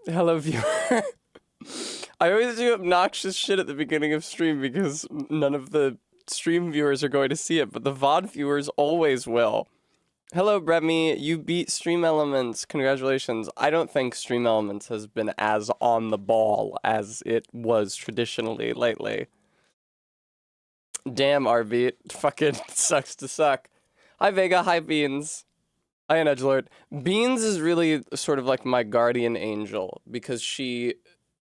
Hello, viewer. I always do obnoxious shit at the beginning of stream because none of the stream viewers are going to see it, but the VOD viewers always will. Hello, Bremy. You beat Stream Elements. Congratulations. I don't think Stream Elements has been as on the ball as it was traditionally lately. Damn, RB. Fucking sucks to suck. Hi, Vega. Hi, Beans. Hi, an edgelord. Beans is really sort of like my guardian angel because she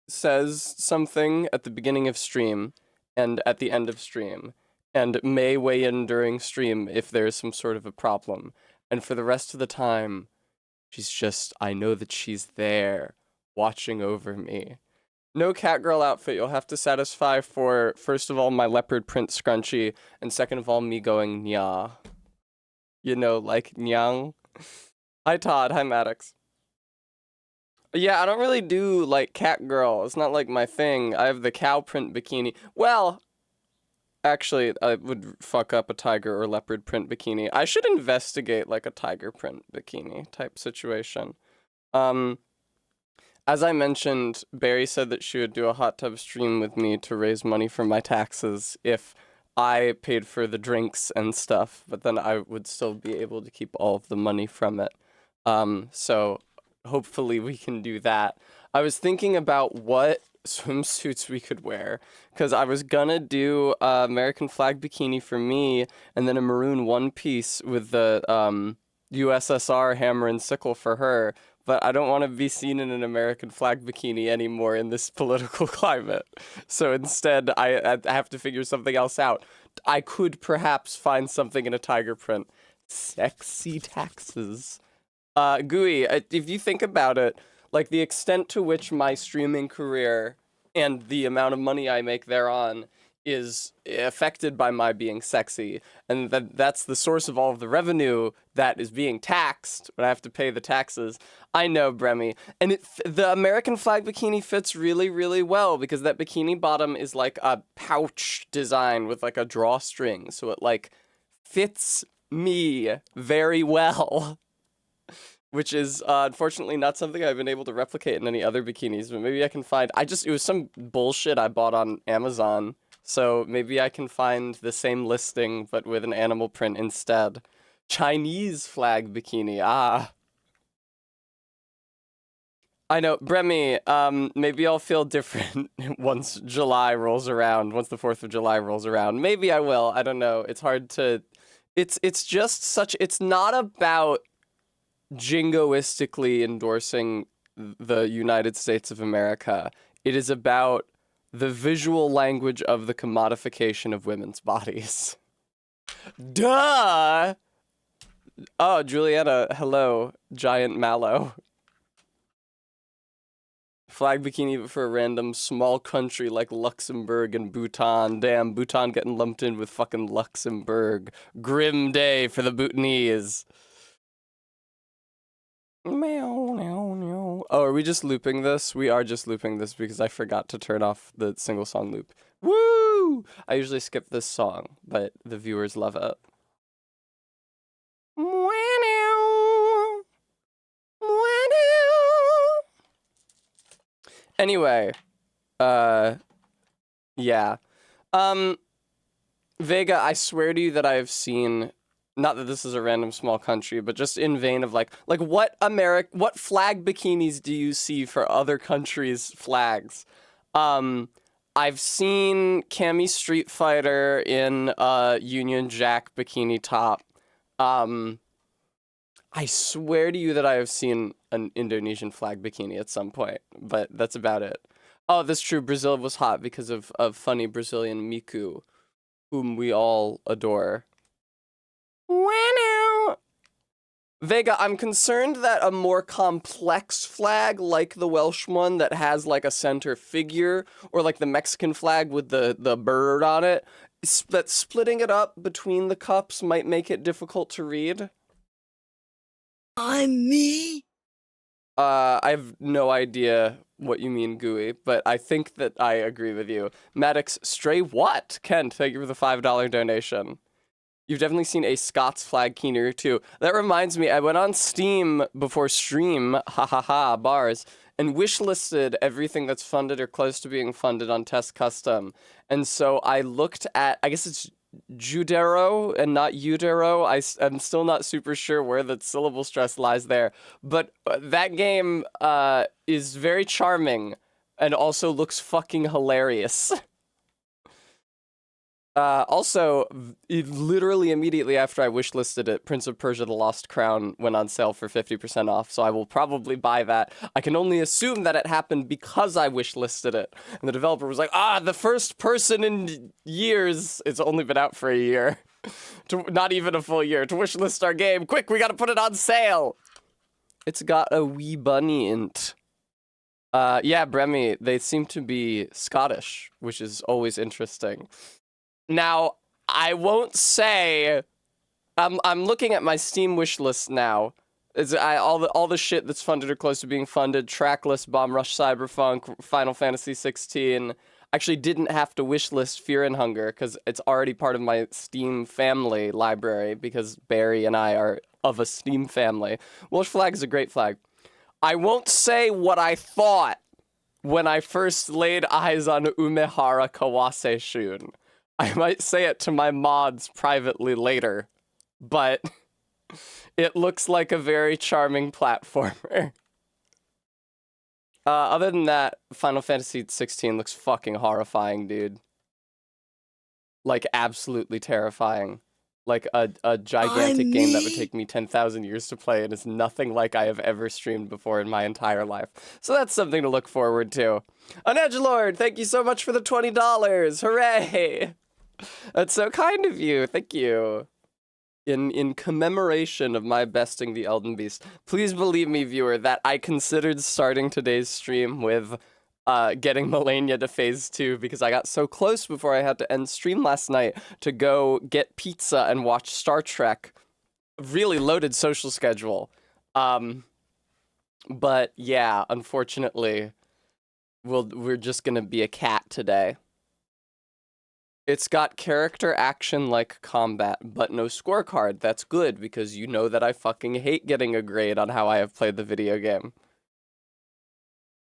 says something at the beginning of stream and at the end of stream and may weigh in during stream if there's some sort of a problem. And for the rest of the time, she's just, I know that she's there watching over me. No Catgirl outfit. You'll have to satisfy for, first of all, my leopard print scrunchie, and second of all, me going nya. You know, like nyang. Hi, Todd. Hi, Maddox. Yeah, I don't really do, like, Catgirl. It's not, like, my thing. I have the cow print bikini. Well, actually, I would fuck up a tiger or leopard print bikini. I should investigate, like, a tiger print bikini type situation. As I mentioned, Barry said that she would do a hot tub stream with me to raise money for my taxes if I paid for the drinks and stuff, but then I would still be able to keep all of the money from it. So hopefully we can do that. I was thinking about what swimsuits we could wear because I was gonna do American flag bikini for me and then a maroon one piece with the USSR hammer and sickle for her, but I don't want to be seen in an American flag bikini anymore in this political climate. So instead, I have to figure something else out. I could perhaps find something in a tiger print. Sexy taxes. Gooey, if you think about it, like the extent to which my streaming career and the amount of money I make thereon is affected by my being sexy, and that's the source of all of the revenue that is being taxed when I have to pay the taxes. I know, Bremy, and the American flag bikini fits really, really well because that bikini bottom is like a pouch design with like a drawstring, so it like fits me very well. Which is unfortunately not something I've been able to replicate in any other bikinis, but maybe I can find. It was some bullshit I bought on Amazon, so maybe I can find the same listing but with an animal print instead. Chinese flag bikini, ah. I know, Bremy, maybe I'll feel different once July rolls around, once the 4th of July rolls around. Maybe I will, I don't know. It's hard to, it's just such, it's not about jingoistically endorsing the United States of America. It is about the visual language of the commodification of women's bodies. Duh! Oh, Juliana, hello, giant mallow. Flag bikini for a random small country like Luxembourg and Bhutan. Damn, Bhutan getting lumped in with fucking Luxembourg. Grim day for the Bhutanese. Meow, meow, meow. Oh, are we just looping this? We are just looping this because I forgot to turn off the single song loop. Woo! I usually skip this song, but the viewers love it. Anyway, yeah. Vega, I swear to you that I have seen, not that this is a random small country, but just in vain of like what flag bikinis do you see for other countries' flags? I've seen Cammy Street Fighter in a Union Jack bikini top. I swear to you that I have seen an Indonesian flag bikini at some point, but that's about it. Oh, that's true. Brazil was hot because of funny Brazilian Miku, whom we all adore. Vega, I'm concerned that a more complex flag, like the Welsh one that has like a center figure, or like the Mexican flag with the bird on it, that splitting it up between the cups might make it difficult to read. I'm me? I have no idea what you mean, Gooey, but I think that I agree with you. Maddox, stray what? Kent, thank you for the $5 donation. You've definitely seen a Scots flag keener too. That reminds me, I went on Steam before stream, ha ha ha, bars, and wishlisted everything that's funded or close to being funded on Test Custom. And so I looked at, I guess it's Judero and not Udero. I'm still not super sure where the syllable stress lies there. But that game is very charming and also looks fucking hilarious. Also, literally immediately after I wishlisted it, Prince of Persia: The Lost Crown went on sale for 50% off, so I will probably buy that. I can only assume that it happened because I wishlisted it. And the developer was like, the first person in years, it's only been out for a year, not even a full year, to wishlist our game. Quick, we gotta put it on sale! It's got a wee bunny int. Yeah, Bremy, they seem to be Scottish, which is always interesting. Now, I won't say, I'm looking at my Steam wish list now. All the shit that's funded or close to being funded, Tracklist, Bomb Rush Cyberpunk, Final Fantasy 16. Actually didn't have to wishlist Fear and Hunger because it's already part of my Steam family library because Barry and I are of a Steam family. Welsh flag is a great flag. I won't say what I thought when I first laid eyes on Umehara Kawase Shun. I might say it to my mods privately later, but it looks like a very charming platformer. Other than that, Final Fantasy 16 looks fucking horrifying, dude. Like, absolutely terrifying. Like, a gigantic game that would take me 10,000 years to play and is nothing like I have ever streamed before in my entire life. So that's something to look forward to. Unedgelord, thank you so much for the $20! Hooray! That's so kind of you. Thank you. In commemoration of my besting the Elden Beast, please believe me, viewer, that I considered starting today's stream with getting Malenia to phase 2 because I got so close before I had to end stream last night to go get pizza and watch Star Trek. Really loaded social schedule. But yeah, unfortunately, we're just gonna be a cat today. It's got character action like combat, but no scorecard. That's good, because you know that I fucking hate getting a grade on how I have played the video game.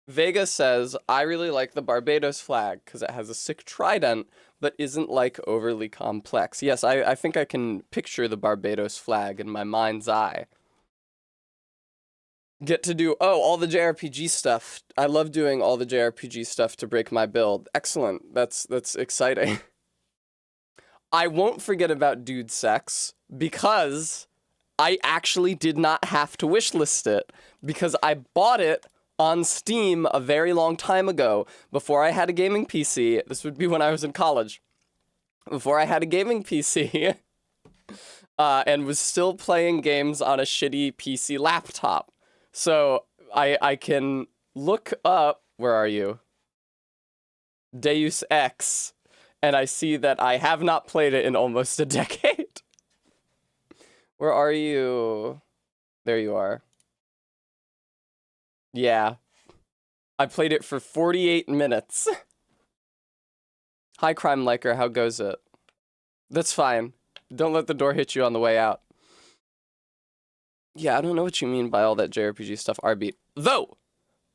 Vega says, I really like the Barbados flag, because it has a sick trident, but isn't, like, overly complex. Yes, I think I can picture the Barbados flag in my mind's eye. Get to do, all the JRPG stuff. I love doing all the JRPG stuff to break my build. Excellent. That's exciting. I won't forget about Dude Sex, because I actually did not have to wishlist it, because I bought it on Steam a very long time ago, before I had a gaming PC. This would be when I was in college. Before I had a gaming PC, and was still playing games on a shitty PC laptop. So I can look up, where are you? Deus Ex. And I see that I have not played it in almost a decade. Where are you? There you are. Yeah. I played it for 48 minutes. Hi, Crime Liker, how goes it? That's fine. Don't let the door hit you on the way out. Yeah, I don't know what you mean by all that JRPG stuff, RB. Though,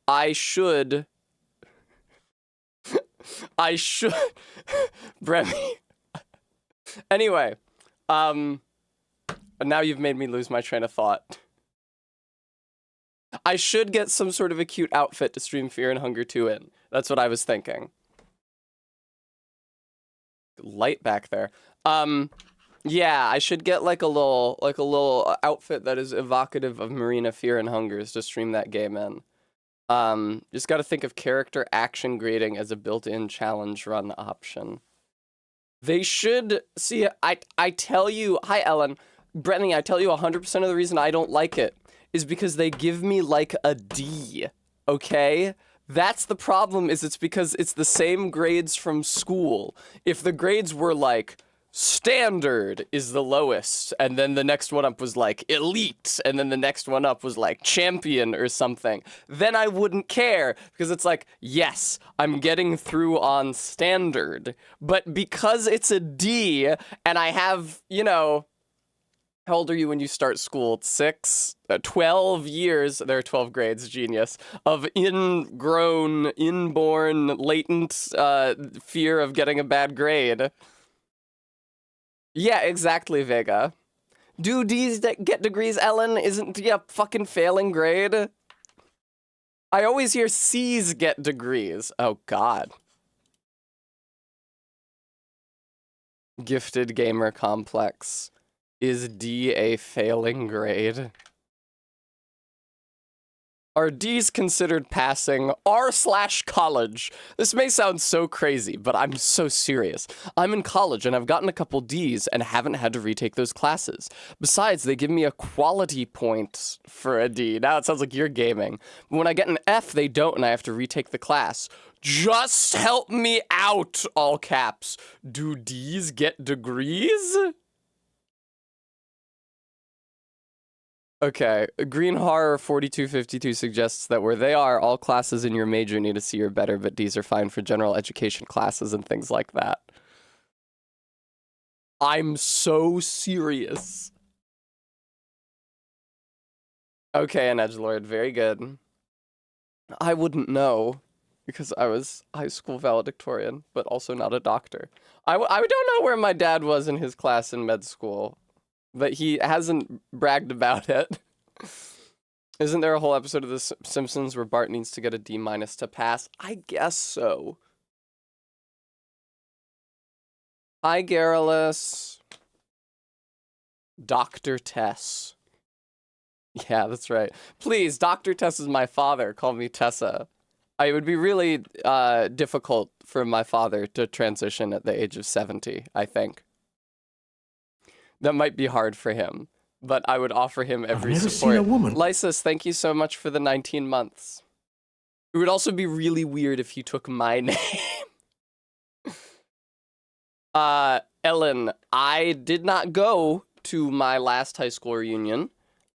I should... Bremy. Anyway, now you've made me lose my train of thought. I should get some sort of a cute outfit to stream Fear and Hunger 2 in. That's what I was thinking. Light back there. Yeah, I should get like a little outfit that is evocative of Marina Fear and Hungers to stream that game in. Just gotta think of character action grading as a built-in challenge run option. They should see. I tell you, hi Ellen, Brittany. I tell you 100% of the reason I don't like it is because they give me like a D. Okay, that's the problem. Is it's because it's the same grades from school. If the grades were like standard is the lowest, and then the next one up was like elite, and then the next one up was like champion or something, then I wouldn't care, because it's like, yes, I'm getting through on standard, but because it's a D, and I have, you know, How old are you when you start school? 6? 12 years. There are 12 grades, genius, of inborn, latent fear of getting a bad grade. Yeah, exactly, Vega. Do D's get degrees, Ellen? Isn't D a fucking failing grade? I always hear C's get degrees. Oh, God. Gifted gamer complex. Is D a failing grade? Are D's considered passing? R/college. This may sound so crazy, but I'm so serious. I'm in college and I've gotten a couple D's and haven't had to retake those classes. Besides, they give me a quality point for a D. Now it sounds like you're gaming. But when I get an F, they don't and I have to retake the class. Just help me out, all caps. Do D's get degrees? Okay, Green Horror 4252 suggests that where they are, all classes in your major need a C or better, but D's are fine for general education classes and things like that. I'm so serious. Okay, an edgelord, very good. I wouldn't know because I was high school valedictorian, but also not a doctor. I don't know where my dad was in his class in med school, but he hasn't bragged about it. Isn't there a whole episode of The Simpsons where Bart needs to get a D- to pass? I guess so. Hi, Garrulus. Dr. Tess. Yeah, that's right. Please, Dr. Tess is my father. Call me Tessa. It would be really difficult for my father to transition at the age of 70, I think. That might be hard for him, but I would offer him every I've never support. seen a woman. Lysis, thank you so much for the 19 months. It would also be really weird if you took my name. Ellen, I did not go to my last high school reunion,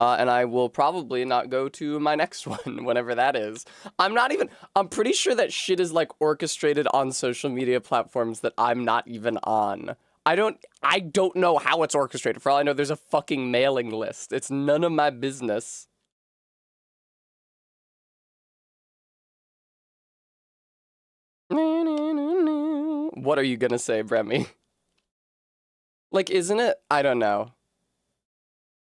and I will probably not go to my next one, whenever that is. I'm pretty sure that shit is like orchestrated on social media platforms that I'm not even on. I don't know how it's orchestrated. For all I know, there's a fucking mailing list. It's none of my business. What are you gonna say, Bremy? Like, isn't it? I don't know.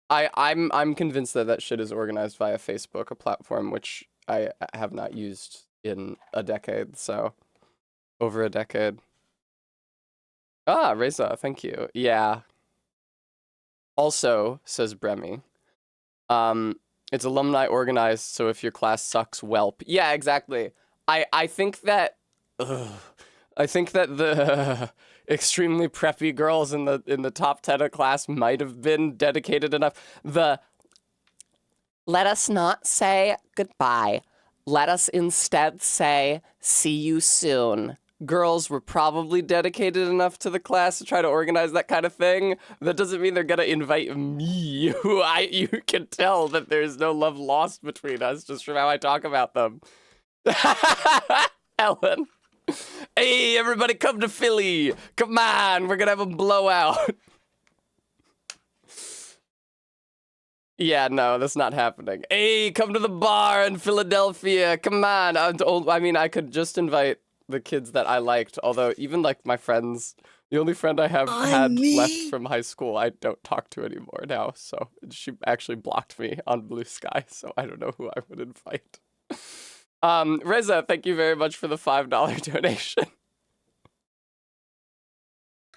I'm convinced that that shit is organized via Facebook, a platform which I have not used in a decade, so over a decade. Ah, Reza, thank you. Yeah. Also, says Bremy, it's alumni organized, so if your class sucks, welp. Yeah, exactly. I think that ugh, I think that the extremely preppy girls in the top 10 of class might have been dedicated enough. Let us not say goodbye. Let us instead say, see you soon. Girls were probably dedicated enough to the class to try to organize that kind of thing. That doesn't mean they're gonna invite me, who you can tell that there's no love lost between us just from how I talk about them. Ellen. Hey, everybody come to Philly. Come on, we're gonna have a blowout. Yeah, no, that's not happening. Hey, come to the bar in Philadelphia. Come on. I mean, I could just invite the kids that I liked, although even like my friends, the only friend I have had left from high school, I don't talk to anymore now. So she actually blocked me on Blue Sky, so I don't know who I would invite. Reza, thank you very much for the $5 donation.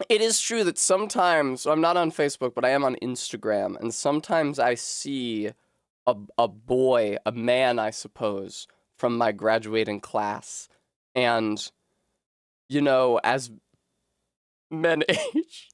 It is true that sometimes, so I'm not on Facebook, but I am on Instagram, and sometimes I see a boy, a man, I suppose, from my graduating class. And, you know, as men age,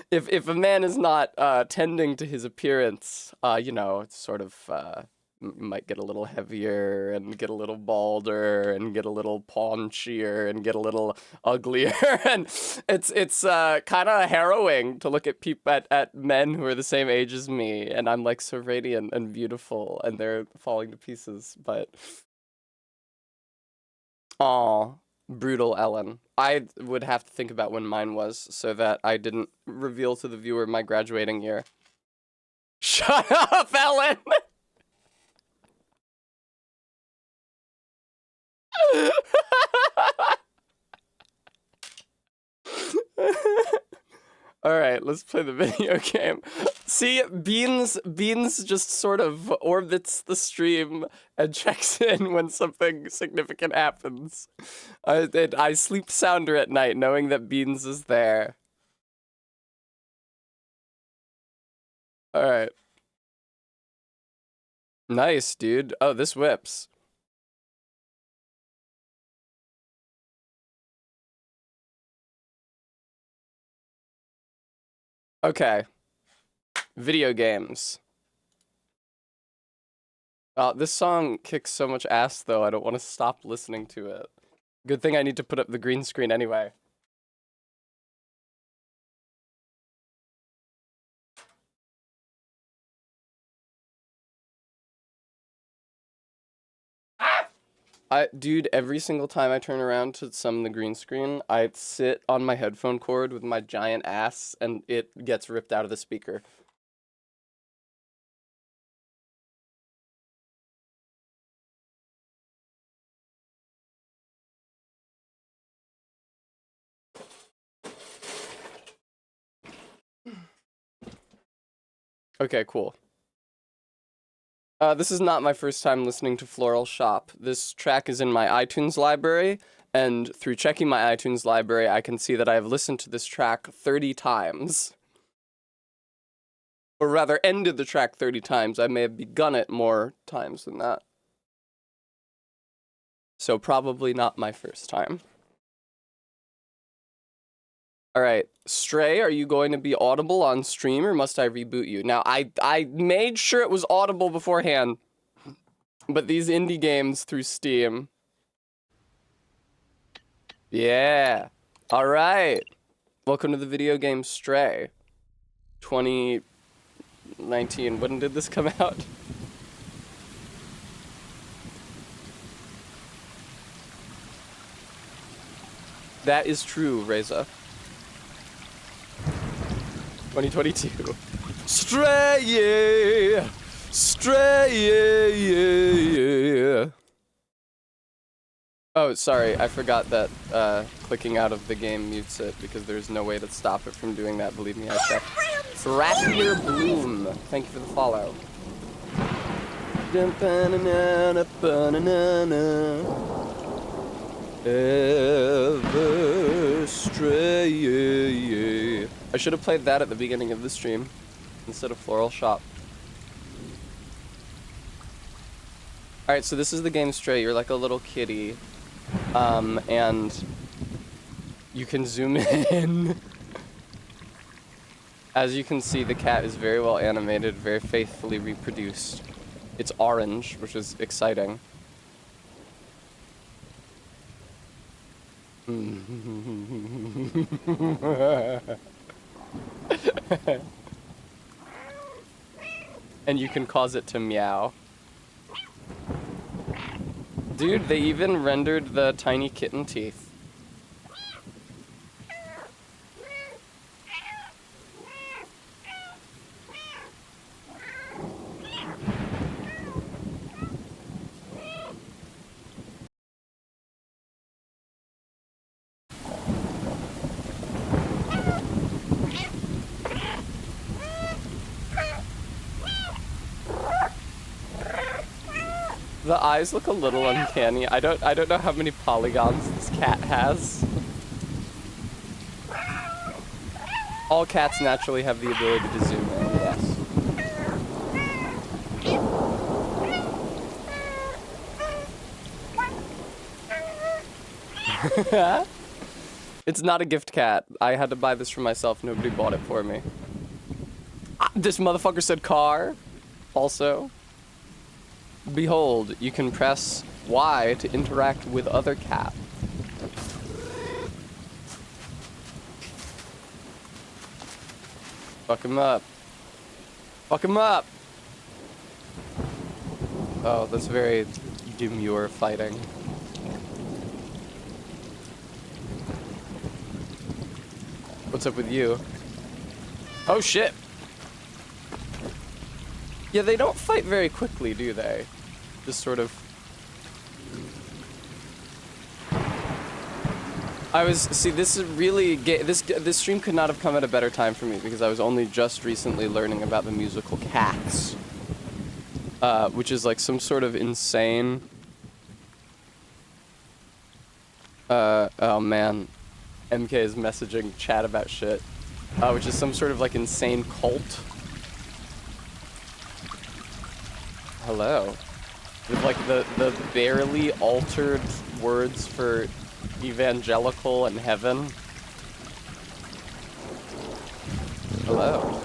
if a man is not tending to his appearance, you know, it's sort of might get a little heavier and get a little balder and get a little paunchier and get a little uglier. And it's kind of harrowing to look at at men who are the same age as me, and I'm like so radiant and beautiful and they're falling to pieces. But aw, brutal Ellen. I would have to think about when mine was so that I didn't reveal to the viewer my graduating year. Shut up, Ellen! Alright, let's play the video game. See, Beans just sort of orbits the stream and checks in when something significant happens. I sleep sounder at night knowing that Beans is there. Alright. Nice, dude. Oh, this whips. Okay. Video games. This song kicks so much ass, though, I don't want to stop listening to it. Good thing I need to put up the green screen anyway. Dude, every single time I turn around to summon the green screen, I sit on my headphone cord with my giant ass, and it gets ripped out of the speaker. Okay, cool. This is not my first time listening to Floral Shop. This track is in my iTunes library, and through checking my iTunes library, I can see that I have listened to this track 30 times. Or rather, ended the track 30 times. I may have begun it more times than that. So probably not my first time. Alright, Stray, are you going to be audible on stream, or must I reboot you? Now, I made sure it was audible beforehand, but these indie games through Steam... Yeah. Alright. Welcome to the video game Stray. 2019. When did this come out? That is true, Reza. 2022. Stray! Stray! Oh, sorry, I forgot that clicking out of the game mutes it because there's no way to stop it from doing that, believe me, I checked. Raffier Bloom, thank you for the follow. Ever stray. I should have played that at the beginning of the stream instead of Floral Shop. Alright, so this is the game Stray. You're like a little kitty. And you can zoom in. As you can see, the cat is very well animated, very faithfully reproduced. It's orange, which is exciting. And you can cause it to meow. Dude, they even rendered the tiny kitten teeth. The eyes look a little uncanny. I don't know how many polygons this cat has. All cats naturally have the ability to zoom in, yes. It's not a gift cat. I had to buy this for myself. Nobody bought it for me. This motherfucker said car. Also. Behold, you can press Y to interact with other cats. Fuck him up. Fuck him up! Oh, that's very demure fighting. What's up with you? Oh shit! Yeah, they don't fight very quickly, do they? Just sort of... See, this is really... This stream could not have come at a better time for me, because I was only just recently learning about the musical Cats. Which is like some sort of insane... oh man. MK is messaging chat about shit. Which is some sort of like insane cult. Hello. With like the barely altered words for evangelical and heaven. Hello.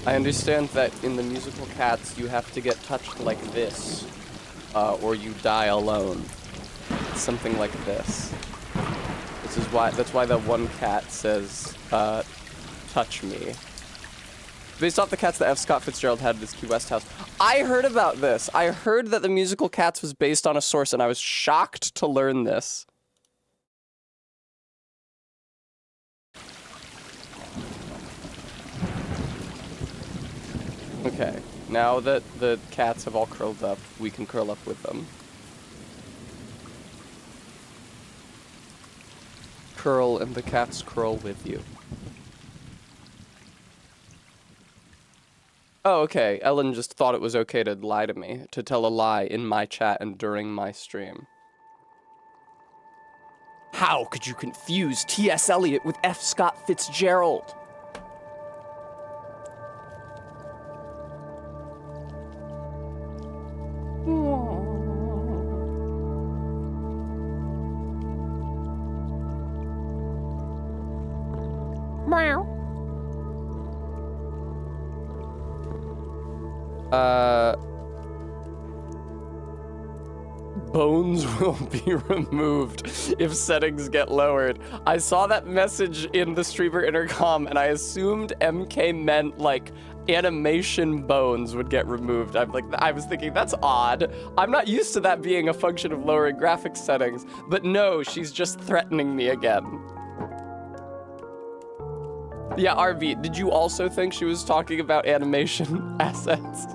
I understand that in the musical Cats you have to get touched like this, or you die alone. Something like this. That's why the one cat says, touch me. Based off the cats that F. Scott Fitzgerald had at his Key West house. I heard about this. I heard that the musical Cats was based on a source, and I was shocked to learn this. Okay, now that the cats have all curled up, we can curl up with them. Curl and the cats curl with you. Oh, okay. Ellen just thought it was okay to lie to me, to tell a lie in my chat and during my stream. How could you confuse T.S. Eliot with F. Scott Fitzgerald? Meow. Bones will be removed if settings get lowered. I saw that message in the streamer intercom and I assumed MK meant like animation bones would get removed. I was thinking that's odd. I'm not used to that being a function of lowering graphics settings, but no, she's just threatening me again. Yeah, RV, did you also think she was talking about animation assets?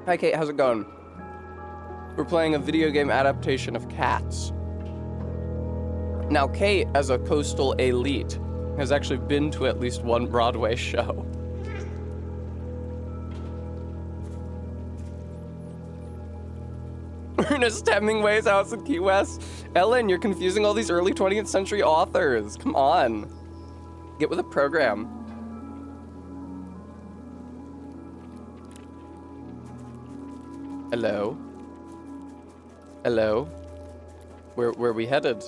Hi Kate, how's it going? We're playing a video game adaptation of Cats. Now Kate, as a coastal elite, has actually been to at least one Broadway show. Ernest Hemingway's house in Key West. Ellen, you're confusing all these early 20th century authors. Come on. Get with the program. Hello? Hello? Where are we headed?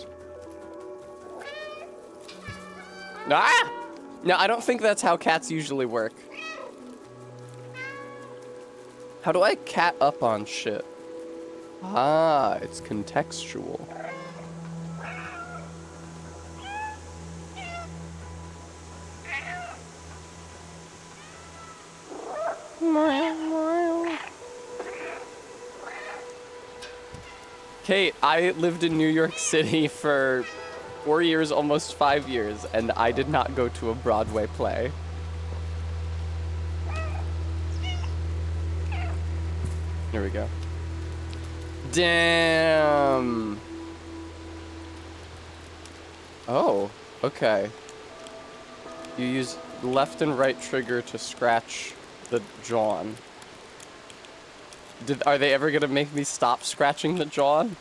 Ah! No, I don't think that's how cats usually work. How do I cat up on shit? Ah, it's contextual. Kate, I lived in New York City for 4 years, almost 5 years, and I did not go to a Broadway play. Here we go. Damn. Oh, okay. You use left and right trigger to scratch the John. Are they ever gonna make me stop scratching the John?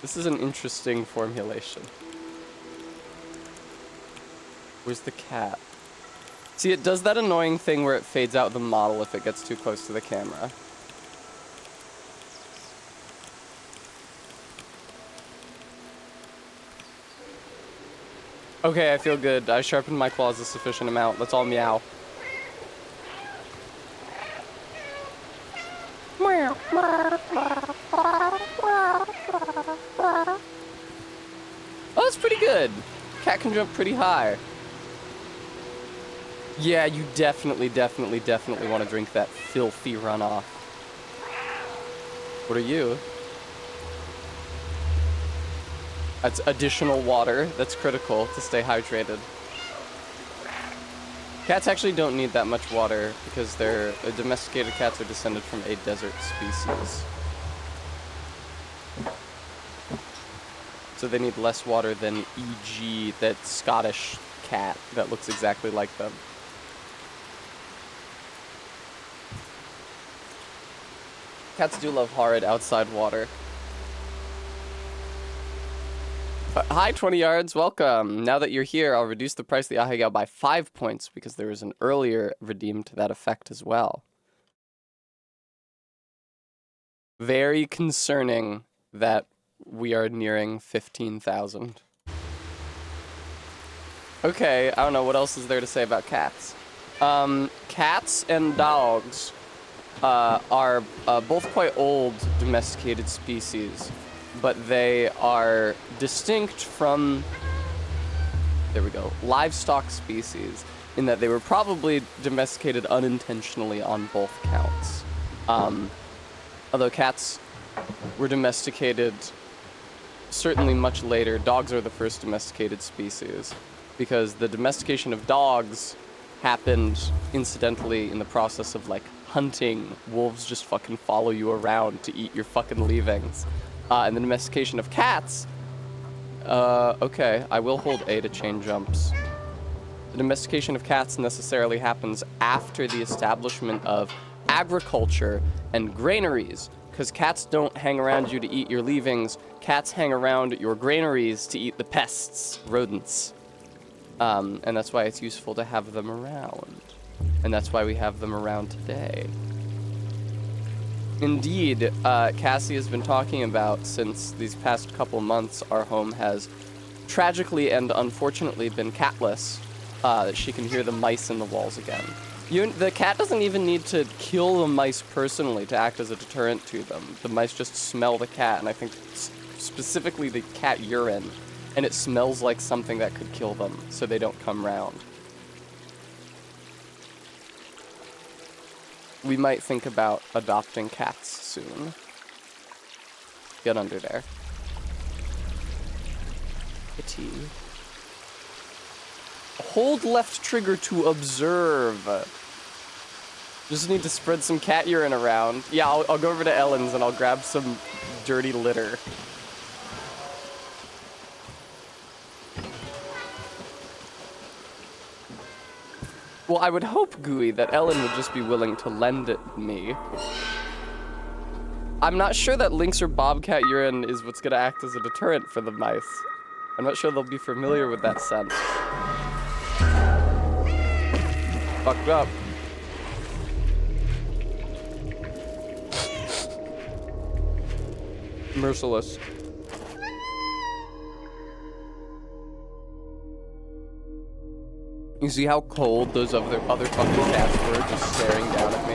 This is an interesting formulation. Where's the cat? See, it does that annoying thing where it fades out the model if it gets too close to the camera. Okay, I feel good. I sharpened my claws a sufficient amount. Let's all meow. Oh, that's pretty good. Cat can jump pretty high. Yeah, you definitely want to drink that filthy runoff. What are you? That's additional water. That's critical to stay hydrated. Cats actually don't need that much water because domesticated cats are descended from a desert species. So they need less water than e.g. that Scottish cat that looks exactly like them. Cats do love horrid outside water. Hi, 20 yards, welcome. Now that you're here, I'll reduce the price of the Ahegao by 5 points because there was an earlier redeem to that effect as well. Very concerning that we are nearing 15,000. Okay, I don't know, what else is there to say about cats? Cats and dogs are both quite old domesticated species, but they are distinct from, there we go, livestock species in that they were probably domesticated unintentionally on both counts. Although cats were domesticated certainly much later, dogs are the first domesticated species because the domestication of dogs happened incidentally in the process of like hunting. Wolves just fucking follow you around to eat your fucking leavings. And the domestication of cats, okay, I will hold A to chain jumps. The domestication of cats necessarily happens after the establishment of agriculture and granaries, because cats don't hang around you to eat your leavings, cats hang around your granaries to eat the pests, rodents. And that's why it's useful to have them around. And that's why we have them around today. Indeed, Cassie has been talking about since these past couple months, our home has tragically and unfortunately been catless, that she can hear the mice in the walls again. The cat doesn't even need to kill the mice personally to act as a deterrent to them. The mice just smell the cat, and I think specifically the cat urine, and it smells like something that could kill them, so they don't come round. We might think about adopting cats soon. Get under there. Kitty. Hold left trigger to observe. Just need to spread some cat urine around. Yeah, I'll go over to Ellen's and I'll grab some dirty litter. Well, I would hope, Gooey, that Ellen would just be willing to lend it me. I'm not sure that lynx or bobcat urine is what's gonna act as a deterrent for the mice. I'm not sure they'll be familiar with that scent. Fucked up. Merciless. You see how cold those other fucking cats were just staring down at me?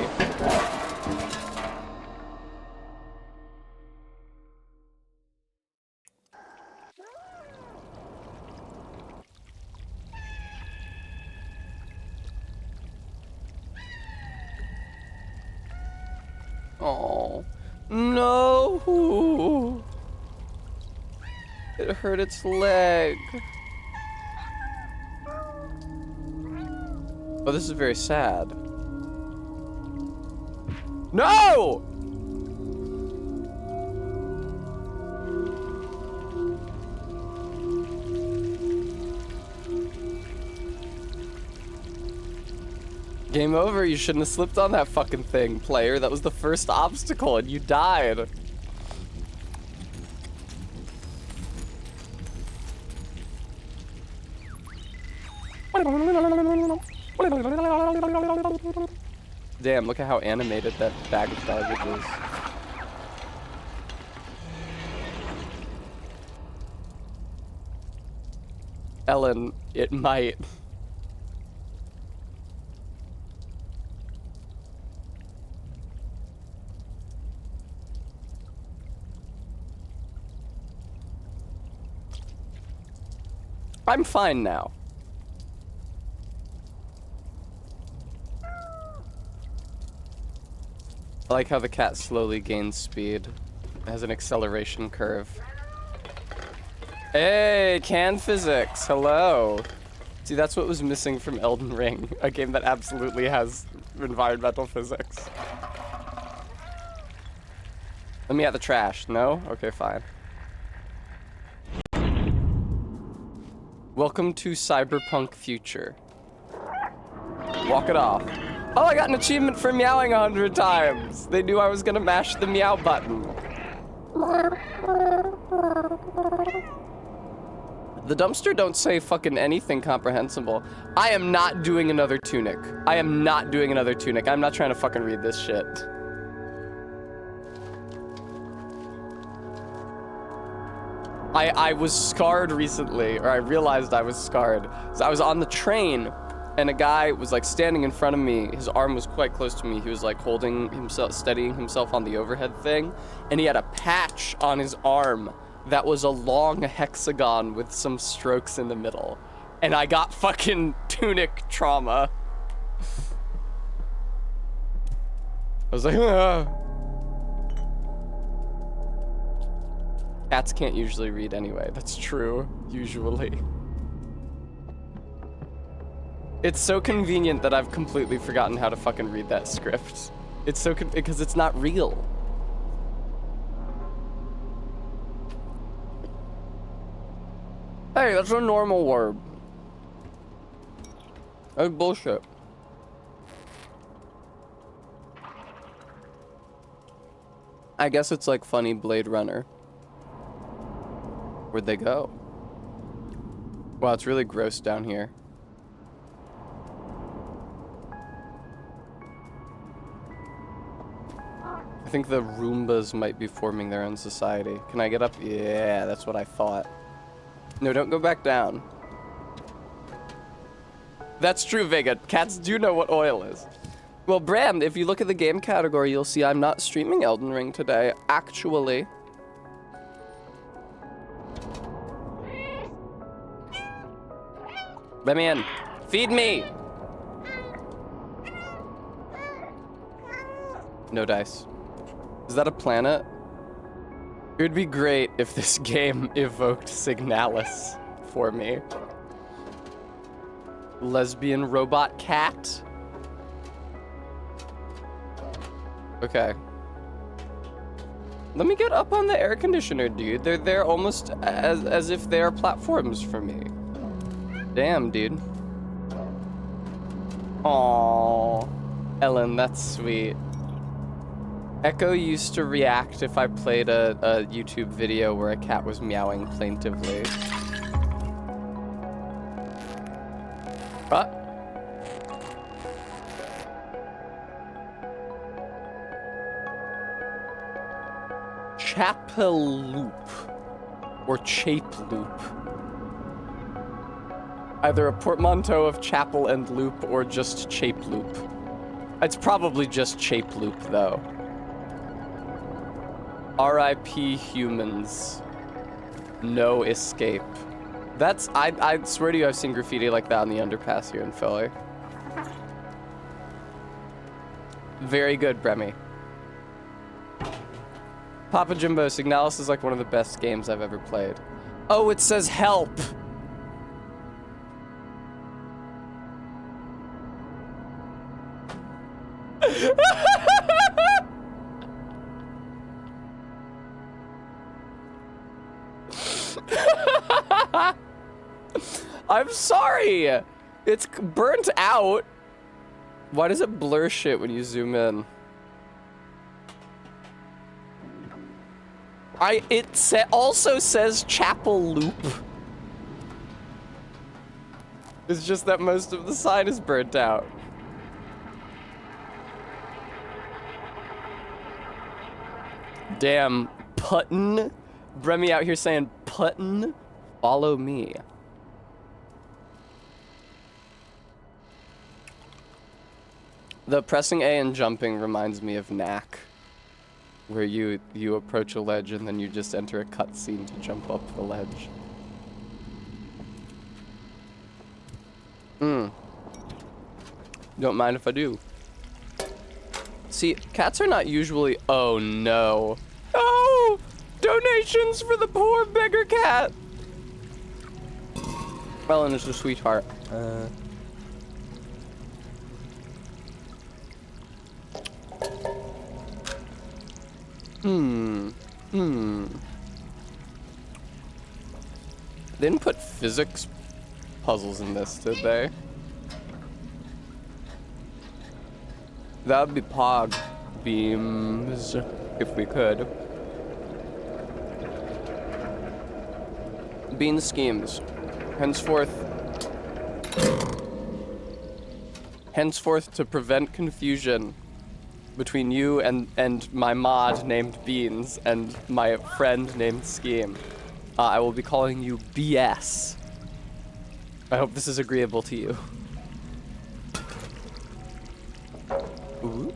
Oh, no! It hurt its leg. Oh, this is very sad. No! Game over, you shouldn't have slipped on that fucking thing, player. That was the first obstacle and you died. Damn, look at how animated that bag of garbage is. Ellen, it might. I'm fine now. I like how the cat slowly gains speed. It has an acceleration curve. Hey, can physics, hello. See, that's what was missing from Elden Ring, a game that absolutely has environmental physics. Let me out the trash, no? Okay, fine. Welcome to Cyberpunk Future. Walk it off. Oh, I got an achievement for meowing 100 times. They knew I was gonna mash the meow button. The dumpster don't say fucking anything comprehensible. I am not doing another Tunic. I am not doing another Tunic. I'm not trying to fucking read this shit. I was scarred recently, or I realized I was scarred. So I was on the train, and a guy was like standing in front of me. His arm was quite close to me. He was like holding himself, steadying himself on the overhead thing, and he had a patch on his arm that was a long hexagon with some strokes in the middle. And I got fucking Tunic trauma. I was like, ah. Cats can't usually read anyway. That's true, usually. It's so convenient that I've completely forgotten how to fucking read that script. It's so because it's not real. Hey, that's a normal word. That's bullshit. I guess it's like funny Blade Runner. Where'd they go? Wow, it's really gross down here. I think the Roombas might be forming their own society. Can I get up? Yeah, that's what I thought. No, don't go back down. That's true, Vega. Cats do know what oil is. Well, Bram, if you look at the game category, you'll see I'm not streaming Elden Ring today, actually. Let me in. Feed me! No dice. Is that a planet? It would be great if this game evoked Signalis for me. Lesbian robot cat? Okay. Let me get up on the air conditioner, dude. They're almost as if they are platforms for me. Damn, dude. Aww. Ellen, that's sweet. Echo used to react if I played a YouTube video where a cat was meowing plaintively. What? Chapaloop. Or Chape Loop. Either a portmanteau of chapel and loop or just Chape Loop. It's probably just Chape Loop, though. R.I.P. humans. No escape. That's, I swear to you, I've seen graffiti like that on the underpass here in Philly. Very good, Bremy. Papa Jimbo, Signalis is like one of the best games I've ever played. Oh, it says help! I'm sorry! It's burnt out. Why does it blur shit when you zoom in? It also says Chapel Loop. It's just that most of the sign is burnt out. Damn, Puttin. Bremy out here saying Puttin. Follow me. The pressing A and jumping reminds me of Knack, where you approach a ledge and then you just enter a cutscene to jump up the ledge. Don't mind if I do. See, cats are not usually. Oh no. Oh! Donations for the poor beggar cat! Ellen is a sweetheart. They didn't put physics puzzles in this, did they? That would be Pog beams, if we could. Bean schemes. Henceforth to prevent confusion between you and my mod named Beans and my friend named Scheme, I will be calling you BS. I hope this is agreeable to you. Ooh.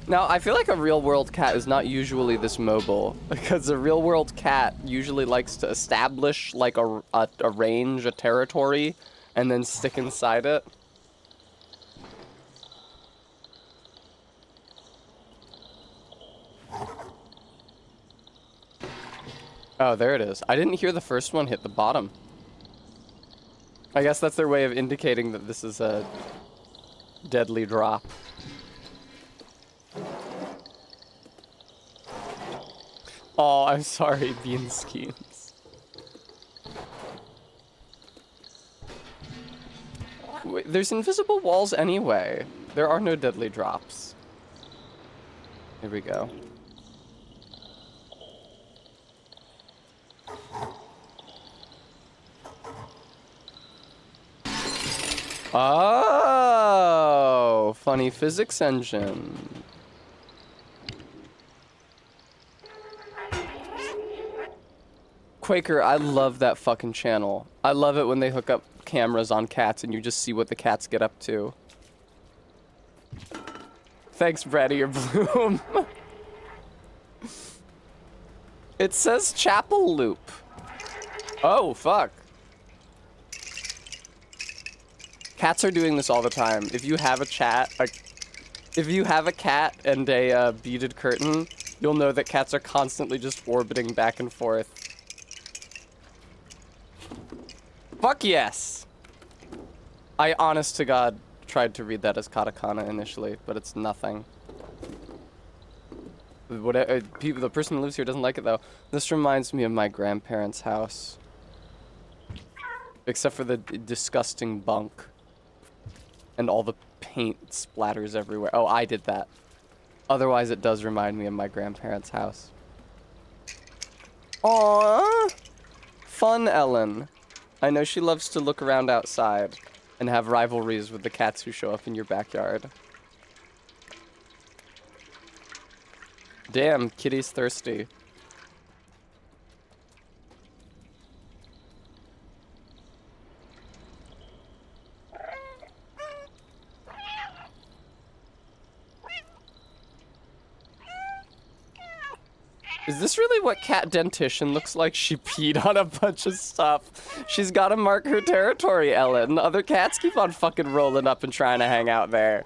Now, I feel like a real-world cat is not usually this mobile, because a real-world cat usually likes to establish, like, a range, a territory, and then stick inside it. Oh, there it is. I didn't hear the first one hit the bottom. I guess that's their way of indicating that this is a deadly drop. Oh, I'm sorry, Bean Schemes. Wait, there's invisible walls anyway. There are no deadly drops. Here we go. Oh, funny physics engine. Quaker, I love that fucking channel. I love it when they hook up cameras on cats and you just see what the cats get up to. Thanks, Brady or Bloom. It says Chapel Loop. Oh, fuck. Cats are doing this all the time. If you have a cat, if you have a cat and a beaded curtain, you'll know that cats are constantly just orbiting back and forth. Fuck yes! I, honest to God, tried to read that as katakana initially, but it's nothing. The person who lives here doesn't like it, though. This reminds me of my grandparents' house. Except for the disgusting bunk. And all the paint splatters everywhere. Oh, I did that. Otherwise, it does remind me of my grandparents' house. Aww! Fun Ellen. I know she loves to look around outside and have rivalries with the cats who show up in your backyard. Damn, Kitty's thirsty. Is this really what Cat Dentition looks like? She peed on a bunch of stuff. She's gotta mark her territory, Ellen. Other cats keep on fucking rolling up and trying to hang out there.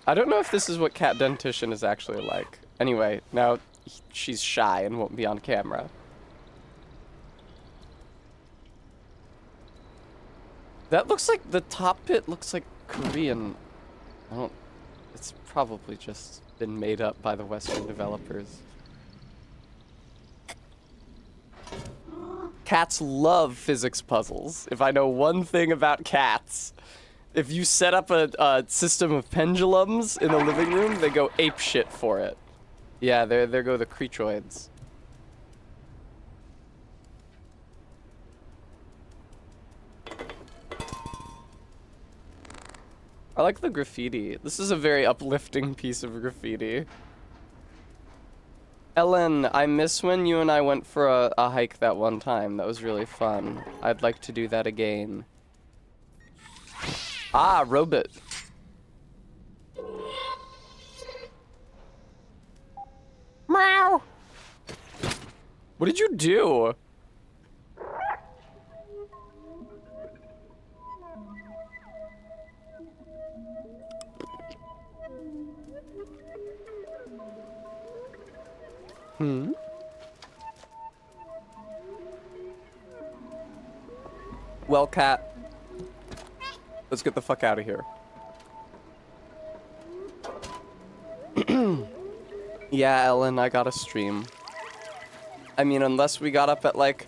I don't know if this is what Cat Dentition is actually like. Anyway, now she's shy and won't be on camera. That looks like, the top pit looks like Korean. It's probably just been made up by the Western developers. Cats love physics puzzles. If I know one thing about cats, if you set up a system of pendulums in the living room, they go apeshit for it. Yeah, there go the creatroids. I like the graffiti. This is a very uplifting piece of graffiti. Ellen, I miss when you and I went for a hike that one time. That was really fun. I'd like to do that again. Ah, robot. What did you do? Well, cat. Let's get the fuck out of here. Yeah, Ellen, I got a stream. I mean, unless we got up at like...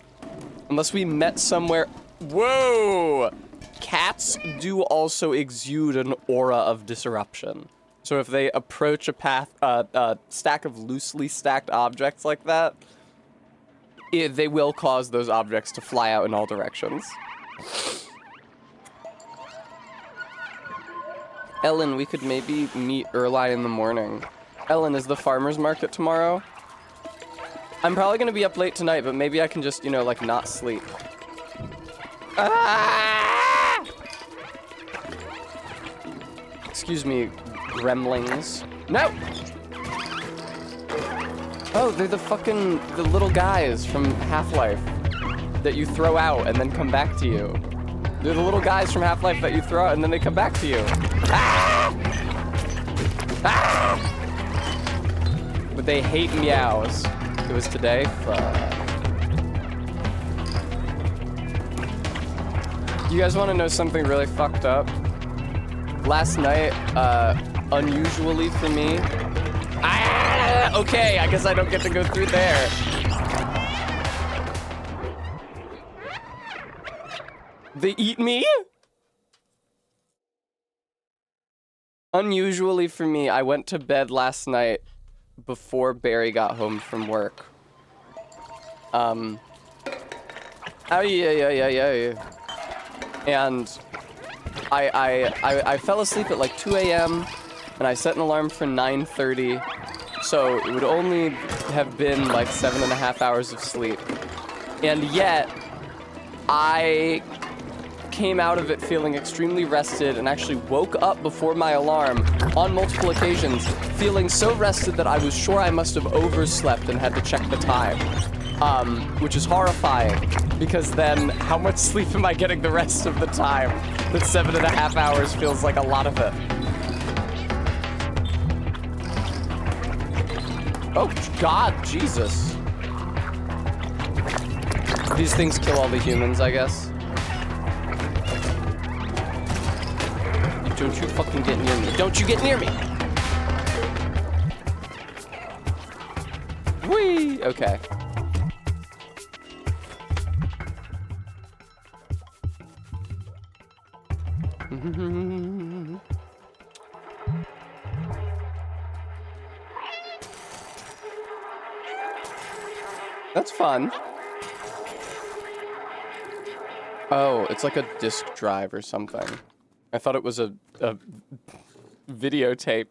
Unless we met somewhere... Whoa! Cats do also exude an aura of disruption. So if they approach a stack of loosely stacked objects like that, they will cause those objects to fly out in all directions. Ellen, we could maybe meet early in the morning. Ellen, is the farmer's market tomorrow? I'm probably gonna be up late tonight, but maybe I can just, you know, like, not sleep. Ah! Excuse me, gremlins. No! Oh, they're the little guys from Half-Life that you throw out and then come back to you. They're the little guys from Half-Life that you throw out and then they come back to you. Ah! Ah! But they hate meows. It was today. You guys want to know something really fucked up? Last night, unusually for me. Ah! Okay, I guess I don't get to go through there. They eat me? Unusually for me, I went to bed last night before Barry got home from work. Oh, yeah. And I fell asleep at like 2 a.m. and I set an alarm for 9:30. So it would only have been like 7.5 hours of sleep. And yet, I came out of it feeling extremely rested and actually woke up before my alarm on multiple occasions, feeling so rested that I was sure I must have overslept and had to check the time. Which is horrifying, because then how much sleep am I getting the rest of the time? That 7.5 hours feels like a lot of it. Oh, God, Jesus. These things kill all the humans, I guess. Don't you fucking get near me. Don't you get near me! Whee! Okay. That's fun. Oh, it's like a disk drive or something. I thought it was a videotape.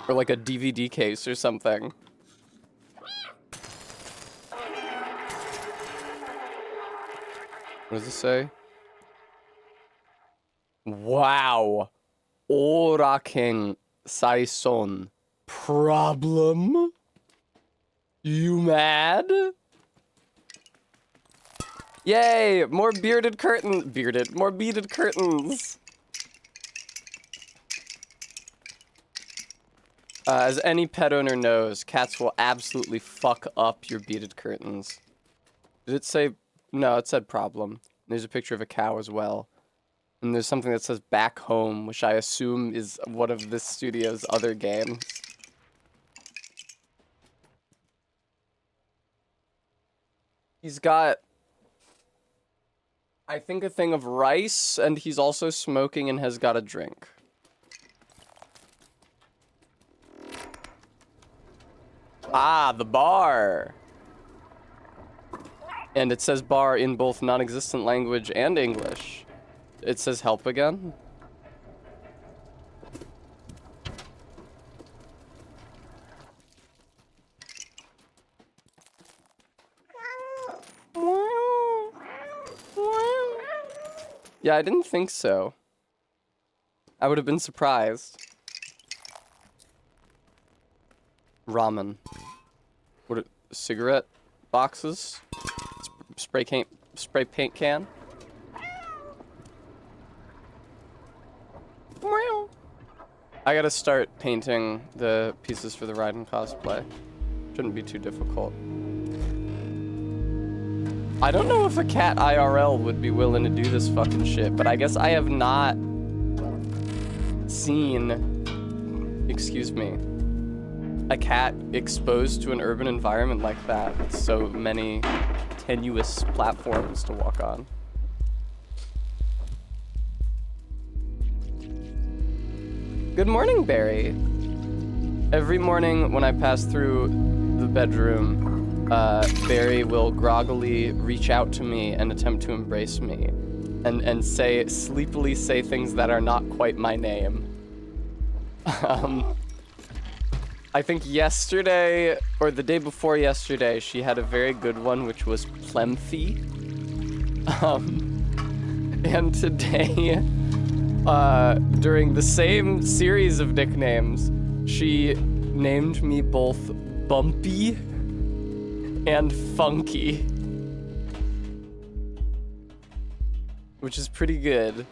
Or like a DVD case or something. What does it say? Wow. Oraken Saison. Problem? You mad? Yay! More bearded more beaded curtains! As any pet owner knows, cats will absolutely fuck up your beaded curtains. Did it say... No, it said problem. There's a picture of a cow as well. And there's something that says back home, which I assume is one of this studio's other games. He's got... I think a thing of rice, and he's also smoking and has got a drink. Ah, the bar! And it says bar in both non-existent language and English. It says help again. Yeah, I didn't think so. I would have been surprised. Ramen. cigarette boxes. Spray paint can. I gotta start painting the pieces for the Raiden cosplay. Shouldn't be too difficult. I don't know if a cat IRL would be willing to do this fucking shit, but I guess I have not seen, excuse me, a cat exposed to an urban environment like that with so many tenuous platforms to walk on. Good morning, Barry. Every morning when I pass through the bedroom, Barry will groggily reach out to me and attempt to embrace me and sleepily say things that are not quite my name. I think yesterday, or the day before yesterday, she had a very good one, which was Plemthy. And today, during the same series of nicknames, she named me both Bumpy and Funky, which is pretty good.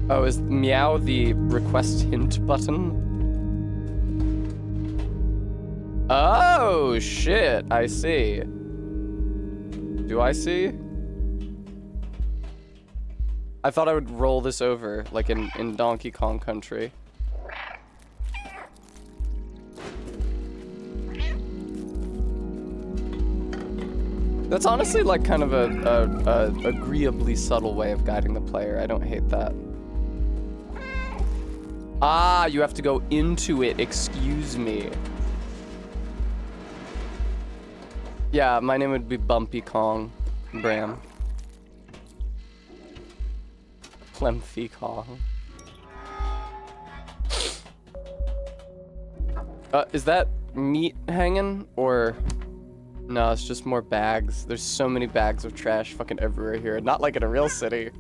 Oh, is meow the request hint button? Oh, shit, I see. Do I see? I thought I would roll this over, like in Donkey Kong Country. That's honestly like kind of a agreeably subtle way of guiding the player. I don't hate that. Ah, you have to go into it, excuse me. Yeah, my name would be Bumpy Kong, Bram. Plemthy Kong. Is that meat hanging, or... No, it's just more bags. There's so many bags of trash fucking everywhere here. Not like in a real city.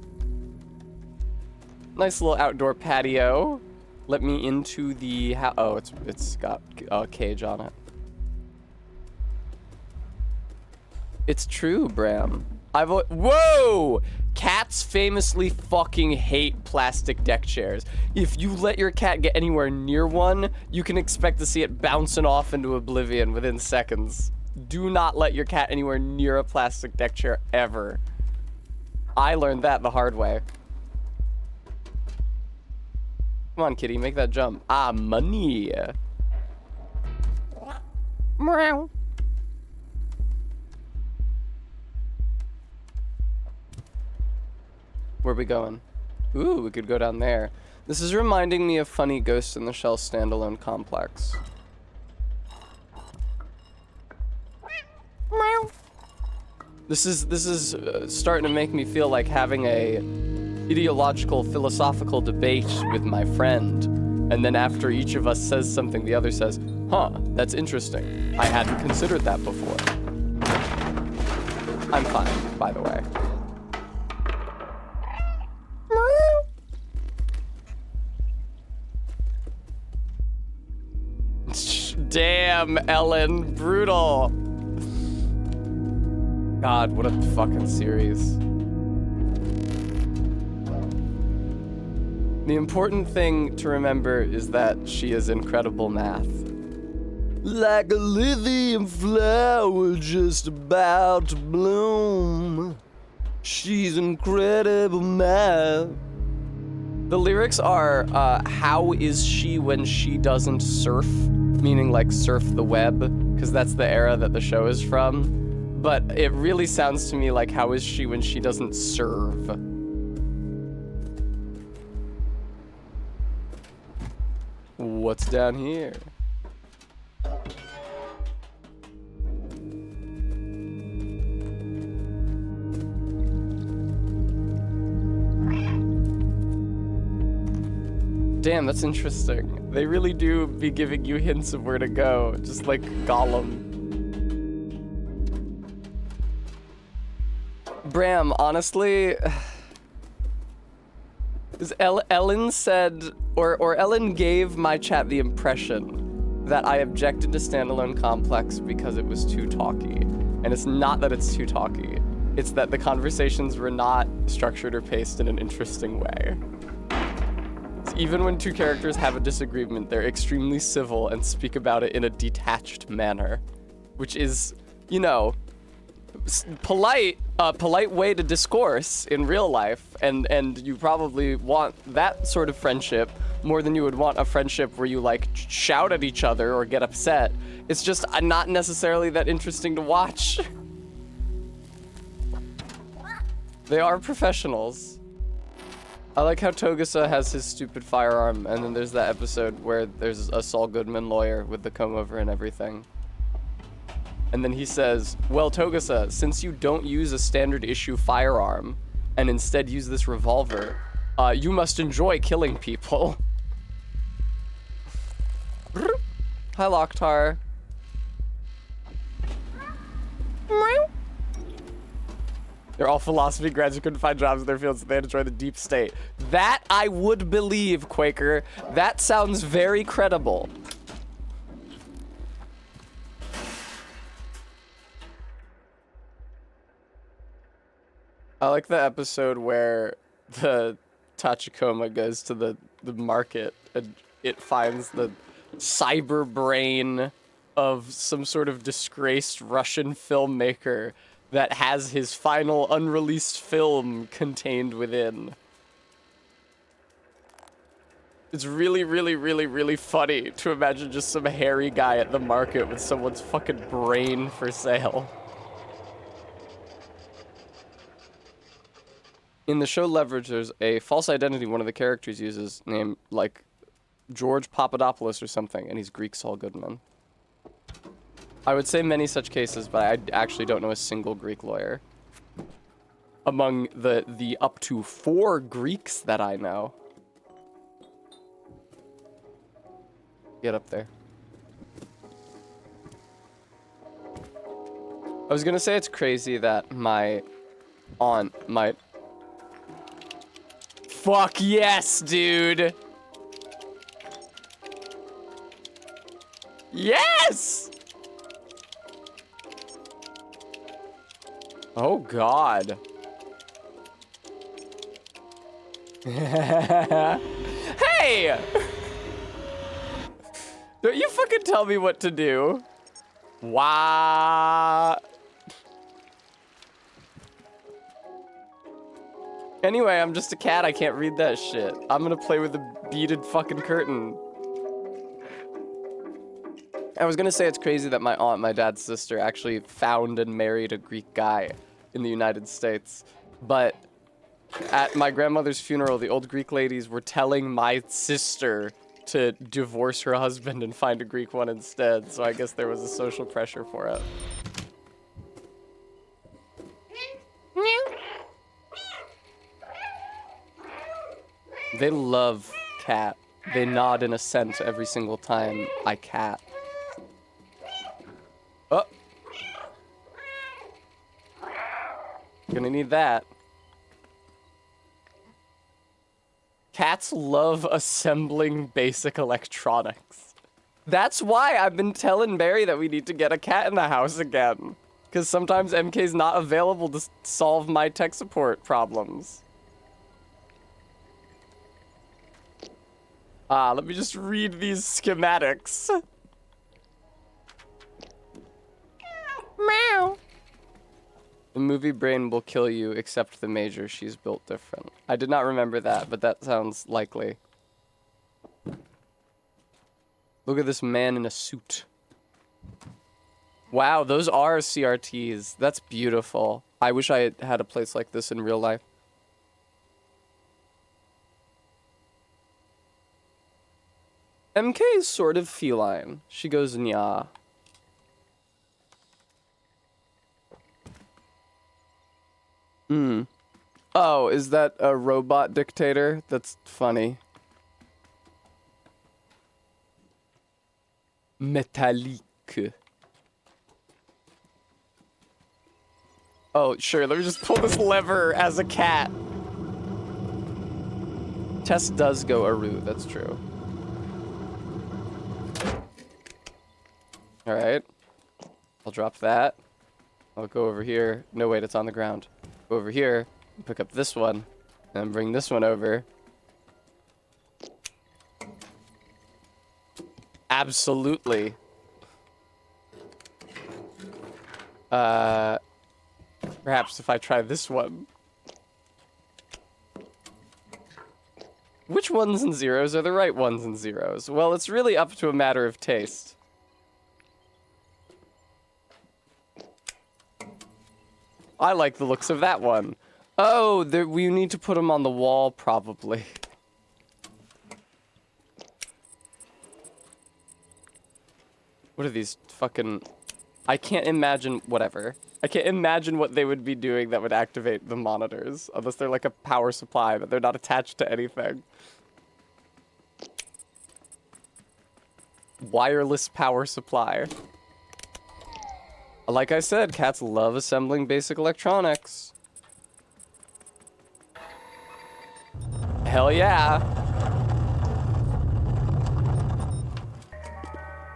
Nice little outdoor patio. Let me into the house. Oh, it's got a cage on it. It's true, Bram. Whoa! Cats famously fucking hate plastic deck chairs. If you let your cat get anywhere near one, you can expect to see it bouncing off into oblivion within seconds. Do not let your cat anywhere near a plastic deck chair ever. I learned that the hard way. Come on, kitty, make that jump. Ah, money. Meow. Where are we going? Ooh, we could go down there. This is reminding me of funny Ghost in the Shell standalone complex. Meow. This is starting to make me feel like having a ideological, philosophical debate with my friend, and then after each of us says something, the other says, huh, that's interesting. I hadn't considered that before. I'm fine, by the way. Damn, Ellen, brutal. God, what a fucking series. The important thing to remember is that she is incredible math. Like a lithium flower just about to bloom. She's incredible math. The lyrics are, how is she when she doesn't surf? Meaning like surf the web, because that's the era that the show is from. But it really sounds to me like, how is she when she doesn't serve? What's down here? Damn, that's interesting. They really do be giving you hints of where to go, just like Gollum. Bram, honestly, Ellen said, or Ellen gave my chat the impression that I objected to Standalone Complex because it was too talky. And it's not that it's too talky. It's that the conversations were not structured or paced in an interesting way. So even when two characters have a disagreement, they're extremely civil and speak about it in a detached manner, which is, you know, polite way to discourse in real life, and you probably want that sort of friendship more than you would want a friendship where you like shout at each other or get upset. It's just not necessarily that interesting to watch. They are professionals. I like how Togusa has his stupid firearm, and then there's that episode where there's a Saul Goodman lawyer with the comb over and everything. And then he says, well, Togusa, since you don't use a standard issue firearm and instead use this revolver, you must enjoy killing people. Hi, Locktar. They're all philosophy grads who couldn't find jobs in their fields, so they had to join the deep state. That I would believe, Quaker. That sounds very credible. I like the episode where the Tachikoma goes to the market and it finds the cyber brain of some sort of disgraced Russian filmmaker that has his final unreleased film contained within. It's really, really, really, really funny to imagine just some hairy guy at the market with someone's fucking brain for sale. In the show Leverage, there's a false identity one of the characters uses named, like, George Papadopoulos or something, and he's Greek Saul Goodman. I would say many such cases, but I actually don't know a single Greek lawyer. Among the up to 4 Greeks that I know. Get up there. I was gonna say it's crazy that my aunt might... Fuck yes, dude! Yes! Oh god. Hey! Don't you fucking tell me what to do. Wow. Anyway, I'm just a cat. I can't read that shit. I'm gonna play with a beaded fucking curtain. I was gonna say it's crazy that my aunt, my dad's sister, actually found and married a Greek guy in the United States. But at my grandmother's funeral, the old Greek ladies were telling my sister to divorce her husband and find a Greek one instead. So I guess there was a social pressure for it. They love cat. They nod in assent every single time I cat. Oh. Gonna need that. Cats love assembling basic electronics. That's why I've been telling Barry that we need to get a cat in the house again. Because sometimes MK's not available to solve my tech support problems. Let me just read these schematics. Meow. The movie brain will kill you, except the major. She's built different. I did not remember that, but that sounds likely. Look at this man in a suit. Wow, those are CRTs. That's beautiful. I wish I had a place like this in real life. MK is sort of feline. She goes, nya. Oh, is that a robot dictator? That's funny. Metallique. Oh, sure, let me just pull this lever as a cat. Tess does go Aru, that's true. Alright. I'll drop that. I'll go over here. No, wait, it's on the ground. Go over here, pick up this one, and bring this one over. Absolutely. Perhaps if I try this one. Which ones and zeros are the right ones and zeros? Well, it's really up to a matter of taste. I like the looks of that one. Oh, we need to put them on the wall, probably. What are these fucking... I can't imagine... Whatever. I can't imagine what they would be doing that would activate the monitors. Unless they're like a power supply, but they're not attached to anything. Wireless power supply. Like I said, cats love assembling basic electronics. Hell yeah.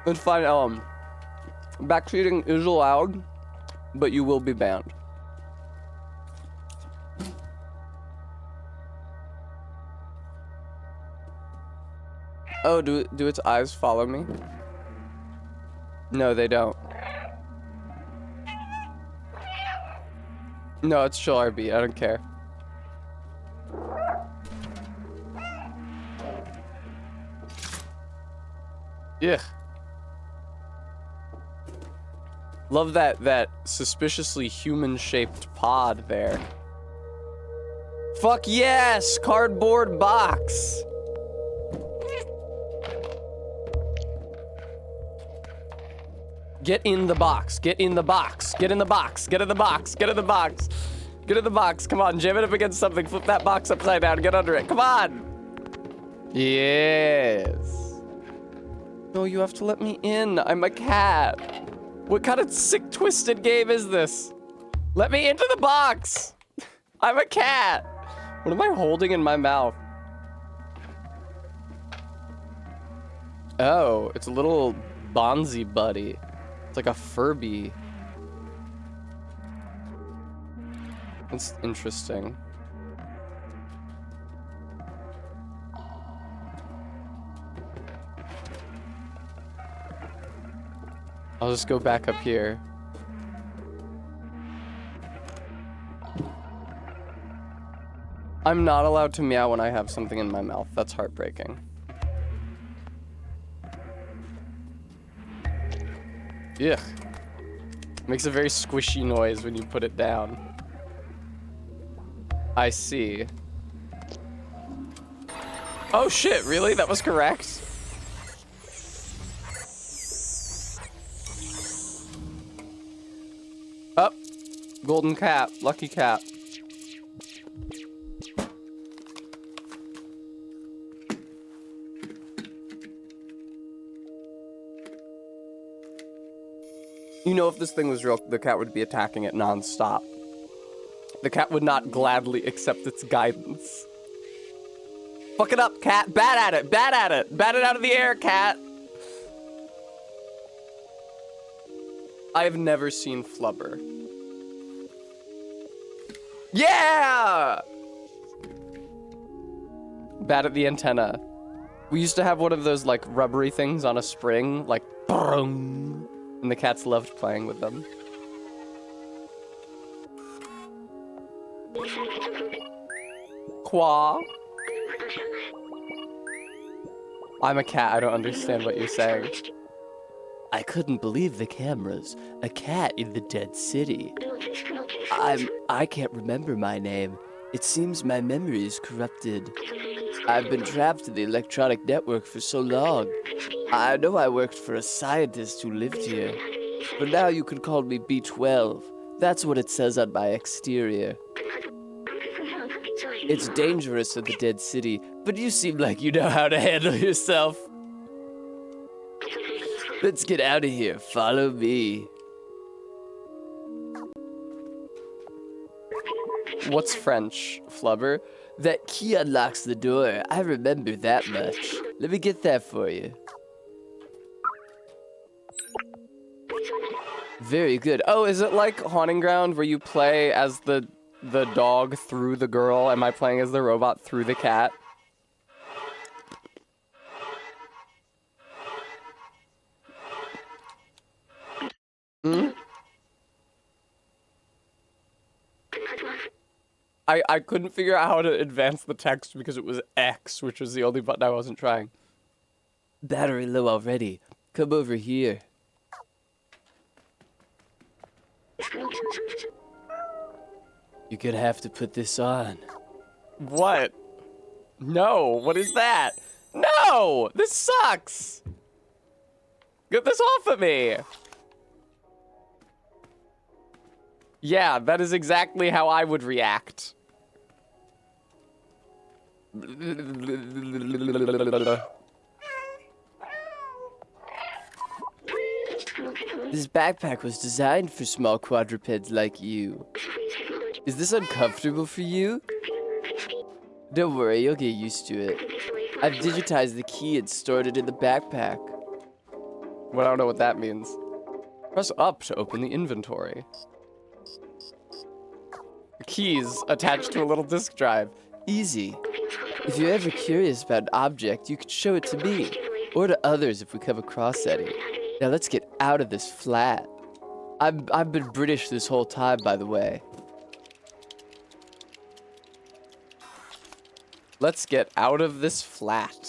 It's fine, backseating is allowed, but you will be banned. Oh, do its eyes follow me? No, they don't. No, it's chill RB. I don't care. Yeah. Love that suspiciously human-shaped pod there. Fuck yes! Cardboard box! Get in the box. Get in the box. Get in the box. Get in the box. Get in the box. Get in the box. Come on, jam it up against something. Flip that box upside down. Get under it. Come on. Yes. No, you have to let me in. I'm a cat. What kind of sick, twisted game is this? Let me into the box. I'm a cat. What am I holding in my mouth? Oh, it's a little Bonzi buddy. It's like a Furby. That's interesting. I'll just go back up here. I'm not allowed to meow when I have something in my mouth. That's heartbreaking. Ugh. Makes a very squishy noise when you put it down. I see. Oh shit, really? That was correct? Up. Golden cat. Lucky cat. You know, if this thing was real, the cat would be attacking it non-stop. The cat would not gladly accept its guidance. Fuck it up, cat. Bat at it. Bat at it. Bat it out of the air, cat. I have never seen Flubber. Yeah! Bat at the antenna. We used to have one of those, like, rubbery things on a spring, like, brung. And the cats loved playing with them. Qua. I'm a cat, I don't understand what you're saying. I couldn't believe the cameras. A cat in the dead city. I can't remember my name. It seems my memory is corrupted. I've been trapped in the electronic network for so long. I know I worked for a scientist who lived here. But now you can call me B12. That's what it says on my exterior. It's dangerous in the dead city, but you seem like you know how to handle yourself. Let's get out of here. Follow me. What's French, Flubber? That key unlocks the door. I remember that much. Let me get that for you. Very good. Oh, is it like Haunting Ground where you play as the dog through the girl? Am I playing as the robot through the cat? Hmm? I couldn't figure out how to advance the text because it was X, which was the only button I wasn't trying. Battery low already. Come over here. You're gonna have to put this on. What? No, what is that? No! This sucks! Get this off of me! Yeah, that is exactly how I would react. This backpack was designed for small quadrupeds like you. Is this uncomfortable for you? Don't worry, you'll get used to it. I've digitized the key and stored it in the backpack. Well, I don't know what that means. Press up to open the inventory. The keys attached to a little disk drive. Easy. If you're ever curious about an object, you can show it to me, or to others if we come across any. Now let's get out of this flat. I've been British this whole time, by the way. Let's get out of this flat.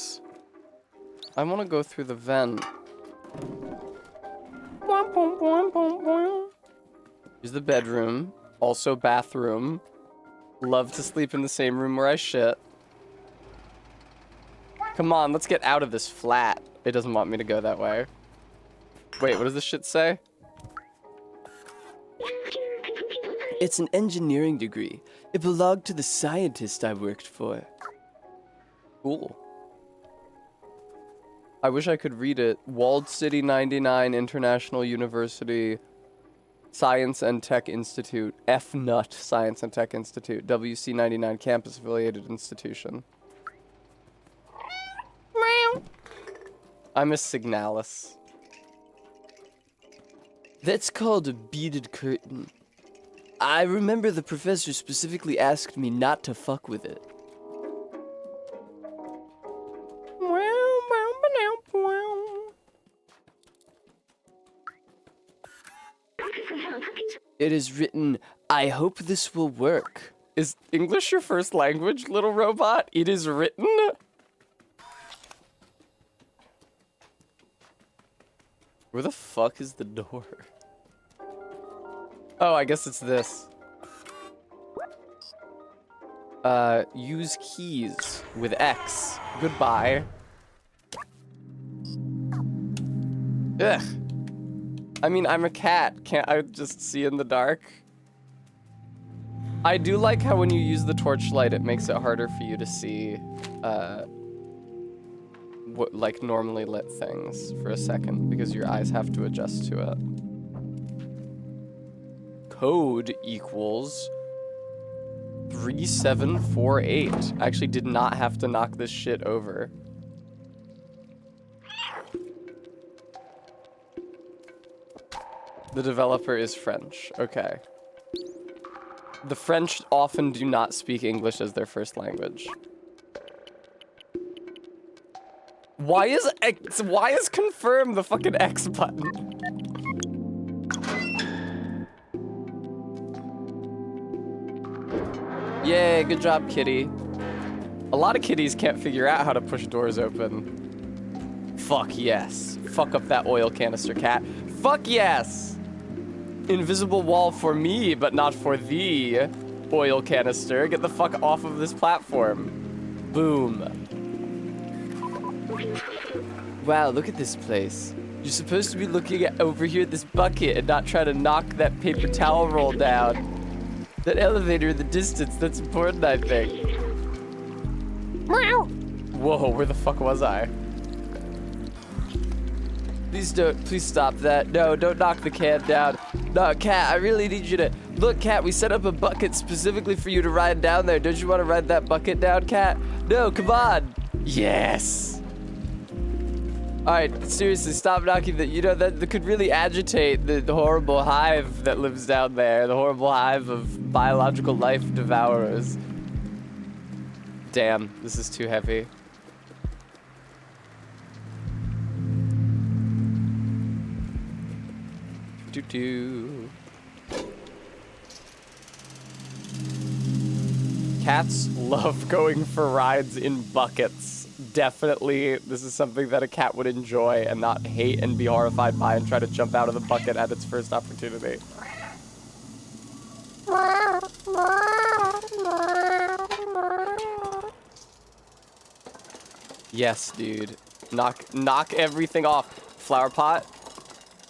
I want to go through the vent. Here's the bedroom. Also bathroom. Love to sleep in the same room where I shit. Come on, let's get out of this flat. It doesn't want me to go that way. Wait, what does this shit say? It's an engineering degree. It belonged to the scientist I worked for. Cool. I wish I could read it. Walled City 99 International University Science and Tech Institute. FNUT Science and Tech Institute. WC 99 Campus Affiliated Institution. I miss Signalis. That's called a beaded curtain. I remember the professor specifically asked me not to fuck with it. It is written, I hope this will work. Is English your first language, little robot? It is written? Where the fuck is the door? Oh, I guess it's this. Use keys with X. Goodbye. Ugh. I mean, I'm a cat. Can't I just see in the dark? I do like how when you use the torchlight, it makes it harder for you to see, what, like, normally lit things for a second, because your eyes have to adjust to it. Code equals 3748. I actually did not have to knock this shit over. The developer is French. Okay. The French often do not speak English as their first language. Why is confirm the fucking X button? Yay, good job, kitty. A lot of kitties can't figure out how to push doors open. Fuck yes. Fuck up that oil canister, cat. Fuck yes! Invisible wall for me, but not for thee, oil canister. Get the fuck off of this platform. Boom. Wow, look at this place. You're supposed to be looking at over here at this bucket and not try to knock that paper towel roll down. That elevator in the distance, that's important, I think. Whoa, where the fuck was I? Please stop that. No, don't knock the can down. No, cat, I really need you to Look, Cat, we set up a bucket specifically for you to ride down there. Don't you want to ride that bucket down, Cat? No, come on. Yes. All right, seriously, stop knocking that. You know, that could really agitate the horrible hive that lives down there. The horrible hive of biological life devourers. Damn, this is too heavy. Doo-doo. Cats love going for rides in buckets. Definitely, this is something that a cat would enjoy and not hate and be horrified by and try to jump out of the bucket at its first opportunity. Yes, dude. Knock everything off. Flower pot.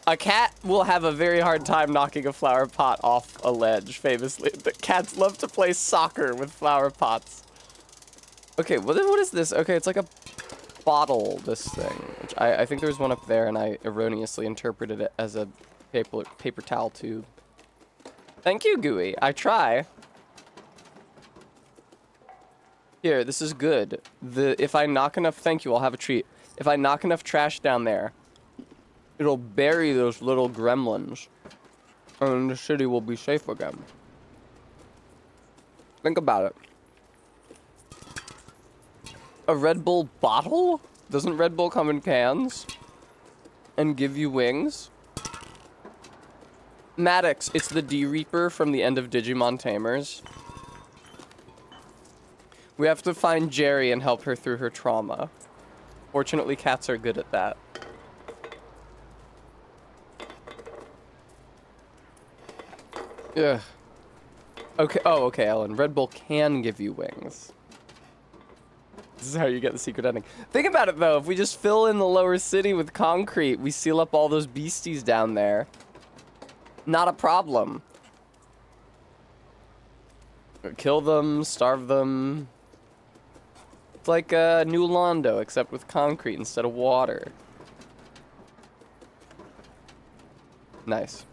A cat will have a very hard time knocking a flower pot off a ledge, famously. The cats love to play soccer with flower pots. Okay, what is this? Okay, it's like a bottle, this thing. Which I think there was one up there, and I erroneously interpreted it as a paper towel tube. Thank you, Gooey. I try. Here, this is good. If I knock enough... Thank you, I'll have a treat. If I knock enough trash down there, it'll bury those little gremlins, and the city will be safe again. Think about it. A Red Bull bottle? Doesn't Red Bull come in cans? And give you wings? Maddox, it's the D-Reaper from the end of Digimon Tamers. We have to find Jerry and help her through her trauma. Fortunately, cats are good at that. Ugh. Okay, oh, okay, Ellen. Red Bull can give you wings. This is how you get the secret ending. Think about it, though. If we just fill in the lower city with concrete, we seal up all those beasties down there. Not a problem. Kill them, starve them. It's like New Londo, except with concrete instead of water. Nice.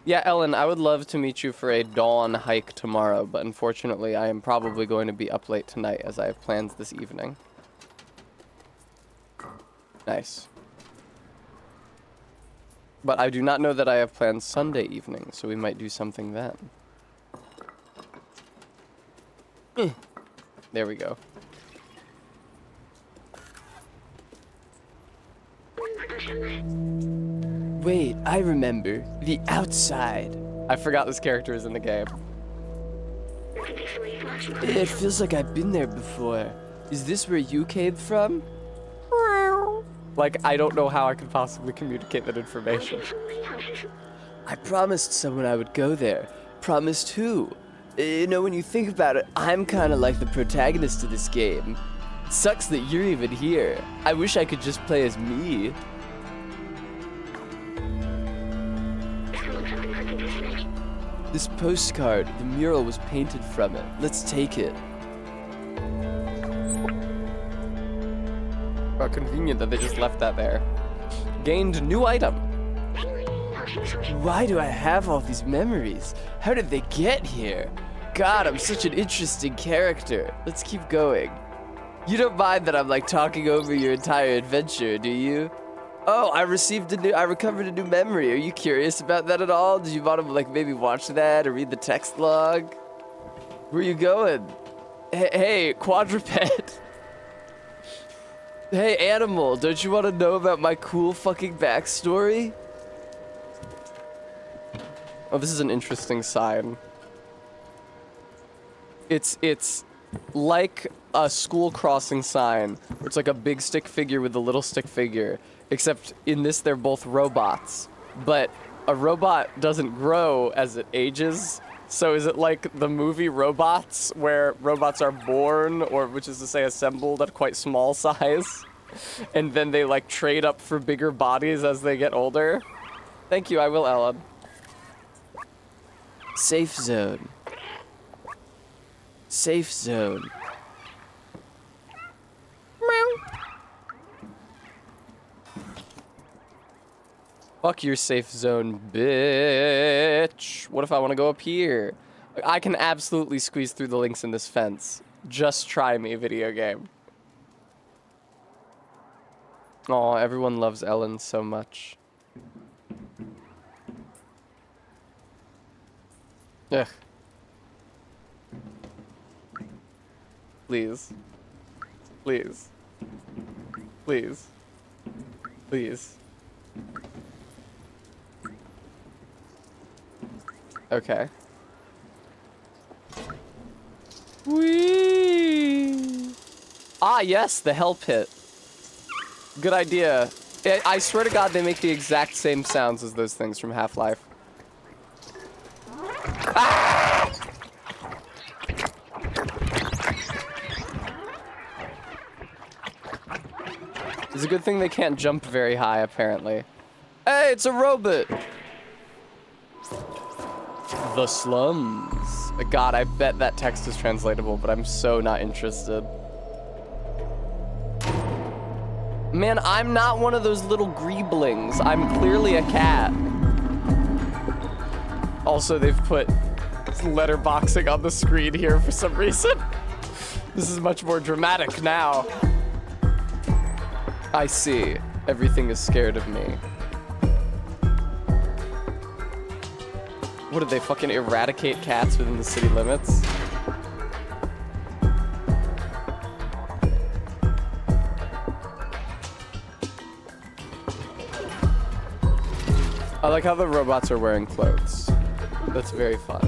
Yeah, Ellen, I would love to meet you for a dawn hike tomorrow, but unfortunately I am probably going to be up late tonight as I have plans this evening. Nice. But I do not know that I have plans Sunday evening, so we might do something then. There we go. Wait, I remember. The outside. I forgot this character is in the game. It feels like I've been there before. Is this where you came from? Like, I don't know how I could possibly communicate that information. I promised someone I would go there. Promised who? You know, when you think about it, I'm kind of like the protagonist of this game. Sucks that you're even here. I wish I could just play as me. This postcard, the mural was painted from it. Let's take it. How convenient that they just left that there. Gained new item. Why do I have all these memories? How did they get here? God, I'm such an interesting character. Let's keep going. You don't mind that I'm like talking over your entire adventure, do you? Oh, I recovered a new memory. Are you curious about that at all? Did you want to like maybe watch that or read the text log? Where you going? Hey, quadruped. Hey, animal, don't you want to know about my cool fucking backstory? Oh, this is an interesting sign. It's like a school crossing sign. Where it's like a big stick figure with a little stick figure. Except in this, they're both robots. But a robot doesn't grow as it ages. So is it like the movie Robots, where robots are born, or which is to say assembled at quite small size? And then they like trade up for bigger bodies as they get older? Thank you, I will, Ellen. Safe zone. Safe zone. Fuck your safe zone, bitch. What if I want to go up here? I can absolutely squeeze through the links in this fence. Just try me, video game. Aw, everyone loves Ellen so much. Ugh. Please. Please. Please. Please. Okay. Whee! Ah, yes, the hell pit. Good idea. I swear to God, they make the exact same sounds as those things from Half-Life. Ah! It's a good thing they can't jump very high, apparently. Hey, it's a robot! The slums. God, I bet that text is translatable, but I'm so not interested. Man, I'm not one of those little greeblings. I'm clearly a cat. Also, they've put letterboxing on the screen here for some reason. This is much more dramatic now. I see. Everything is scared of me. What, did they fucking eradicate cats within the city limits? I like how the robots are wearing clothes. That's very fun.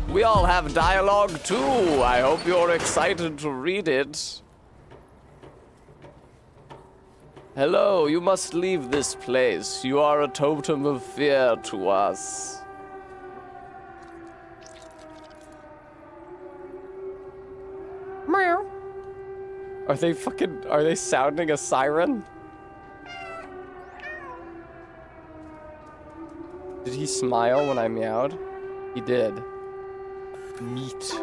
We all have dialogue too. I hope you're excited to read it. Hello, you must leave this place. You are a totem of fear to us. Meow. Are they sounding a siren? Did he smile when I meowed? He did. Meat.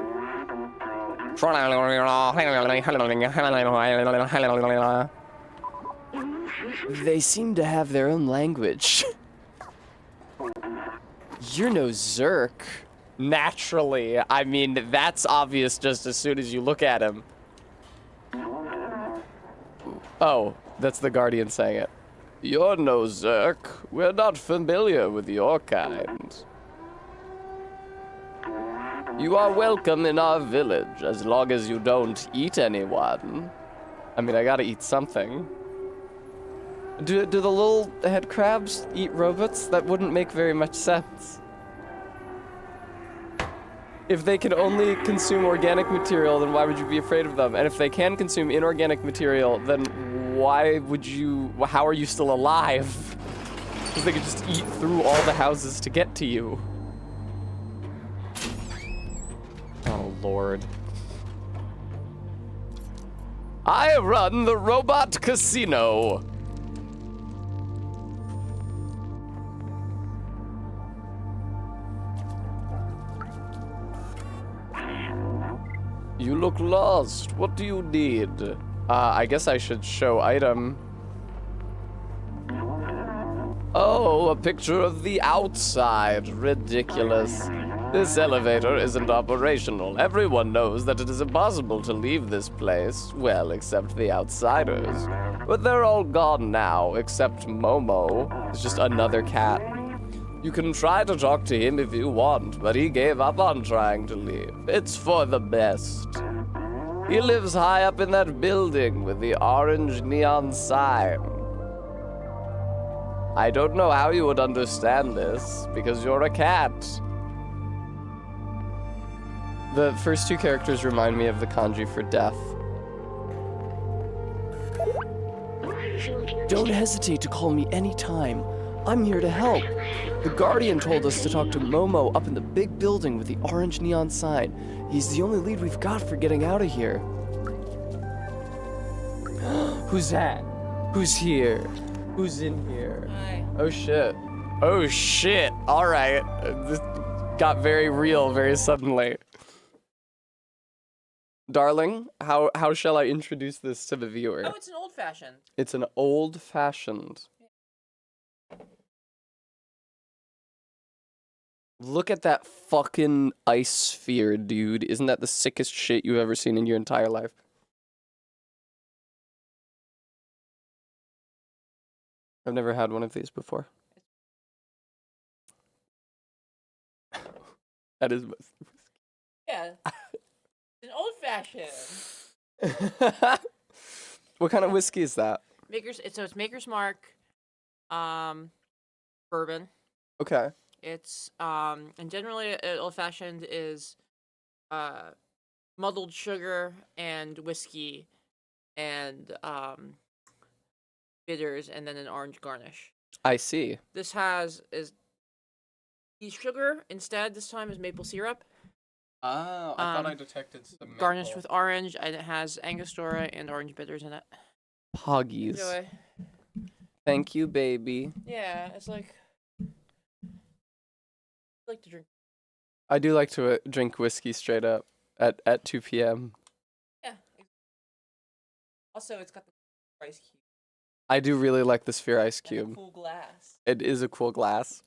They seem to have their own language. You're no Zerk. Naturally. I mean, that's obvious just as soon as you look at him. Oh, that's the Guardian saying it. You're no Zerk. We're not familiar with your kind. You are welcome in our village, as long as you don't eat anyone. I mean, I gotta eat something. Do the little head crabs eat robots? That wouldn't make very much sense. If they can only consume organic material, then why would you be afraid of them? And if they can consume inorganic material, then how are you still alive? Because they could just eat through all the houses to get to you. Oh, Lord. I run the robot casino. You look lost. What do you need? I guess I should show item. Oh, a picture of the outside. Ridiculous. This elevator isn't operational. Everyone knows that it is impossible to leave this place. Well, except the outsiders. But they're all gone now, except Momo. It's just another cat. You can try to talk to him if you want, but he gave up on trying to leave. It's for the best. He lives high up in that building with the orange neon sign. I don't know how you would understand this, because you're a cat. The first two characters remind me of the kanji for death. Don't hesitate to call me anytime. I'm here to help. The Guardian told us to talk to Momo up in the big building with the orange neon sign. He's the only lead we've got for getting out of here. Who's that? Who's here? Who's in here? Hi. Oh shit. Oh shit. Alright. This got very real very suddenly. Darling, how shall I introduce this to the viewer? Oh, it's an old fashioned. It's an old-fashioned. Look at that fucking ice sphere, dude. Isn't that the sickest shit you've ever seen in your entire life? I've never had one of these before. That is... Yeah. It's an old fashioned. What kind of whiskey is that? It's Maker's Mark, bourbon. Okay. It's and generally old fashioned is muddled sugar and whiskey and bitters and then an orange garnish. I see. This is the sugar instead this time is maple syrup. Oh, I thought I detected some garnished with orange, and it has Angostura and orange bitters in it. Poggies. Enjoy. Thank you, baby. Yeah, it's like I like to drink. I do like to drink whiskey straight up at 2 p.m. Yeah. Also, it's got the ice cube. I do really like the sphere ice And a cube. cool glass. It is a cool glass.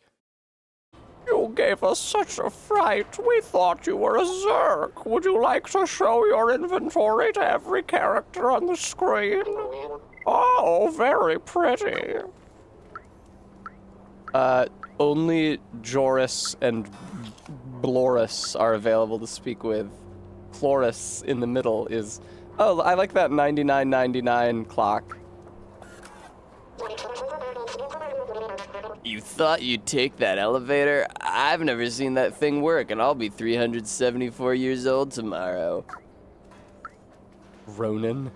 You gave us such a fright. We thought you were a Zerk. Would you like to show your inventory to every character on the screen? Oh, very pretty. Only Joris and Bloris are available to speak with. Chloris in the middle is... Oh, I like that 99.99 clock. You thought you'd take that elevator? I've never seen that thing work, and I'll be 374 years old tomorrow. Ronan.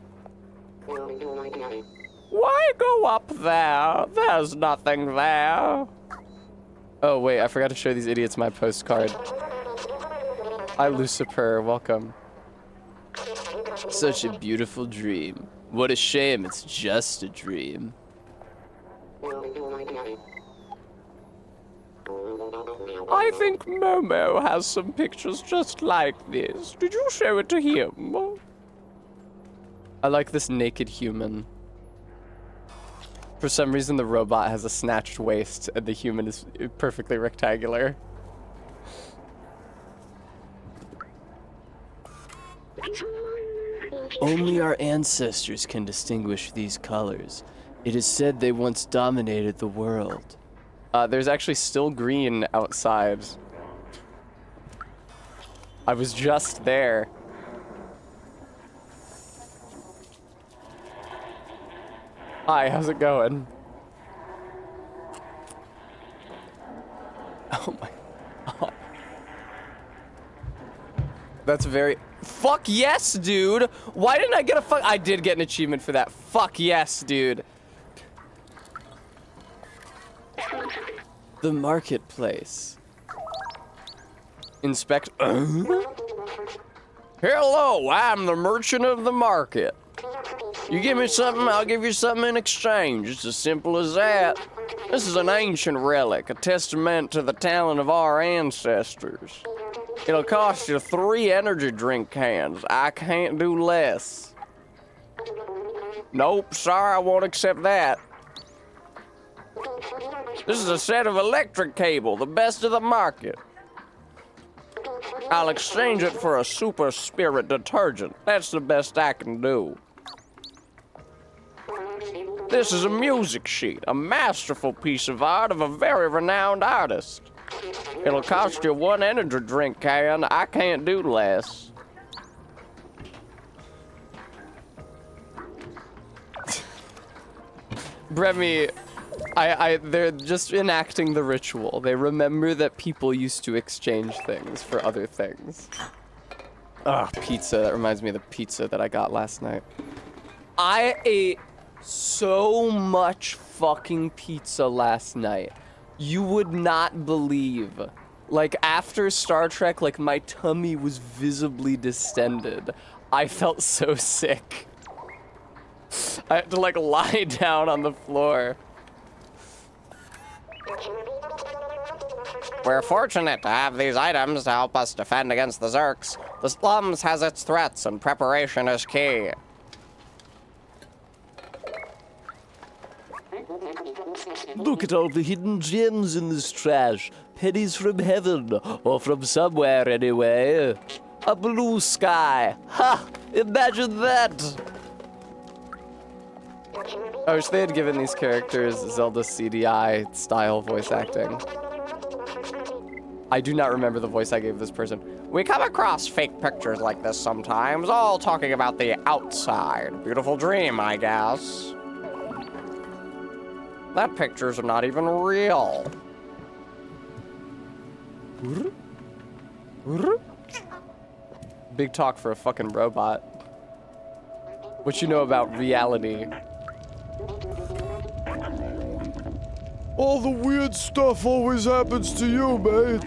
Why go up there? There's nothing there. Oh, wait, I forgot to show these idiots my postcard. Hi, Lucifer, welcome. Such a beautiful dream. What a shame it's just a dream. I think Momo has some pictures just like this. Did you show it to him? I like this naked human. For some reason, the robot has a snatched waist, and the human is perfectly rectangular. Only our ancestors can distinguish these colors. It is said they once dominated the world. There's actually still green outside. I was just there. Hi, how's it going? Oh my god. That's very... Fuck yes, dude! Why didn't I get a fuck... I did get an achievement for that. Fuck yes, dude. The marketplace. Inspect... Hello, I'm the merchant of the market. You give me something, I'll give you something in exchange. It's as simple as that. This is an ancient relic, a testament to the talent of our ancestors. It'll cost you 3 energy drink cans. I can't do less. Nope, sorry, I won't accept that. This is a set of electric cable, the best of the market. I'll exchange it for a super spirit detergent. That's the best I can do. This is a music sheet, a masterful piece of art of a very renowned artist. It'll cost you 1 energy drink can. I can't do less. Bremy, they're just enacting the ritual. They remember that people used to exchange things for other things. Ah, pizza. That reminds me of the pizza that I got last night. I ate so much fucking pizza last night. You would not believe. Like, after Star Trek, like, my tummy was visibly distended. I felt so sick. I had to, like, lie down on the floor. We're fortunate to have these items to help us defend against the Zerks. The slums has its threats, and preparation is key. Look at all the hidden gems in this trash. Pennies from heaven, or from somewhere anyway. A blue sky. Ha! Imagine that! I wish they had given these characters Zelda CDI style voice acting. I do not remember the voice I gave this person. We come across fake pictures like this sometimes, all talking about the outside. Beautiful dream, I guess. That picture's not even real. Big talk for a fucking robot. What you know about reality? All the weird stuff always happens to you, mate.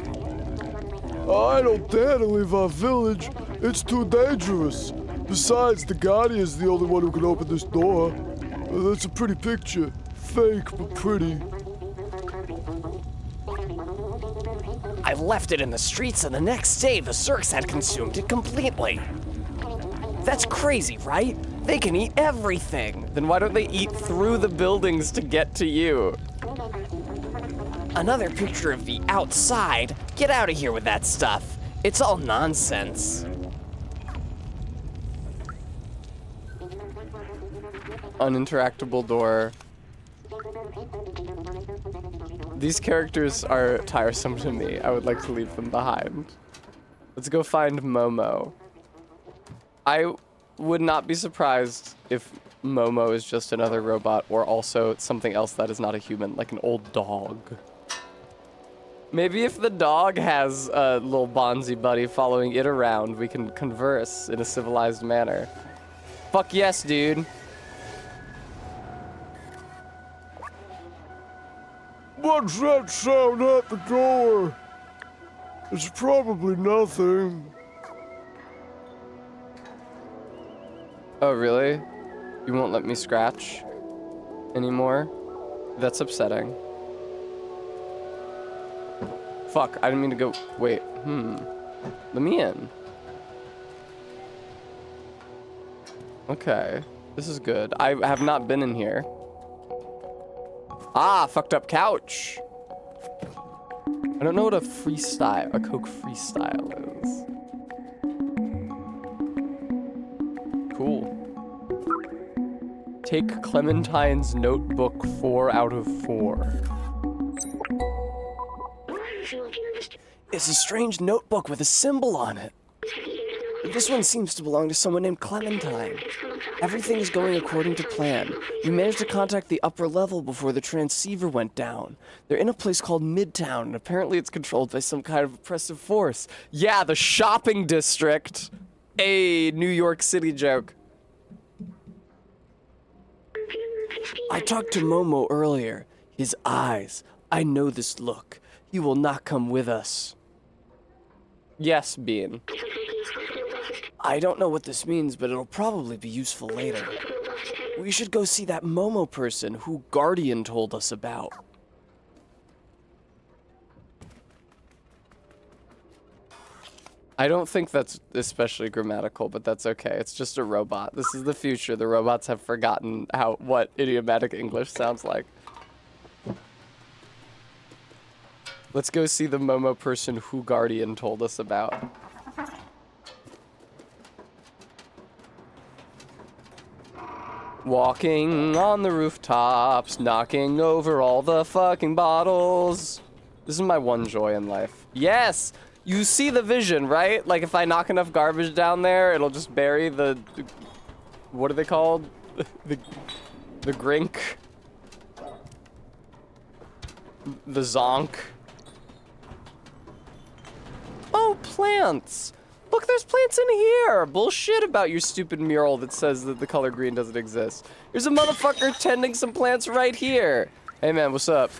I don't dare to leave our village. It's too dangerous. Besides, the Guardian's the only one who can open this door. That's a pretty picture. Fake, but pretty. I left it in the streets, and the next day the Zurks had consumed it completely. That's crazy, right? They can eat everything. Then why don't they eat through the buildings to get to you? Another picture of the outside. Get out of here with that stuff. It's all nonsense. Uninteractable door. These characters are tiresome to me. I would like to leave them behind. Let's go find Momo. I would not be surprised if Momo is just another robot or also something else that is not a human, like an old dog. Maybe if the dog has a little Bonzi buddy following it around, we can converse in a civilized manner. Fuck yes, dude. What's that sound at the door? It's probably nothing. Oh, really? You won't let me scratch anymore? That's upsetting. Fuck, I didn't mean to go. Wait, let me in. Okay, this is good. I have not been in here. Ah, fucked up couch. I don't know what a Coke freestyle is. Cool. Take Clementine's notebook 4 out of 4. It's a strange notebook with a symbol on it. This one seems to belong to someone named Clementine. Everything is going according to plan. We managed to contact the upper level before the transceiver went down. They're in a place called Midtown, and apparently it's controlled by some kind of oppressive force. Yeah, the shopping district. A New York City joke. I talked to Momo earlier. His eyes. I know this look. He will not come with us. Yes, Bean. I don't know what this means, but it'll probably be useful later. We should go see that Momo person who Guardian told us about. I don't think that's especially grammatical, but that's okay. It's just a robot. This is the future. The robots have forgotten what idiomatic English sounds like. Let's go see the Momo person who Guardian told us about. Walking on the rooftops, knocking over all the fucking bottles. This is my one joy in life. Yes! You see the vision, right? Like if I knock enough garbage down there, it'll just bury the what are they called? the grink. The zonk. Oh, plants! Look, there's plants in here! Bullshit about your stupid mural that says that the color green doesn't exist. There's a motherfucker tending some plants right here. Hey man, what's up?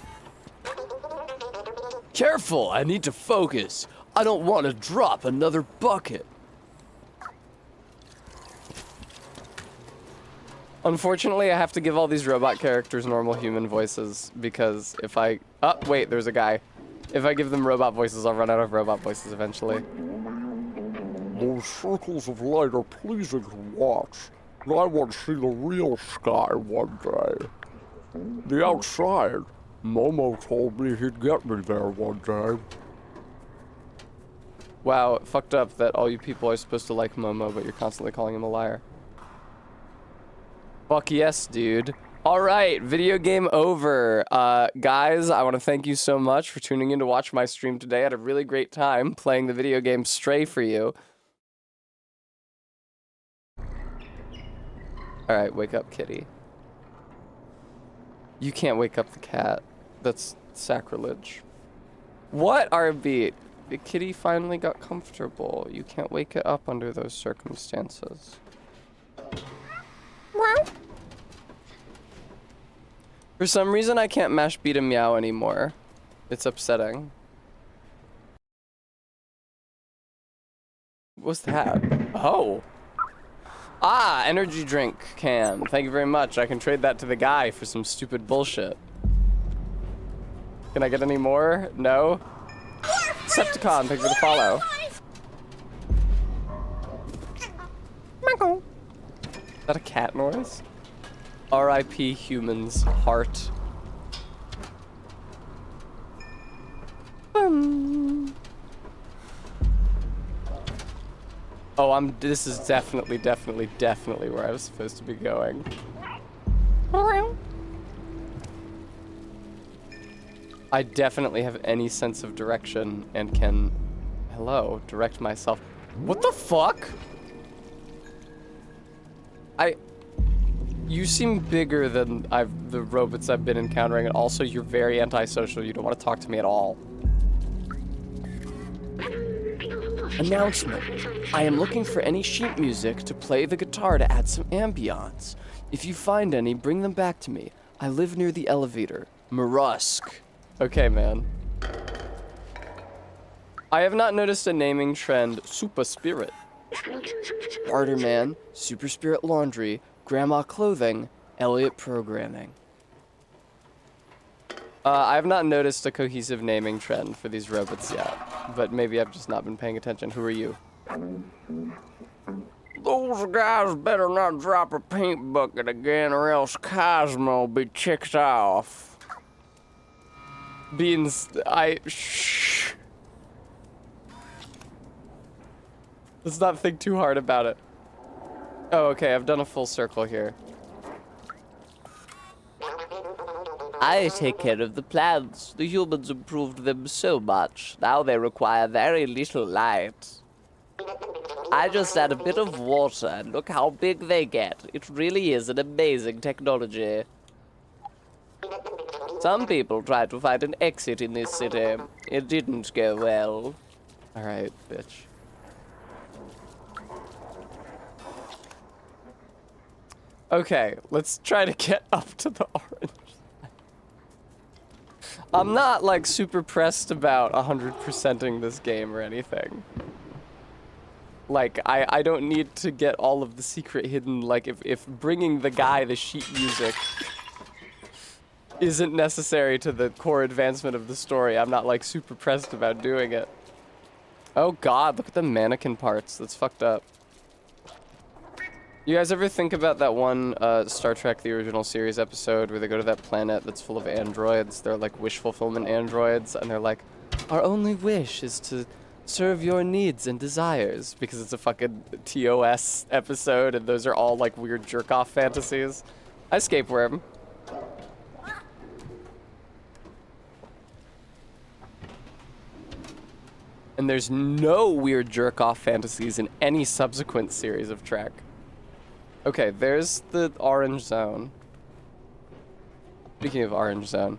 Careful, I need to focus. I don't want to drop another bucket. Unfortunately, I have to give all these robot characters normal human voices because if I... Oh, wait, there's a guy. If I give them robot voices, I'll run out of robot voices eventually. Those circles of light are pleasing to watch, and I want to see the real sky one day. The outside. Momo told me he'd get me there one time. Wow, fucked up that all you people are supposed to like Momo, but you're constantly calling him a liar. Fuck yes, dude. Alright, video game over. Guys, I want to thank you so much for tuning in to watch my stream today. I had a really great time playing the video game Stray for you. Alright, wake up, kitty. You can't wake up the cat. That's sacrilege. What, RB? The kitty finally got comfortable. You can't wake it up under those circumstances. For some reason, I can't mash beat a meow anymore. It's upsetting. What's that? Oh. Ah, energy drink can. Thank you very much. I can trade that to the guy for some stupid bullshit. Can I get any more? No? Decepticon, thank you for the follow. Is that a cat noise? R.I.P. humans, heart. Oh, this is definitely where I was supposed to be going. I definitely have any sense of direction and can, hello, direct myself. What the fuck? You seem bigger than the robots I've been encountering, and also you're very antisocial. You don't want to talk to me at all. Announcement. I am looking for any sheet music to play the guitar to add some ambiance. If you find any, bring them back to me. I live near the elevator. Marusk. Okay, man. I have not noticed a naming trend. Super Spirit. Barterman, Super Spirit Laundry, Grandma Clothing, Elliot Programming. I have not noticed a cohesive naming trend for these robots yet, but maybe I've just not been paying attention. Who are you? Those guys better not drop a paint bucket again, or else Cosmo will be ticked off. Beans, shh. Let's not think too hard about it. Oh, okay, I've done a full circle here. I take care of the plants. The humans improved them so much. Now they require very little light. I just add a bit of water and look how big they get. It really is an amazing technology. Some people tried to find an exit in this city. It didn't go well. Alright, bitch. Okay, let's try to get up to the orange. I'm not, like, super pressed about 100%ing this game or anything. Like, I don't need to get all of the secret hidden, like, if bringing the guy the sheet music isn't necessary to the core advancement of the story, I'm not, like, super pressed about doing it. Oh god, look at the mannequin parts. That's fucked up. You guys ever think about that one Star Trek the original series episode where they go to that planet that's full of androids? They're like wish fulfillment androids, and they're like, our only wish is to serve your needs and desires, because it's a fucking TOS episode and those are all like weird jerk-off fantasies. I escapeworm. And there's no weird jerk-off fantasies in any subsequent series of Trek. Okay, there's the orange zone. Speaking of orange zone.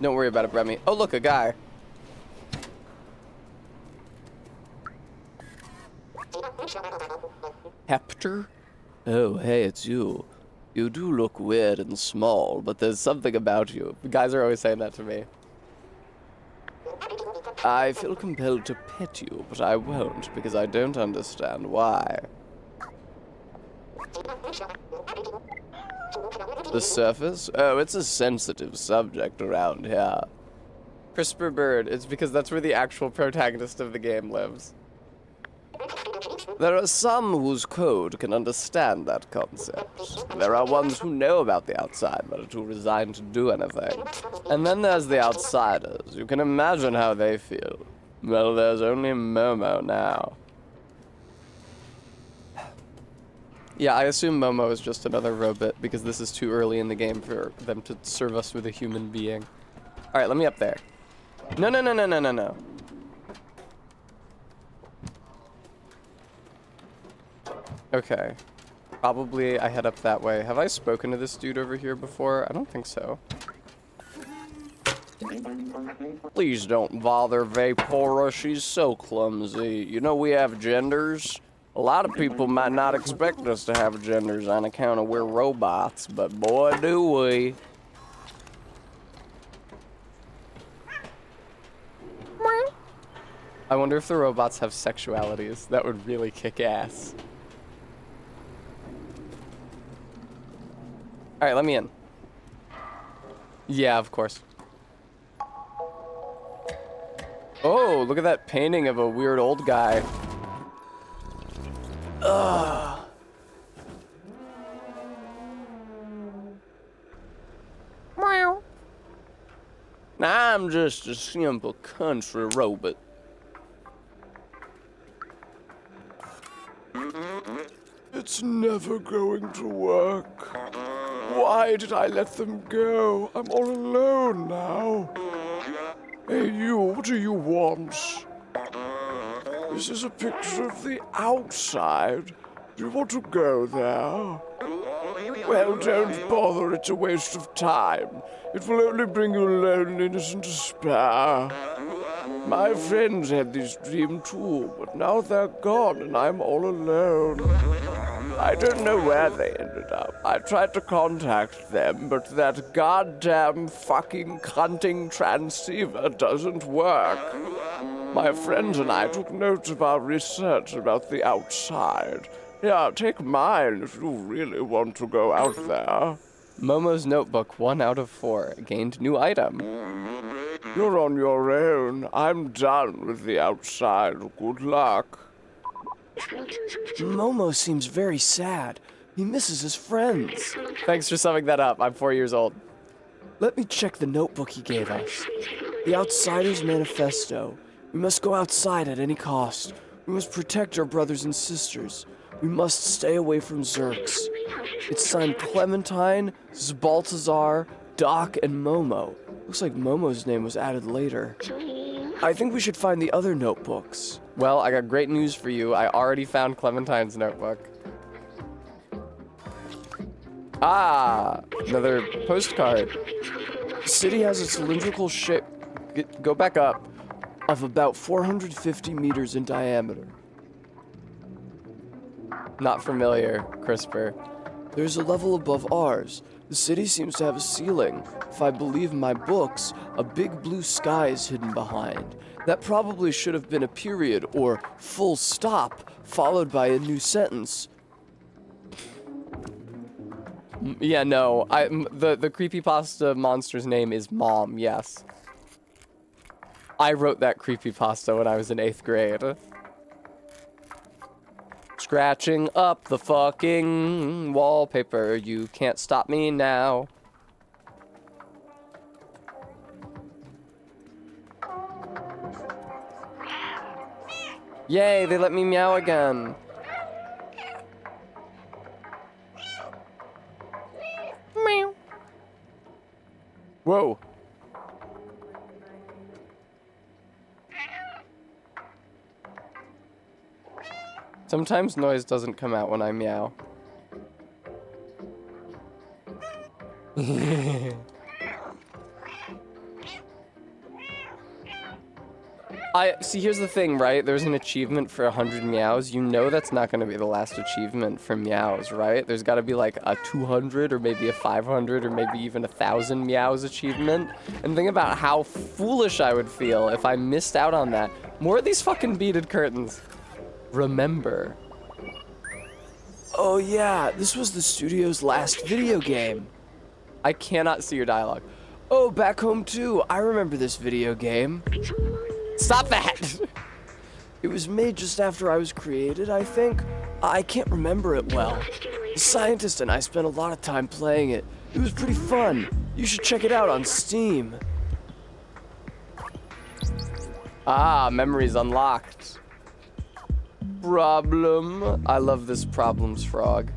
Don't worry about it, Remy. Oh, look, a guy. Hector? Oh, hey, it's you. You do look weird and small, but there's something about you. The guys are always saying that to me. I feel compelled to pet you, but I won't because I don't understand why. The surface? Oh, it's a sensitive subject around here. CRISPR bird. It's because that's where the actual protagonist of the game lives. There are some whose code can understand that concept. There are ones who know about the outside but are too resigned to do anything. And then there's the outsiders. You can imagine how they feel. Well, there's only Momo now. Yeah, I assume Momo is just another robot because this is too early in the game for them to serve us with a human being. Alright, let me up there. No, no, no, no, no, no, no. Okay. Probably I head up that way. Have I spoken to this dude over here before? I don't think so. Please don't bother Vapora, she's so clumsy. You know we have genders? A lot of people might not expect us to have genders on account of we're robots, but boy do we. I wonder if the robots have sexualities. That would really kick ass. Alright, let me in. Yeah, of course. Oh, look at that painting of a weird old guy. Ugh. I'm just a simple country robot. It's never going to work. Why did I let them go? I'm all alone now. Hey, you, what do you want? This is a picture of the outside. Do you want to go there? Well, don't bother, it's a waste of time. It will only bring you loneliness and despair. My friends had this dream too, but now they're gone and I'm all alone. I don't know where they ended up. I tried to contact them, but that goddamn fucking cunting transceiver doesn't work. My friends and I took notes of our research about the outside. Yeah, take mine if you really want to go out there. Momo's notebook, 1 out of 4. Gained new item. You're on your own. I'm done with the outside. Good luck. Momo seems very sad. He misses his friends. Thanks for summing that up. I'm 4 years old. Let me check the notebook he gave us. The Outsider's Manifesto. We must go outside at any cost. We must protect our brothers and sisters. We must stay away from Zerks. It's signed Clementine, Zbaltazar, Doc, and Momo. Looks like Momo's name was added later. I think we should find the other notebooks. Well, I got great news for you. I already found Clementine's notebook. Ah, another postcard. The city has a cylindrical shape. Go back up. Of about 450 meters in diameter. Not familiar, CRISPR. There's a level above ours. The city seems to have a ceiling. If I believe my books, a big blue sky is hidden behind. That probably should have been a period or full stop, followed by a new sentence. Yeah, no. The creepypasta monster's name is Mom, yes. I wrote that creepypasta when I was in 8th grade. Scratching up the fucking wallpaper. You can't stop me now. Yay, they let me meow again. Meow. Whoa. Sometimes noise doesn't come out when I meow. See, here's the thing, right? There's an achievement for 100 meows. You know that's not going to be the last achievement for meows, right? There's got to be like a 200 or maybe a 500 or maybe even 1,000 meows achievement. And think about how foolish I would feel if I missed out on that. More of these fucking beaded curtains. Remember. Oh yeah, this was the studio's last video game. I cannot see your dialogue. Oh, Back Home 2. I remember this video game. Stop that! It was made just after I was created, I think. I can't remember it well. The scientist and I spent a lot of time playing it. It was pretty fun. You should check it out on Steam. Ah, memories unlocked. Problem. I love this problems frog.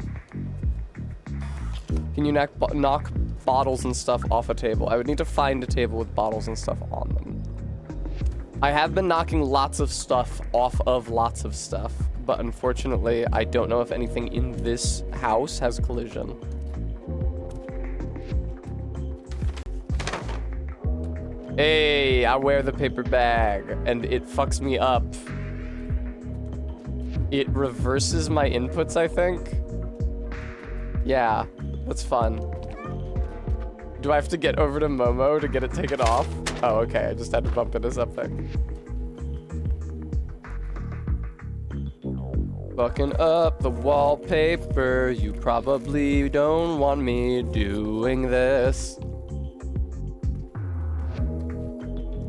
Can you knock bottles and stuff off a table? I would need to find a table with bottles and stuff on them. I have been knocking lots of stuff off of lots of stuff, but unfortunately, I don't know if anything in this house has collision. Hey, I wear the paper bag, and it fucks me up. It reverses my inputs, I think. Yeah, that's fun. Do I have to get over to Momo to get it taken off? Oh, okay, I just had to bump into something. Fucking up the wallpaper, you probably don't want me doing this.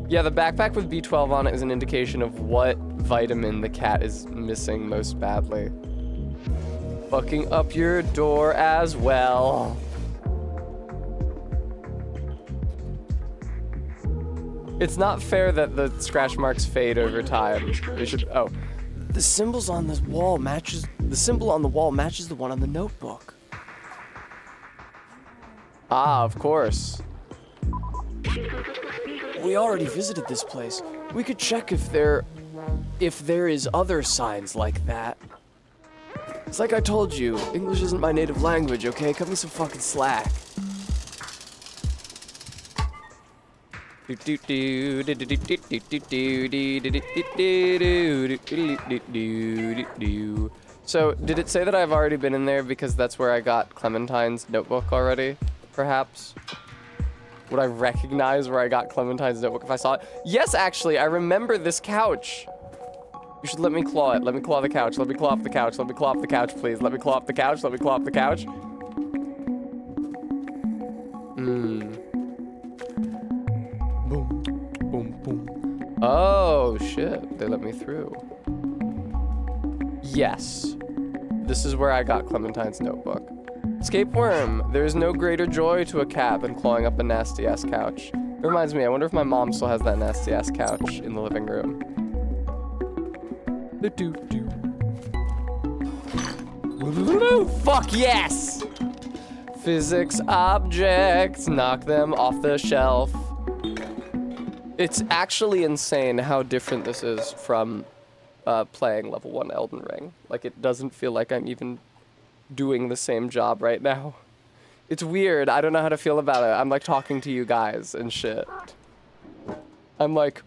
Yeah, the backpack with B12 on it is an indication of what vitamin the cat is missing most badly. Fucking up your door as well. It's not fair that the scratch marks fade over time. They should, oh. The symbols on this wall matches, the symbol on the wall matches the one on the notebook. Ah, of course. We already visited this place. We could check if there is other signs like that. It's like I told you, English isn't my native language, okay? Cut me some fucking slack. So, did it say that I've already been in there because that's where I got Clementine's notebook already? Perhaps? Would I recognize where I got Clementine's notebook if I saw it? Yes, actually, I remember this couch. You should let me claw it. Let me claw the couch. Let me claw up the couch. Let me claw up the couch, please. Let me claw up the couch. Let me claw up the couch. Boom, boom, boom. Oh, shit. They let me through. Yes. This is where I got Clementine's notebook. Escape worm. There is no greater joy to a cat than clawing up a nasty-ass couch. It reminds me, I wonder if my mom still has that nasty-ass couch in the living room. Fuck yes! Physics objects, knock them off the shelf. It's actually insane how different this is from playing level 1 Elden Ring. Like, it doesn't feel like I'm even doing the same job right now. It's weird. I don't know how to feel about it. I'm like talking to you guys and shit. I'm like,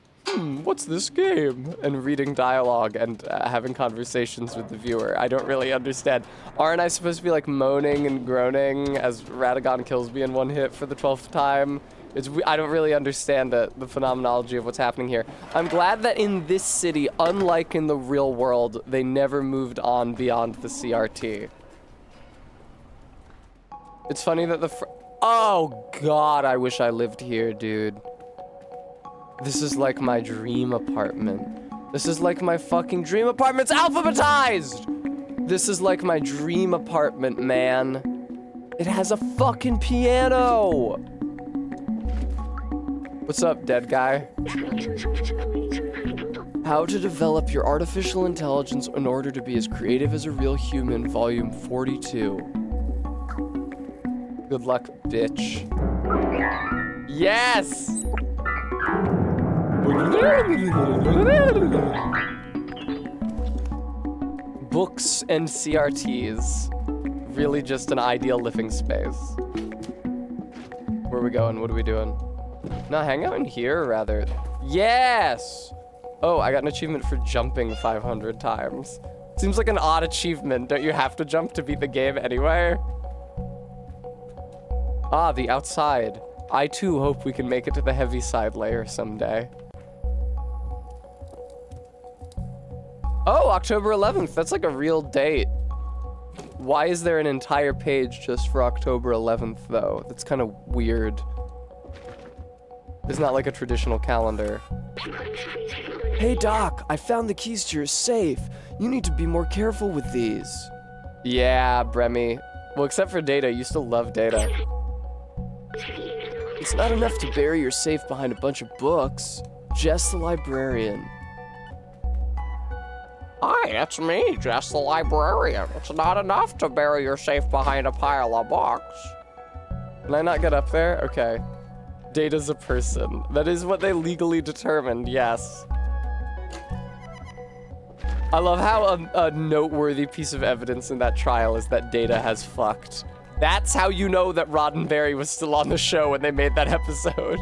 what's this game? And reading dialogue and having conversations with the viewer. I don't really understand. Aren't I supposed to be like moaning and groaning as Radagon kills me in one hit for the 12th time? I don't really understand the phenomenology of what's happening here. I'm glad that in this city, unlike in the real world, they never moved on beyond the CRT. It's funny that oh god, I wish I lived here, dude. This is like my dream apartment. This is like my fucking dream apartment. It's alphabetized! This is like my dream apartment, man. It has a fucking piano! What's up, dead guy? How to develop your artificial intelligence in order to be as creative as a real human, volume 42. Good luck, bitch. Yes! Books and CRTs. Really just an ideal living space. Where are we going? What are we doing? No, hang out in here, rather. Yes! Oh, I got an achievement for jumping 500 times. Seems like an odd achievement. Don't you have to jump to beat the game anyway? Ah, the outside. I too hope we can make it to the heavy side layer someday. Oh, October 11th. That's like a real date. Why is there an entire page just for October 11th, though? That's kind of weird. It's not like a traditional calendar. Hey Doc, I found the keys to your safe. You need to be more careful with these. Yeah, Bremy. Well, except for Data, you still love Data. It's not enough to bury your safe behind a bunch of books. Jess the librarian. Hi, it's me, Jess the librarian. It's not enough to bury your safe behind a pile of books. Can I not get up there? Okay. Data's a person. That is what they legally determined, yes. I love how a noteworthy piece of evidence in that trial is that Data has fucked. That's how you know that Roddenberry was still on the show when they made that episode.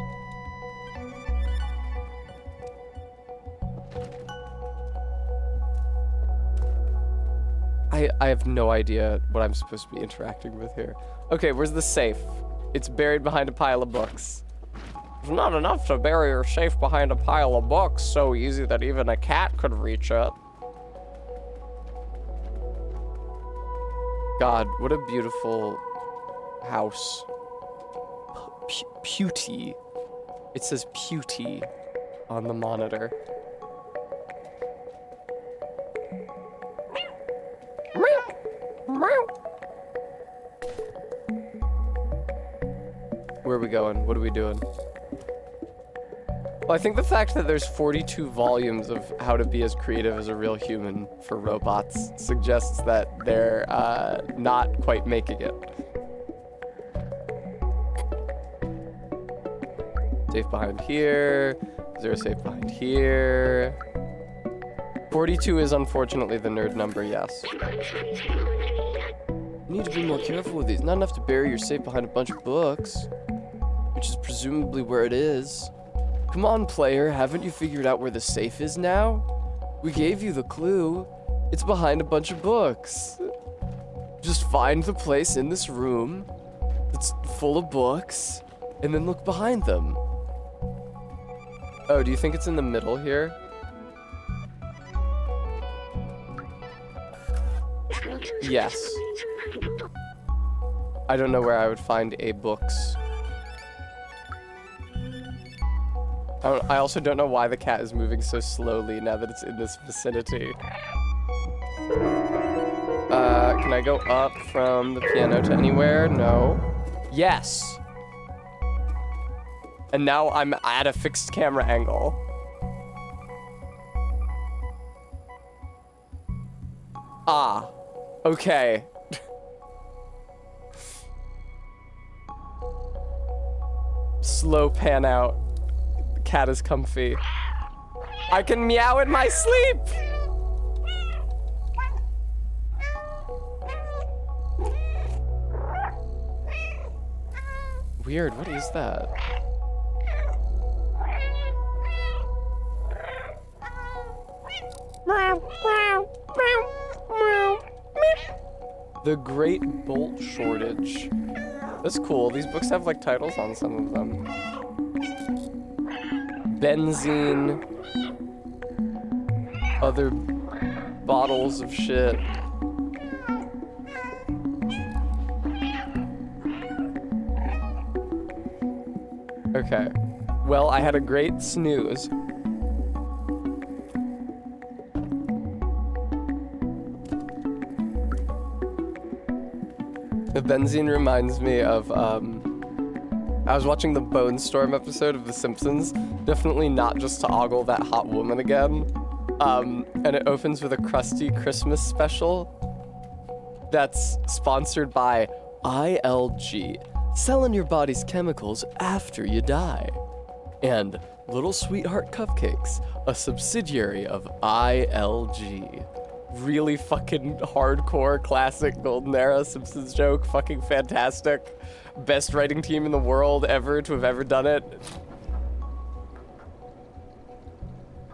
I have no idea what I'm supposed to be interacting with here. Okay, where's the safe? It's buried behind a pile of books. It's not enough to bury your safe behind a pile of books so easy that even a cat could reach it. God, what a beautiful house. Pewty. It says Pewty on the monitor. Where are we going? What are we doing? Well, I think the fact that there's 42 volumes of how to be as creative as a real human for robots suggests that they're not quite making it. Safe behind here. Is there a safe behind here? 42 is unfortunately the nerd number, yes. You need to be more careful with these. Not enough to bury your safe behind a bunch of books, which is presumably where it is. Come on, player, haven't you figured out where the safe is now? We gave you the clue. It's behind a bunch of books. Just find the place in this room that's full of books, and then look behind them. Oh, do you think it's in the middle here? Yes. I don't know where I would find a books. I also don't know why the cat is moving so slowly now that it's in this vicinity. Can I go up from the piano to anywhere? No. Yes. And now I'm at a fixed camera angle. Ah. Okay. Slow pan out. The cat is comfy. I can meow in my sleep! Weird, what is that? The Great Bolt Shortage. That's cool. These books have like titles on some of them. Benzene. Other bottles of shit. Okay. Well, I had a great snooze. The benzene reminds me of, I was watching the Bone Storm episode of The Simpsons. Definitely not just to ogle that hot woman again. And it opens with a Krusty Christmas special that's sponsored by ILG, selling your body's chemicals after you die. And Little Sweetheart Cupcakes, a subsidiary of ILG. Really fucking hardcore classic golden era Simpsons joke, fucking fantastic. Best writing team in the world ever to have ever done it.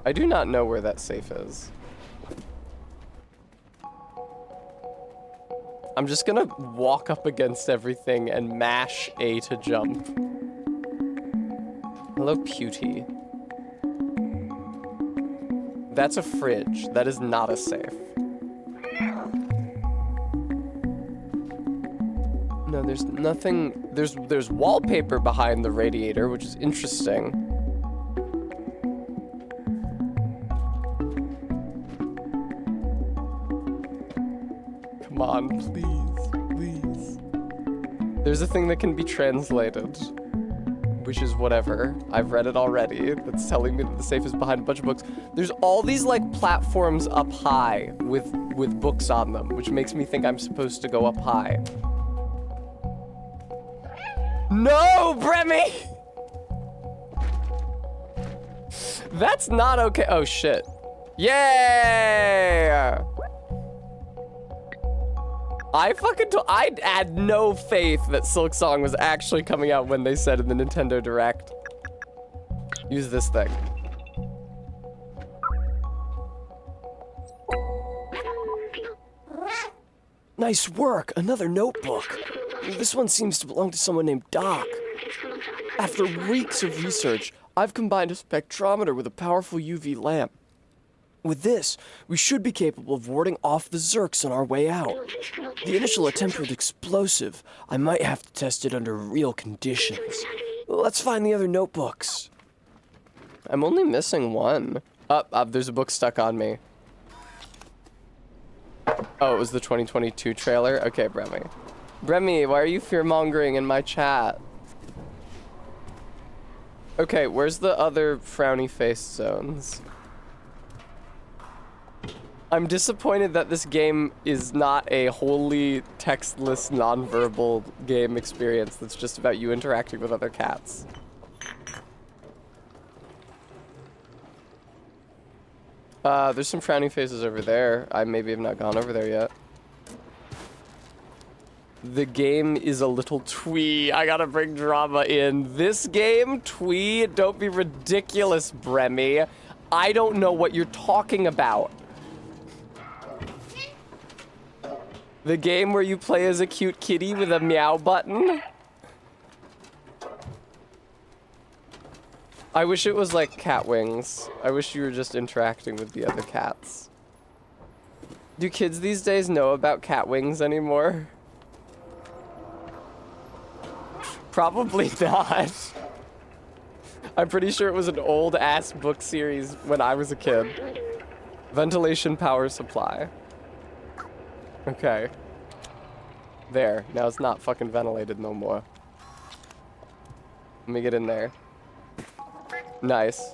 I do not know where that safe is. I'm just gonna walk up against everything and mash A to jump. Hello, Pewty. That's a fridge. That is not a safe. No, there's nothing. There's wallpaper behind the radiator, which is interesting. Come on, please. There's a thing that can be translated, which is whatever. I've read it already. That's telling me that the safe is behind a bunch of books. There's all these like platforms up high with books on them, which makes me think I'm supposed to go up high. No, Bremy! That's not okay. Oh shit. Yay! I had no faith that Silk Song was actually coming out when they said in the Nintendo Direct. Use this thing. Nice work, another notebook. This one seems to belong to someone named Doc. After weeks of research, I've combined a spectrometer with a powerful UV lamp. With this, we should be capable of warding off the Zerks on our way out. The initial attempt was explosive. I might have to test it under real conditions. Let's find the other notebooks. I'm only missing one. There's a book stuck on me. Oh, it was the 2022 trailer? Okay, Bremy. Bremy, why are you fear-mongering in my chat? Okay, where's the other frowny face zones? I'm disappointed that this game is not a wholly textless, nonverbal game experience that's just about you interacting with other cats. There's some frowny faces over there. I maybe have not gone over there yet. The game is a little twee. I gotta bring drama in. This game, twee? Don't be ridiculous, Bremy. I don't know what you're talking about. The game where you play as a cute kitty with a meow button? I wish it was like cat wings. I wish you were just interacting with the other cats. Do kids these days know about cat wings anymore? Probably not. I'm pretty sure it was an old ass book series when I was a kid. Ventilation power supply. Okay. There. Now it's not fucking ventilated no more. Let me get in there. Nice.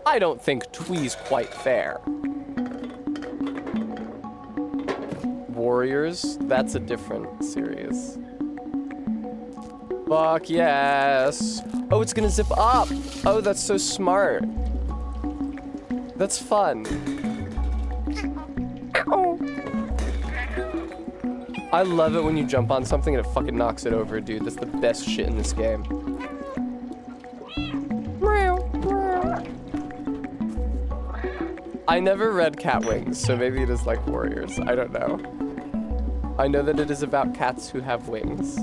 I don't think twee's quite fair. Warriors? That's a different series. Fuck yes. Oh, it's gonna zip up. Oh, that's so smart. That's fun. Ow. I love it when you jump on something and it fucking knocks it over, dude. That's the best shit in this game. I never read Cat Wings, so maybe it is like Warriors. I don't know. I know that it is about cats who have wings.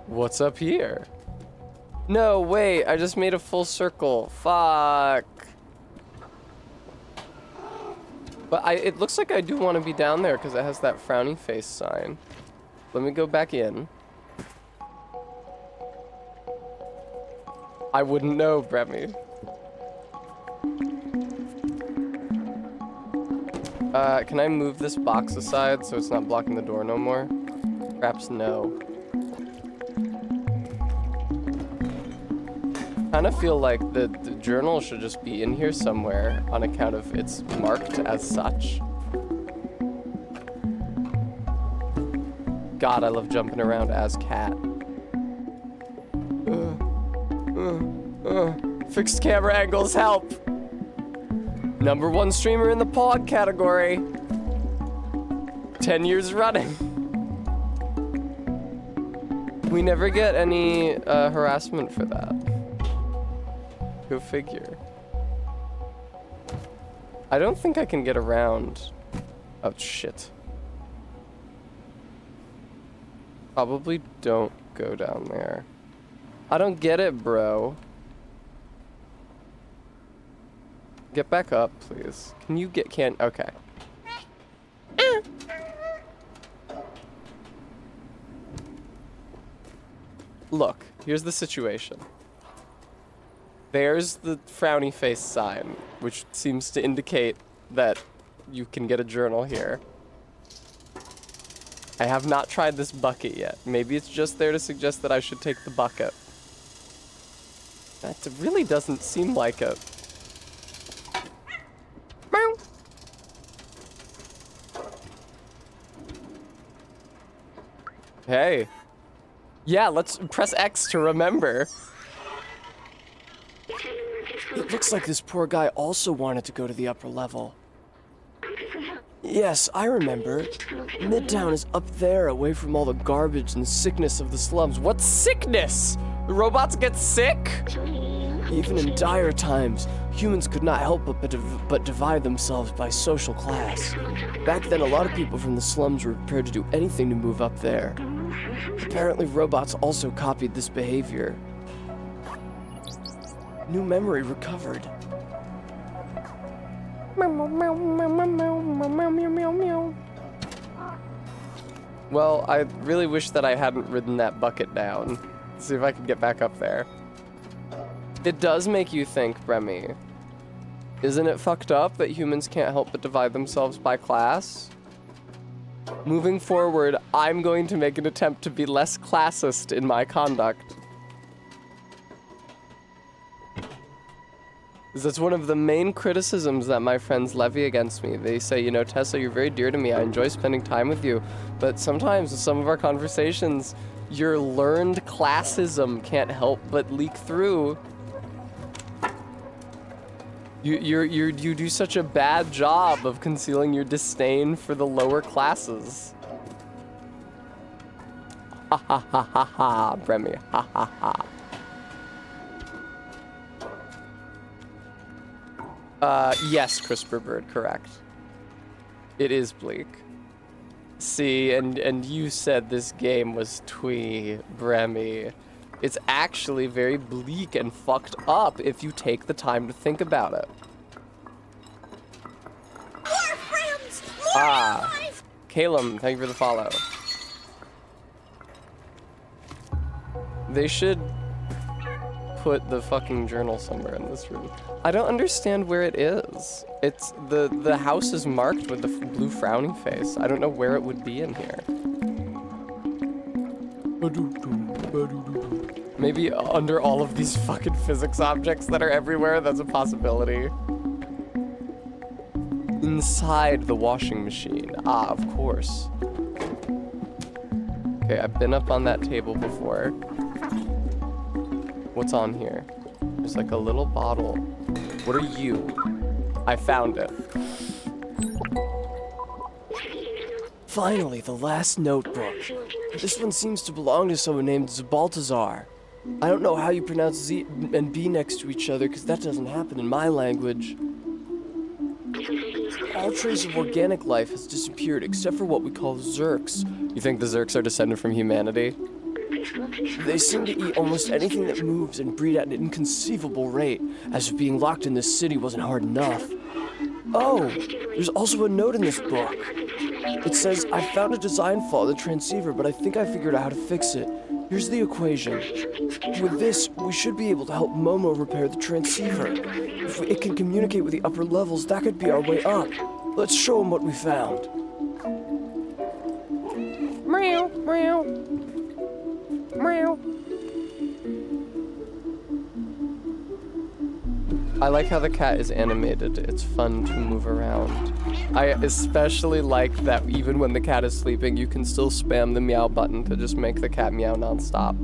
What's up here? No, wait, I just made a full circle. Fuck. But it looks like I do want to be down there because it has that frowny face sign. Let me go back in. I wouldn't know, Bremy. Can I move this box aside so it's not blocking the door no more? Perhaps no. I kind of feel like the journal should just be in here somewhere on account of it's marked as such. God, I love jumping around as cat. Fixed camera angles help. #1 streamer in the pod category. 10 years running. We never get any harassment for that. Go figure. I don't think I can get around. Oh shit. Probably don't go down there. I don't get it, bro. Get back up, please. Can you get, okay. look, here's the situation. There's the frowny face sign, which seems to indicate that you can get a journal here. I have not tried this bucket yet. Maybe it's just there to suggest that I should take the bucket. That really doesn't seem like it. Meow. Hey. Yeah, let's press X to remember. It looks like this poor guy also wanted to go to the upper level. Yes, I remember. Midtown is up there, away from all the garbage and sickness of the slums. What sickness? The robots get sick? Even in dire times, humans could not help but divide themselves by social class. Back then, a lot of people from the slums were prepared to do anything to move up there. Apparently, robots also copied this behavior. New memory recovered. Well, I really wish that I hadn't ridden that bucket down. Let's see if I can get back up there. It does make you think, Bremy. Isn't it fucked up that humans can't help but divide themselves by class? Moving forward, I'm going to make an attempt to be less classist in my conduct. That's one of the main criticisms that my friends levy against me. They say, you know, Tessa, you're very dear to me. I enjoy spending time with you. But sometimes in some of our conversations, your learned classism can't help but leak through. You do such a bad job of concealing your disdain for the lower classes. Ha ha ha ha ha, Bremy, ha ha ha. Yes, CRISPR Bird, correct. It is bleak. See, and you said this game was twee, Bremy. It's actually very bleak and fucked up if you take the time to think about it. More friends! More life! Calum, thank you for the follow. They should put the fucking journal somewhere in this room. I don't understand where it is. It's the house is marked with the blue frowning face. I don't know where it would be in here. Maybe under all of these fucking physics objects that are everywhere, that's a possibility. Inside the washing machine. Ah, of course. Okay, I've been up on that table before. What's on here? There's like a little bottle. What are you? I found it. Finally, the last notebook. This one seems to belong to someone named Zabaltazar. I don't know how you pronounce Z and B next to each other, because that doesn't happen in my language. All trace of organic life has disappeared, except for what we call Zerks. You think the Zerks are descended from humanity? They seem to eat almost anything that moves and breed at an inconceivable rate, as if being locked in this city wasn't hard enough. Oh, there's also a note in this book. It says, I found a design flaw in the transceiver, but I think I figured out how to fix it. Here's the equation. With this, we should be able to help Momo repair the transceiver. If it can communicate with the upper levels, that could be our way up. Let's show him what we found. Meow, meow. Meow. I like how the cat is animated. It's fun to move around. I especially like that even when the cat is sleeping, you can still spam the meow button to just make the cat meow nonstop.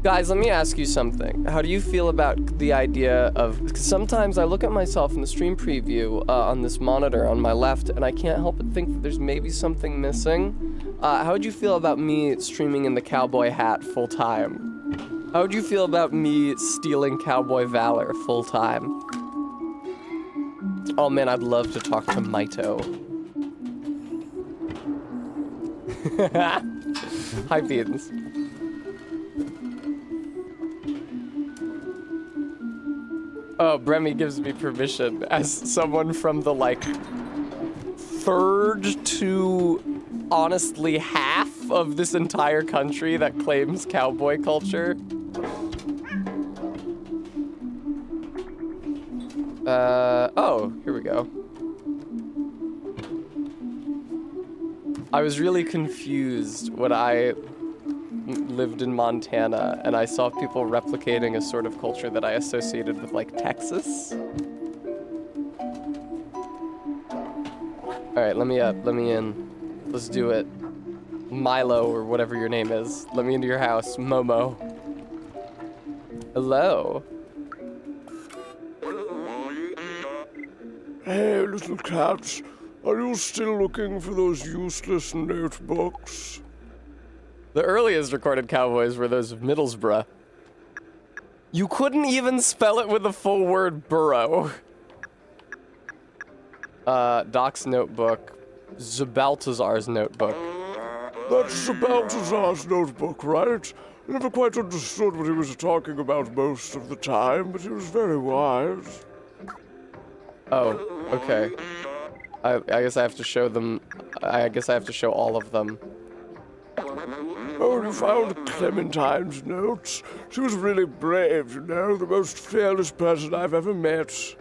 Guys, let me ask you something. How do you feel about the idea of... Because sometimes I look at myself in the stream preview on this monitor on my left, and I can't help but think that there's maybe something missing. How would you feel about me streaming in the cowboy hat full time? How would you feel about me stealing cowboy valor full time? Oh man, I'd love to talk to Maito. Hi, Beans. Oh, Bremy gives me permission as someone from the, like, third to honestly half half of this entire country that claims cowboy culture. Oh, here we go. I was really confused when I lived in Montana and I saw people replicating a sort of culture that I associated with like Texas. All right, let me in. Let's do it. Milo or whatever your name is. Let me into your house, Momo. Hello. Hey, little cat. Are you still looking for those useless notebooks? The earliest recorded cowboys were those of Middlesbrough. You couldn't even spell it with the full word burrow. Doc's notebook. Zabaltazar's notebook. That's Balthazar's notebook, right? I never quite understood what he was talking about most of the time, but he was very wise. Oh, okay. I guess I have to show them. I guess I have to show all of them. Oh, you found Clementine's notes? She was really brave, you know, the most fearless person I've ever met.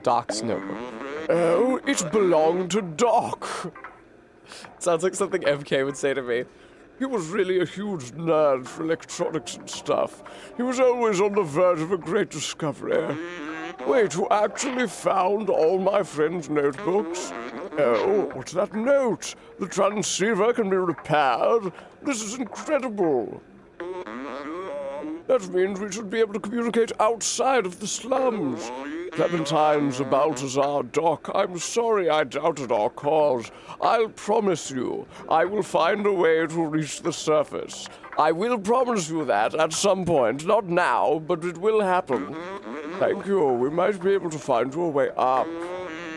Doc's notebook. Oh, it belonged to Doc. Sounds like something MK would say to me. He was really a huge nerd for electronics and stuff. He was always on the verge of a great discovery. Wait, you actually found all my friend's notebooks? Oh, what's that note? The transceiver can be repaired? This is incredible. That means we should be able to communicate outside of the slums. Clementine's Balthazar, Doc, I'm sorry I doubted our cause. I'll promise you, I will find a way to reach the surface. I will promise you that at some point, not now, but it will happen. Thank you, we might be able to find you a way up.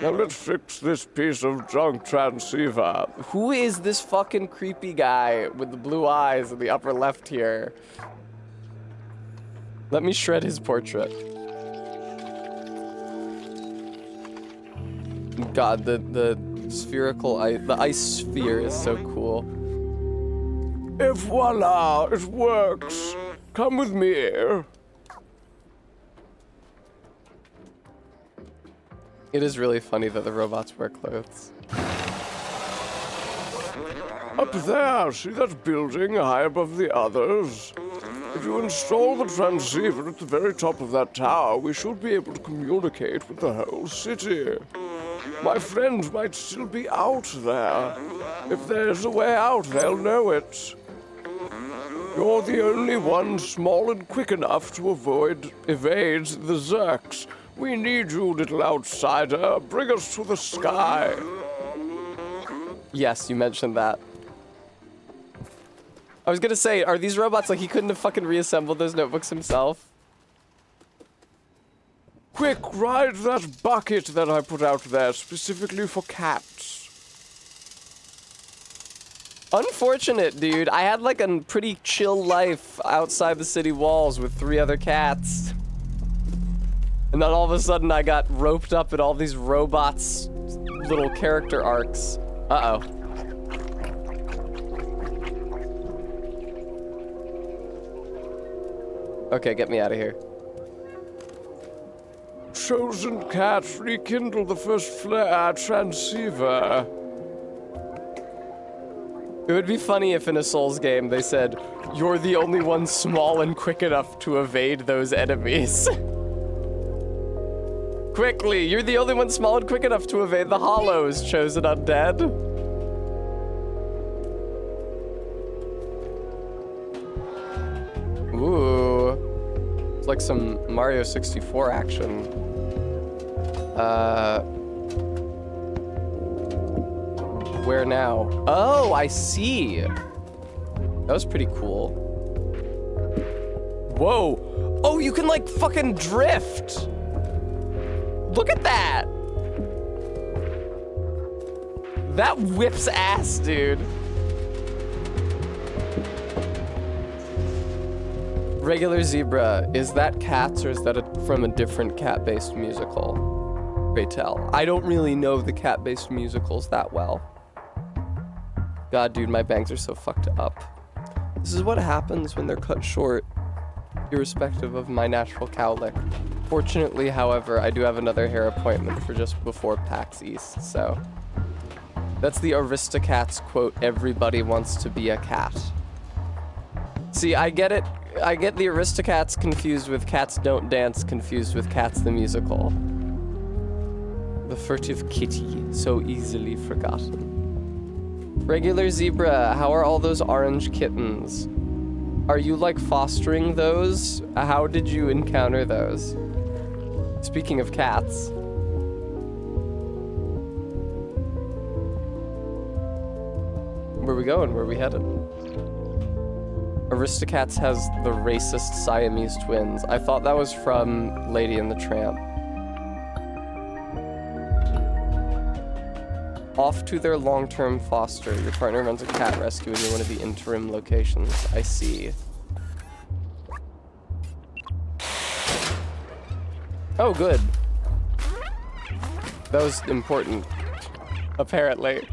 Now let's fix this piece of junk transceiver. Who is this fucking creepy guy with the blue eyes in the upper left here? Let me shred his portrait. God, the spherical the ice sphere is so cool. Et voila, it works. Come with me. It is really funny that the robots wear clothes. Up there, see that building high above the others? If you install the transceiver at the very top of that tower, we should be able to communicate with the whole city. My friends might still be out there. If there's a way out, they'll know it. You're the only one small and quick enough to evade the Zerks. We need you, little outsider. Bring us to the sky. Yes, you mentioned that. I was gonna say, are these robots like he couldn't have fucking reassembled those notebooks himself? Quick, ride that bucket that I put out there specifically for cats. Unfortunate, dude. I had like a pretty chill life outside the city walls with 3 other cats. And then all of a sudden I got roped up in all these robots' little character arcs. Uh-oh. Okay, get me out of here. Chosen cat, rekindle the first flare transceiver. It would be funny if in a Souls game they said, you're the only one small and quick enough to evade those enemies. Quickly, you're the only one small and quick enough to evade the hollows, chosen undead. Ooh. It's like some Mario 64 action. Where now? Oh, I see. That was pretty cool. Whoa. Oh, you can like fucking drift. Look at that. That whips ass, dude. Regular Zebra, is that Cats or is that from a different cat-based musical? Pray tell. I don't really know the cat-based musicals that well. God, dude, my bangs are so fucked up. This is what happens when they're cut short, irrespective of my natural cowlick. Fortunately, however, I do have another hair appointment for just before PAX East, so... That's the Aristocats quote, "Everybody wants to be a cat." See, I get it. I get the Aristocats confused with Cats Don't Dance, confused with Cats the Musical. The furtive kitty, so easily forgotten. Regular Zebra, how are all those orange kittens? Are you, like, fostering those? How did you encounter those? Speaking of cats. Where we going? Where we headed? Aristocats has the racist Siamese twins. I thought that was from Lady and the Tramp. Off to their long-term foster. Your partner runs a cat rescue and you're one of the interim locations. I see. Oh, good. That was important. Apparently.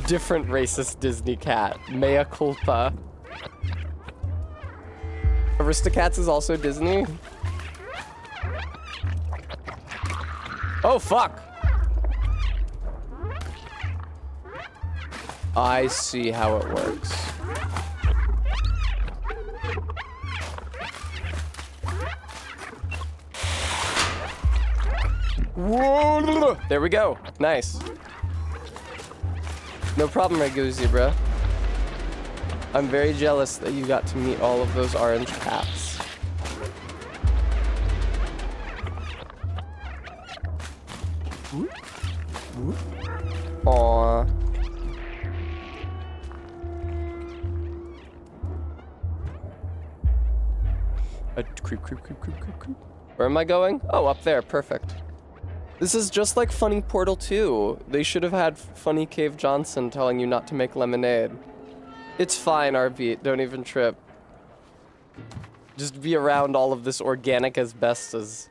Different racist Disney cat. Mea culpa. Aristocats is also Disney? Oh, fuck! I see how it works. Whoa! There we go. Nice. No problem, regular Zebra. I'm very jealous that you got to meet all of those orange cats. Aww. Creep. Where am I going? Oh, up there. Perfect. This is just like Funny Portal 2. They should have had Funny Cave Johnson telling you not to make lemonade. It's fine, RB. Don't even trip. Just be around all of this organic asbestos.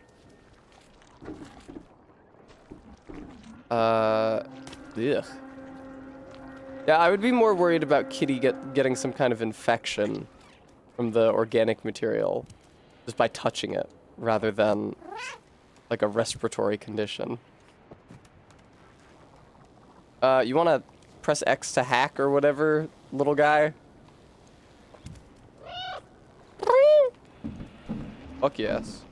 Ugh. Yeah, I would be more worried about Kitty getting some kind of infection from the organic material just by touching it, rather than like a respiratory condition. You wanna press X to hack or whatever, little guy? Fuck yes.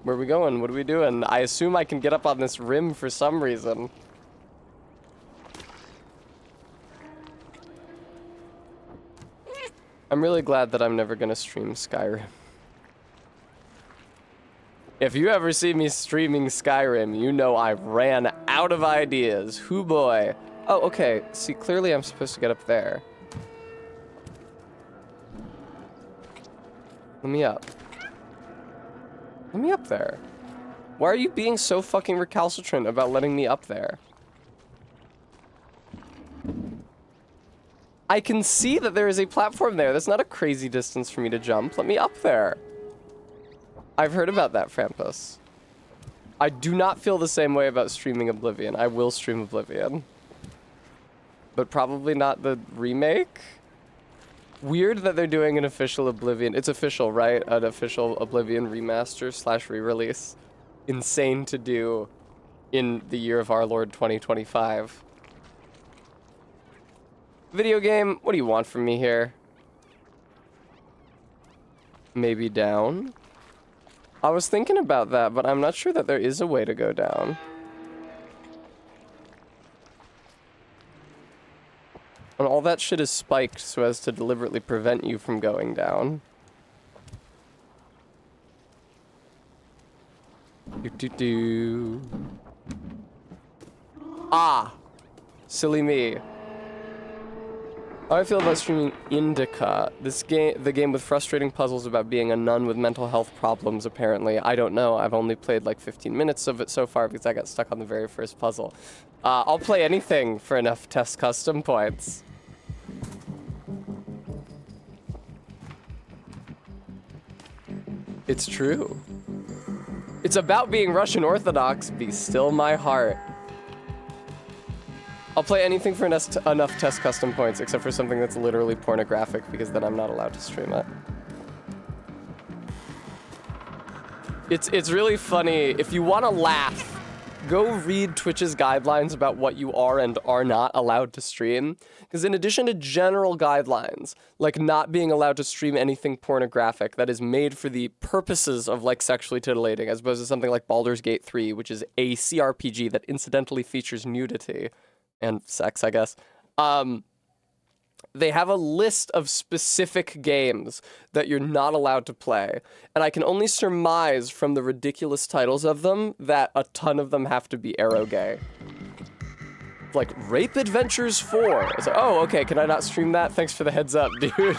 Where are we going? What are we doing? I assume I can get up on this rim for some reason. I'm really glad that I'm never gonna stream Skyrim. If you ever see me streaming Skyrim, you know I ran out of ideas. Hoo boy. Oh, okay. See, clearly I'm supposed to get up there. Let me up. Let me up there. Why are you being so fucking recalcitrant about letting me up there? I can see that there is a platform there. That's not a crazy distance for me to jump. Let me up there. I've heard about that, Frampus. I do not feel the same way about streaming Oblivion. I will stream Oblivion. But probably not the remake? Weird that they're doing an official Oblivion. It's official, right? An official Oblivion remaster / re-release. Insane to do in the year of our Lord 2025. Video game, what do you want from me here? Maybe down? I was thinking about that, but I'm not sure that there is a way to go down. And all that shit is spiked so as to deliberately prevent you from going down. Do. Ah! Silly me. How I feel about streaming Indica. This game, the game with frustrating puzzles about being a nun with mental health problems, apparently. I don't know. I've only played like 15 minutes of it so far because I got stuck on the very first puzzle. I'll play anything for enough test custom points. It's true. It's about being Russian Orthodox. Be still my heart. I'll play anything for enough test custom points, except for something that's literally pornographic, because then I'm not allowed to stream it. It's really funny. If you want to laugh, go read Twitch's guidelines about what you are and are not allowed to stream. Because in addition to general guidelines, like not being allowed to stream anything pornographic that is made for the purposes of like sexually titillating, as opposed to something like Baldur's Gate 3, which is a CRPG that incidentally features nudity and sex, I guess. They have a list of specific games that you're not allowed to play. And I can only surmise from the ridiculous titles of them that a ton of them have to be aro gay. Like Rape Adventures 4. It's like, oh, okay, can I not stream that? Thanks for the heads up, dude.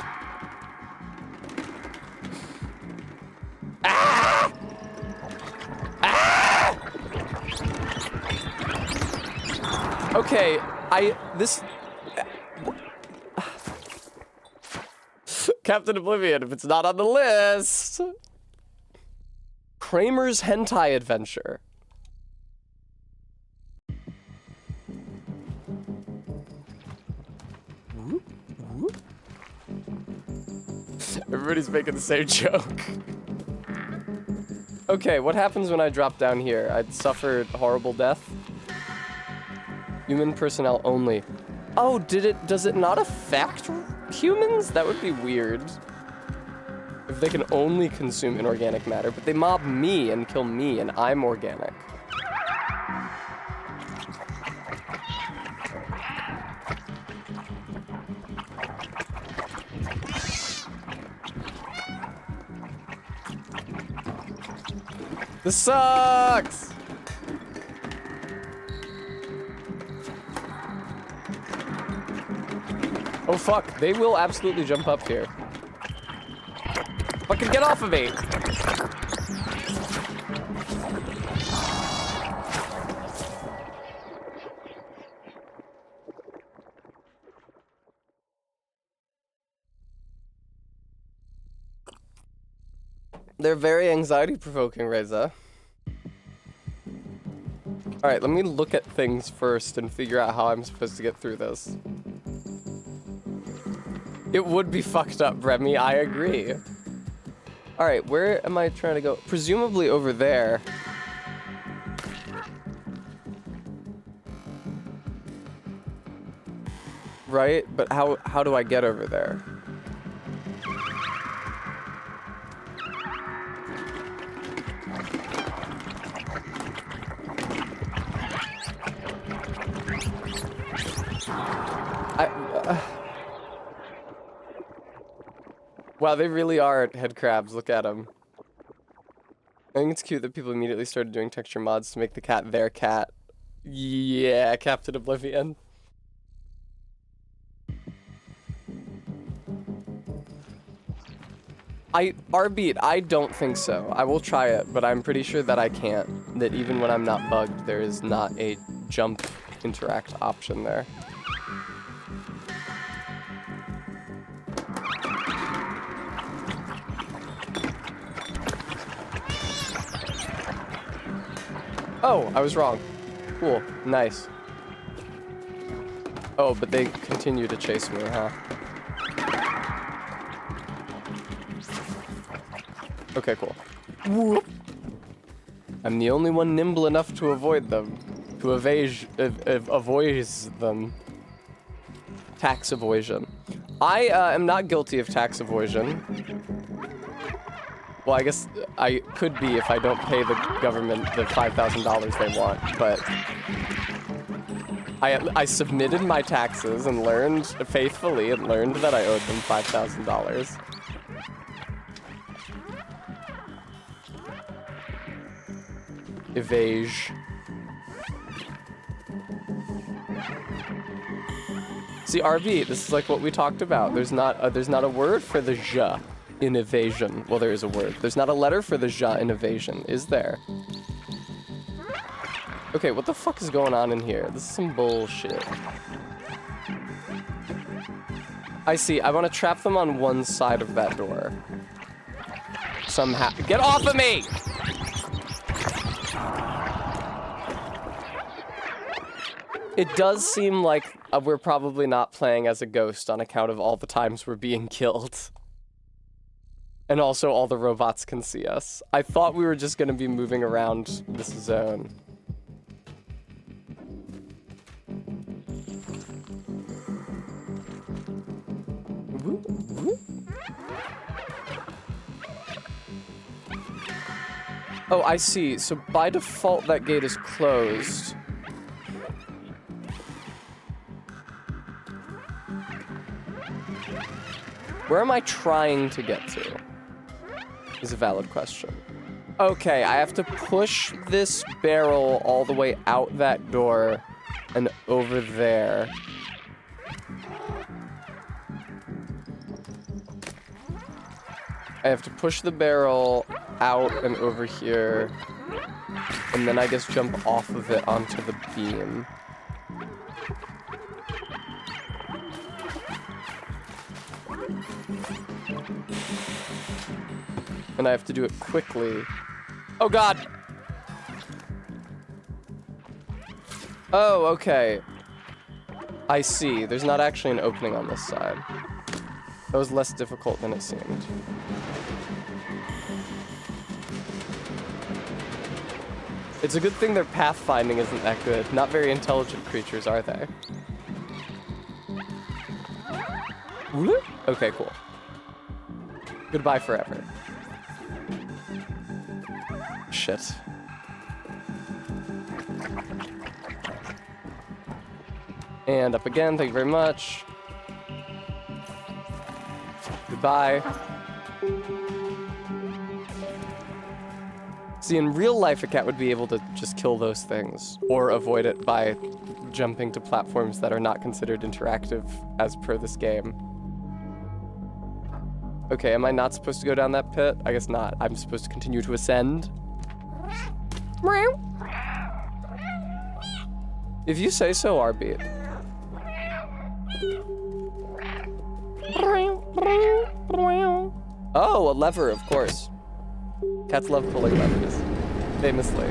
Ah! Ah! Okay, Captain Oblivion, if it's not on the list. Kramer's Hentai Adventure. Everybody's making the same joke. Okay, what happens when I drop down here? I'd suffer horrible death. Human personnel only. Oh, does it not affect humans? That would be weird. If they can only consume inorganic matter, but they mob me and kill me and I'm organic. This sucks! Oh fuck, they will absolutely jump up here. Fucking get off of me! They're very anxiety-provoking, Reza. Alright, let me look at things first and figure out how I'm supposed to get through this. It would be fucked up, Remy, I agree. Alright, where am I trying to go? Presumably over there. Right? But how do I get over there? Wow, they really are head crabs. Look at them. I think it's cute that people immediately started doing texture mods to make the cat their cat. Yeah, Captain Oblivion. Arbeat, I don't think so. I will try it, but I'm pretty sure that I can't. That even when I'm not bugged, there is not a jump interact option there. Oh, I was wrong. Cool. Nice. Oh, but they continue to chase me, huh? Okay, cool. Whoop. I'm the only one nimble enough to avoid them. To avoid them. Tax evasion. I am not guilty of tax evasion. Well, I guess I could be if I don't pay the government the $5,000 they want, but I submitted my taxes and learned faithfully and learned that I owed them $5,000. Evage. See, RB, this is like what we talked about. There's not a word for the ja in evasion. Well, there is a word. There's not a letter for the ja in evasion, is there? Okay, what the fuck is going on in here? This is some bullshit. I see. I want to trap them on one side of that door. somehow. Get off of me! It does seem like we're probably not playing as a ghost on account of all the times we're being killed. And also all the robots can see us. I thought we were just gonna be moving around this zone. Oh, I see. So by default, that gate is closed. Where am I trying to get to? Is a valid question. Okay, I have to push this barrel all the way out that door and over there. I have to push the barrel out and over here, and then I guess jump off of it onto the beam. And I have to do it quickly. Oh god! Oh, okay. I see. There's not actually an opening on this side. That was less difficult than it seemed. It's a good thing their pathfinding isn't that good. Not very intelligent creatures, are they? Okay, cool. Goodbye forever. Shit. And up again, thank you very much. Goodbye. See, in real life, a cat would be able to just kill those things, or avoid it by jumping to platforms that are not considered interactive as per this game. Okay, am I not supposed to go down that pit? I guess not. I'm supposed to continue to ascend. If you say so, Arby. Oh, a lever, of course. Cats love pulling levers. Famously.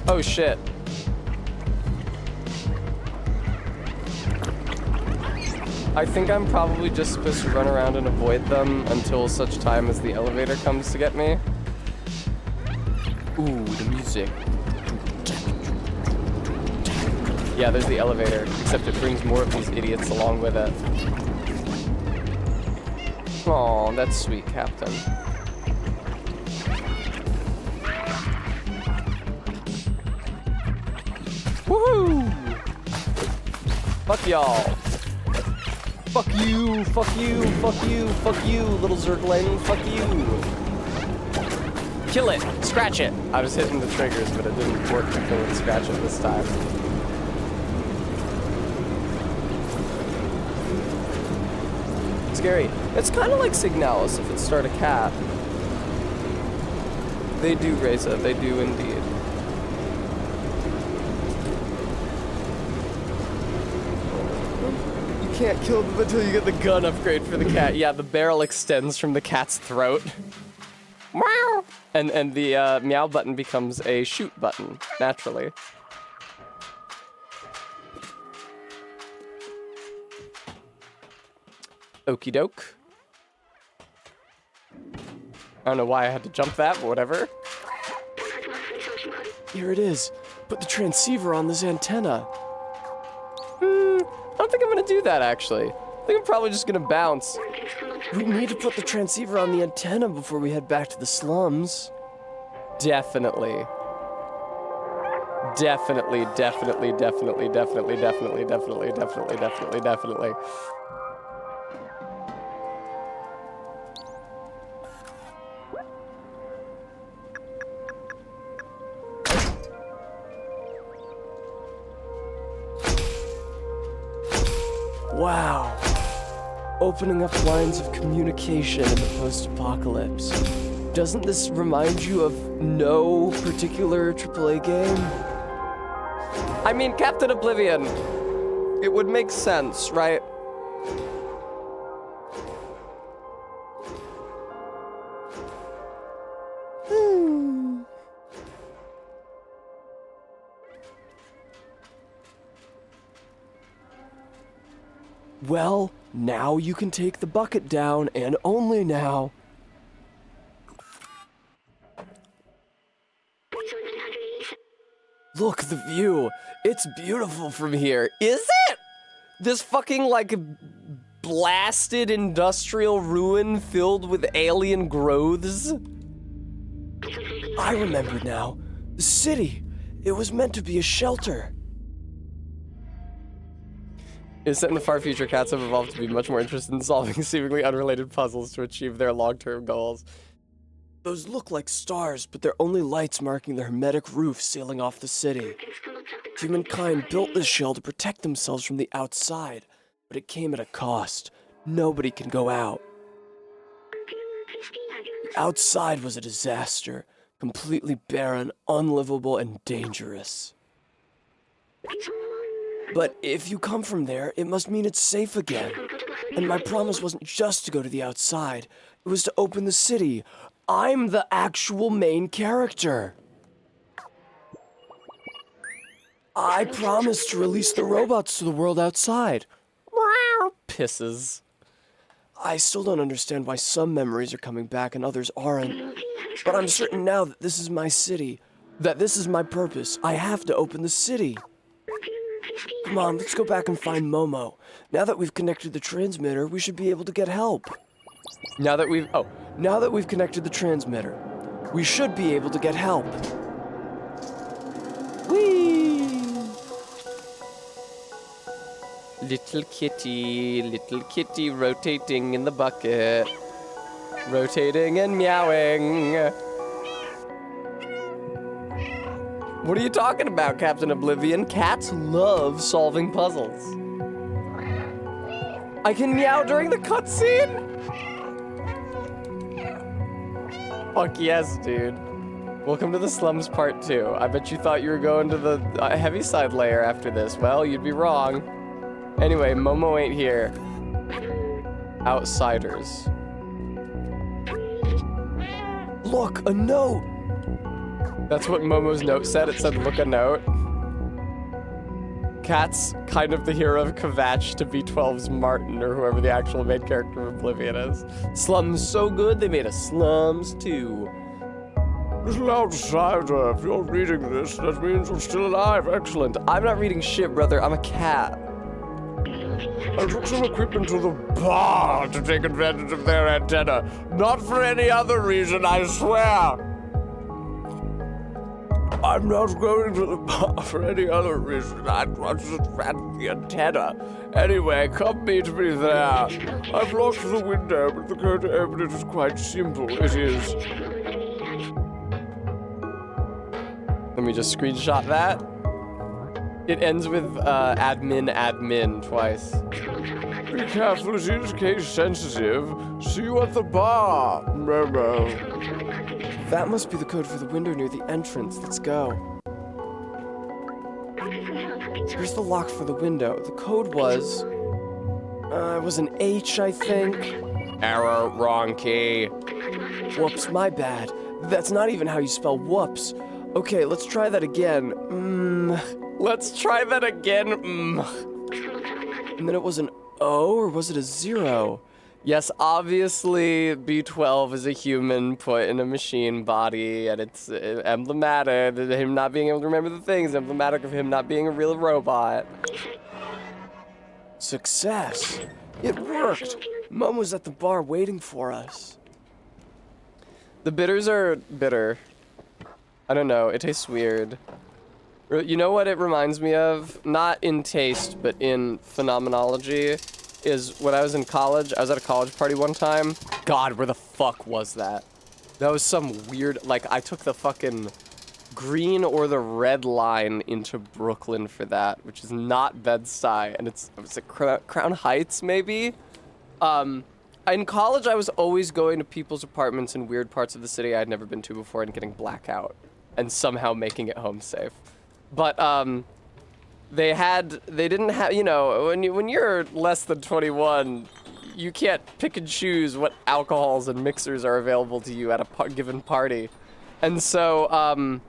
Oh shit. I think I'm probably just supposed to run around and avoid them until such time as the elevator comes to get me. Ooh, the music. Yeah, there's the elevator, except it brings more of these idiots along with it. Aw, that's sweet, Captain. Woohoo! Fuck y'all. Fuck you, fuck you, fuck you, fuck you, little Zergling, fuck you. Kill it, scratch it. I was hitting the triggers, but it didn't work to kill and scratch it this time. Scary. It's kind of like Signalis if it started a cat. They do, Reza, they do indeed. You can't kill them until you get the gun upgrade for the cat. Yeah, the barrel extends from the cat's throat. Meow! And the meow button becomes a shoot button, naturally. Okie doke. I don't know why I had to jump that, but whatever. Here it is. Put the transceiver on this antenna. I don't think I'm gonna do that, actually. I think I'm probably just gonna bounce. We need to put the transceiver on the antenna before we head back to the slums. Definitely. Definitely, definitely, definitely, definitely, definitely, definitely, definitely, definitely, definitely. Wow. Opening up lines of communication in the post-apocalypse. Doesn't this remind you of no particular AAA game? I mean, Captain Oblivion. It would make sense, right? Well, now you can take the bucket down, and only now. Look, the view. It's beautiful from here. Is it? This fucking, like, blasted industrial ruin filled with alien growths? I remember now. The city. It was meant to be a shelter. It's set in the far future, cats have evolved to be much more interested in solving seemingly unrelated puzzles to achieve their long-term goals. Those look like stars, but they're only lights marking the hermetic roof sealing off the city. Humankind built this shell to protect themselves from the outside, but it came at a cost. Nobody can go out. The outside was a disaster, completely barren, unlivable, and dangerous. But if you come from there, it must mean it's safe again. And my promise wasn't just to go to the outside, it was to open the city. I'm the actual main character. I promised to release the robots to the world outside. Pisses. I still don't understand why some memories are coming back and others aren't. But I'm certain now that this is my city, that this is my purpose. I have to open the city. Come on, let's go back and find Momo. Now that we've connected the transmitter, we should be able to get help. Now that we've connected the transmitter, we should be able to get help. Whee! little kitty rotating in the bucket, rotating and meowing. What are you talking about, Captain Oblivion? Cats love solving puzzles. I can meow during the cutscene? Fuck yes, dude. Welcome to the slums part 2. I bet you thought you were going to the Heaviside layer after this. Well, you'd be wrong. Anyway, Momo ain't here. Outsiders. Look, a note! That's what Momo's note said. It said, look a note. Cat's kind of the hero of Kvatch to B12's Martin, or whoever the actual main character of Oblivion is. Slums so good, they made a Slums 2. Little outsider, if you're reading this, that means you're still alive. Excellent. I'm not reading shit, brother. I'm a cat. I took some equipment to the bar to take advantage of their antenna. Not for any other reason, I swear. I'm not going to the bar for any other reason. I just ran the antenna. Anyway, come meet me there. I've locked the window, but the code to open it is quite simple. It is. Let me just screenshot that. It ends with admin twice. Be careful, it is case sensitive. See you at the bar, Momo. That must be the code for the window near the entrance. Let's go. Here's the lock for the window. The code was... it was an H, I think. Error, wrong key. Whoops, my bad. That's not even how you spell whoops. Okay, let's try that again. Let's try that again. And then it was an O, or was it a 0? Yes, obviously B12 is a human put in a machine body, and it's emblematic of him not being able to remember the things, emblematic of him not being a real robot. Success! It worked! Mom was at the bar waiting for us. The bitters are bitter. I don't know, it tastes weird. You know what it reminds me of? Not in taste, but in phenomenology, is when I was in college, I was at a college party one time. God, where the fuck was that? That was some weird, like, I took the fucking green or the red line into Brooklyn for that, which is not Bed-Stuy, and it was at Crown Heights, maybe? In college, I was always going to people's apartments in weird parts of the city I'd never been to before and getting blackout, and somehow making it home safe. But, they didn't have, you know, when you're less than 21, you can't pick and choose what alcohols and mixers are available to you at a given party. And so, all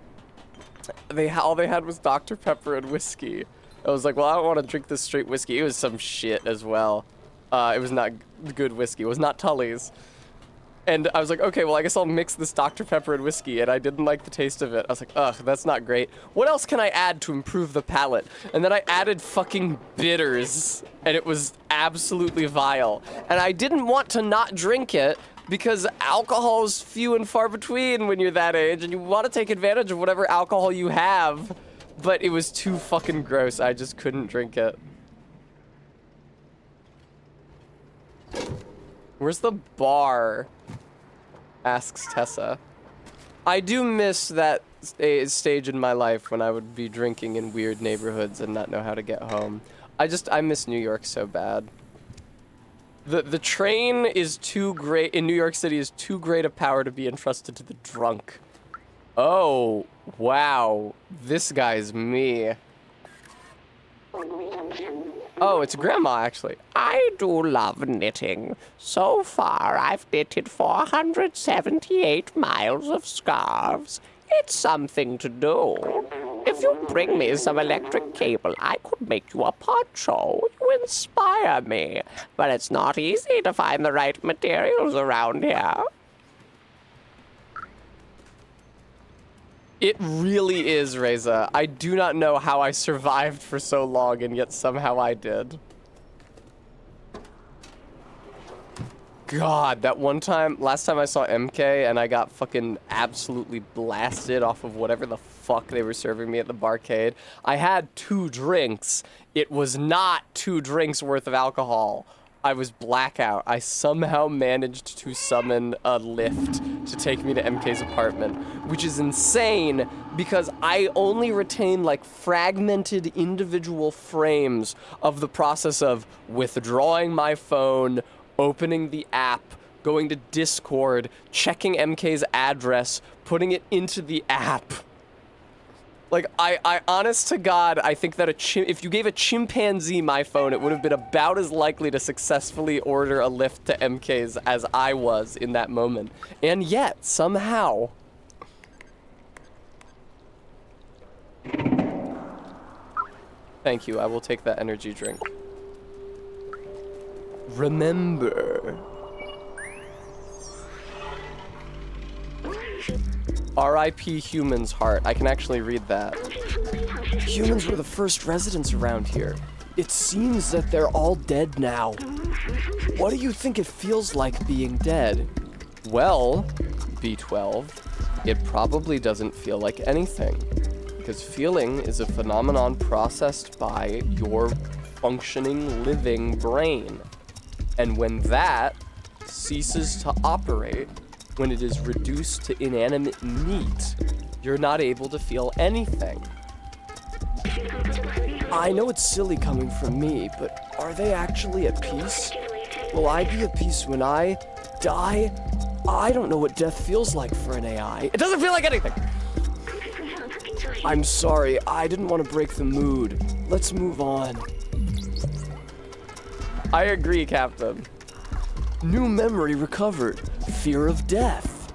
they had was Dr. Pepper and whiskey. I was like, well, I don't want to drink this straight whiskey. It was some shit as well. It was not good whiskey. It was not Tully's. And I was like, okay, well, I guess I'll mix this Dr. Pepper and whiskey, and I didn't like the taste of it. I was like, ugh, that's not great. What else can I add to improve the palate? And then I added fucking bitters, and it was absolutely vile. And I didn't want to not drink it, because alcohol is few and far between when you're that age, and you want to take advantage of whatever alcohol you have. But it was too fucking gross. I just couldn't drink it. Where's the bar? Asks Tessa. I do miss that stage in my life when I would be drinking in weird neighborhoods and not know how to get home. I miss New York so bad. The train is too great, in New York City, is too great a power to be entrusted to the drunk. Oh, wow. This guy's me. Oh, it's Grandma, actually. I do love knitting. So far, I've knitted 478 miles of scarves. It's something to do. If you bring me some electric cable, I could make you a poncho. You inspire me. But it's not easy to find the right materials around here. It really is, Reza. I do not know how I survived for so long, and yet somehow I did. God, that one time, last time I saw MK, and I got fucking absolutely blasted off of whatever the fuck they were serving me at the barcade. I had 2 drinks. It was not 2 drinks worth of alcohol. I was blackout. I somehow managed to summon a lift to take me to MK's apartment, which is insane because I only retain like fragmented individual frames of the process of withdrawing my phone, opening the app, going to Discord, checking MK's address, putting it into the app. Like, I honest to God, I think that if you gave a chimpanzee my phone, it would have been about as likely to successfully order a lift to MK's as I was in that moment. And yet, somehow... Thank you, I will take that energy drink. Remember... R.I.P. Humans Heart. I can actually read that. Humans were the first residents around here. It seems that they're all dead now. What do you think it feels like being dead? Well, B12, it probably doesn't feel like anything. Because feeling is a phenomenon processed by your functioning, living brain. And when that ceases to operate, when it is reduced to inanimate meat, you're not able to feel anything. I know it's silly coming from me, but are they actually at peace? Will I be at peace when I die? I don't know what death feels like for an AI. It doesn't feel like anything! I'm sorry, I didn't want to break the mood. Let's move on. I agree, Captain. New memory recovered. Fear of death.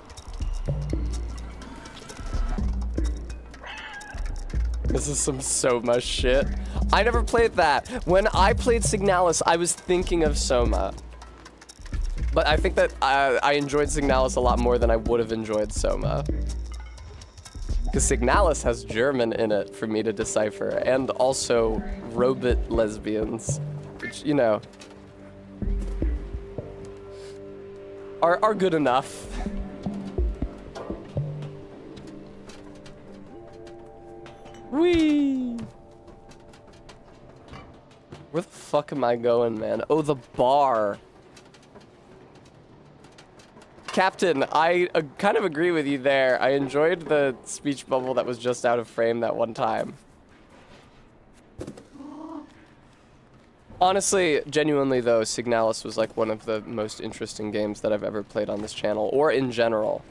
This is some Soma shit. I never played that. When I played Signalis, I was thinking of Soma. But I think that I enjoyed Signalis a lot more than I would have enjoyed Soma. Because Signalis has German in it for me to decipher, and also robot lesbians, which, you know, are good enough. Whee! Where the fuck am I going, man? Oh, the bar. Captain, I kind of agree with you there. I enjoyed the speech bubble that was just out of frame that one time. Honestly, genuinely though, Signalis was like one of the most interesting games that I've ever played on this channel, or in general.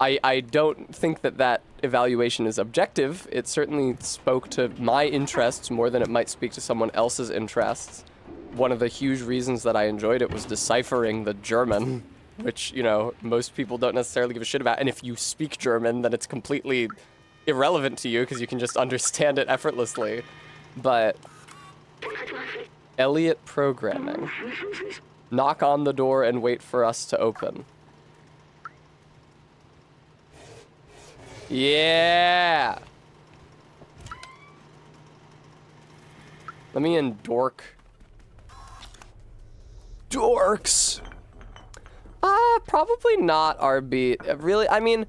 I don't think that evaluation is objective. It certainly spoke to my interests more than it might speak to someone else's interests. One of the huge reasons that I enjoyed it was deciphering the German, which, you know, most people don't necessarily give a shit about. And if you speak German, then it's completely irrelevant to you because you can just understand it effortlessly. But Elliot programming. Knock on the door and wait for us to open. Yeah. Let me in, dork. Dorks. Probably not our beat. Really, I mean,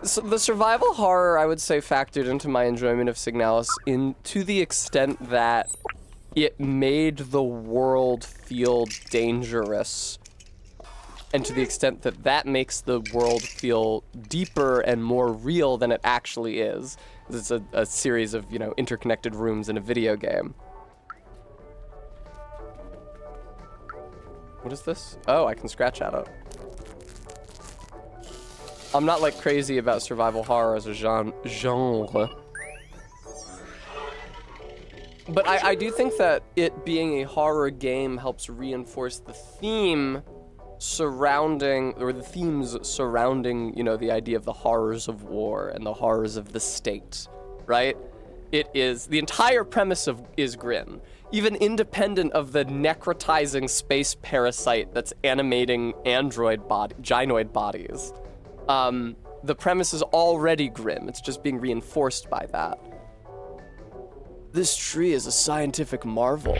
so the survival horror, I would say, factored into my enjoyment of Signalis to the extent that it made the world feel dangerous. And to the extent that that makes the world feel deeper and more real than it actually is. It's a series of, interconnected rooms in a video game. What is this? Oh, I can scratch at it. I'm not like crazy about survival horror as a genre. But I do think that it being a horror game helps reinforce the theme surrounding, or the themes surrounding, the idea of the horrors of war and the horrors of the state, right? It is, the entire premise is grim. Even independent of the necrotizing space parasite that's animating gynoid bodies. The premise is already grim. It's just being reinforced by that. This tree is a scientific marvel.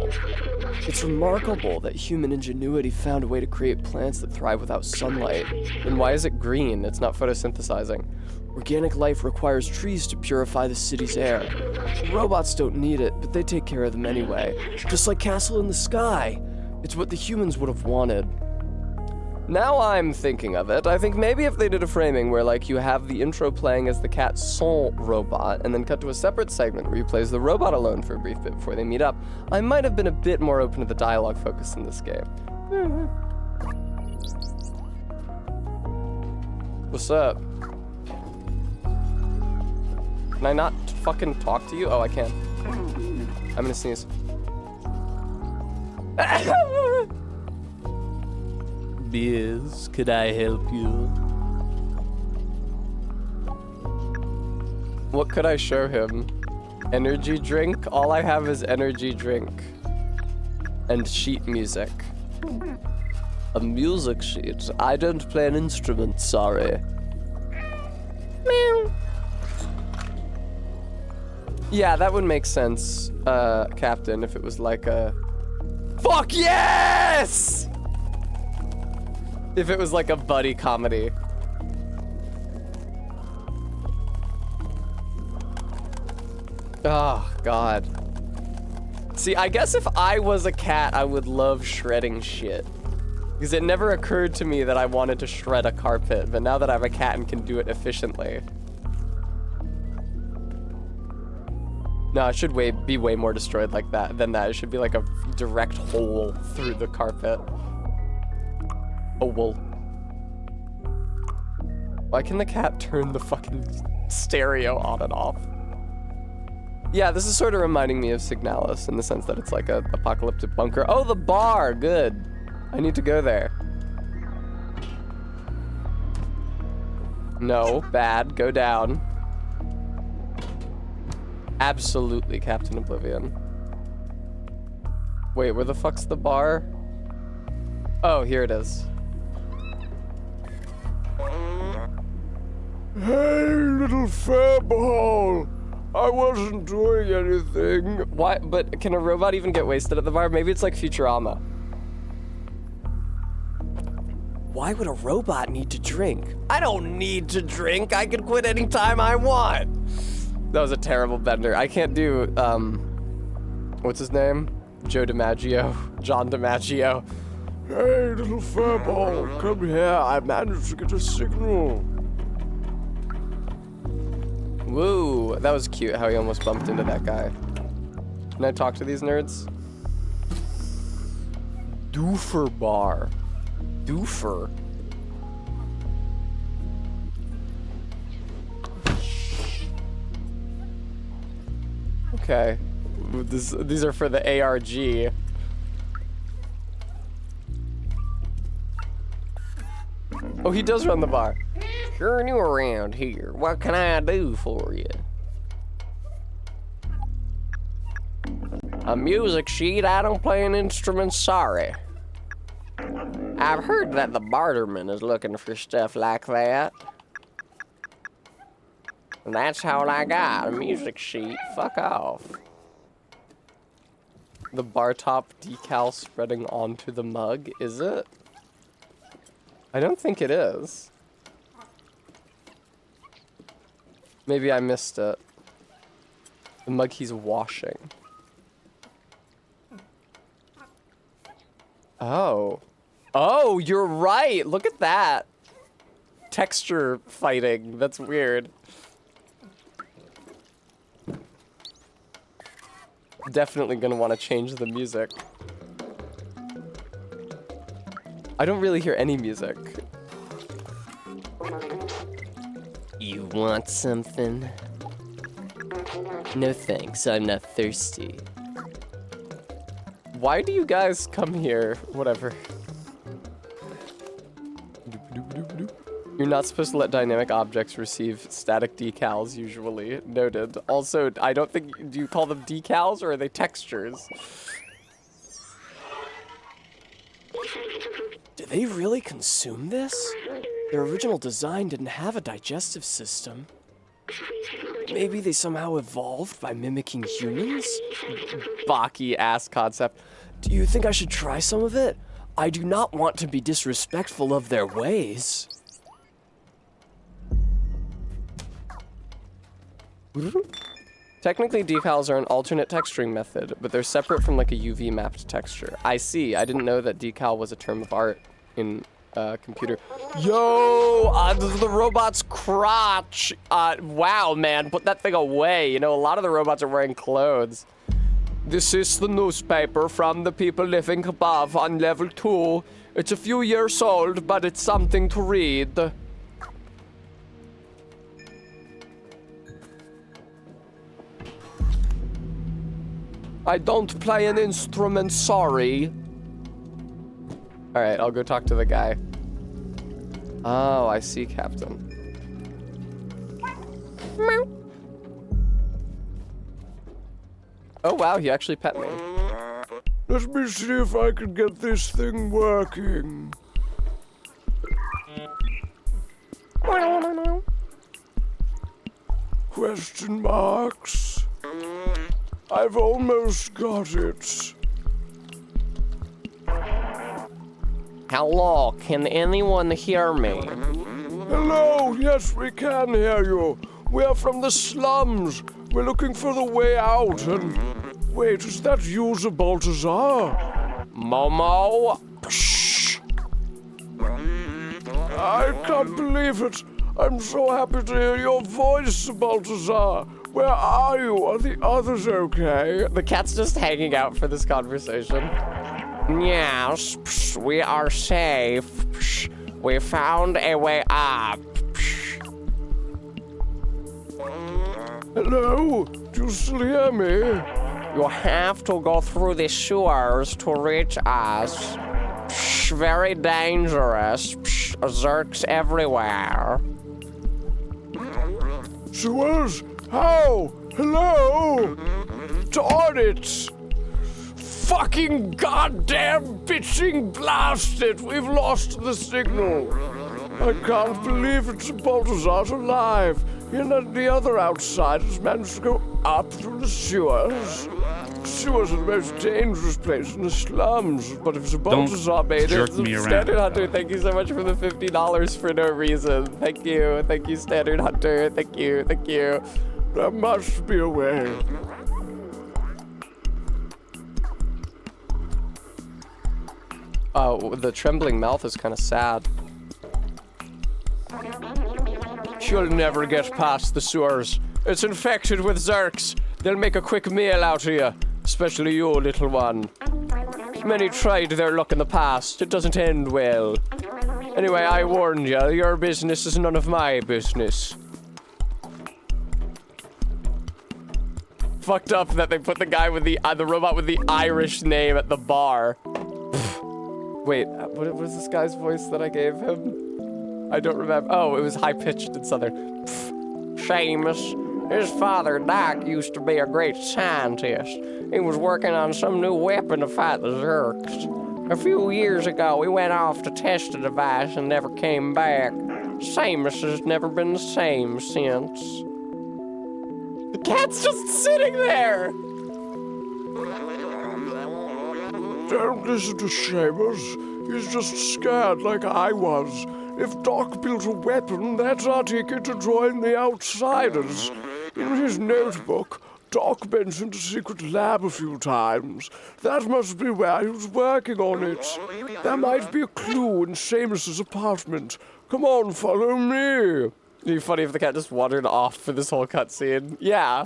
It's remarkable that human ingenuity found a way to create plants that thrive without sunlight. Then why is it green? It's not photosynthesizing. Organic life requires trees to purify the city's air. Robots don't need it, but they take care of them anyway. Just like Castle in the Sky. It's what the humans would have wanted. Now I'm thinking of it, I think maybe if they did a framing where, you have the intro playing as the cat Son robot, and then cut to a separate segment where he plays the robot alone for a brief bit before they meet up, I might have been a bit more open to the dialogue focus in this game. What's up? Can I not fucking talk to you? Oh, I can. I'm gonna sneeze. Biz, could I help you? What could I show him? Energy drink? All I have is energy drink. And sheet music. A music sheet? I don't play an instrument, sorry. Meow. Yeah, that would make sense, Captain, if it was like a... Fuck yes! If it was like a buddy comedy. Oh, God. See, I guess if I was a cat, I would love shredding shit. Because it never occurred to me that I wanted to shred a carpet, but now that I'm a cat and can do it efficiently. No, it should be way more destroyed like that than that. It should be like a direct hole through the carpet. A wool. Why can the cat turn the fucking stereo on and off? Yeah, this is sort of reminding me of Signalis in the sense that it's like a apocalyptic bunker. Oh, the bar! Good. I need to go there. No, bad. Go down. Absolutely, Captain Oblivion. Wait, where the fuck's the bar? Oh, here it is. Hey, little furball! I wasn't doing anything. Why? But can a robot even get wasted at the bar? Maybe it's like Futurama. Why would a robot need to drink? I don't need to drink. I can quit anytime I want. That was a terrible bender. I can't do, what's his name? Joe DiMaggio. John DiMaggio. Hey, little furball, come here. I managed to get a signal. Woo, that was cute how he almost bumped into that guy. Can I talk to these nerds? Doofer bar. Doofer. Okay. These are for the ARG. Oh, he does run the bar. Sure, you around here. What can I do for you? A music sheet? I don't play an instrument, sorry. I've heard that the barterman is looking for stuff like that. And that's all I got, a music sheet. Fuck off. The bar top decal spreading onto the mug, is it? I don't think it is. Maybe I missed it. The mug he's washing. Oh. Oh, you're right! Look at that! Texture fighting. That's weird. Definitely gonna want to change the music. I don't really hear any music. You want something? No thanks, I'm not thirsty. Why do you guys come here? Whatever. You're not supposed to let dynamic objects receive static decals, usually. Noted. Also, I don't think... Do you call them decals, or are they textures? Do they really consume this? Their original design didn't have a digestive system. Maybe they somehow evolved by mimicking humans? Baki-ass concept. Do you think I should try some of it? I do not want to be disrespectful of their ways. Technically, decals are an alternate texturing method, but they're separate from like a UV mapped texture. I see. I didn't know that decal was a term of art in computer. Yo, the robot's crotch. Wow, man, put that thing away. You know, a lot of the robots are wearing clothes. This is the newspaper from the people living above on level 2. It's a few years old, but it's something to read. I don't play an instrument, sorry. Alright, I'll go talk to the guy. Oh, I see, Captain. Meow. Oh wow, he actually pet me. Let me see if I can get this thing working. Question marks? I've almost got it. Hello, can anyone hear me? Hello, yes, we can hear you. We are from the slums. We're looking for the way out, and... Wait, is that you, Baltazar? Momo? Psh! I can't believe it. I'm so happy to hear your voice, Baltazar. Where are you? Are the others okay? The cat's just hanging out for this conversation. Yes, psh, we are safe. Psh, we found a way up. Psh. Hello? Do you still hear me? You have to go through the sewers to reach us. Psh, very dangerous. Psh, Zerks everywhere. Sewers? How? Hello? Darn it! Fucking goddamn bitching blasted! We've lost the signal. I can't believe it's Baltazar's alive. He and the other outsiders managed to go up through the sewers. Sewers are the most dangerous place in the slums, but if Baltazar made it... jerk me around. Standard Hunter, thank you so much for the $50 for no reason. Thank you, Standard Hunter. Thank you. There must be a way. Oh, the trembling mouth is kind of sad. She'll never get past the sewers. It's infected with Zerks. They'll make a quick meal out of you. Especially you, little one. Many tried their luck in the past. It doesn't end well. Anyway, I warned you. Your business is none of my business. Fucked up that they put the guy with the robot with the Irish name at the bar. Wait, what was this guy's voice that I gave him? I don't remember. Oh, it was high-pitched and southern. Seamus. His father, Doc, used to be a great scientist. He was working on some new weapon to fight the Zerks. A few years ago, he went off to test the device and never came back. Seamus has never been the same since. The cat's just sitting there! Don't listen to Seamus. He's just scared like I was. If Doc built a weapon, that's our ticket to join the Outsiders. In his notebook, Doc mentioned a secret lab a few times. That must be where he was working on it. There might be a clue in Seamus's apartment. Come on, follow me. It'd be funny if the cat just wandered off for this whole cutscene. Yeah.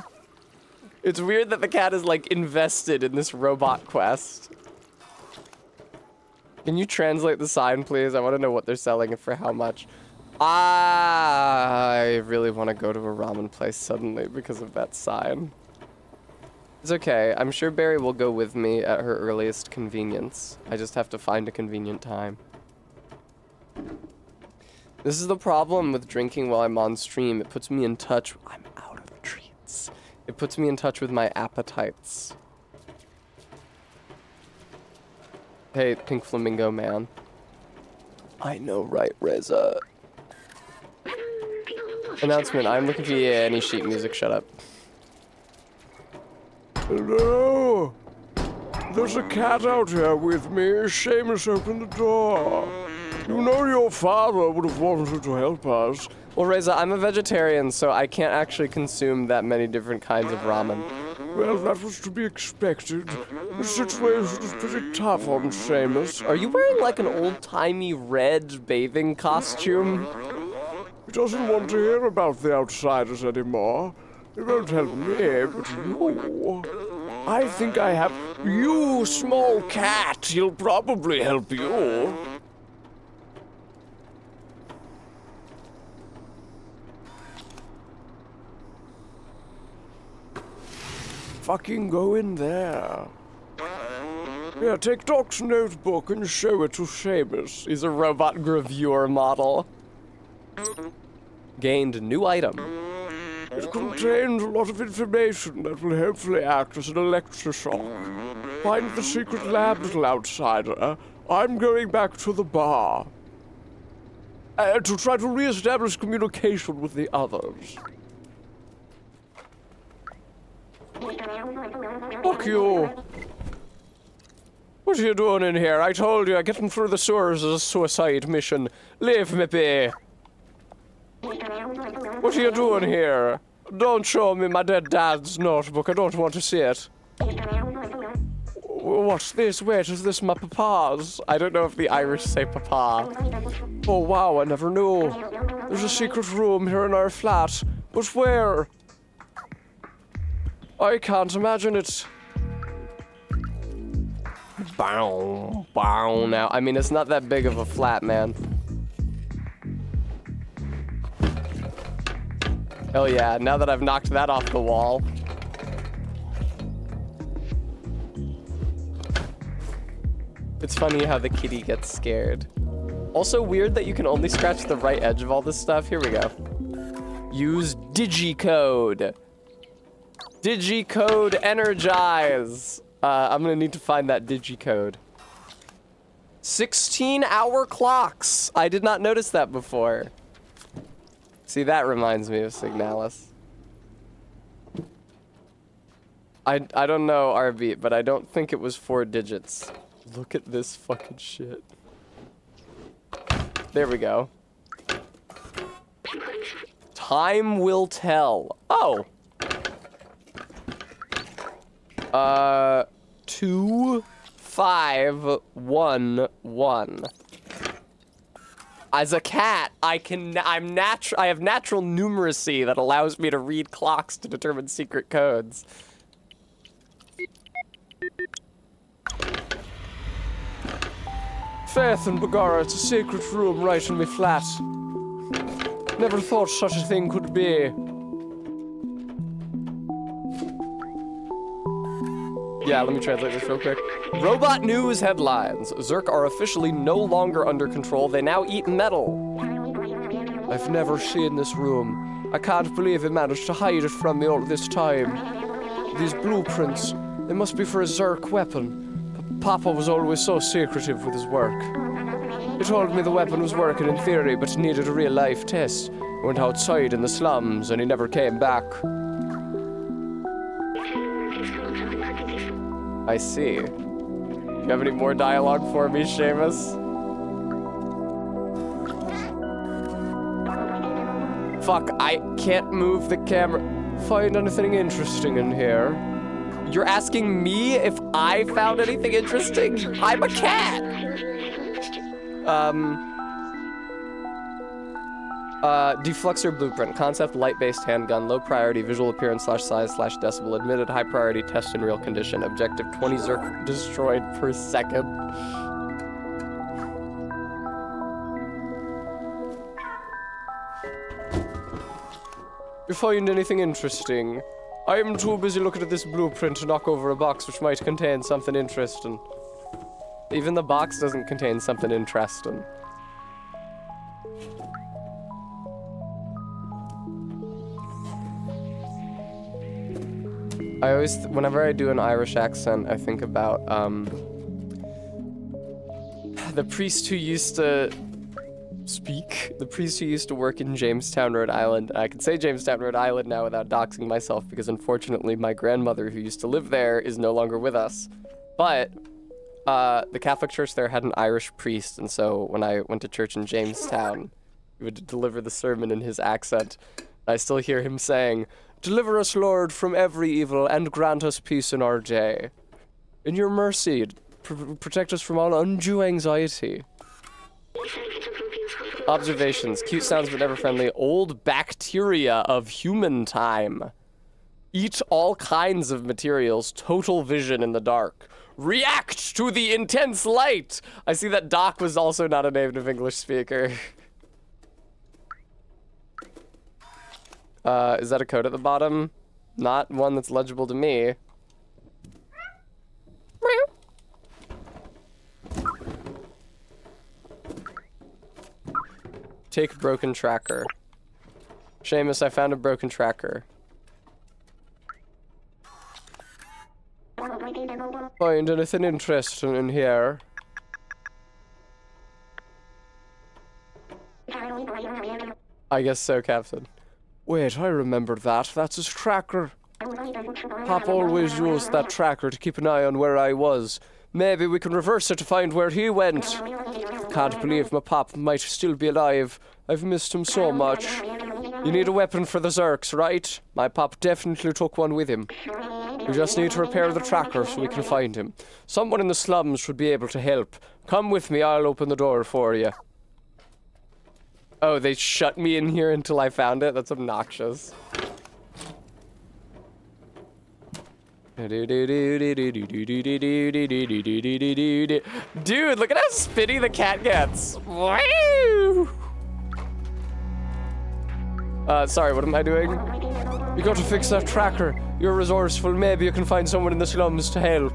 It's weird that the cat is, like, invested in this robot quest. Can you translate the sign, please? I want to know what they're selling and for how much. I really want to go to a ramen place suddenly because of that sign. It's okay. I'm sure Barry will go with me at her earliest convenience. I just have to find a convenient time. This is the problem with drinking while I'm on stream. It puts me in touch. I'm out of treats. It puts me in touch with my appetites. Hey, Pink Flamingo Man. I know, right, Reza? Announcement, I'm looking for you. Any sheet music, shut up. Hello? There's a cat out here with me. Seamus, open the door. You know your father would have wanted to help us. Well, Reza, I'm a vegetarian, so I can't actually consume that many different kinds of ramen. Well, that was to be expected. The situation is pretty tough on Seamus. Are you wearing like an old-timey red bathing costume? He doesn't want to hear about the Outsiders anymore. It won't help me, but you. I think I have. You, small cat, he'll probably help you. Fucking go in there. Here, take Doc's notebook and show it to Seamus. He's a robot gravure model. Gained new item. It contains a lot of information that will hopefully act as an electroshock. Find the secret lab, little outsider. I'm going back to the bar. To try to re-establish communication with the others. Fuck you. What are you doing in here? I told you, getting through the sewers is a suicide mission. Leave me be. What are you doing here? Don't show me my dead dad's notebook. I don't want to see it. What's this? Wait, is this my papa's? I don't know if the Irish say papa. Oh wow, I never knew. There's a secret room here in our flat. But where? I can't imagine it. Bow, bow now. I mean, it's not that big of a flat, man. Hell yeah, now that I've knocked that off the wall. It's funny how the kitty gets scared. Also weird that you can only scratch the right edge of all this stuff. Here we go. Use Digicode. Digicode energize. I'm gonna need to find that Digicode. 16-hour clocks. I did not notice that before. See, that reminds me of Signalis. I don't know RB, but I don't think it was 4 digits. Look at this fucking shit. There we go. Time will tell. Oh. 2, 5, 1, 1. As a cat, I have natural numeracy that allows me to read clocks to determine secret codes. Faith and Bagara, it's a secret room right in me flat. Never thought such a thing could be. Yeah, let me translate this real quick. Robot news headlines. Zerk are officially no longer under control. They now eat metal. I've never seen this room. I can't believe he managed to hide it from me all this time. These blueprints, they must be for a Zerk weapon. Papa was always so secretive with his work. He told me the weapon was working in theory, but needed a real-life test. He went outside in the slums, and he never came back. I see. Do you have any more dialogue for me, Seamus? Fuck, I can't move the camera. Find anything interesting in here? You're asking me if I found anything interesting? I'm a cat! Defluxor blueprint. Concept, light-based handgun. Low priority, visual appearance /size /decibel. Admitted, high priority, test in real condition. Objective, 20 Zerk destroyed per second. You find anything interesting? I am too busy looking at this blueprint to knock over a box which might contain something interesting. Even the box doesn't contain something interesting. I always, whenever I do an Irish accent, I think about, the priest who used to the priest who used to work in Jamestown, Rhode Island. I can say Jamestown, Rhode Island now without doxing myself because unfortunately my grandmother who used to live there is no longer with us. But the Catholic Church there had an Irish priest, and so when I went to church in Jamestown, he would deliver the sermon in his accent. I still hear him saying, "Deliver us, Lord, from every evil, and grant us peace in our day. In your mercy, protect us from all undue anxiety." Observations. Cute sounds but never friendly. Old bacteria of human time. Eat all kinds of materials. Total vision in the dark. React to the intense light! I see that Doc was also not a native English speaker. Is that a code at the bottom? Not one that's legible to me. Take broken tracker. Seamus, I found a broken tracker. Find anything interesting in here? I guess so, Captain. Wait, I remember that. That's his tracker. Pop always used that tracker to keep an eye on where I was. Maybe we can reverse it to find where he went. Can't believe my pop might still be alive. I've missed him so much. You need a weapon for the Zerks, right? My pop definitely took one with him. We just need to repair the tracker so we can find him. Someone in the slums should be able to help. Come with me, I'll open the door for you. Oh, they shut me in here until I found it? That's obnoxious. Dude, look at how spinny the cat gets. Woo! Sorry, what am I doing? You got to fix that tracker. You're resourceful. Maybe you can find someone in the slums to help.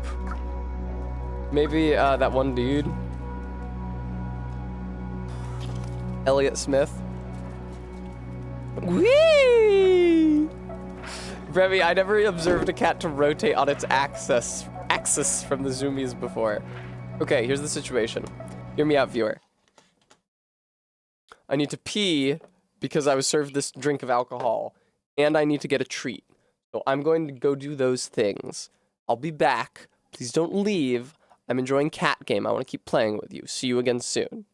Maybe, that one dude. Elliot Smith. Whee! Remy, I never observed a cat to rotate on its axis from the zoomies before. Okay, here's the situation. Hear me out, viewer. I need to pee because I was served this drink of alcohol, and I need to get a treat. So I'm going to go do those things. I'll be back. Please don't leave. I'm enjoying Cat Game. I want to keep playing with you. See you again soon.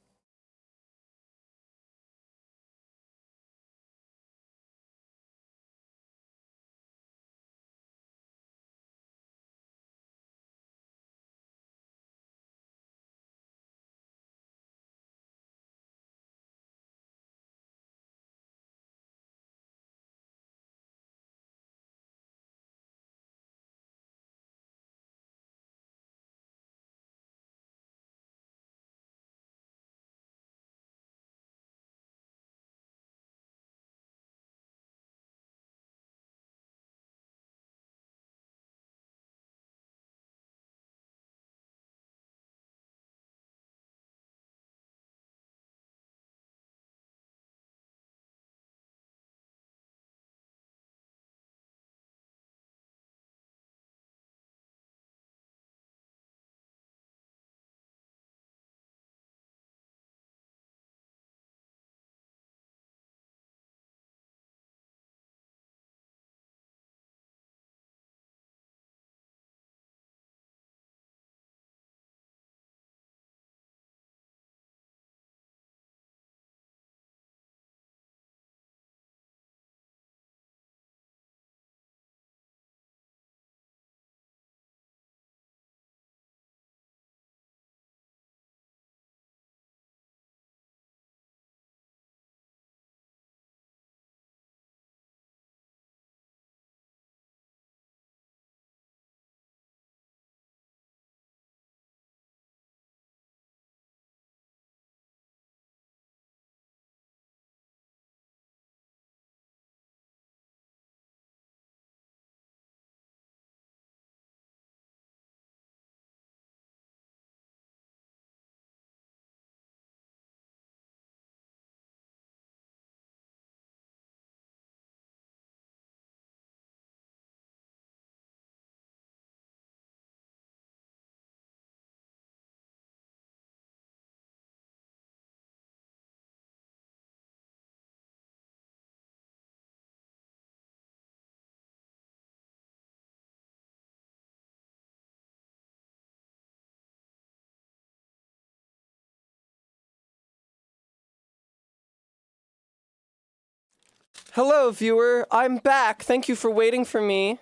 Hello, viewer. I'm back. Thank you for waiting for me.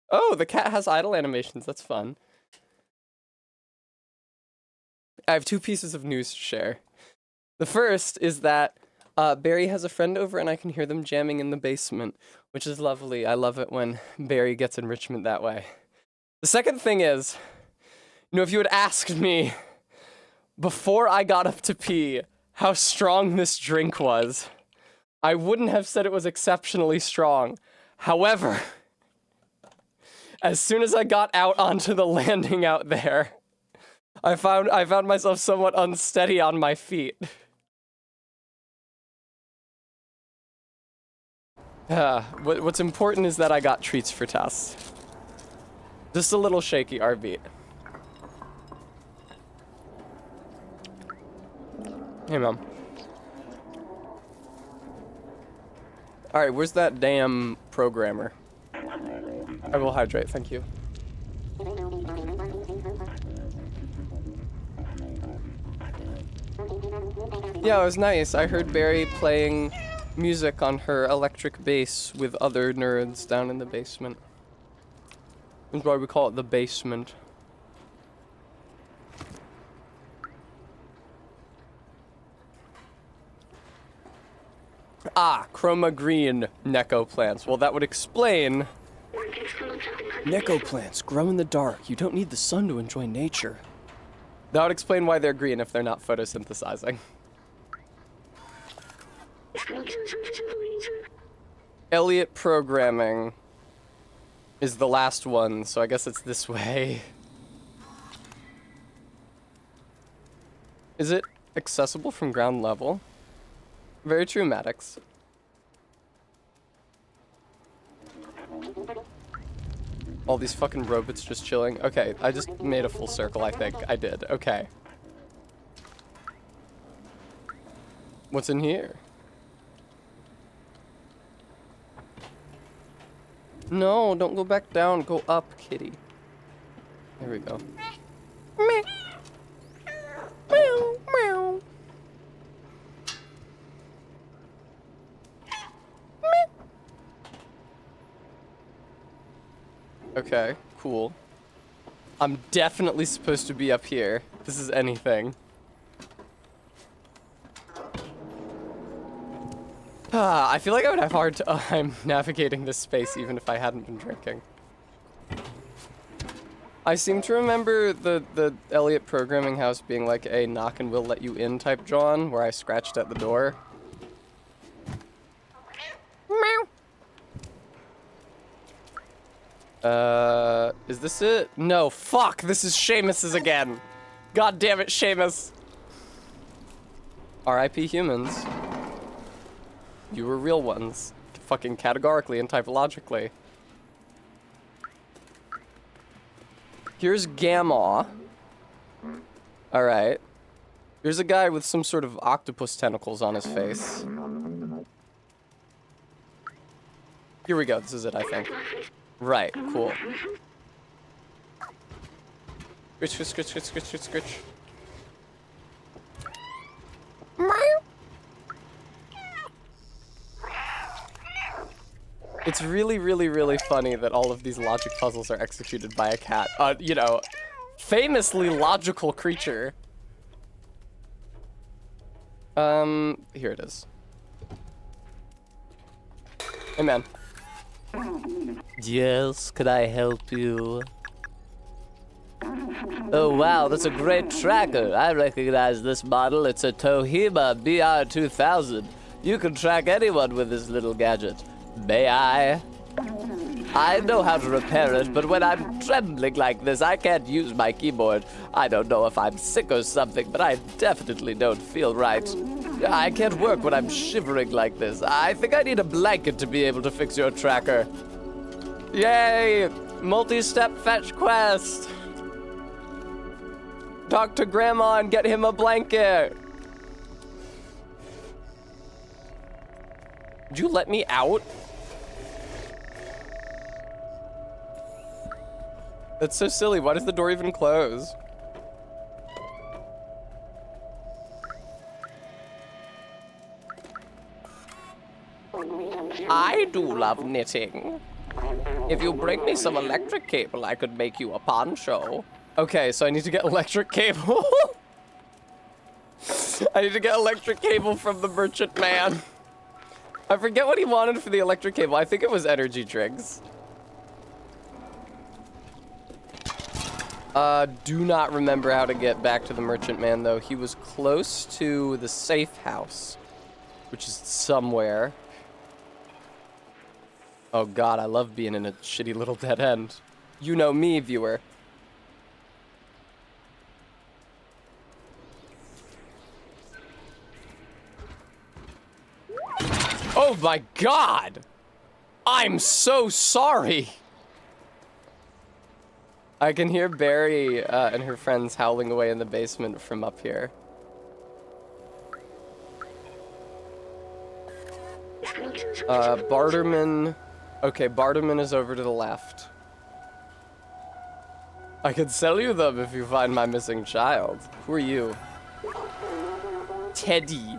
Oh, the cat has idle animations. That's fun. I have 2 pieces of news to share. The first is that Barry has a friend over and I can hear them jamming in the basement, which is lovely. I love it when Barry gets enrichment that way. The second thing is, if you had asked me before I got up to pee how strong this drink was, I wouldn't have said it was exceptionally strong. However, as soon as I got out onto the landing out there, I found myself somewhat unsteady on my feet. What's important is that I got treats for Tess. Just a little shaky, our beat. Hey, Mom. Alright, where's that damn programmer? I will hydrate, thank you. Yeah, it was nice. I heard Barry playing music on her electric bass with other nerds down in the basement. That's why we call it the basement. Ah, chroma green Neko plants. Well, that would explain. Neko plants grow in the dark. You don't need the sun to enjoy nature. That would explain why they're green if they're not photosynthesizing. Elliott programming is the last one, so I guess it's this way. Is it accessible from ground level? Very true, Maddox. All these fucking robots just chilling. Okay, I just made a full circle, I think. I did. Okay. What's in here? No, don't go back down. Go up, kitty. There we go. Meow. Meow, meow. Okay, cool. I'm definitely supposed to be up here. This is anything. I feel like I would have a hard time navigating this space even if I hadn't been drinking. I seem to remember the Elliott programming house being like a knock and we'll let you in type John, where I scratched at the door. Is this it? No, fuck, this is Seamus's again. God damn it, Seamus. R.I.P. humans. You were real ones. Fucking categorically and typologically. Here's Gamma. Alright. Here's a guy with some sort of octopus tentacles on his face. Here we go, this is it, I think. Right, cool. Scritch, scritch, scritch, scritch, scritch, scritch, scritch. It's really, really, really funny that all of these logic puzzles are executed by a cat. You know, famously logical creature. Here it is. Hey, man. Yes, could I help you? Oh wow, that's a great tracker. I recognize this model. It's a Toshiba BR2000. You can track anyone with this little gadget. May I? I know how to repair it, but when I'm trembling like this, I can't use my keyboard. I don't know if I'm sick or something, but I definitely don't feel right. I can't work when I'm shivering like this. I think I need a blanket to be able to fix your tracker. Yay! Multi-step fetch quest! Talk to Grandma and get him a blanket! Did you let me out? That's so silly. Why does the door even close? do love knitting. If you bring me some electric cable, I could make you a poncho. Okay, so I need to get electric cable. I need to get electric cable from the merchant man. I forget what he wanted for the electric cable. I think it was energy drinks. Do not remember how to get back to the merchant man, though. He was close to the safe house, which is somewhere. Oh god, I love being in a shitty little dead end. You know me, viewer. Oh my god! I'm so sorry! I can hear Barry and her friends howling away in the basement from up here. Barterman. Okay, Barterman is over to the left. I could sell you them if you find my missing child. Who are you? Teddy,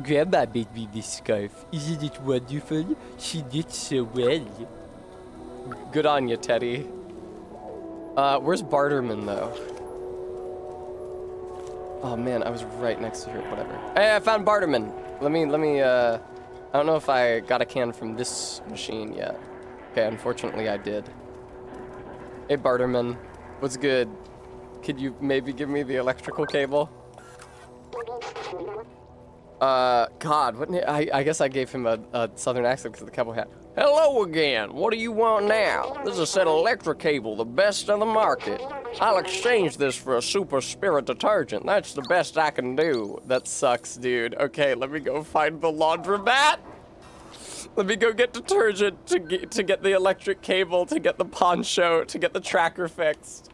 Grandma made me this scarf. Isn't it wonderful? She knits so well. Good on you, Teddy. Where's Barterman, though? Oh man, I was right next to her. Whatever. Hey, I found Barterman. Let me, I don't know if I got a can from this machine yet. Okay, unfortunately I did. Hey, Barterman. What's good? Could you maybe give me the electrical cable? God, I guess I gave him a southern accent because of the cowboy hat. Hello again. What do you want now? This is a set of electric cable, the best on the market. I'll exchange this for a Super Spirit detergent. That's the best I can do. That sucks, dude. Okay, let me go find the laundromat. Let me go get detergent to get the electric cable, to get the poncho, to get the tracker fixed.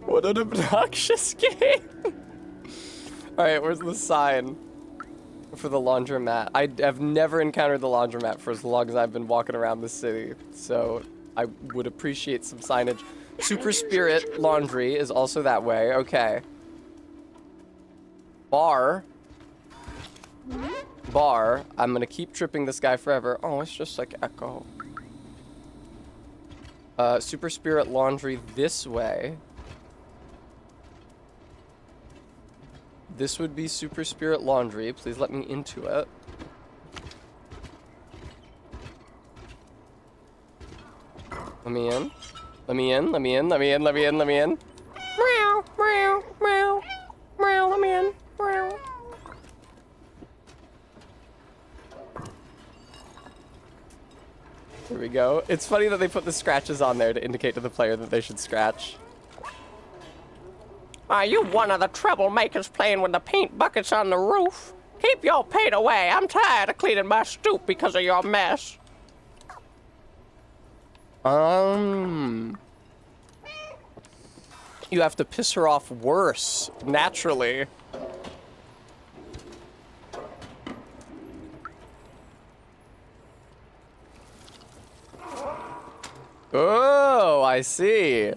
What an obnoxious game. Alright, where's the sign for the laundromat? I have never encountered the laundromat for as long as I've been walking around the city, so I would appreciate some signage. Super Spirit Laundry is also that way, okay. Bar, I'm gonna keep tripping this guy forever. Oh, it's just like Echo. Super Spirit Laundry this way. This would be Super Spirit Laundry. Please let me into it. Let me in. Let me in. Let me in. Let me in. Let me in. Let me in. Meow, meow, meow, meow. Let me in. Meow. Here we go. It's funny that they put the scratches on there to indicate to the player that they should scratch. Are you one of the troublemakers playing with the paint buckets on the roof? Keep your paint away. I'm tired of cleaning my stoop because of your mess. You have to piss her off worse, naturally. Oh, I see.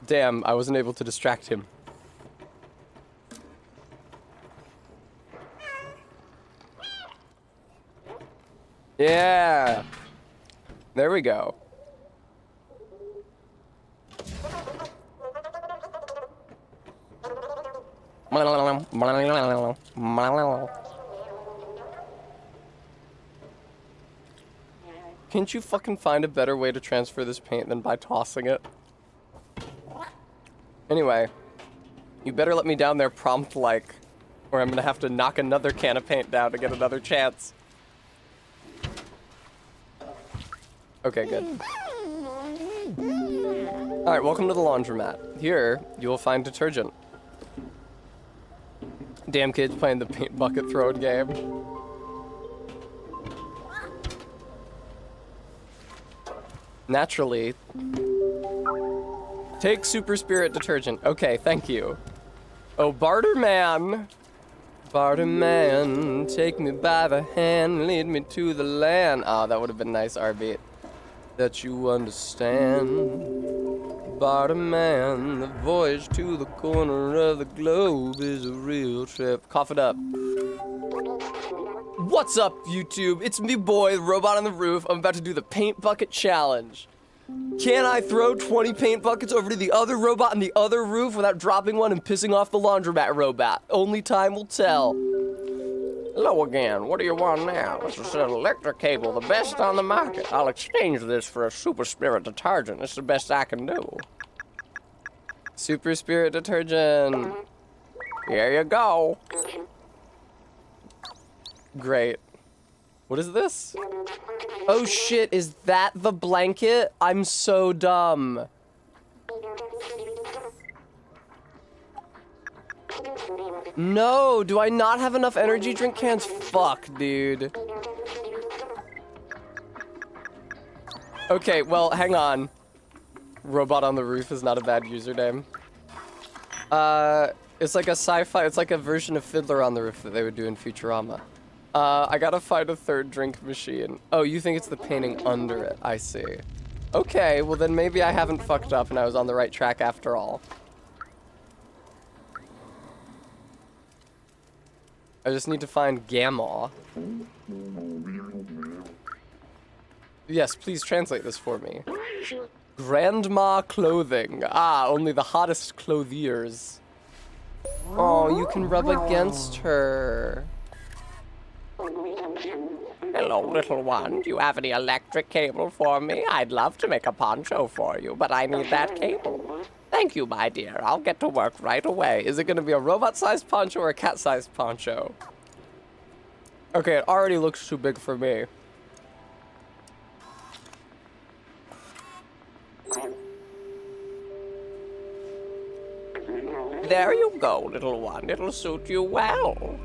Damn, I wasn't able to distract him. Yeah. There we go. Can't you fucking find a better way to transfer this paint than by tossing it? Anyway, you better let me down there prompt-like, or I'm gonna have to knock another can of paint down to get another chance. Okay, good. Alright, welcome to the laundromat. Here, you will find detergent. Damn kids playing the paint bucket throwing game. Naturally. Take Super Spirit detergent. Okay, thank you. Oh, Barterman. Barterman, take me by the hand, lead me to the land. Oh, that would have been nice, R-beat. that you understand. Barterman, the voyage to the corner of the globe is a real trip. Cough it up. What's up, YouTube? It's me, boy, the robot on the roof. I'm about to do the paint bucket challenge. Can I throw 20 paint buckets over to the other robot on the other roof without dropping one and pissing off the laundromat robot? Only time will tell. Hello again. What do you want now? This is an electric cable, the best on the market. I'll exchange this for a Super Spirit detergent. It's the best I can do. Super Spirit detergent. Here you go. Great. What is this? Oh shit, is that the blanket? I'm so dumb. No, do I not have enough energy drink cans? Fuck, dude. Okay, well, hang on. Robot on the Roof is not a bad username. It's like a sci-fi, it's like a version of Fiddler on the Roof that they would do in Futurama. I gotta find a third drink machine. Oh, you think it's the painting under it? I see. Okay, well then maybe I haven't fucked up and I was on the right track after all. I just need to find Gamma. Yes, please translate this for me. Grandma clothing. Ah, only the hottest clothiers. Oh, you can rub against her. Hello, little one. Do you have any electric cable for me? I'd love to make a poncho for you, but I need that cable. Thank you, my dear. I'll get to work right away. Is it going to be a robot-sized poncho or a cat-sized poncho? Okay, it already looks too big for me. There you go, little one. It'll suit you well.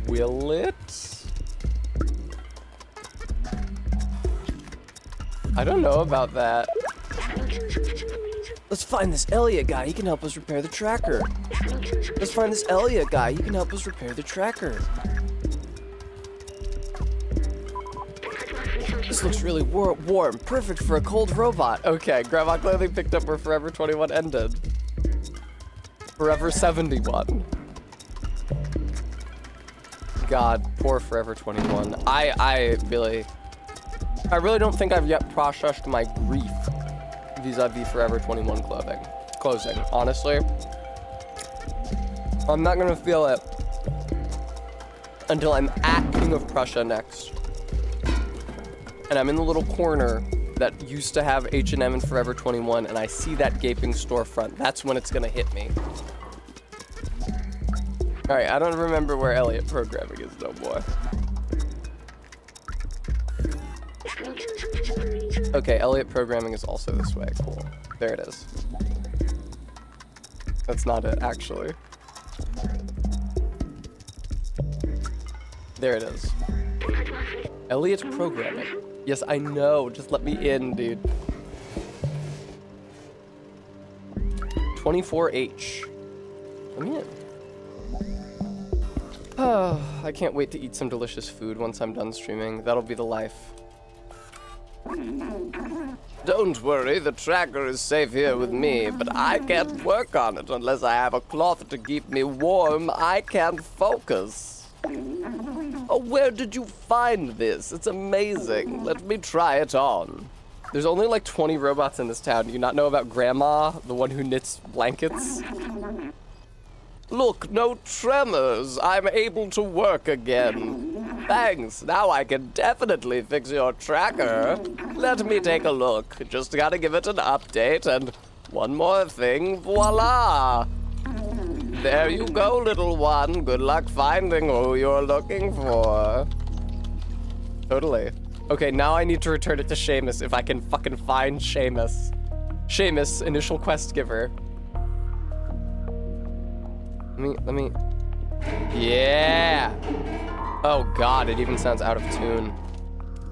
Will it? I don't know about that. Let's find this Elliot guy. He can help us repair the tracker. Let's find this Elliot guy. He can help us repair the tracker. This looks really warm. Perfect for a cold robot. Okay, Grandma Clothing picked up where Forever 21 ended. Forever 71. God, poor Forever 21. I really don't think I've yet processed my grief vis-a-vis Forever 21 closing. Honestly, I'm not gonna feel it until I'm at King of Prussia next. And I'm in the little corner that used to have H&M and Forever 21, and I see that gaping storefront. That's when it's gonna hit me. All right, I don't remember where Elliot Programming is, no boy. Okay, Elliot Programming is also this way. Cool. There it is. That's not it, actually. There it is. Elliot Programming. Yes, I know. Just let me in, dude. 24H. Let me in. Oh, I can't wait to eat some delicious food once I'm done streaming. That'll be the life. Don't worry, the tracker is safe here with me, but I can't work on it unless I have a cloth to keep me warm. I can't focus. Oh, where did you find this? It's amazing. Let me try it on. There's only like 20 robots in this town. Do you not know about Grandma, the one who knits blankets? Look, no tremors. I'm able to work again. Thanks. Now I can definitely fix your tracker. Let me take a look. Just gotta give it an update, and one more thing. Voila! There you go, little one. Good luck finding who you're looking for. Totally. Okay, now I need to return it to Seamus if I can fucking find Seamus. Seamus, initial quest giver. Let me. Yeah! Oh god, it even sounds out of tune.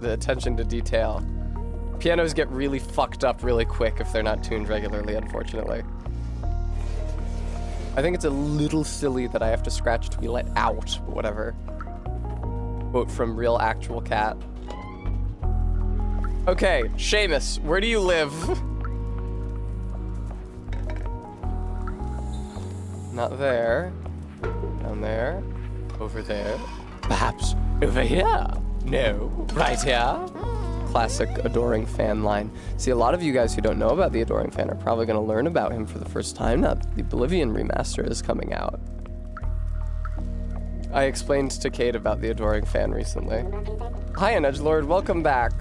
The attention to detail. Pianos get really fucked up really quick if they're not tuned regularly, unfortunately. I think it's a little silly that I have to scratch to be let out, but whatever. Quote from Real Actual Cat. Okay, Seamus, where do you live? Not there. Down there. Over there. Perhaps over here. No, right here. Classic Adoring Fan line. See, a lot of you guys who don't know about the Adoring Fan are probably going to learn about him for the first time now that the Oblivion remaster is coming out. I explained to Kate about the Adoring Fan recently. Hi, Edgelord, welcome back.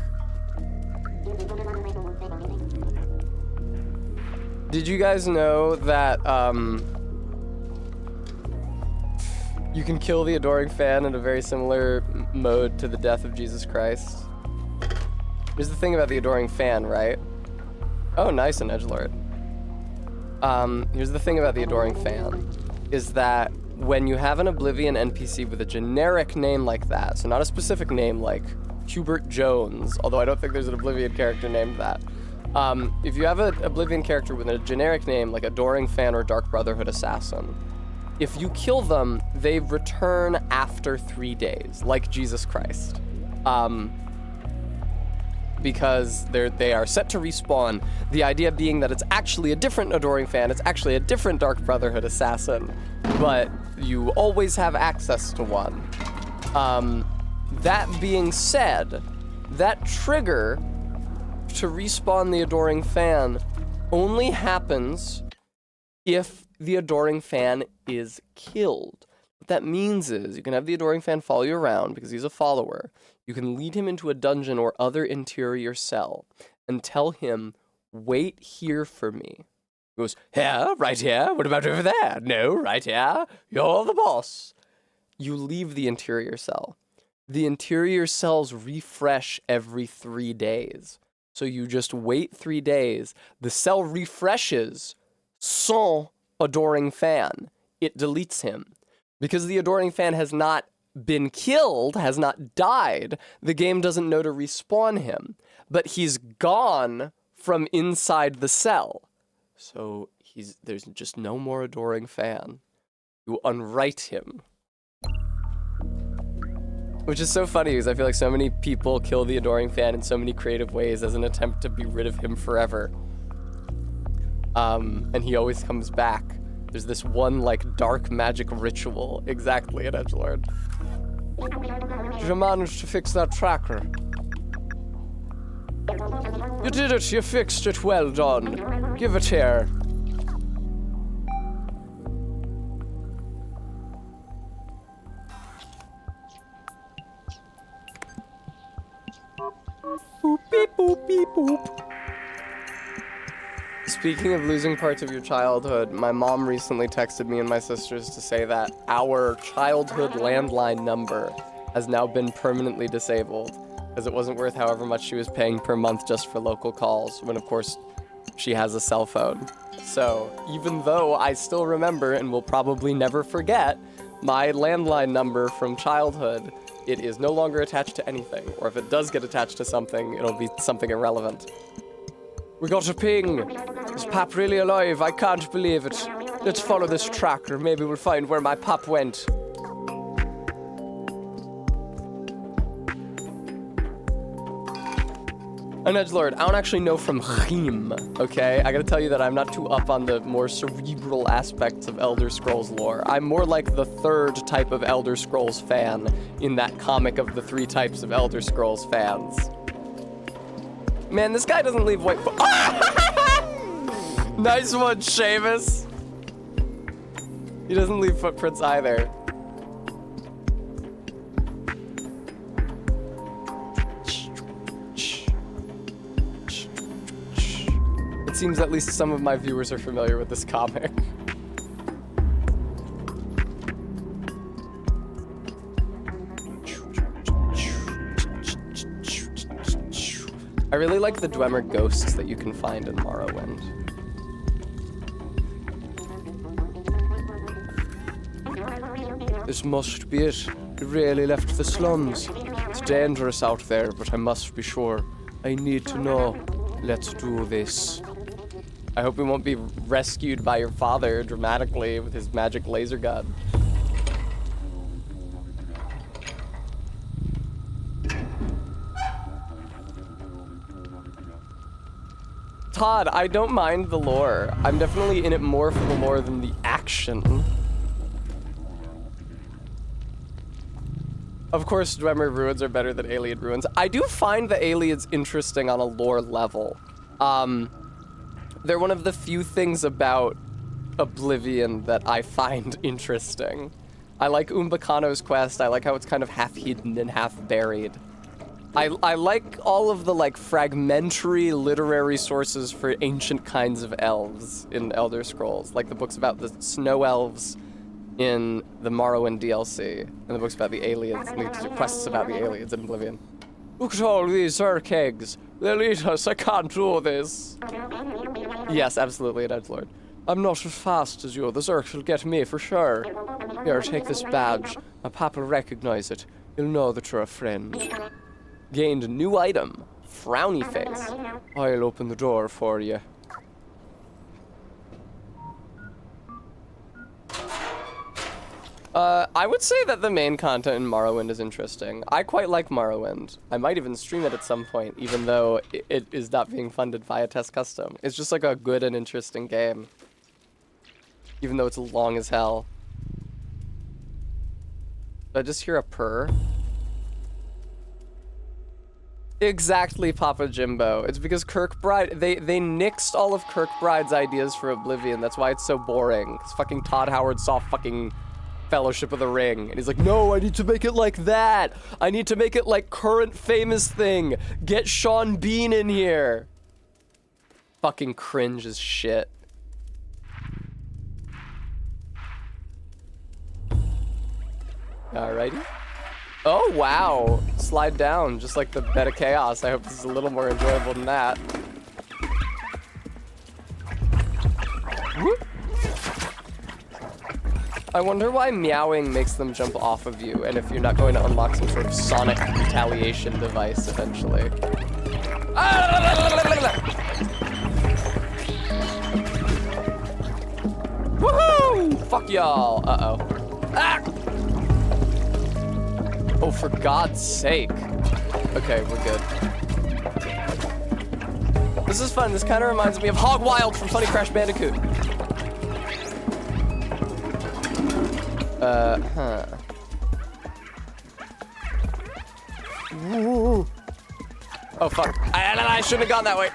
Did you guys know that, you can kill the Adoring Fan in a very similar mode to the death of Jesus Christ? Here's the thing about the Adoring Fan, right? Oh, nice, an Edgelord. Here's the thing about the Adoring Fan, is that when you have an Oblivion NPC with a generic name like that, so not a specific name like Hubert Jones, although I don't think there's an Oblivion character named that. If you have an Oblivion character with a generic name like Adoring Fan or Dark Brotherhood Assassin, if you kill them, they return after 3 days, like Jesus Christ. Because they are set to respawn. The idea being that it's actually a different Adoring Fan, it's actually a different Dark Brotherhood Assassin, but you always have access to one. That being said, that trigger to respawn the Adoring Fan only happens if the Adoring Fan is killed. What that means is you can have the Adoring Fan follow you around because he's a follower. You can lead him into a dungeon or other interior cell and tell him, wait here for me. He goes, here, right here, what about over there? No, right here, you're the boss. You leave the interior cell. The interior cells refresh every 3 days. So you just wait 3 days, the cell refreshes sans Adoring Fan. It deletes him. Because the Adoring Fan has not been killed, has not died, the game doesn't know to respawn him. But he's gone from inside the cell. So there's just no more Adoring Fan. You unwrite him. Which is so funny because I feel like so many people kill the Adoring Fan in so many creative ways as an attempt to be rid of him forever. And he always comes back. There's this one, like, dark magic ritual exactly at Edgelord. Did you manage to fix that tracker? You did it! You fixed it! Well done! Give it here. Boop, beep, boop, beep, boop. Speaking of losing parts of your childhood, my mom recently texted me and my sisters to say that our childhood landline number has now been permanently disabled, because it wasn't worth however much she was paying per month just for local calls, when of course she has a cell phone. So even though I still remember and will probably never forget my landline number from childhood, it is no longer attached to anything, or if it does get attached to something, it'll be something irrelevant. We got a ping! Is Pap really alive? I can't believe it. Let's follow this tracker. Maybe we'll find where my Pap went. And Edgelord, I don't actually know from Chim, okay? I gotta tell you that I'm not too up on the more cerebral aspects of Elder Scrolls lore. I'm more like the third type of Elder Scrolls fan in that comic of the 3 types of Elder Scrolls fans. Man, this guy doesn't leave white Nice one, Seamus. He doesn't leave footprints either. It seems at least some of my viewers are familiar with this comic. I really like the Dwemer ghosts that you can find in Morrowind. This must be it. It really left the slums. It's dangerous out there, but I must be sure. I need to know. Let's do this. I hope we won't be rescued by your father dramatically with his magic laser gun. Todd, I don't mind the lore. I'm definitely in it more for the lore than the action. Of course, Dwemer ruins are better than Alien ruins. I do find the aliens interesting on a lore level. They're one of the few things about Oblivion that I find interesting. I like Umbakano's quest. I like how it's kind of half hidden and half buried. I like all of the like fragmentary literary sources for ancient kinds of elves in Elder Scrolls, like the books about the snow elves in the Morrowind DLC, and the books about the aliens, and the quests about the aliens in Oblivion. Look at all these Urkegs. They'll eat us. I can't do this. Yes, absolutely, an edgelord. I'm not as fast as you. The Zerks will get me for sure. Here, take this badge. My papa will recognize it. He'll know that you're a friend. Gained a new item. Frowny face. I'll open the door for you. I would say that the main content in Morrowind is interesting. I quite like Morrowind. I might even stream it at some point, even though it is not being funded via Test Custom. It's just like a good and interesting game. Even though it's long as hell. Did I just hear a purr? Exactly, Papa Jimbo. It's because Kirkbride, they nixed all of Kirkbride's ideas for Oblivion. That's why it's so boring. Because fucking Todd Howard saw fucking Fellowship of the Ring. And he's like, no, I need to make it like that. I need to make it like current famous thing. Get Sean Bean in here. Fucking cringe as shit. Alrighty. Oh, wow. Slide down, just like the bed of chaos. I hope this is a little more enjoyable than that. Whoop. I wonder why meowing makes them jump off of you, and if you're not going to unlock some sort of sonic retaliation device eventually. Woohoo! Fuck y'all. Uh-oh. Ah! Oh, for God's sake. Okay, we're good. This is fun. This kind of reminds me of Hog Wild from Funny Crash Bandicoot. Oh, fuck. I shouldn't have gone that way.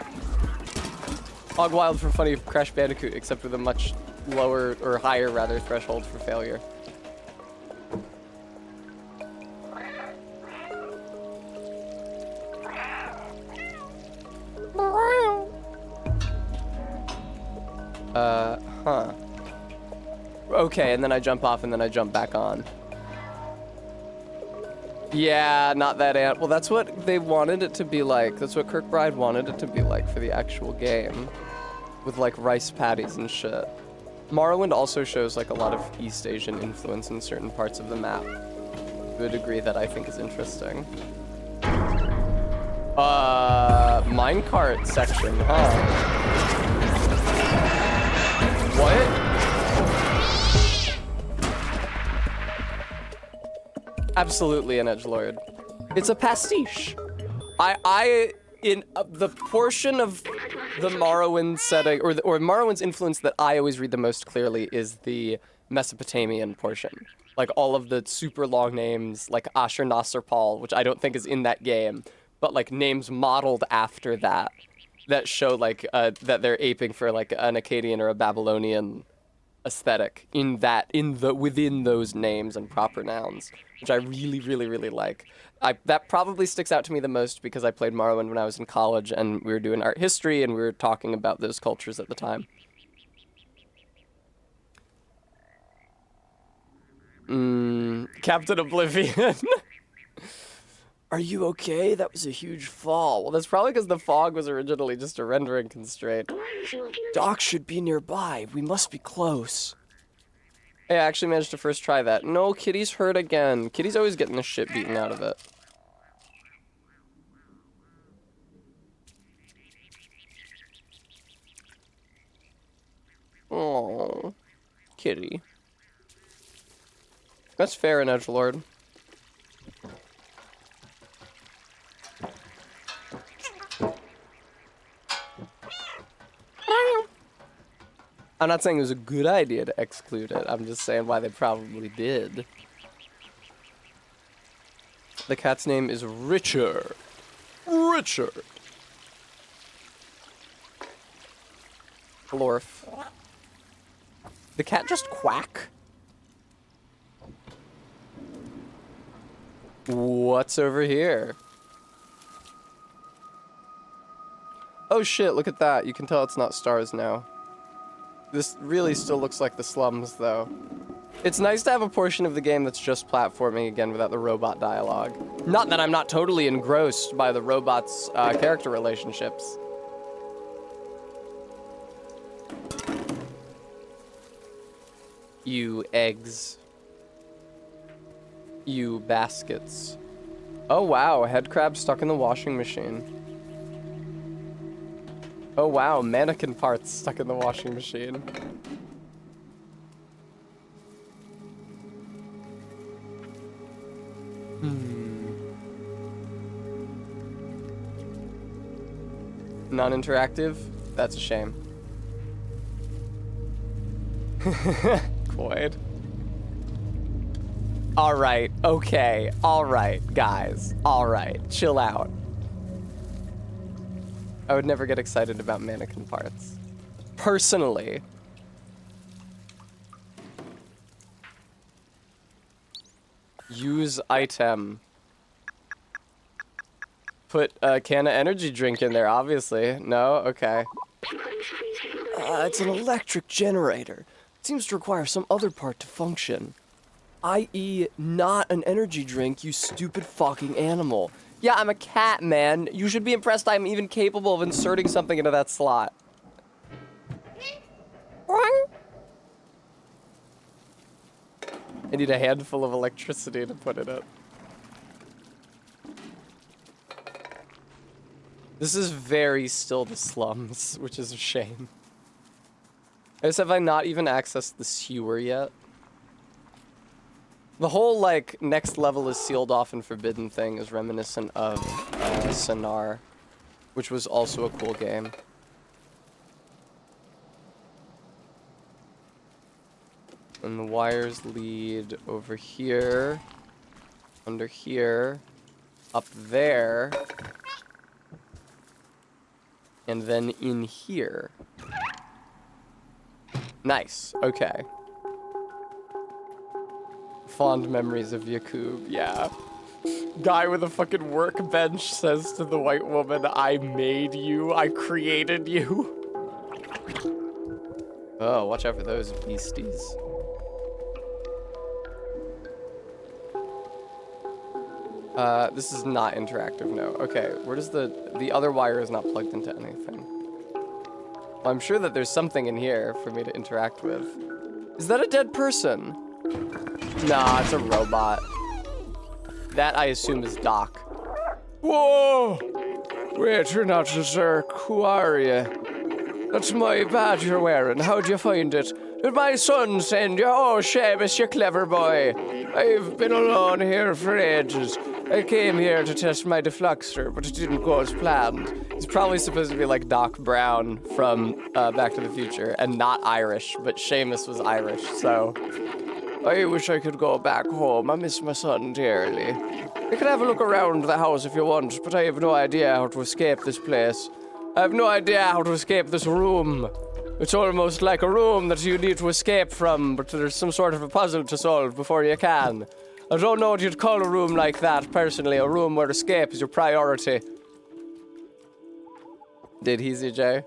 Hog Wild from Funny Crash Bandicoot, except with a much lower, or higher, rather, threshold for failure. Okay, and then I jump off and then I jump back on. Yeah, not that ant. Well, that's what they wanted it to be like. That's what Kirkbride wanted it to be like for the actual game. With like rice patties and shit. Morrowind also shows like a lot of East Asian influence in certain parts of the map. To a degree that I think is interesting. Minecart section, huh? What? Absolutely an edgelord. It's a pastiche. In the portion of the Morrowind setting, or Morrowind's influence that I always read the most clearly is the Mesopotamian portion. Like all of the super long names, like Ashur-nasir-pal, which I don't think is in that game, but like names modeled after that show like that they're aping for like an Akkadian or a Babylonian aesthetic within those names and proper nouns, which I really, really, really like. That probably sticks out to me the most because I played Morrowind when I was in college and we were doing art history and we were talking about those cultures at the time. Captain Oblivion. Are you okay? That was a huge fall. Well, that's probably because the fog was originally just a rendering constraint. Doc should be nearby. We must be close. Hey, I actually managed to first try that. No, Kitty's hurt again. Kitty's always getting the shit beaten out of it. Oh, Kitty. That's fair, an edgelord. I'm not saying it was a good idea to exclude it. I'm just saying why they probably did. The cat's name is Richard. Richard. Glorf. The cat just quack? What's over here? Oh shit, look at that. You can tell it's not stars now. This really still looks like the slums, though. It's nice to have a portion of the game that's just platforming again without the robot dialogue. Not that I'm not totally engrossed by the robots' character relationships. You eggs. You baskets. Oh wow, head crab stuck in the washing machine. Oh wow, mannequin parts stuck in the washing machine. Non-interactive? That's a shame. Quaid. Alright, okay, alright, guys. Alright, chill out. I would never get excited about mannequin parts. Personally. Use item. Put a can of energy drink in there, obviously. No? Okay. It's an electric generator. It seems to require some other part to function. I.e., not an energy drink, you stupid fucking animal. Yeah, I'm a cat, man. You should be impressed I'm even capable of inserting something into that slot. I need a handful of electricity to put in it. This is very still the slums, which is a shame. I guess have I not even accessed the sewer yet? The whole, like, next level is sealed off and forbidden thing is reminiscent of Sonar, which was also a cool game. And the wires lead over here, under here, up there, and then in here. Nice, okay. Fond memories of Yakub, yeah. Guy with a fucking workbench says to the white woman, I made you, I created you. Oh, watch out for those beasties. This is not interactive, no. Okay, where does the other wire is not plugged into anything. Well, I'm sure that there's something in here for me to interact with. Is that a dead person? Nah, it's a robot. That, I assume, is Doc. Whoa! Wait, you're not a Zerk. Who are you? That's my badge you're wearing. How'd you find it? Did my son send you? Oh, Seamus, you clever boy. I've been alone here for ages. I came here to test my defluxer, but it didn't go as planned. He's probably supposed to be like Doc Brown from Back to the Future, and not Irish, but Seamus was Irish, so... I wish I could go back home. I miss my son dearly. You can have a look around the house if you want, but I have no idea how to escape this place. I have no idea how to escape this room. It's almost like a room that you need to escape from, but there's some sort of a puzzle to solve before you can. I don't know what you'd call a room like that, personally. A room where escape is your priority. Did he, CJ?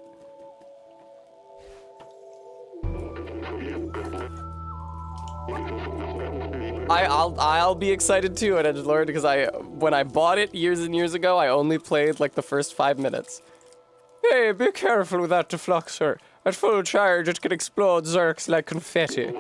I'll be excited too at Edgelord because when I bought it years and years ago, I only played like the first 5 minutes. Hey, be careful with that defluxer. At full charge, it can explode Zerks like confetti.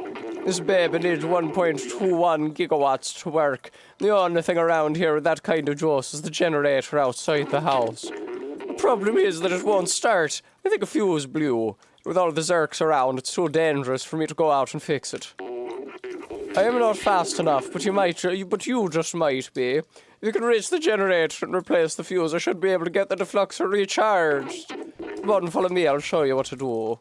This baby needs 1.21 gigawatts to work. The only thing around here with that kind of juice is the generator outside the house. The problem is that it won't start. I think a fuse blew. With all the Zerks around, it's too dangerous for me to go out and fix it. I am not fast enough, but you just might be. If you can reach the generator and replace the fuse, I should be able to get the defluxer recharged. Come on, follow me, I'll show you what to do.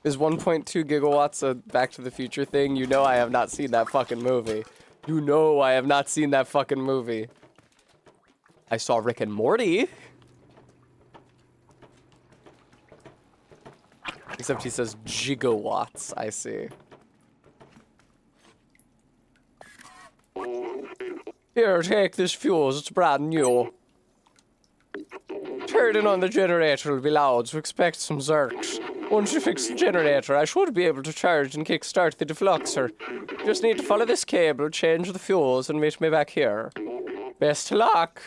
Is 1.2 gigawatts a Back to the Future thing? You know I have not seen that fucking movie. You know I have not seen that fucking movie. I saw Rick and Morty. Except he says gigawatts, I see. Here, take this fuse, it's brand new. Turning on the generator will be loud, so expect some zerks. Once you fix the generator, I should be able to charge and kickstart the defluxer. Just need to follow this cable, change the fuse, and meet me back here. Best of luck!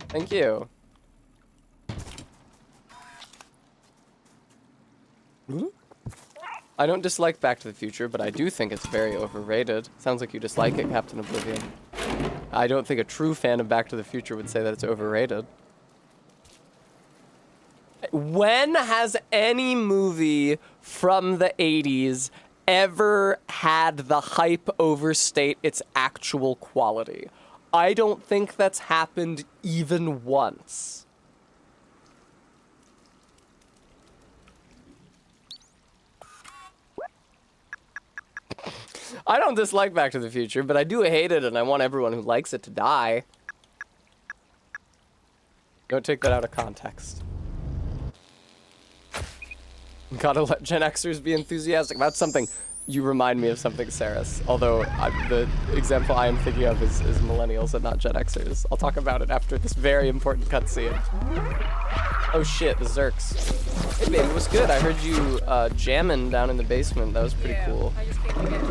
Thank you. I don't dislike Back to the Future, but I do think it's very overrated. Sounds like you dislike it, Captain Oblivion. I don't think a true fan of Back to the Future would say that it's overrated. When has any movie from the 80s ever had the hype overstate its actual quality? I don't think that's happened even once. I don't dislike Back to the Future, but I do hate it, and I want everyone who likes it to die. Don't take that out of context. Gotta let Gen Xers be enthusiastic about something. You remind me of something, Saris. Although the example I am thinking of is millennials and not Gen Xers. I'll talk about it after this very important cutscene. Oh shit, the Zerks. Hey baby, what's good? I heard you jamming down in the basement. That was pretty cool. I just came to get your...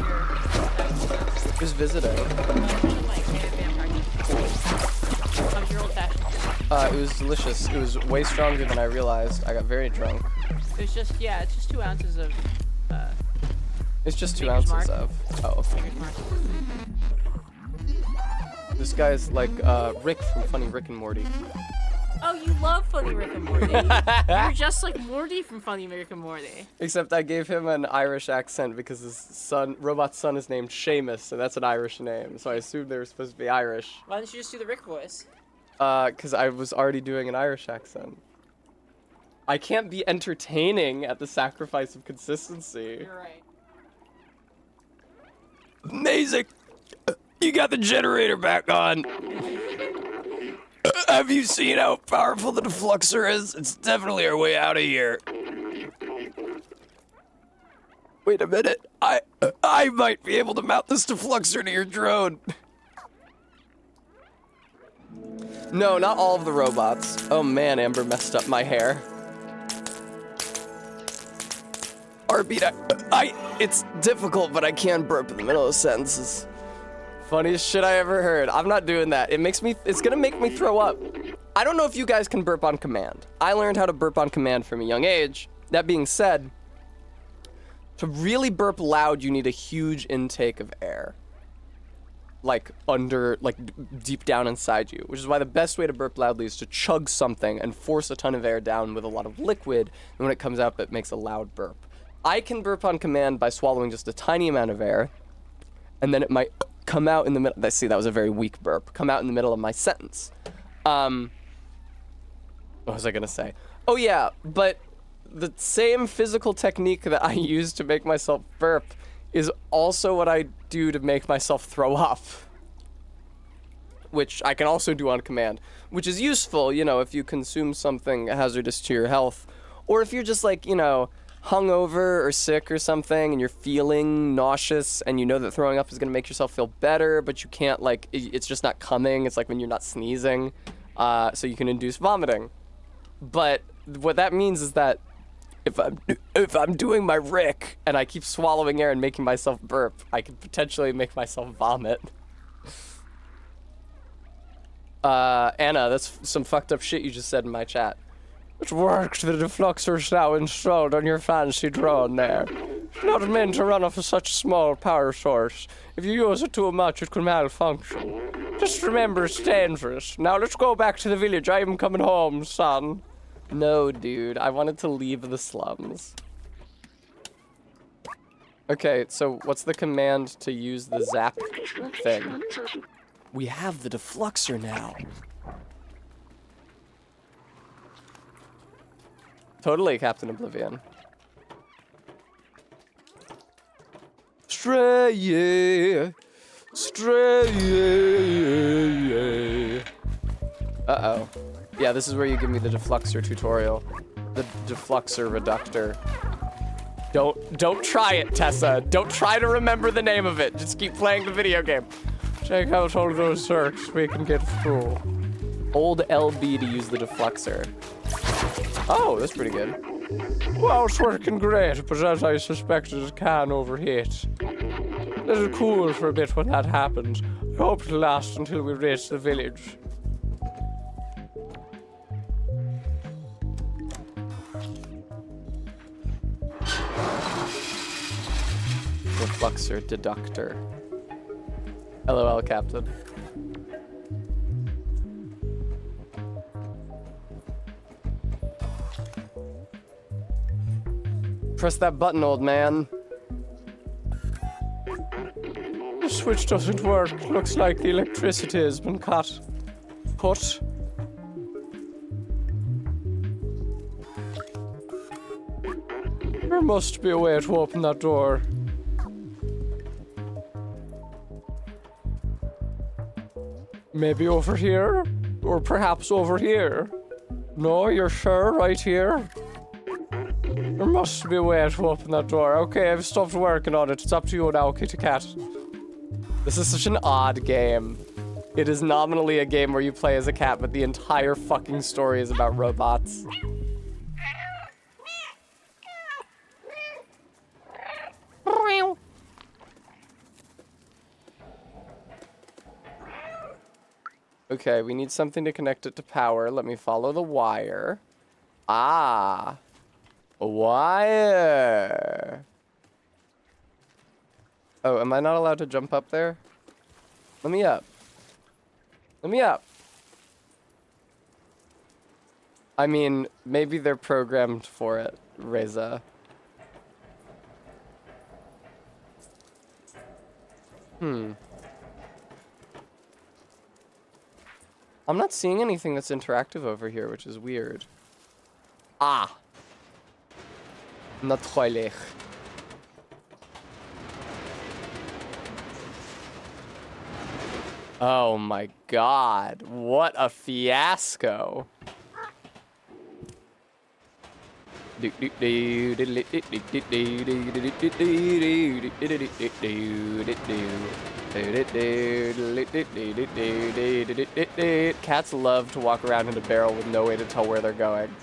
Who's visiting? How's your old fashioned? It was delicious. It was way stronger than I realized. I got very drunk. It's just, yeah, it's just 2 ounces of, It's just 2 Maker's ounces Mark. of. Oh. Maker's Mark. This guy's like Rick from Funny Rick and Morty. Oh, you love Funny Rick and Morty. You're just like Morty from Funny Rick and Morty. Except I gave him an Irish accent because his son, robot's son, is named Seamus, and that's an Irish name. So I assumed they were supposed to be Irish. Why don't you just do the Rick voice? Because I was already doing an Irish accent. I can't be entertaining at the sacrifice of consistency. You're right. Amazing! You got the generator back on. Have you seen how powerful the defluxer is? It's definitely our way out of here. Wait a minute. I might be able to mount this defluxer to your drone. No, not all of the robots. Oh man, Amber messed up my hair. Arbita, it's difficult, but I can burp in the middle of sentences. Funniest shit I ever heard. I'm not doing that. It's gonna make me throw up. I don't know if you guys can burp on command. I learned how to burp on command from a young age. That being said, to really burp loud, you need a huge intake of air. Like deep down inside you, which is why the best way to burp loudly is to chug something and force a ton of air down with a lot of liquid, and when it comes out, it makes a loud burp. I can burp on command by swallowing just a tiny amount of air, and then it might come out in the middle. See, that was a very weak burp. Come out in the middle of my sentence. What was I gonna say? Oh yeah, but the same physical technique that I use to make myself burp is also what I do to make myself throw up. Which I can also do on command, which is useful, you know, if you consume something hazardous to your health, or if you're just like, you know, hungover or sick or something and you're feeling nauseous and you know that throwing up is going to make yourself feel better, but you can't, like, it's just not coming. It's like when you're not sneezing, so you can induce vomiting. But what that means is that if I'm doing my Rick and I keep swallowing air and making myself burp, I could potentially make myself vomit. Anna, that's some fucked up shit you just said in my chat. It worked. The defluxer's now installed on your fancy drone there. It's not meant to run off of such a small power source. If you use it too much, it could malfunction. Just remember, it's dangerous. Now let's go back to the village. I am coming home, son. No, dude. I wanted to leave the slums. Okay, so what's the command to use the zap thing? We have the defluxer now. Totally, Captain Oblivion. Stray, stray. Uh-oh. Yeah, this is where you give me the defluxor tutorial. The defluxor reductor. Don't try it, Tessa. Don't try to remember the name of it. Just keep playing the video game. Check out all those circs we can get through. Hold LB to use the defluxor. Oh, that's pretty good. Well, it's working great, but as I suspected, it can overheat. Let it cool for a bit when that happens. I hope it'll last until we reach the village. Defluxor deductor. LOL, Captain. Press that button, old man. The switch doesn't work. Looks like the electricity has been cut. Put. There must be a way to open that door. Maybe over here? Or perhaps over here? No, you're sure? Right here? There must be a way to open that door. Okay, I've stopped working on it. It's up to you now, Kitty Cat. This is such an odd game. It is nominally a game where you play as a cat, but the entire fucking story is about robots. Okay, we need something to connect it to power. Let me follow the wire. Ah. A wire. Oh, am I not allowed to jump up there? Let me up. Let me up. I mean, maybe they're programmed for it, Reza. I'm not seeing anything that's interactive over here, which is weird. Ah. Natürlich. Oh my god, what a fiasco. Cats love to walk around in a barrel with no way to tell where they're going.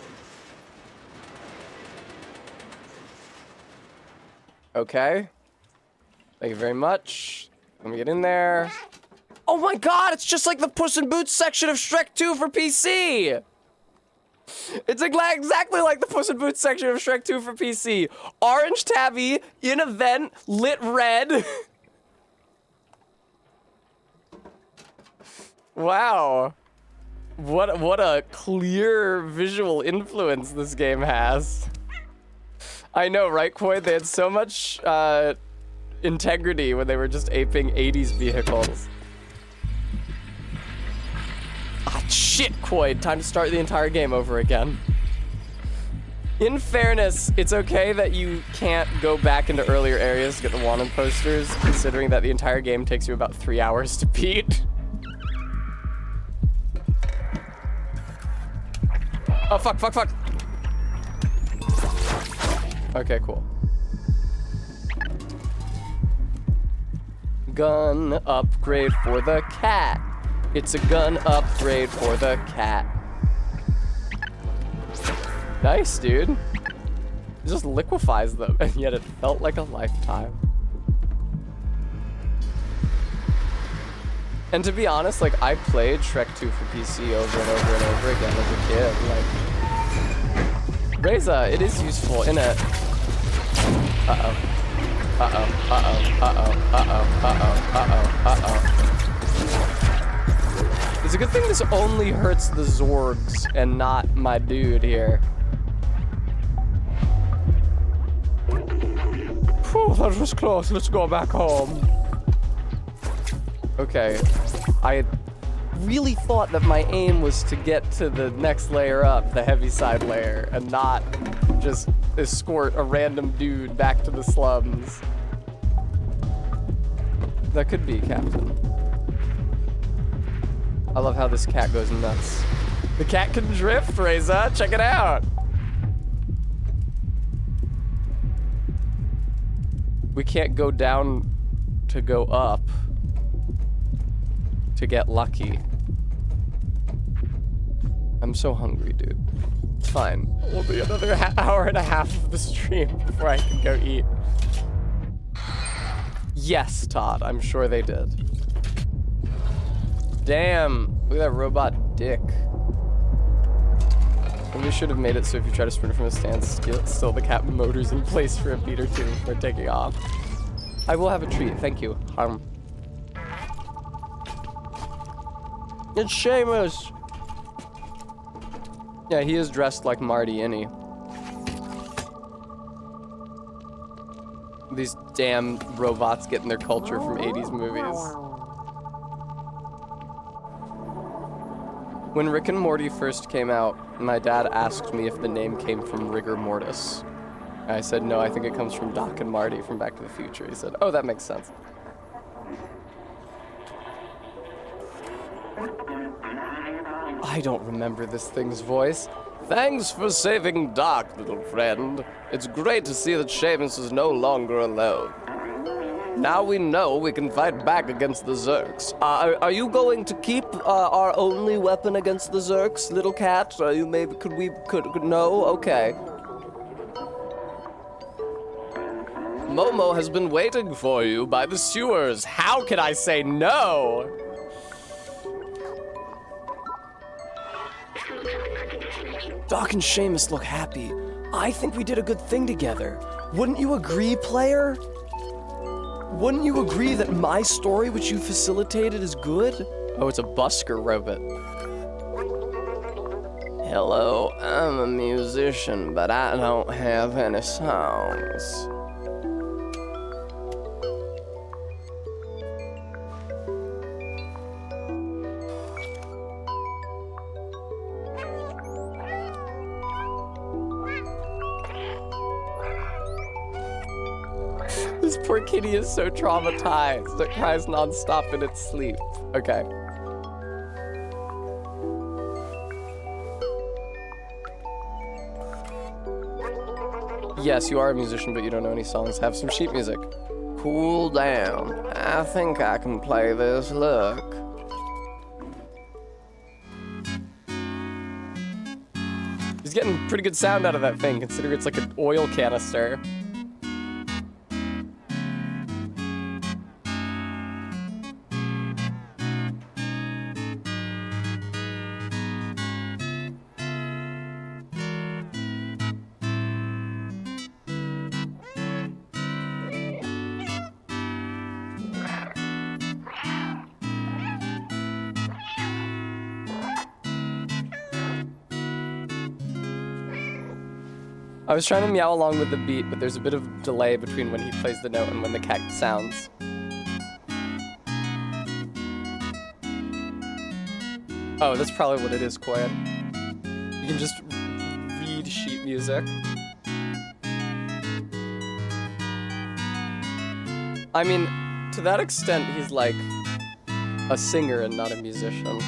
Okay. Thank you very much. Let me get in there. Oh my god, it's just like the Puss in Boots section of Shrek 2 for PC! It's exactly like the Puss in Boots section of Shrek 2 for PC. Orange tabby, in a vent, lit red. Wow. What a clear visual influence this game has. I know, right, Quoid? They had so much integrity when they were just aping 80s vehicles. Ah, shit, Quoid. Time to start the entire game over again. In fairness, it's okay that you can't go back into earlier areas to get the wanted posters, considering that the entire game takes you about 3 hours to beat. Oh, fuck, fuck, fuck. Okay, cool. Gun upgrade for the cat. It's a gun upgrade for the cat. Nice, dude. It just liquefies them, and yet it felt like a lifetime. And to be honest, like, I played Shrek 2 for PC over and over and over again as a kid. Like, Reza, it is useful in it. Uh-oh. Uh-oh. Uh-oh. Uh-oh. Uh-oh. Uh-oh. Uh-oh. Uh-oh. It's a good thing this only hurts the Zorgs and not my dude here. Whew, that was close. Let's go back home. Okay. really thought that my aim was to get to the next layer up, the Heaviside layer, and not just escort a random dude back to the slums. That could be, Captain. I love how this cat goes nuts. The cat can drift, Reza. Check it out. We can't go down to go up to get lucky. I'm so hungry, dude. It's fine. Only another hour and a half of the stream before I can go eat. Yes, Todd. I'm sure they did. Damn. Look at that robot dick. We should have made it so if you try to sprint from a stance, still the cat motors in place for a beat or two before taking off. I will have a treat. Thank you. It's Seamus. Yeah, he is dressed like Marty, isn't he? These damn robots getting their culture from 80s movies. When Rick and Morty first came out, my dad asked me if the name came from rigor mortis. I said, no, I think it comes from Doc and Marty from Back to the Future. He said, oh, that makes sense. I don't remember this thing's voice. Thanks for saving Doc, little friend. It's great to see that Seamus is no longer alone. Now we know we can fight back against the Zurks. Are you going to keep our only weapon against the Zurks, little cat? Are you maybe, no? Okay. Momo has been waiting for you by the sewers. How can I say no? Doc and Seamus look happy. I think we did a good thing together. Wouldn't you agree, player? Wouldn't you agree that my story, which you facilitated, is good? Oh, it's a busker robot. Hello, I'm a musician, but I don't have any songs. This poor kitty is so traumatized. It cries nonstop in its sleep. Okay. Yes, you are a musician, but you don't know any songs. Have some sheet music. Cool down. I think I can play this. Look. He's getting pretty good sound out of that thing, considering it's like an oil canister. I was trying to meow along with the beat, but there's a bit of delay between when he plays the note and when the cat sounds. Oh, that's probably what it is, Koyan. You can just read sheet music. I mean, to that extent, he's like a singer and not a musician.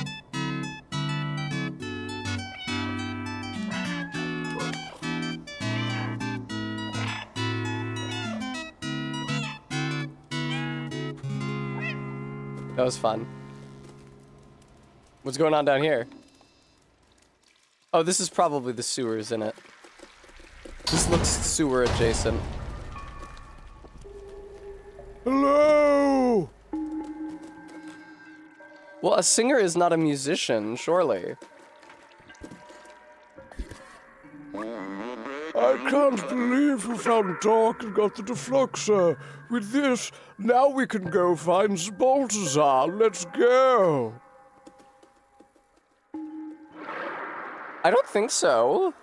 That was fun. What's going on down here? Oh, this is probably the sewers, isn't it? This looks sewer adjacent. Hello! Well, a singer is not a musician, surely. I can't believe you found Doc and got the defluxer. With this, now we can go find Baltazar. Let's go. I don't think so.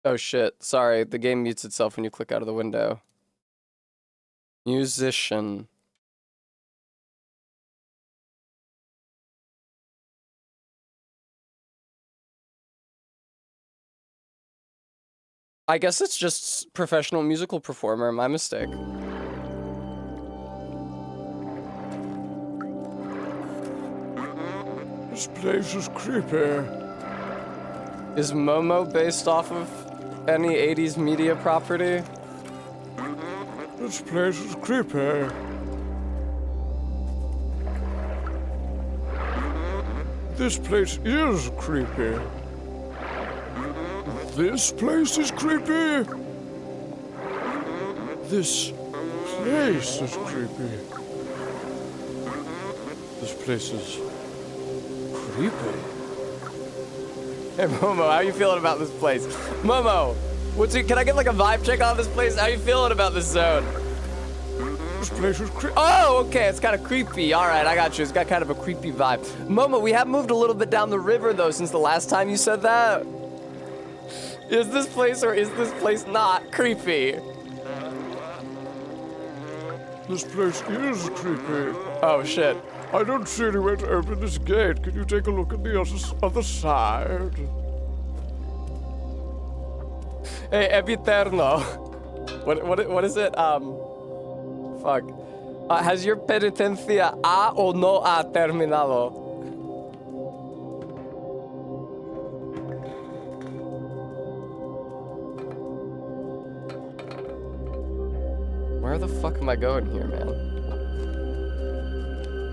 Oh shit, sorry, the game mutes itself when you click out of the window. Musician. I guess it's just professional musical performer, my mistake. This place is creepy. Is Momo based off of any 80s media property? This place is creepy. This place is creepy. This place is creepy. This place is creepy. This place is creepy. Hey Momo, how you feeling about this place? Momo, can I get like a vibe check on this place? How you feeling about this zone? This place is creepy. Oh, okay, it's kind of creepy. All right, I got you. It's got kind of a creepy vibe. Momo, we have moved a little bit down the river though since the last time you said that. Is this place or is this place not creepy? This place is creepy. Oh shit. I don't see any way to open this gate. Can you take a look at the other side? Hey, Epiterno. What is it? Fuck. Has your penitencia ha o no ha terminado? Where the fuck am I going here, man?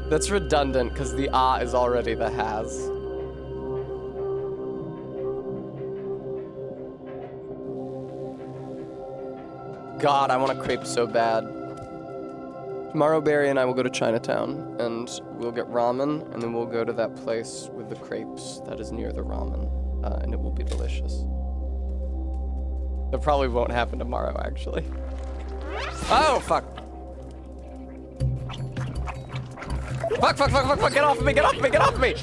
That's redundant, because the ah is already the has. God, I want a crepe so bad. Tomorrow, Barry and I will go to Chinatown, and we'll get ramen, and then we'll go to that place with the crepes that is near the ramen, and it will be delicious. That probably won't happen tomorrow, actually. Oh, fuck. Fuck, get off me, get off me!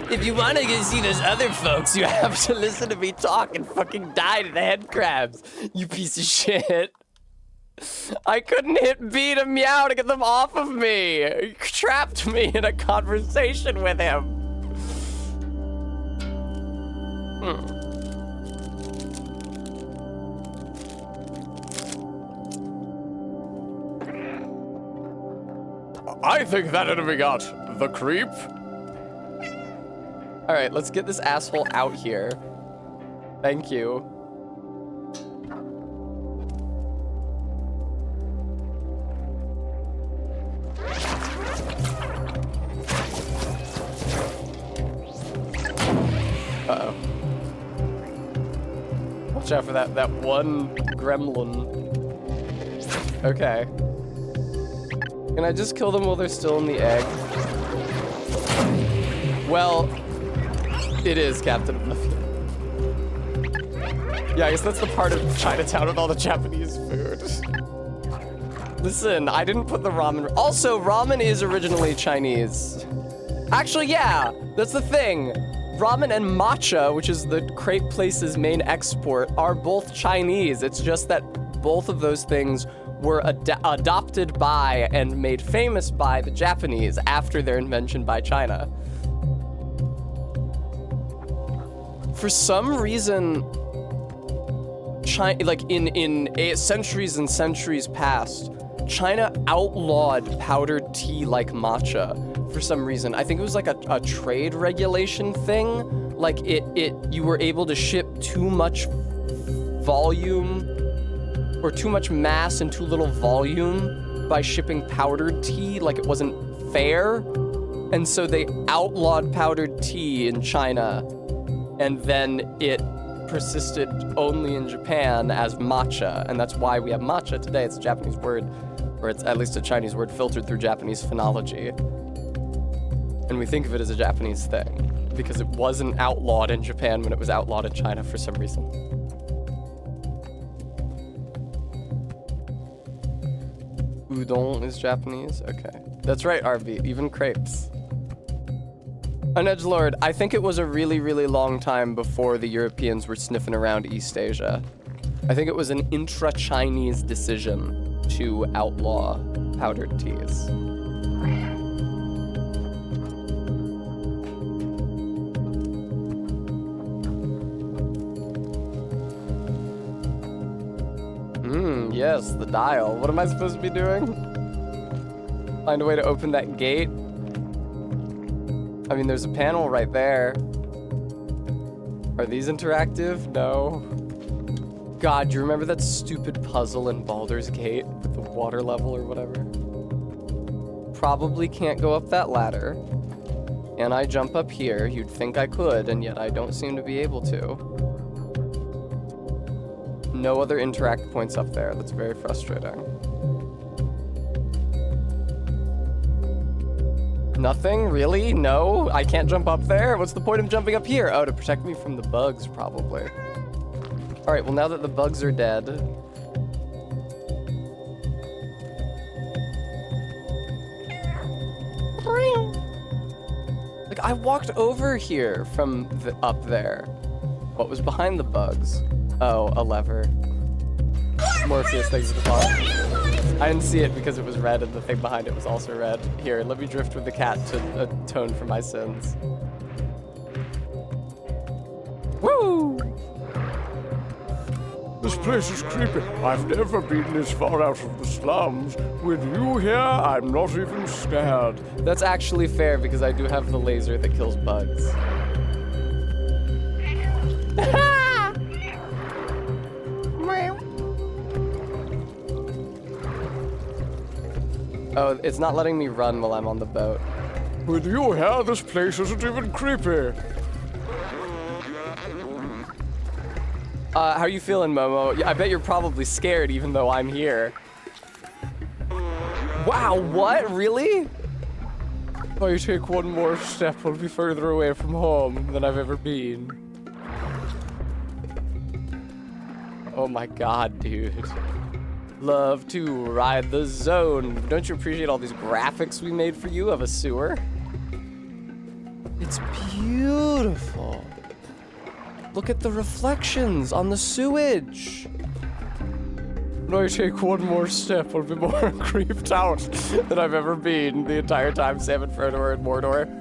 If you want to get see those other folks, you have to listen to me talk and fucking die to the head crabs, you piece of shit. I couldn't hit B to meow to get them off of me. He trapped me in a conversation with him. I think that enemy got the creep. All right, let's get this asshole out here. Thank you. Uh-oh. Watch out for that one gremlin. Okay. Can I just kill them while they're still in the egg? Well, it is Captain Oblivion. Yeah, I guess that's the part of Chinatown with all the Japanese food. Listen, I didn't put the ramen. Also, ramen is originally Chinese. Actually, yeah, that's the thing. Ramen and matcha, which is the crepe place's main export, are both Chinese. It's just that both of those things were adopted by and made famous by the Japanese after their invention by China. For some reason, China, like in centuries and centuries past, China outlawed powdered tea like matcha for some reason. I think it was like a trade regulation thing. Like you were able to ship too much volume or too much mass and too little volume by shipping powdered tea, like it wasn't fair. And so they outlawed powdered tea in China, and then it persisted only in Japan as matcha, and that's why we have matcha today. It's a Japanese word, or it's at least a Chinese word filtered through Japanese phonology. And we think of it as a Japanese thing, because it wasn't outlawed in Japan when it was outlawed in China for some reason. Udon is Japanese? Okay. That's right, RB. Even crepes. An edgelord, I think it was a really, really long time before the Europeans were sniffing around East Asia. I think it was an intra-Chinese decision to outlaw powdered teas. Yes, the dial. What am I supposed to be doing? Find a way to open that gate? I mean, there's a panel right there. Are these interactive? No. God, do you remember that stupid puzzle in Baldur's Gate with the water level or whatever? Probably can't go up that ladder. And I jump up here. You'd think I could, and yet I don't seem to be able to. No other interact points up there. That's very frustrating. Nothing? Really? No? I can't jump up there? What's the point of jumping up here? Oh, to protect me from the bugs, probably. Alright, well now that the bugs are dead... Like, I walked over here from up there. What was behind the bugs? Oh, a lever. Morpheus, thanks for the follow. I didn't see it because it was red and the thing behind it was also red. Here, let me drift with the cat to atone for my sins. Woo! This place is creepy. I've never been this far out of the slums. With you here, I'm not even scared. That's actually fair because I do have the laser that kills bugs. Oh, it's not letting me run while I'm on the boat. With you here, this place isn't even creepy. How you feeling, Momo? Yeah, I bet you're probably scared even though I'm here. Wow, what? Really? If I take one more step, I'll be further away from home than I've ever been. Oh my god, dude. Love to ride the zone. Don't you appreciate all these graphics we made for you of a sewer? It's beautiful. Look at the reflections on the sewage. When I take one more step, I'll be more creeped out Than I've ever been the entire time Sam and Frodo are in Mordor.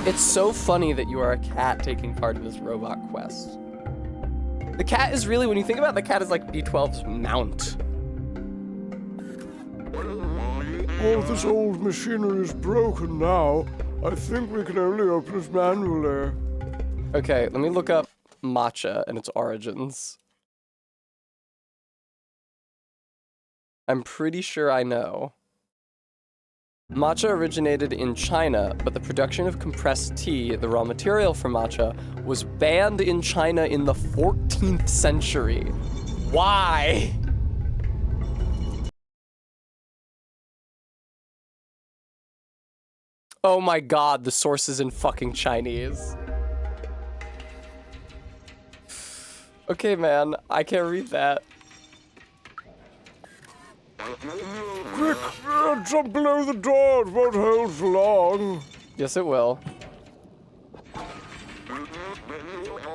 It's so funny that you are a cat taking part in this robot quest. The cat is really, when you think about it, the cat is like B12's mount. All this old machinery is broken now. I think we can only open it manually. Okay, let me look up matcha and its origins. I'm pretty sure I know. Matcha originated in China, but the production of compressed tea, the raw material for matcha, was banned in China in the 14th century. Why? Oh my god, the source is in fucking Chinese. Okay, man, I can't read that. Quick, jump below the door. It won't hold for long. Yes, it will.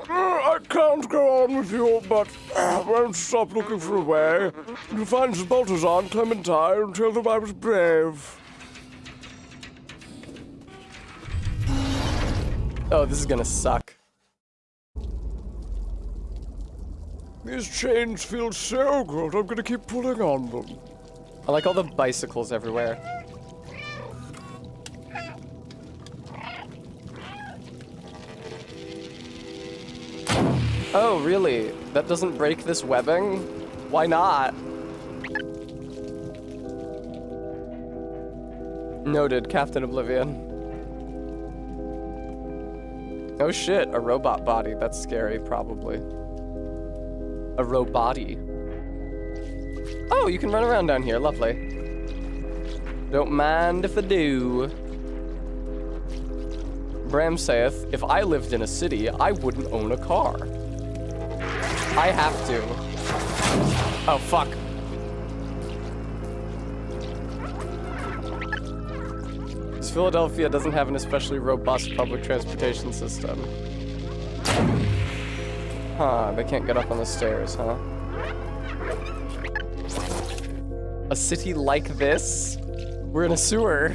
I can't go on with you, but I won't stop looking for a way. You find Balthazar and Clementine and tell them I was brave. Oh, this is gonna suck. These chains feel so good, I'm gonna keep pulling on them. I like all the bicycles everywhere. Oh, really? That doesn't break this webbing? Why not? Noted, Captain Oblivion. Oh shit, a robot body. That's scary, probably. A robot-y. Oh, you can run around down here. Lovely. Don't mind if I do. Bram saith, if I lived in a city, I wouldn't own a car. I have to. Oh, fuck. Philadelphia doesn't have an especially robust public transportation system. Huh, they can't get up on the stairs, huh? A city like this? We're in a sewer.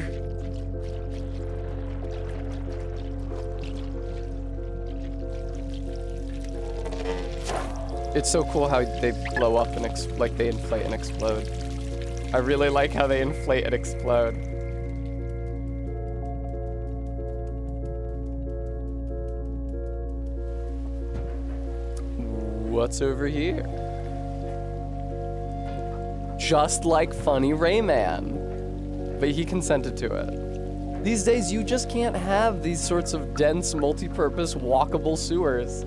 It's so cool how they blow up and like they inflate and explode. I really like how they inflate and explode. What's over here? Just like Funny Rayman. But he consented to it. These days, you just can't have these sorts of dense, multi-purpose, walkable sewers.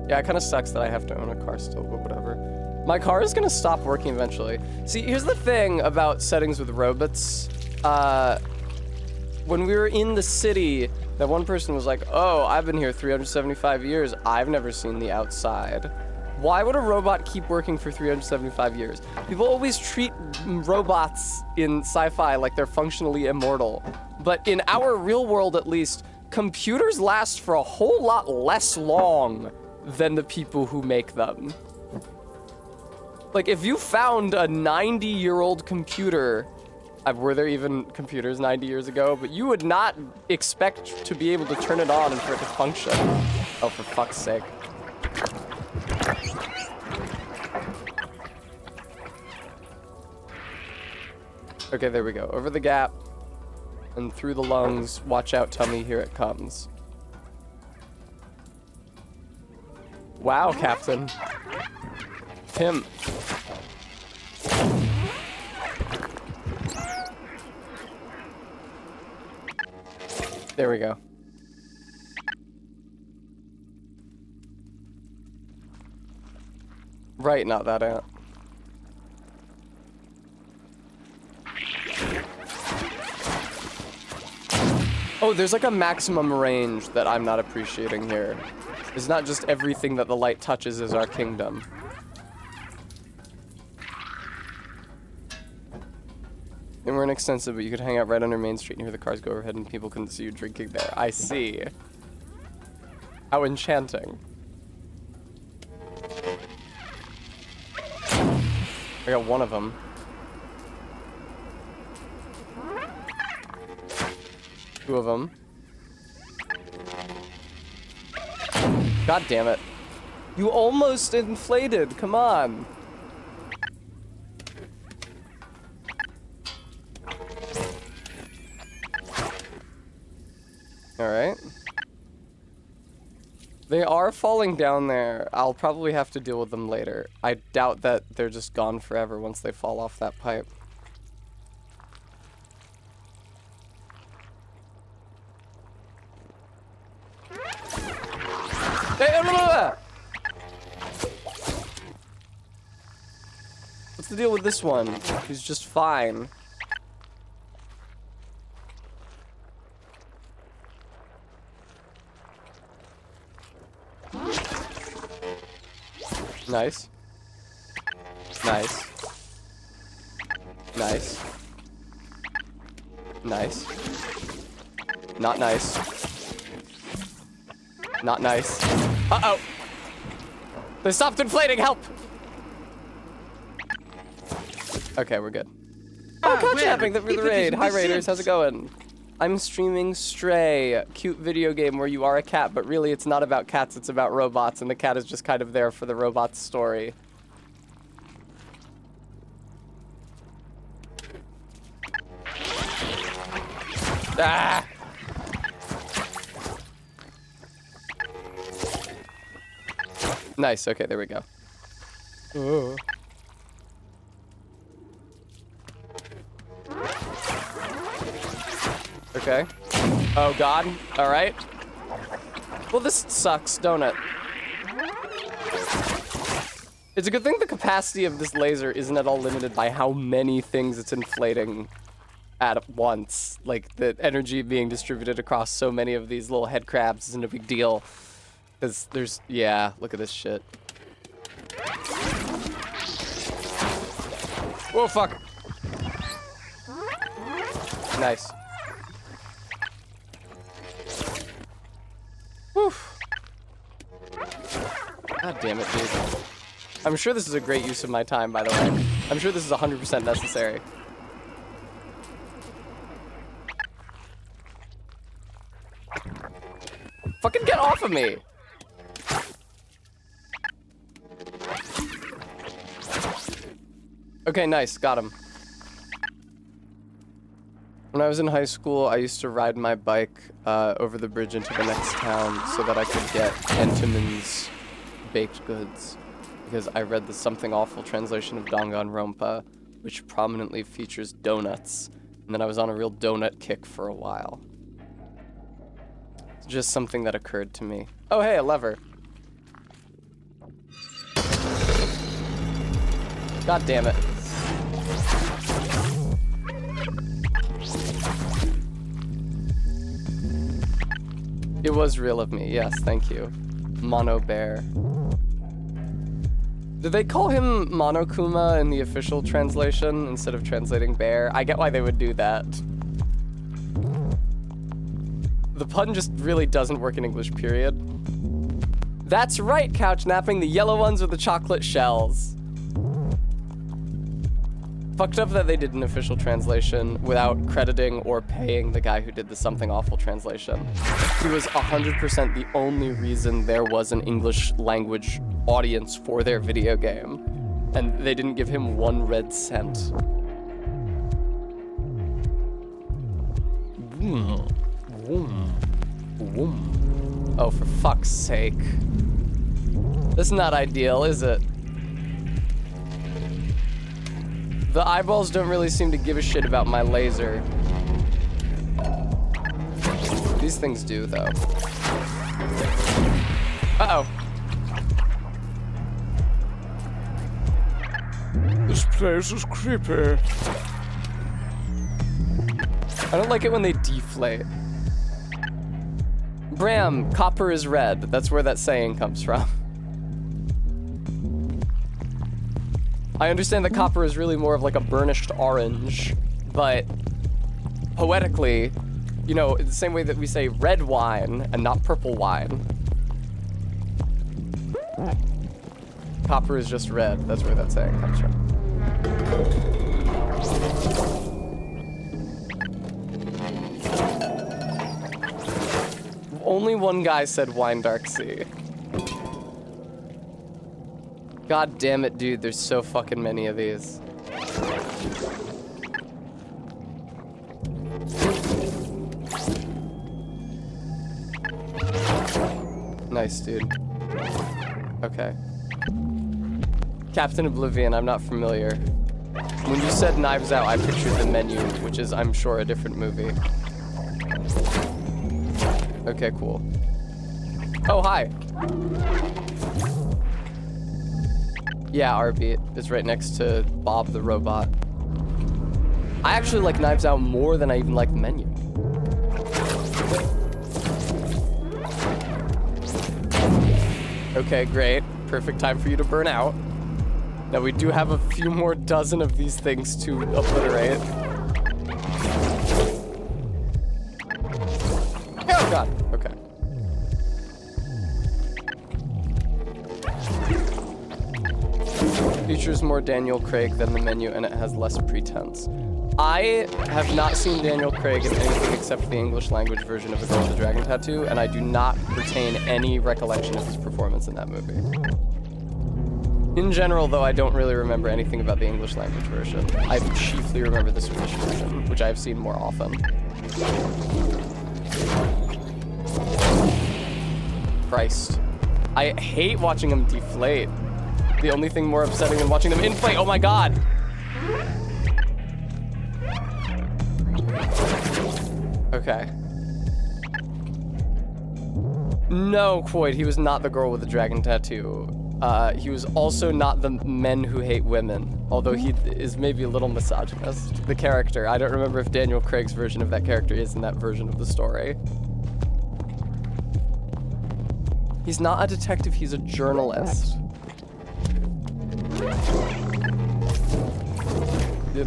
Yeah, it kind of sucks that I have to own a car still, but whatever. My car is gonna stop working eventually. See, here's the thing about settings with robots. When we were in the city, that one person was like, oh, I've been here 375 years. I've never seen the outside. Why would a robot keep working for 375 years? People always treat robots in sci-fi like they're functionally immortal. But in our real world, at least, computers last for a whole lot less long than the people who make them. Like, if you found a 90-year-old computer, were there even computers 90 years ago? But you would not expect to be able to turn it on and for it to function. Oh, for fuck's sake. Okay, there we go. Over the gap and through the lungs. Watch out, tummy, here it comes. Wow, Captain. Pimp. There we go. Right, not that ant. Oh, there's like a maximum range that I'm not appreciating here. It's not just everything that the light touches is our kingdom. They weren't extensive, but you could hang out right under Main Street and hear the cars go overhead and people couldn't see you drinking there. I see. How enchanting. I got one of them. Two of them. God damn it. You almost inflated, come on. Alright. They are falling down there. I'll probably have to deal with them later. I doubt that they're just gone forever once they fall off that pipe. Hey, what's the deal with this one? He's just fine. Nice. Nice. Nice. Nice. Not nice. Not nice. Uh-oh! They stopped inflating, help! Okay, we're good. Oh, couch having the raid. Hi, Raiders, how's it going? I'm streaming Stray, cute video game where you are a cat, but really it's not about cats, it's about robots, and the cat is just kind of there for the robot's story. Ah! Nice, okay, there we go. Okay. Oh god. Alright. Well, this sucks, don't it? It's a good thing the capacity of this laser isn't at all limited by how many things it's inflating at once. Like, the energy being distributed across so many of these little head crabs isn't a big deal. Because there's... yeah, look at this shit. Whoa, fuck. Nice. God damn it, dude. I'm sure this is a great use of my time, by the way. I'm sure this is 100% necessary. Fucking get off of me! Okay, nice. Got him. When I was in high school, I used to ride my bike over the bridge into the next town so that I could get Entenmann's baked goods, because I read the Something Awful translation of Danganronpa, which prominently features donuts, and then I was on a real donut kick for a while. It's just something that occurred to me. Oh hey, a lever. God damn it. It was real of me, yes, thank you. Mono Bear. Did they call him Monokuma in the official translation instead of translating bear? I get why they would do that. The pun just really doesn't work in English, period. That's right, couch napping, the yellow ones with the chocolate shells. Fucked up that they did an official translation without crediting or paying the guy who did the Something Awful translation. He was 100% the only reason there was an English language audience for their video game. And they didn't give him 1 red cent. Oh, for fuck's sake. That's not ideal, is it? The eyeballs don't really seem to give a shit about my laser. These things do, though. Uh-oh. This place is creepy. I don't like it when they deflate. Bram, copper is red. That's where that saying comes from. I understand that copper is really more of like a burnished orange, but poetically, you know, the same way that we say red wine and not purple wine. Copper is just red. That's where that saying comes from. Only one guy said wine dark sea. God damn it, dude, there's so fucking many of these. Nice, dude. Okay. Captain Oblivion, I'm not familiar. When you said Knives Out, I pictured The Menu, which is, I'm sure, a different movie. Okay, cool. Oh, hi. Yeah, R-Beat is right next to Bob the Robot. I actually like Knives Out more than I even like The Menu. Okay, great. Perfect time for you to burn out. Now we do have a few more dozen of these things to obliterate. Oh god, okay. Features more Daniel Craig than The Menu, and it has less pretense. I have not seen Daniel Craig in anything except the English language version of The Girl with the Dragon Tattoo, and I do not retain any recollection of his performance in that movie. In general, though, I don't really remember anything about the English language version. I chiefly remember the Swedish version, which I've seen more often. Christ. I hate watching them deflate. The only thing more upsetting than watching them inflate. Oh my god! Okay. No, Quoid, he was not the girl with the dragon tattoo. He was also not the men who hate women, although he is maybe a little misogynist. The character, I don't remember if Daniel Craig's version of that character is in that version of the story. He's not a detective, he's a journalist.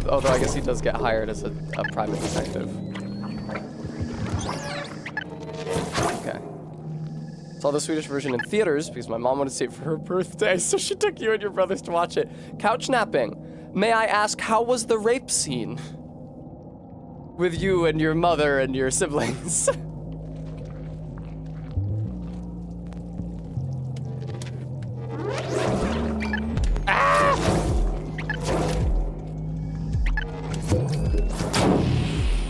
Although I guess he does get hired as a private detective. Okay. Saw the Swedish version in theaters because my mom wanted to see it for her birthday, so she took you and your brothers to watch it. Couch napping. May I ask, how was the rape scene? With you and your mother and your siblings.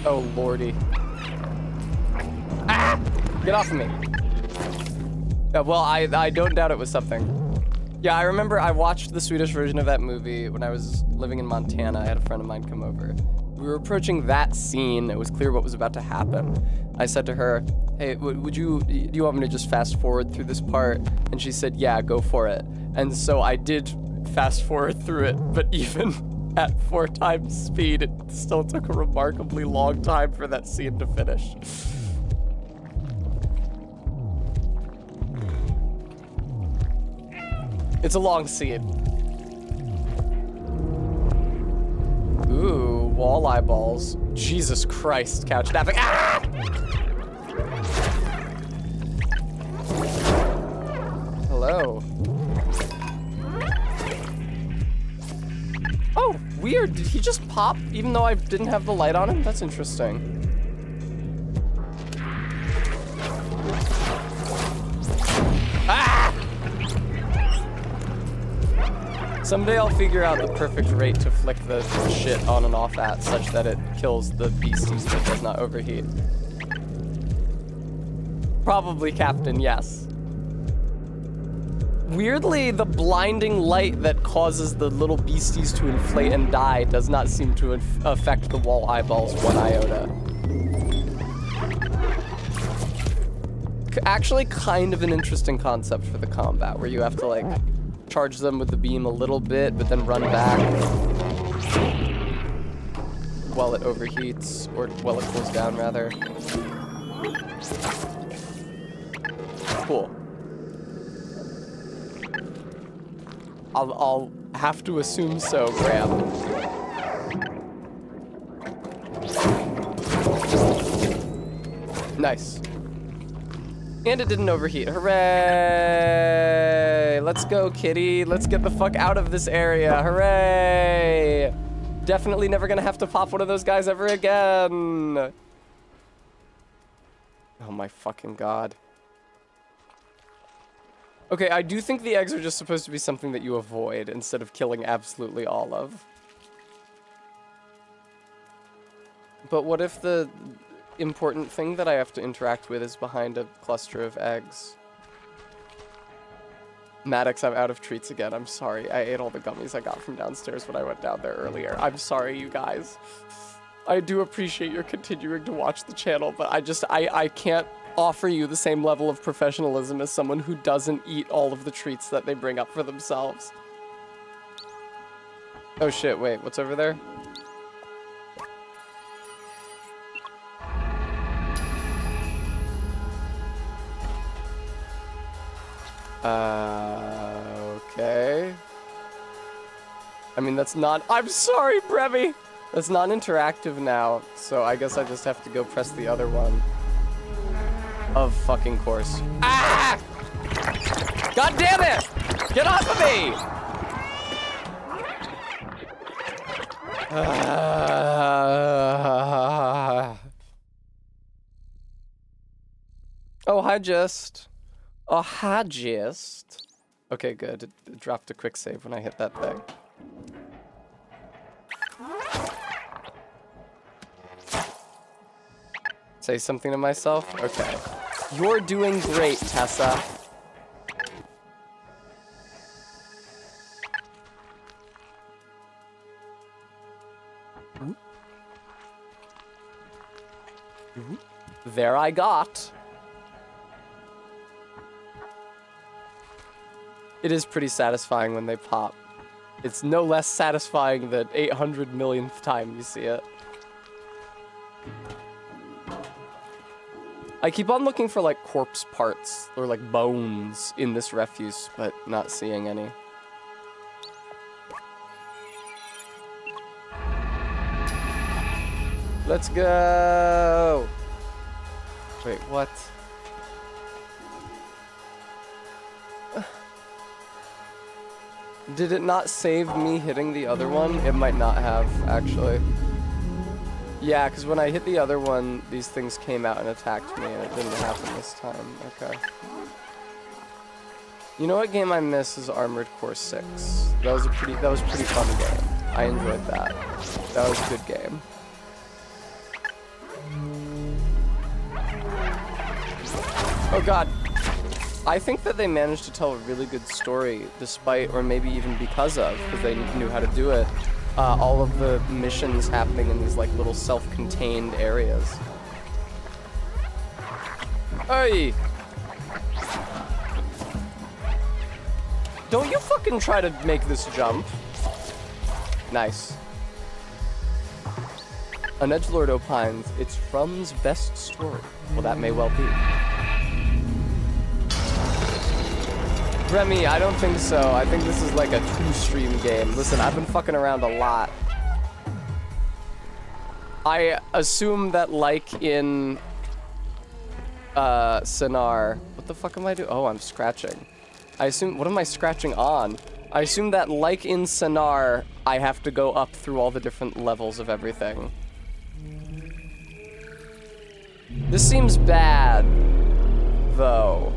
Oh, lordy. Ah! Get off of me. Well, I don't doubt it was something. Yeah, I remember I watched the Swedish version of that movie when I was living in Montana. I had a friend of mine come over. We were approaching that scene. It was clear what was about to happen. I said to her, hey, do you want me to just fast forward through this part? And she said, yeah, go for it. And so I did fast forward through it, but even at 4 times speed, it still took a remarkably long time for that scene to finish. It's a long scene. Ooh, wall eyeballs. Jesus Christ, couch napping. Ah! Hello. Oh, weird. Did he just pop even though I didn't have the light on him? That's interesting. Ah! Someday I'll figure out the perfect rate to flick the shit on and off at such that it kills the beasties but does not overheat. Probably, Captain, yes. Weirdly, the blinding light that causes the little beasties to inflate and die does not seem to affect the wall eyeballs one iota. Actually, kind of an interesting concept for the combat, where you have to, like, charge them with the beam a little bit, but then run back while it overheats, or while it cools down, rather. Cool. I'll have to assume so, Graham. Nice. And it didn't overheat. Hooray! Let's go, kitty. Let's get the fuck out of this area. Hooray! Definitely never gonna have to pop one of those guys ever again. Oh my fucking god. Okay, I do think the eggs are just supposed to be something that you avoid instead of killing absolutely all of. But what if the important thing that I have to interact with is behind a cluster of eggs? Maddox, I'm out of treats again. I'm sorry. I ate all the gummies I got from downstairs when I went down there earlier. I'm sorry, you guys. I do appreciate your continuing to watch the channel, but I can't offer you the same level of professionalism as someone who doesn't eat all of the treats that they bring up for themselves. Oh shit, wait, what's over there? Okay. I mean, that's not— I'm sorry, Brevy! That's not interactive now, so I guess I just have to go press the other one. Of fucking course. Ah! God damn it! Get off of me! Oh, hi, Just. Oh, hi, Just. Okay, good. It dropped a quick save when I hit that thing. Say something to myself? Okay. You're doing great, Tessa. There I got. It is pretty satisfying when they pop. It's no less satisfying the 800 millionth time you see it. I keep on looking for, like, corpse parts or, like, bones in this refuse, but not seeing any. Let's go! Wait, what? Did it not save me hitting the other one? It might not have, actually. Yeah, because when I hit the other one, these things came out and attacked me, and it didn't happen this time. Okay. You know what game I miss is Armored Core 6. That was a pretty fun game. I enjoyed that. That was a good game. Oh god. I think that they managed to tell a really good story despite, or maybe even because of, because they knew how to do it, all of the missions happening in these like little self-contained areas. Hey! Don't you fucking try to make this jump. Nice. An edgelord opines, it's Frum's best story. Well, that may well be. Remy, I don't think so. I think this is like a two-stream game. Listen, I've been fucking around a lot. I assume that like in Sinar, what the fuck am I doing? Oh, I'm scratching. I assume, what am I scratching on? I assume that like in Sinar, I have to go up through all the different levels of everything. This seems bad, though.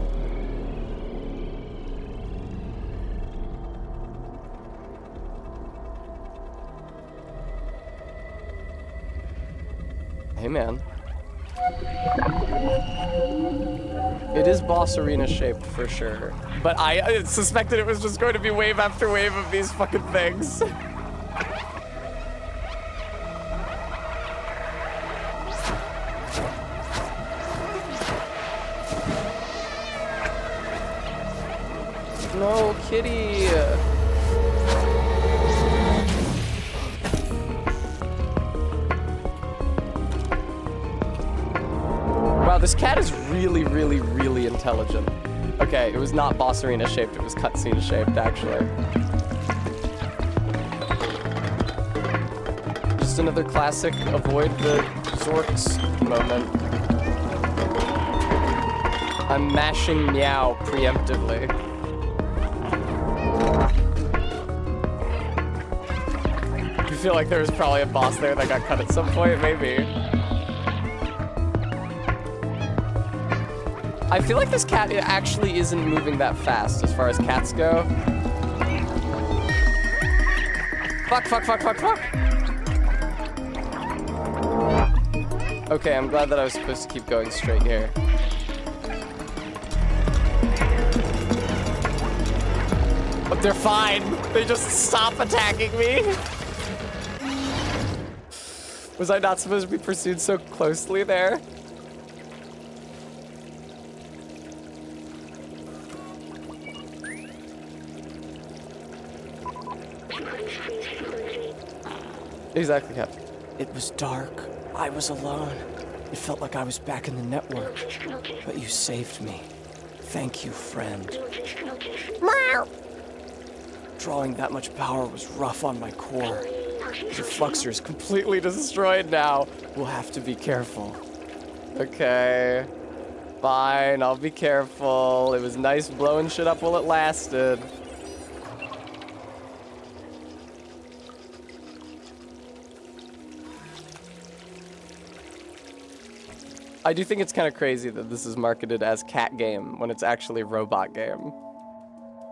Hey, man. It is boss arena shaped for sure. But I suspected it was just going to be wave after wave of these fucking things. No, kitty. Wow, this cat is really, really, really intelligent. Okay, it was not boss arena shaped, it was cutscene shaped, actually. Just another classic avoid the Zorks moment. I'm mashing meow preemptively. You feel like there was probably a boss there that got cut at some point? Maybe. I feel like this cat actually isn't moving that fast as far as cats go. Fuck, fuck, fuck, fuck, fuck. Okay, I'm glad that I was supposed to keep going straight here. But they're fine. They just stop attacking me. Was I not supposed to be pursued so closely there? Exactly, Captain. It was dark. I was alone. It felt like I was back in the network. But you saved me. Thank you, friend. Meow. Drawing that much power was rough on my core. The fluxer is completely destroyed now. We'll have to be careful. Okay. Fine, I'll be careful. It was nice blowing shit up while it lasted. I do think it's kind of crazy that this is marketed as cat game when it's actually robot game.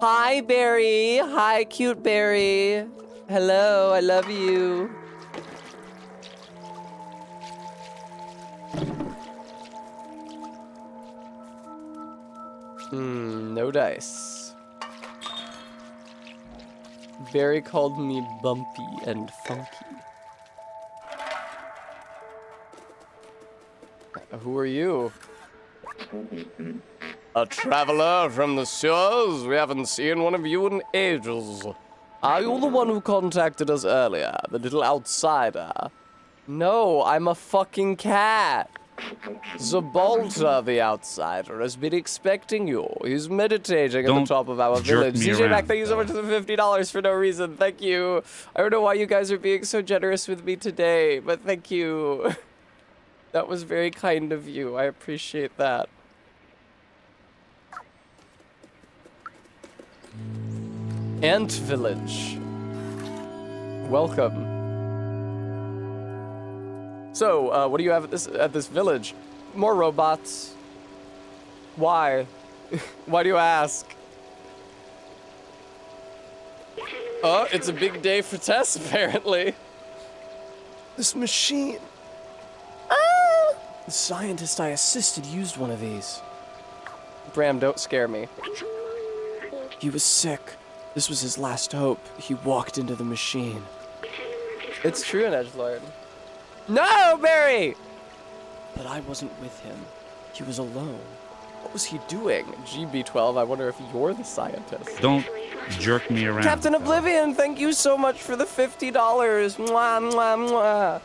Hi, Barry. Hi, cute Barry. Hello, I love you. No dice. Barry called me bumpy and funky. Who are you? A traveler from the sewers? We haven't seen one of you in ages. Are you the one who contacted us earlier? The little outsider? No, I'm a fucking cat. Zabalta, the outsider, has been expecting you. He's meditating at the top of our village. CJ Mac, thank you so much for the $50 for no reason. Thank you. I don't know why you guys are being so generous with me today, but thank you. That was very kind of you. I appreciate that. Ant Village. Welcome. So, what do you have at this village? More robots. Why? Why do you ask? Oh, it's a big day for Tess, apparently. This machine. The scientist I assisted used one of these. Bram, don't scare me. He was sick. This was his last hope. He walked into the machine. It's true in Edgelord. No, Barry! But I wasn't with him. He was alone. What was he doing? GB12, I wonder if you're the scientist. Don't jerk me around. Captain Oblivion, thank you so much for the $50. Mwah, mwah, mwah.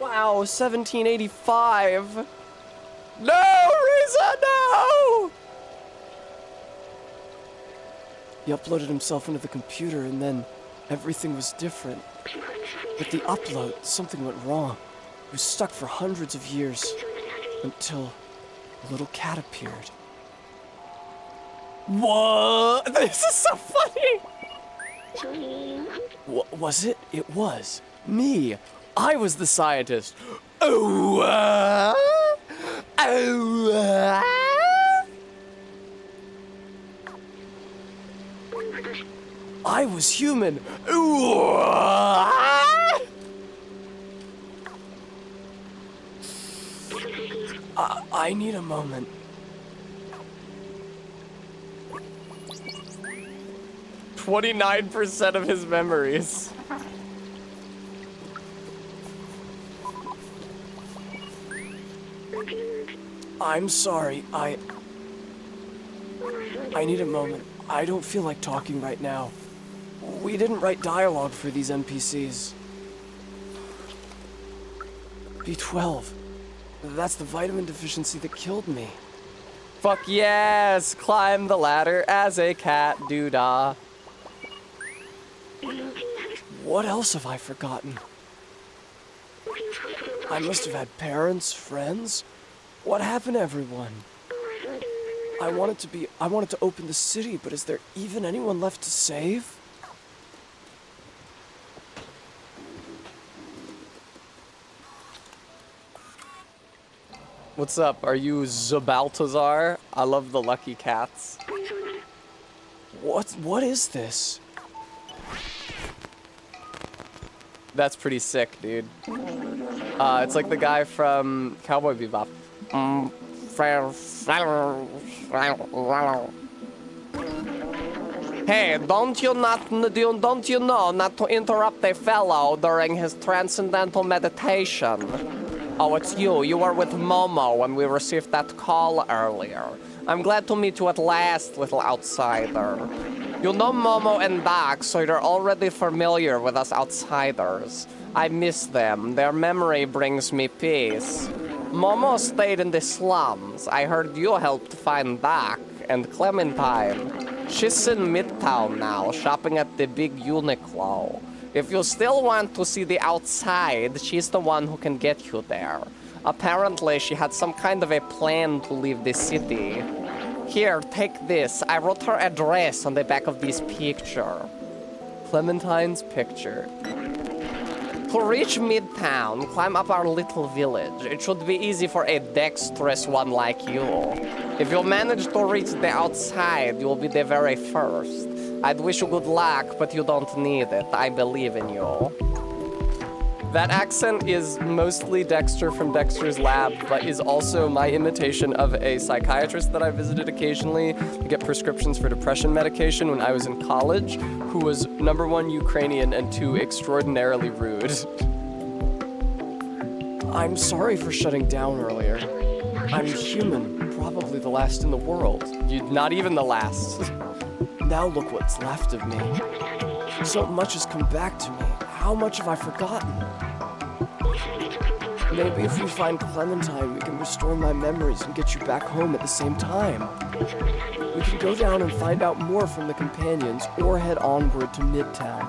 Wow, 1785. No, Risa, no! He uploaded himself into the computer and then everything was different. With the upload, something went wrong. He was stuck for hundreds of years until a little cat appeared. What? This is so funny. Was it? It was. Me. I was the scientist. Oh, I was human. I need a moment. %29% of his memories. I'm sorry. I need a moment. I don't feel like talking right now. We didn't write dialogue for these NPCs. B12. That's the vitamin deficiency that killed me. Fuck yes! Climb the ladder as a cat, doodah. What else have I forgotten? I must have had parents, friends. What happened to everyone? I wanted to open the city, but is there even anyone left to save? What's up? Are you Zabaltazar? I love the lucky cats. What is this? That's pretty sick, dude. It's like the guy from Cowboy Bebop. Hey, don't you know not to interrupt a fellow during his transcendental meditation? Oh, it's you. You were with Momo when we received that call earlier. I'm glad to meet you at last, little outsider. You know Momo and Doc, so you're already familiar with us outsiders. I miss them. Their memory brings me peace. Momo stayed in the slums. I heard you helped find Doc and Clementine. She's in Midtown now, shopping at the big Uniqlo. If you still want to see the outside, she's the one who can get you there. Apparently, she had some kind of a plan to leave the city. Here, take this. I wrote her address on the back of this picture. Clementine's picture. To reach Midtown, climb up our little village. It should be easy for a dexterous one like you. If you manage to reach the outside, you'll be the very first. I'd wish you good luck, but you don't need it. I believe in you. That accent is mostly Dexter from Dexter's Lab, but is also my imitation of a psychiatrist that I visited occasionally to get prescriptions for depression medication when I was in college, who was number 1, Ukrainian, and 2, extraordinarily rude. I'm sorry for shutting down earlier. I'm human, probably the last in the world. You're not even the last. Now look what's left of me. So much has come back to me. How much have I forgotten? Maybe if we find Clementine, we can restore my memories and get you back home at the same time. We can go down and find out more from the companions, or head onward to Midtown.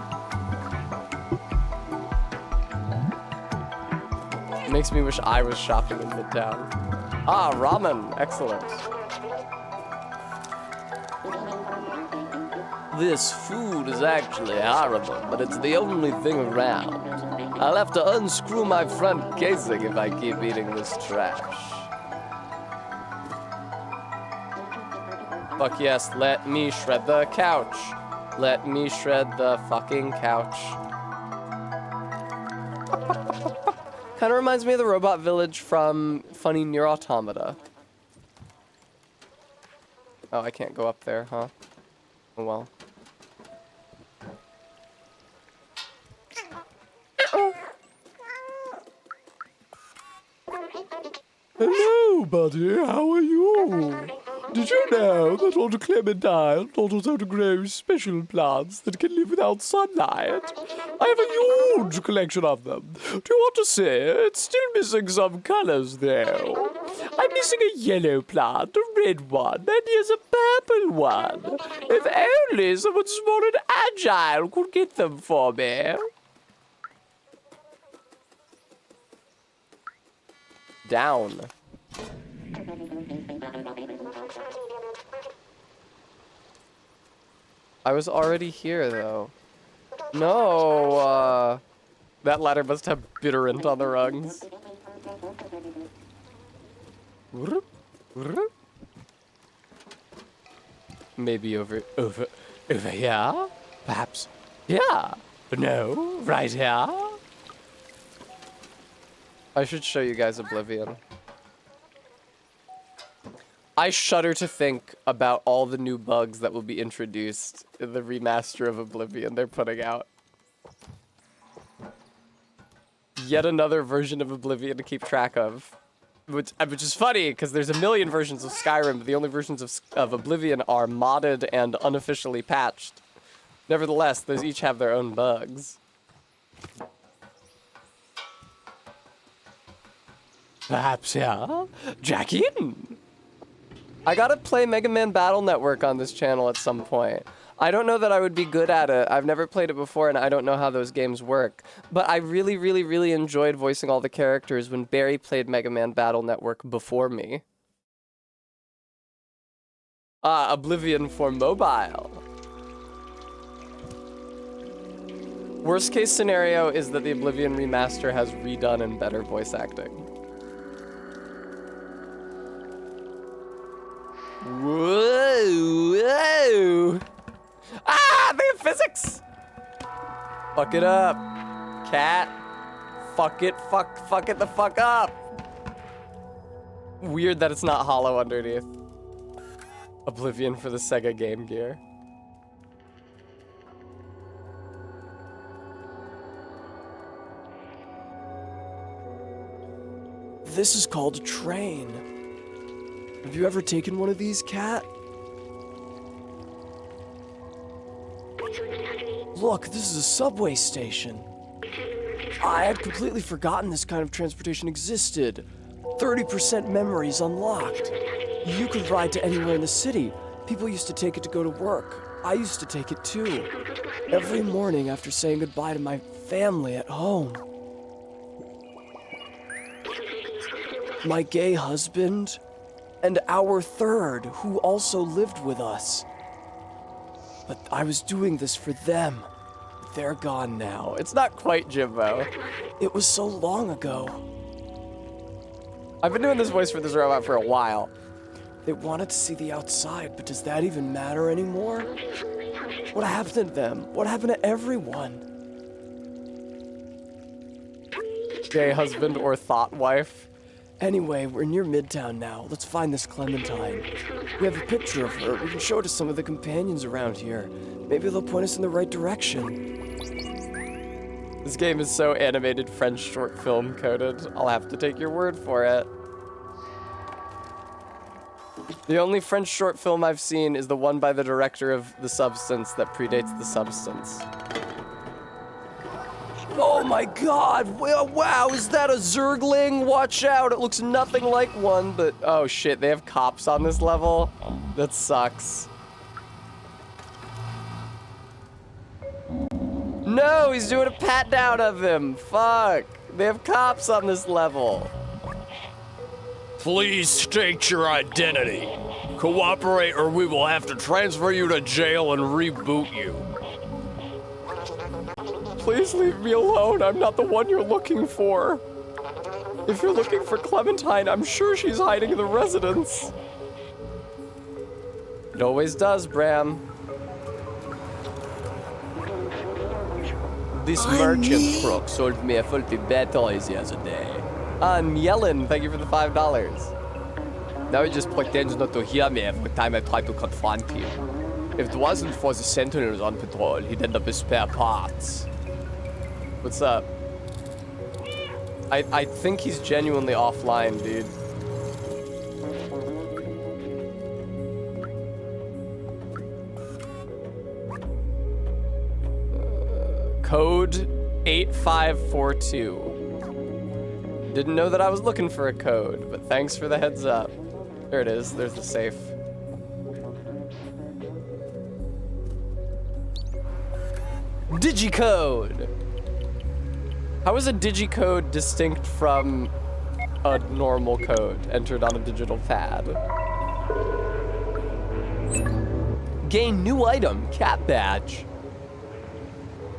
Makes me wish I was shopping in Midtown. Ah, ramen. Excellent. This food is actually horrible, but it's the only thing around. I'll have to unscrew my front casing if I keep eating this trash. Fuck yes, let me shred the couch. Let me shred the fucking couch. Kind of reminds me of the robot village from Funny Near Automata. Oh, I can't go up there, huh? Oh well. Hello, buddy. How are you? Did you know that Aunt Clementine taught us how to grow special plants that can live without sunlight? I have a huge collection of them. Do you want to see? It's still missing some colors, though. I'm missing a yellow plant, a red one, and here's a purple one. If only someone small and agile could get them for me. Down. I was already here, though. No, that ladder must have bitterant on the rungs. Maybe over here? Perhaps here? No, right here? I should show you guys Oblivion. I shudder to think about all the new bugs that will be introduced in the remaster of Oblivion they're putting out. Yet another version of Oblivion to keep track of. Which is funny, because there's a million versions of Skyrim, but the only versions of Oblivion are modded and unofficially patched. Nevertheless, those each have their own bugs. Perhaps, yeah? Jack in! I gotta play Mega Man Battle Network on this channel at some point. I don't know that I would be good at it. I've never played it before, and I don't know how those games work. But I really, really, really enjoyed voicing all the characters when Barry played Mega Man Battle Network before me. Oblivion for mobile. Worst case scenario is that the Oblivion remaster has redone and better voice acting. Whoa, whoa. Ah, they have physics! Fuck it up, cat. Fuck it the fuck up. Weird that it's not hollow underneath. Oblivion for the Sega Game Gear. This is called a train. Have you ever taken one of these, Cat? Look, this is a subway station. I had completely forgotten this kind of transportation existed. 30% memories unlocked. You could ride to anywhere in the city. People used to take it to go to work. I used to take it too. Every morning after saying goodbye to my family at home. My gay husband, and our third, who also lived with us. But I was doing this for them. They're gone now. It's not quite Jimbo. It was so long ago. I've been doing this voice for this robot for a while. They wanted to see the outside, but does that even matter anymore? What happened to them? What happened to everyone? Gay husband or thought wife. Anyway, we're near Midtown now. Let's find this Clementine. We have a picture of her. We can show it to some of the companions around here. Maybe they'll point us in the right direction. This game is so animated French short film coded. I'll have to take your word for it. The only French short film I've seen is the one by the director of The Substance that predates The Substance. Oh my god! Wow, is that a Zergling? Watch out, it looks nothing like one, but... Oh shit, they have cops on this level? That sucks. No, he's doing a pat down of him. Fuck. They have cops on this level. Please state your identity. Cooperate or we will have to transfer you to jail and reboot you. Please leave me alone. I'm not the one you're looking for. If you're looking for Clementine, I'm sure she's hiding in the residence. It always does, Bram. This merchant crook sold me a faulty battery the other day. I'm Yellen. Thank you for the $5. Now he just pretends not to hear me every time I try to confront him. If it wasn't for the sentinels on patrol, he'd end up with spare parts. What's up? I think he's genuinely offline, dude. Code 8542. Didn't know that I was looking for a code, but thanks for the heads up. There it is. There's the safe. Digicode! How is a digicode distinct from a normal code entered on a digital pad? Gain new item, cat badge.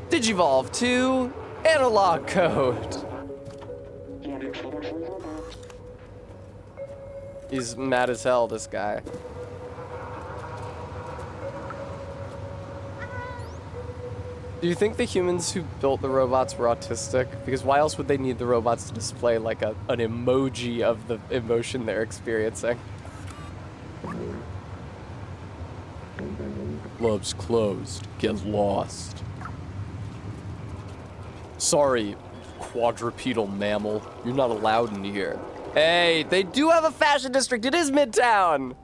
Digivolve to analog code. He's mad as hell, this guy. Do you think the humans who built the robots were autistic? Because why else would they need the robots to display like an emoji of the emotion they're experiencing? Club's closed. Get lost. Sorry, quadrupedal mammal. You're not allowed in here. Hey, they do have a fashion district. It is Midtown.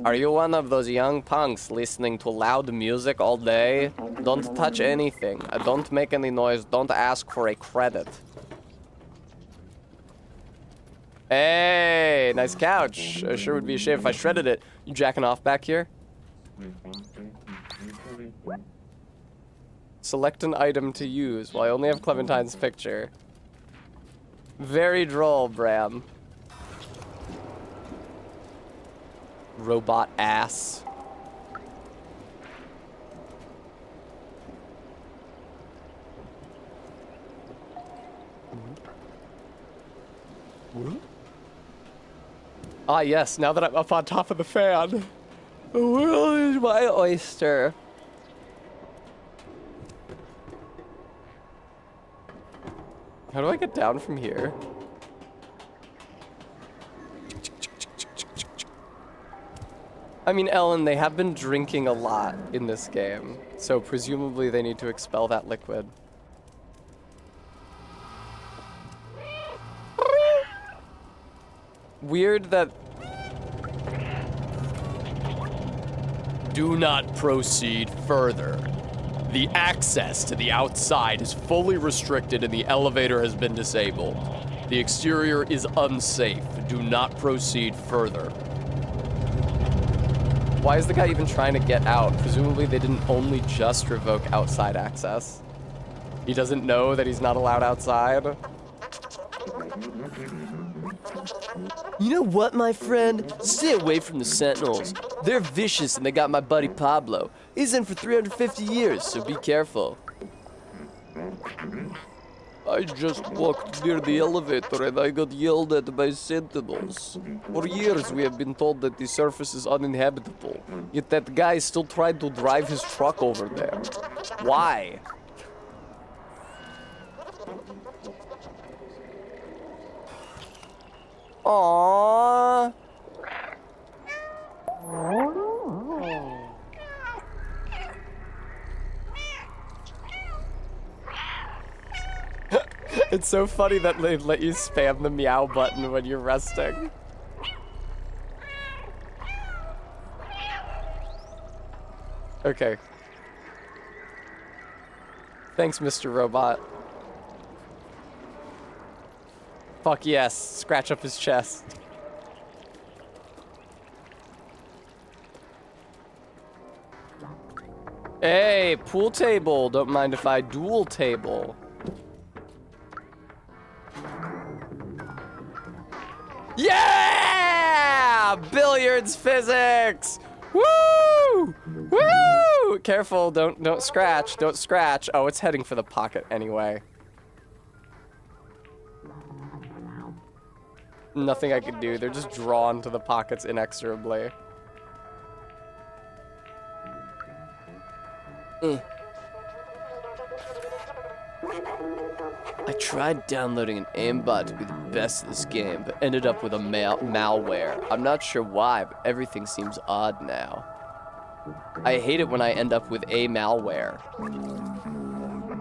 Are you one of those young punks listening to loud music all day? Don't touch anything. Don't make any noise. Don't ask for a credit. Hey, nice couch. I sure would be a shame if I shredded it. You jacking off back here? Select an item to use. Well, I only have Clementine's picture. Very droll, Bram. Robot ass. Ah, yes, now that I'm up on top of the fan. Where is my oyster? How do I get down from here? I mean, Ellen, they have been drinking a lot in this game, so presumably they need to expel that liquid. Weird that... Do not proceed further. The access to the outside is fully restricted and the elevator has been disabled. The exterior is unsafe. Do not proceed further. Why is the guy even trying to get out? Presumably they didn't only just revoke outside access. He doesn't know that he's not allowed outside. You know what, my friend? Stay away from the Sentinels. They're vicious and they got my buddy Pablo. He's in for 350 years, so be careful. I just walked near the elevator and I got yelled at by sentinels. For years we have been told that the surface is uninhabitable, yet that guy still tried to drive his truck over there. Why? Aww. It's so funny that they let you spam the meow button when you're resting. Okay. Thanks, Mr. Robot. Fuck yes, scratch up his chest. Hey, pool table. Don't mind if I dual table. Yeah! Billiards physics! Woo! Woo! Careful, don't scratch, don't scratch. Oh, it's heading for the pocket anyway. Nothing I can do, they're just drawn to the pockets inexorably. I tried downloading an aimbot to be the best at this game, but ended up with a malware. I'm not sure why, but everything seems odd now. I hate it when I end up with a malware.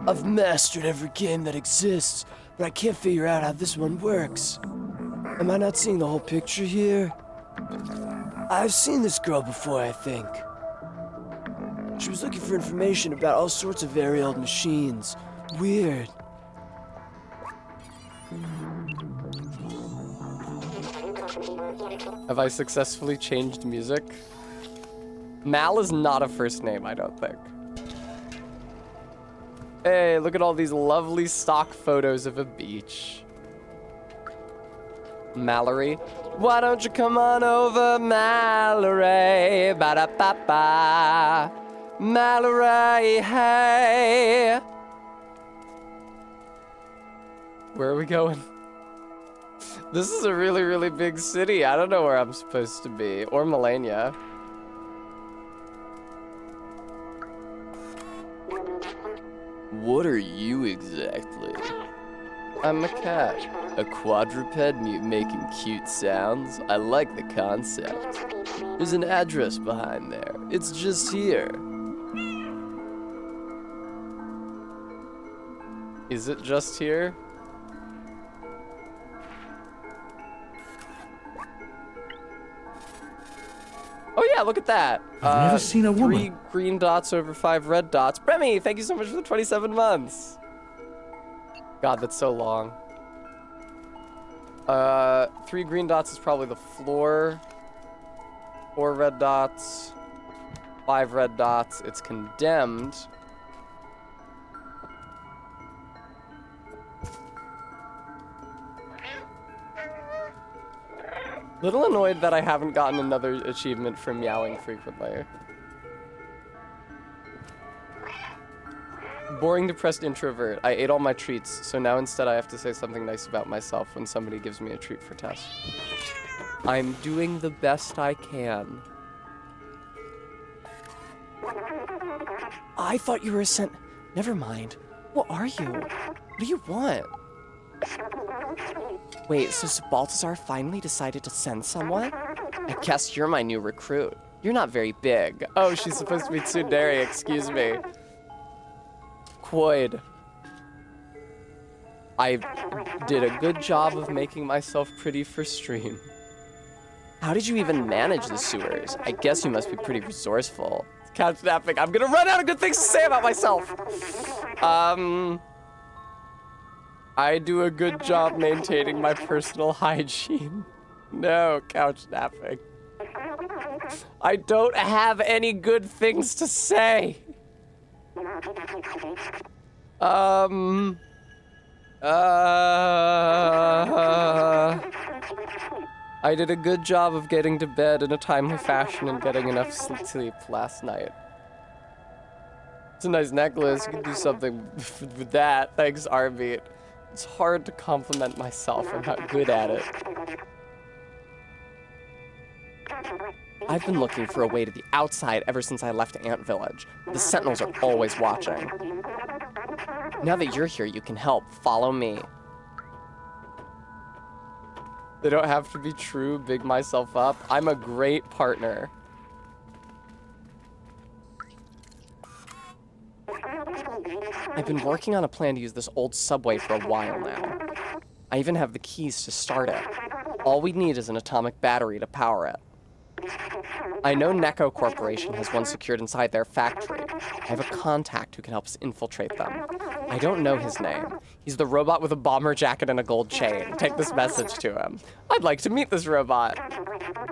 I've mastered every game that exists, but I can't figure out how this one works. Am I not seeing the whole picture here? I've seen this girl before, I think. She was looking for information about all sorts of very old machines. Weird. Have I successfully changed music? Mal is not a first name, I don't think. Hey, look at all these lovely stock photos of a beach. Mallory. Why don't you come on over, Mallory? Ba-da-ba-ba. Mallory, hey. Where are we going? This is a really, really big city. I don't know where I'm supposed to be. Or Melania. What are you exactly? I'm a cat. A quadruped making cute sounds? I like the concept. There's an address behind there. It's just here. Is it just here? Oh yeah, look at that. I've never seen a woman. 3 green dots over 5 red dots. Bremy, thank you so much for the 27 months. God, that's so long. 3 green dots is probably the floor. 4 red dots. 5 red dots. It's condemned. Little annoyed that I haven't gotten another achievement for meowing frequently. Boring, depressed introvert. I ate all my treats, so now instead I have to say something nice about myself when somebody gives me a treat for Tess. I'm doing the best I can. I thought you were sent. Never mind. What are you? What do you want? Wait, so Balthazar finally decided to send someone? I guess you're my new recruit. You're not very big. Oh, she's supposed to be tsundere, excuse me. Quoid. I did a good job of making myself pretty for stream. How did you even manage the sewers? I guess you must be pretty resourceful. Couch napping. I'm gonna run out of good things to say about myself. I do a good job maintaining my personal hygiene. No, couch napping. I don't have any good things to say. I did a good job of getting to bed in a timely fashion and getting enough sleep last night. It's a nice necklace. You can do something with that. Thanks, Arbeat. It's hard to compliment myself. I'm not good at it. I've been looking for a way to the outside ever since I left Ant Village. The Sentinels are always watching. Now that you're here, you can help. Follow me. They don't have to be true, big myself up. I'm a great partner. I've been working on a plan to use this old subway for a while now. I even have the keys to start it. All we need is an atomic battery to power it. I know Neko Corporation has one secured inside their factory. I have a contact who can help us infiltrate them. I don't know his name. He's the robot with a bomber jacket and a gold chain. Take this message to him. I'd like to meet this robot.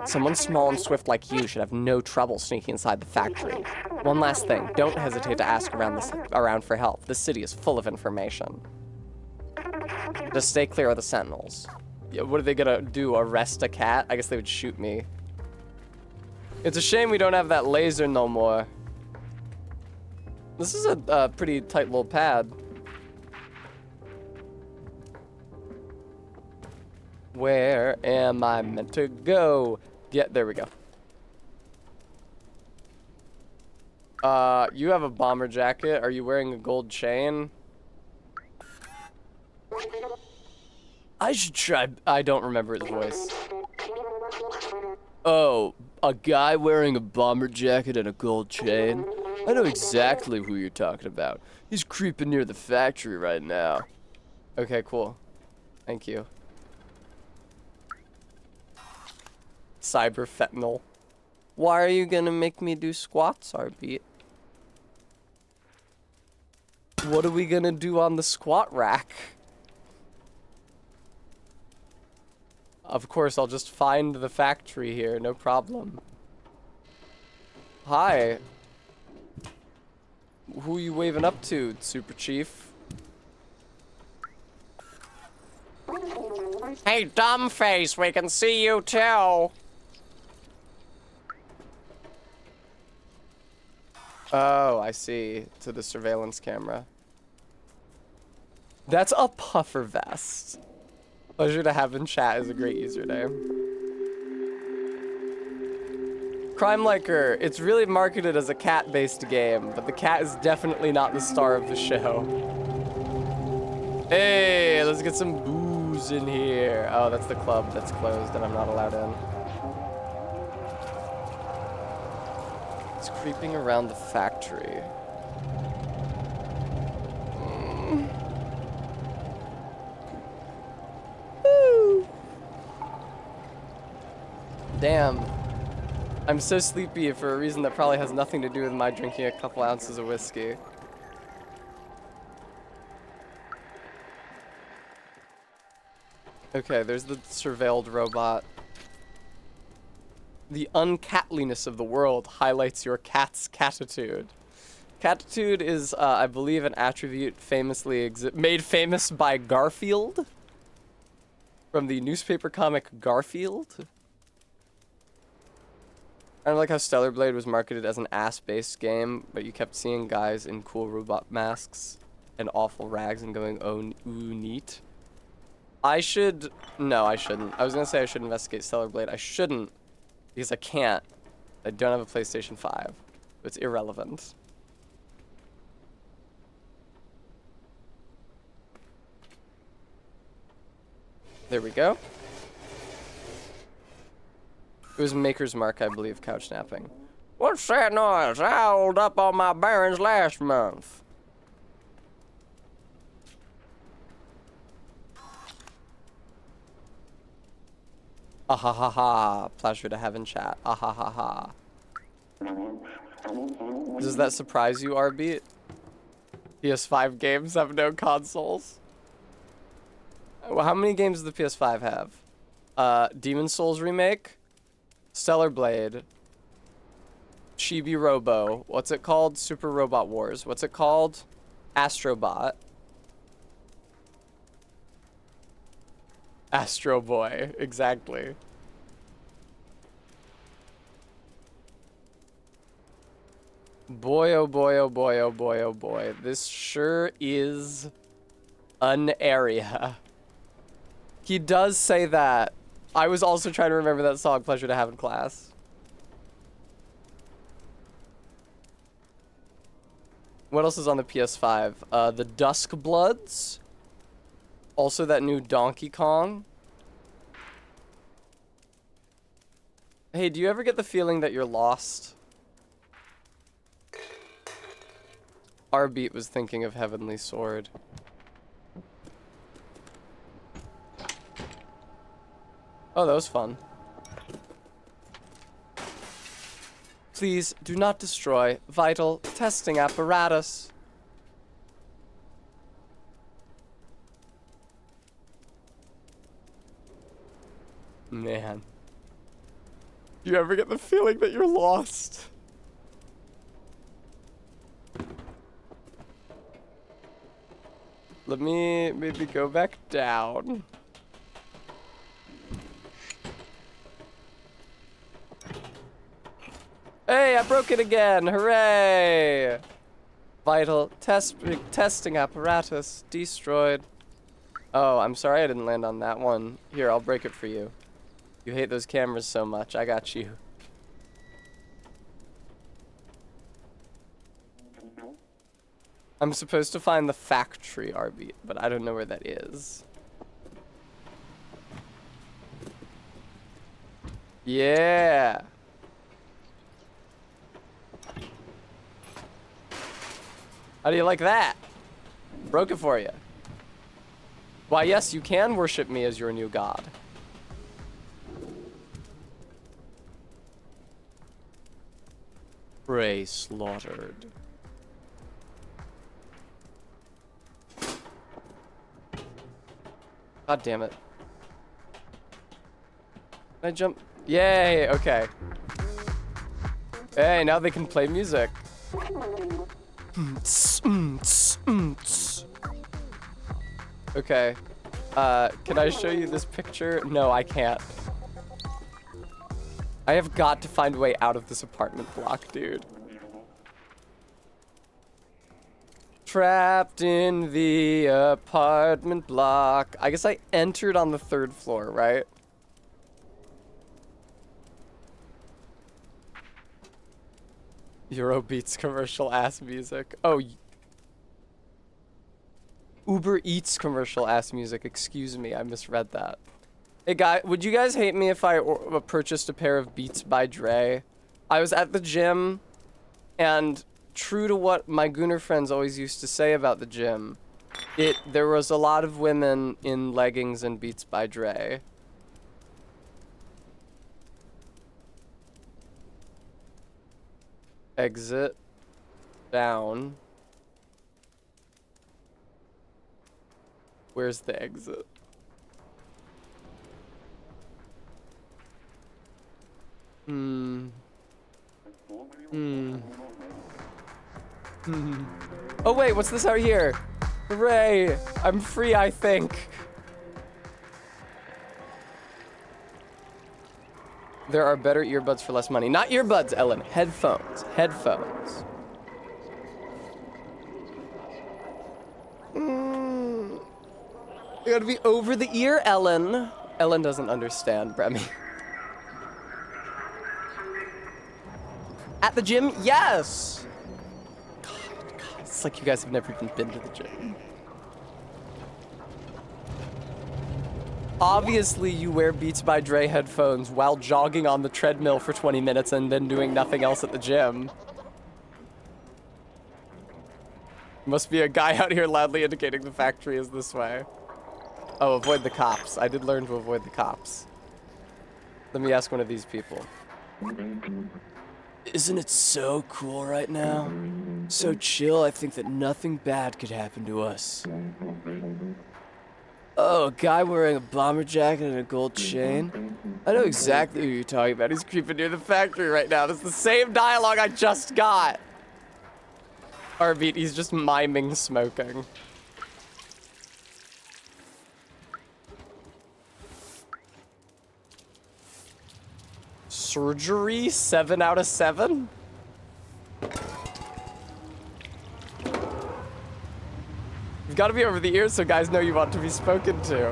Someone small and swift like you should have no trouble sneaking inside the factory. One last thing, don't hesitate to ask around for help. The city is full of information. Just stay clear of the Sentinels. Yeah, what are they gonna do, arrest a cat? I guess they would shoot me. It's a shame we don't have that laser no more. This is a pretty tight little pad. Where am I meant to go? Yeah, there we go. You have a bomber jacket. Are you wearing a gold chain? I should try. I don't remember his voice. Oh, a guy wearing a bomber jacket and a gold chain? I know exactly who you're talking about. He's creeping near the factory right now. Okay, cool. Thank you. Cyber fentanyl. Why are you gonna make me do squats, Arbeat? What are we gonna do on the squat rack? Of course, I'll just find the factory here, no problem. Hi. Who you waving up to, Super Chief? Hey, dumbface, we can see you too. Oh, I see. To the surveillance camera. That's a puffer vest. Pleasure to have in chat is a great username. Crime Liker, it's really marketed as a cat-based game, but the cat is definitely not the star of the show. Hey, let's get some booze in here. Oh, that's the club that's closed and I'm not allowed in. It's creeping around the factory. Woo. Damn. I'm so sleepy for a reason that probably has nothing to do with my drinking a couple ounces of whiskey. Okay, there's the surveilled robot. The uncatliness of the world highlights your cat's catitude. Catitude is, I believe, an attribute famously made famous by Garfield from the newspaper comic Garfield. I don't like how Stellar Blade was marketed as an ass-based game, but you kept seeing guys in cool robot masks and awful rags and going, oh, ooh, neat. I should... No, I shouldn't. I was going to say I should investigate Stellar Blade. I shouldn't, because I can't. I don't have a PlayStation 5. It's irrelevant. There we go. It was Maker's Mark, I believe, couch napping. What's that noise? I held up on my bearings last month. Ah ha ha ha. Pleasure to have in chat. Ah ha ha ha. Does that surprise you, Arbeat? PS5 games have no consoles. Well, how many games does the PS5 have? Demon Souls Remake, Stellar Blade, Chibi Robo, what's it called? Super Robot Wars. What's it called? Astrobot. Astro Boy, exactly. Boy, oh boy, oh boy, oh boy, oh boy. This sure is an area. He does say that. I was also trying to remember that song, Pleasure to Have in Class. What else is on the PS5? The Dusk Bloods. Also that new Donkey Kong. Hey, do you ever get the feeling that you're lost? Arbeat was thinking of Heavenly Sword. Oh, that was fun. Please do not destroy vital testing apparatus. Man. You ever get the feeling that you're lost? Let me maybe go back down. Hey, I broke it again. Hooray! Vital testing apparatus destroyed. Oh, I'm sorry I didn't land on that one. Here, I'll break it for you. You hate those cameras so much. I got you. I'm supposed to find the factory, RB, but I don't know where that is. Yeah. How do you like that? Broke it for you. Why, yes, you can worship me as your new god. Prey slaughtered. God damn it. Can I jump? Yay, okay. Hey, now they can play music. Okay. Can I show you this picture? No, I can't. I have got to find a way out of this apartment block, dude. Trapped in the apartment block. I guess I entered on the 3rd floor, right? Eurobeats commercial ass music. Oh. Uber Eats commercial ass music. Excuse me, I misread that. Hey guy, would you guys hate me if I purchased a pair of Beats by Dre? I was at the gym, and true to what my Gooner friends always used to say about the gym, there was a lot of women in leggings and Beats by Dre. Exit. Down. Where's the exit? Oh wait, what's this out here? Hooray! I'm free, I think. There are better earbuds for less money. Not earbuds, Ellen. Headphones. Headphones. You gotta be over the ear, Ellen. Ellen doesn't understand, Bremy. At the gym? Yes! God, it's like you guys have never even been to the gym. Obviously, you wear Beats by Dre headphones while jogging on the treadmill for 20 minutes and then doing nothing else at the gym. Must be a guy out here loudly indicating the factory is this way. Oh, avoid the cops. I did learn to avoid the cops. Let me ask one of these people. Isn't it so cool right now? So chill, I think that nothing bad could happen to us. Oh, a guy wearing a bomber jacket and a gold chain? I know exactly who you're talking about. He's creeping near the factory right now. That's the same dialogue I just got. Arbeat, he's just miming smoking. Surgery? 7 out of 7? You've got to be over the ears so guys know you want to be spoken to.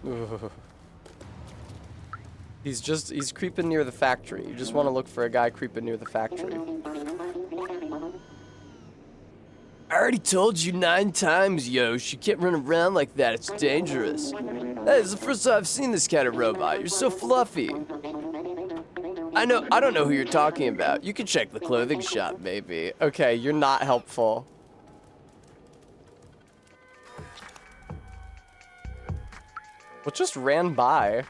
Ugh. He's creeping near the factory. You just want to look for a guy creeping near the factory. I already told you 9 times, Yosh. You can't run around like that. It's dangerous. That is the first time I've seen this kind of robot. You're so fluffy. I don't know who you're talking about. You can check the clothing shop, maybe. Okay, you're not helpful. What just ran by?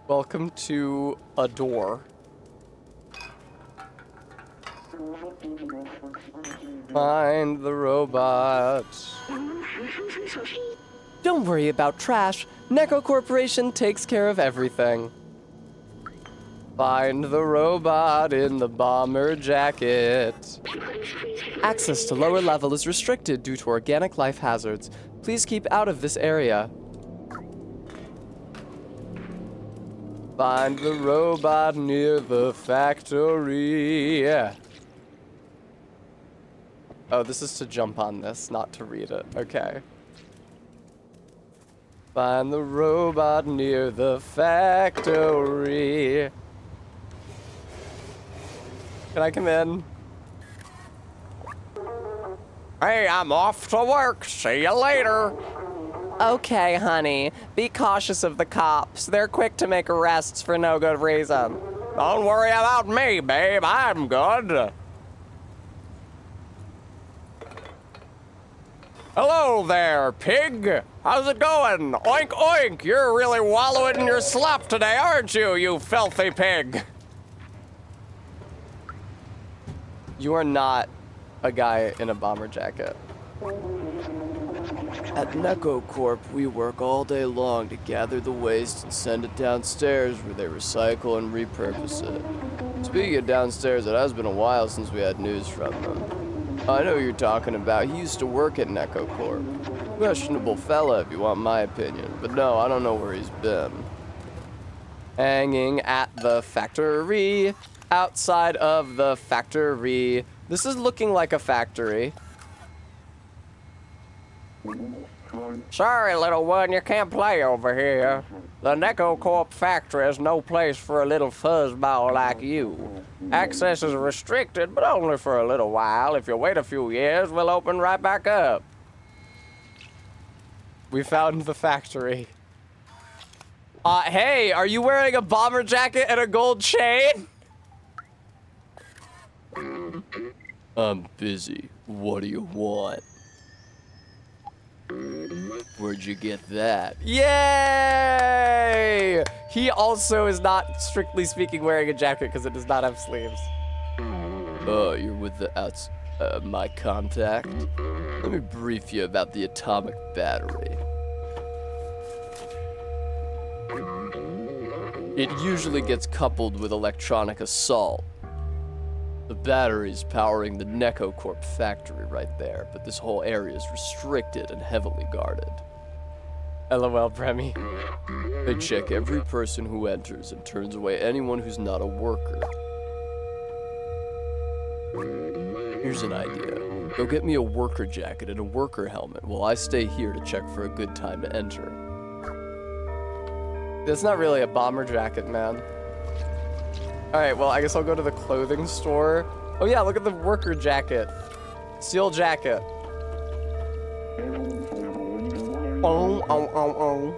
Welcome to a door. Find the robot. Don't worry about trash. Neko Corporation takes care of everything. Find the robot in the bomber jacket. Access to lower level is restricted due to organic life hazards. Please keep out of this area. Find the robot near the factory. Oh, this is to jump on this, not to read it. Okay. Find the robot near the factory. Can I come in? Hey, I'm off to work. See you later. Okay, honey. Be cautious of the cops. They're quick to make arrests for no good reason. Don't worry about me, babe. I'm good. Hello there, pig. How's it going? Oink, oink. You're really wallowing in your slop today, aren't you, you filthy pig? You are not a guy in a bomber jacket. At Neko Corp, we work all day long to gather the waste and send it downstairs where they recycle and repurpose it. Speaking of downstairs, it has been a while since we had news from them. I know who you're talking about. He used to work at Neko Corp. Questionable fella, if you want my opinion. But no, I don't know where he's been. Hanging at the factory. Outside of the factory. This is looking like a factory. Sorry, little one, you can't play over here. The Neko Corp factory is no place for a little fuzzball like you. Access is restricted, but only for a little while. If you wait a few years, we'll open right back up. We found the factory. Hey, are you wearing a bomber jacket and a gold chain? I'm busy. What do you want? Where'd you get that? Yay! He also is not, strictly speaking, wearing a jacket because it does not have sleeves. Oh, you're with the my contact? Let me brief you about the atomic battery. It usually gets coupled with electronic assault. The battery's powering the Neko Corp factory right there, but this whole area is restricted and heavily guarded. LOL, Bremy. They check every person who enters and turns away anyone who's not a worker. Here's an idea. Go get me a worker jacket and a worker helmet while I stay here to check for a good time to enter. That's not really a bomber jacket, man. Alright, well, I guess I'll go to the clothing store. Oh yeah, look at the worker jacket. Steel jacket. Oh, oh, oh, oh.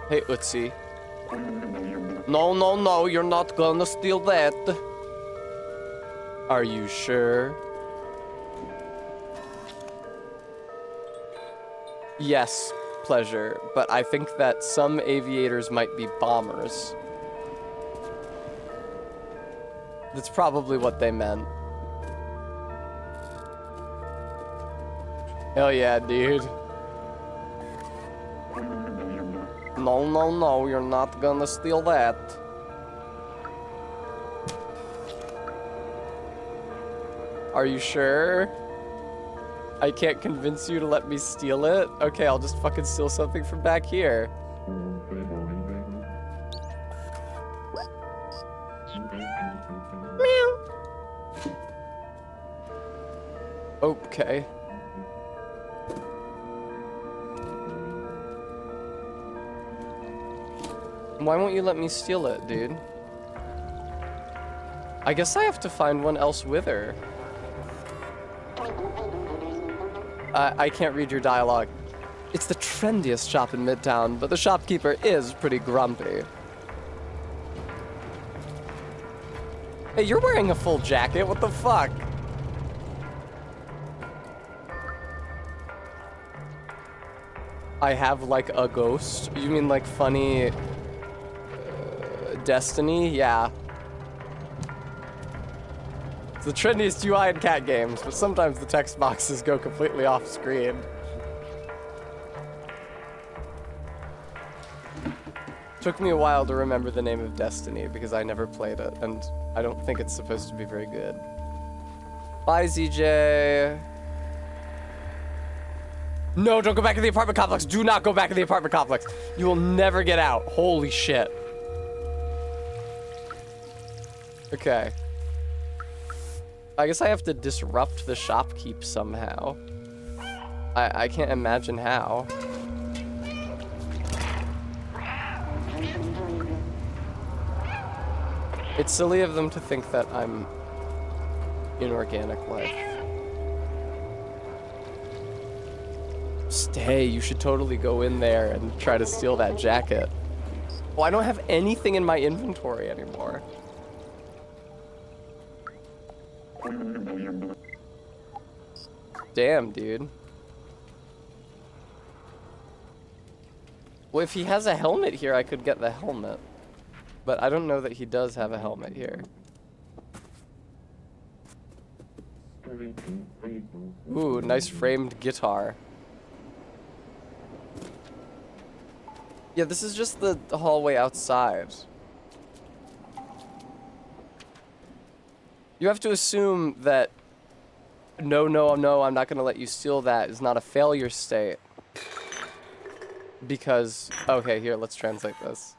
Hey, Utsi. No, no, no, you're not gonna steal that. Are you sure? Yes. Pleasure, but I think that some aviators might be bombers. That's probably what they meant. Hell yeah, dude. No, no, no, you're not gonna steal that. Are you sure? I can't convince you to let me steal it? Okay, I'll just fucking steal something from back here. Meow. Okay. Why won't you let me steal it, dude? I guess I have to find one else with her. I can't read your dialogue. It's the trendiest shop in Midtown, but the shopkeeper is pretty grumpy. Hey, you're wearing a full jacket, what the fuck? I have like a ghost? You mean like funny Destiny? Yeah. It's the trendiest UI in cat games, but sometimes the text boxes go completely off screen. Took me a while to remember the name of Destiny because I never played it, and I don't think it's supposed to be very good. Bye, ZJ. No, don't go back to the apartment complex. Do not go back to the apartment complex. You will never get out. Holy shit. Okay. I guess I have to disrupt the shopkeep somehow. I can't imagine how. It's silly of them to think that I'm inorganic life. Stay, you should totally go in there and try to steal that jacket. Oh, I don't have anything in my inventory anymore. Damn, dude. Well, if he has a helmet here, I could get the helmet. But I don't know that he does have a helmet here. Ooh, nice framed guitar. Yeah, this is just the hallway outside. You have to assume that no, I'm not gonna let you steal that is not a failure state. Because, okay, here, let's translate this.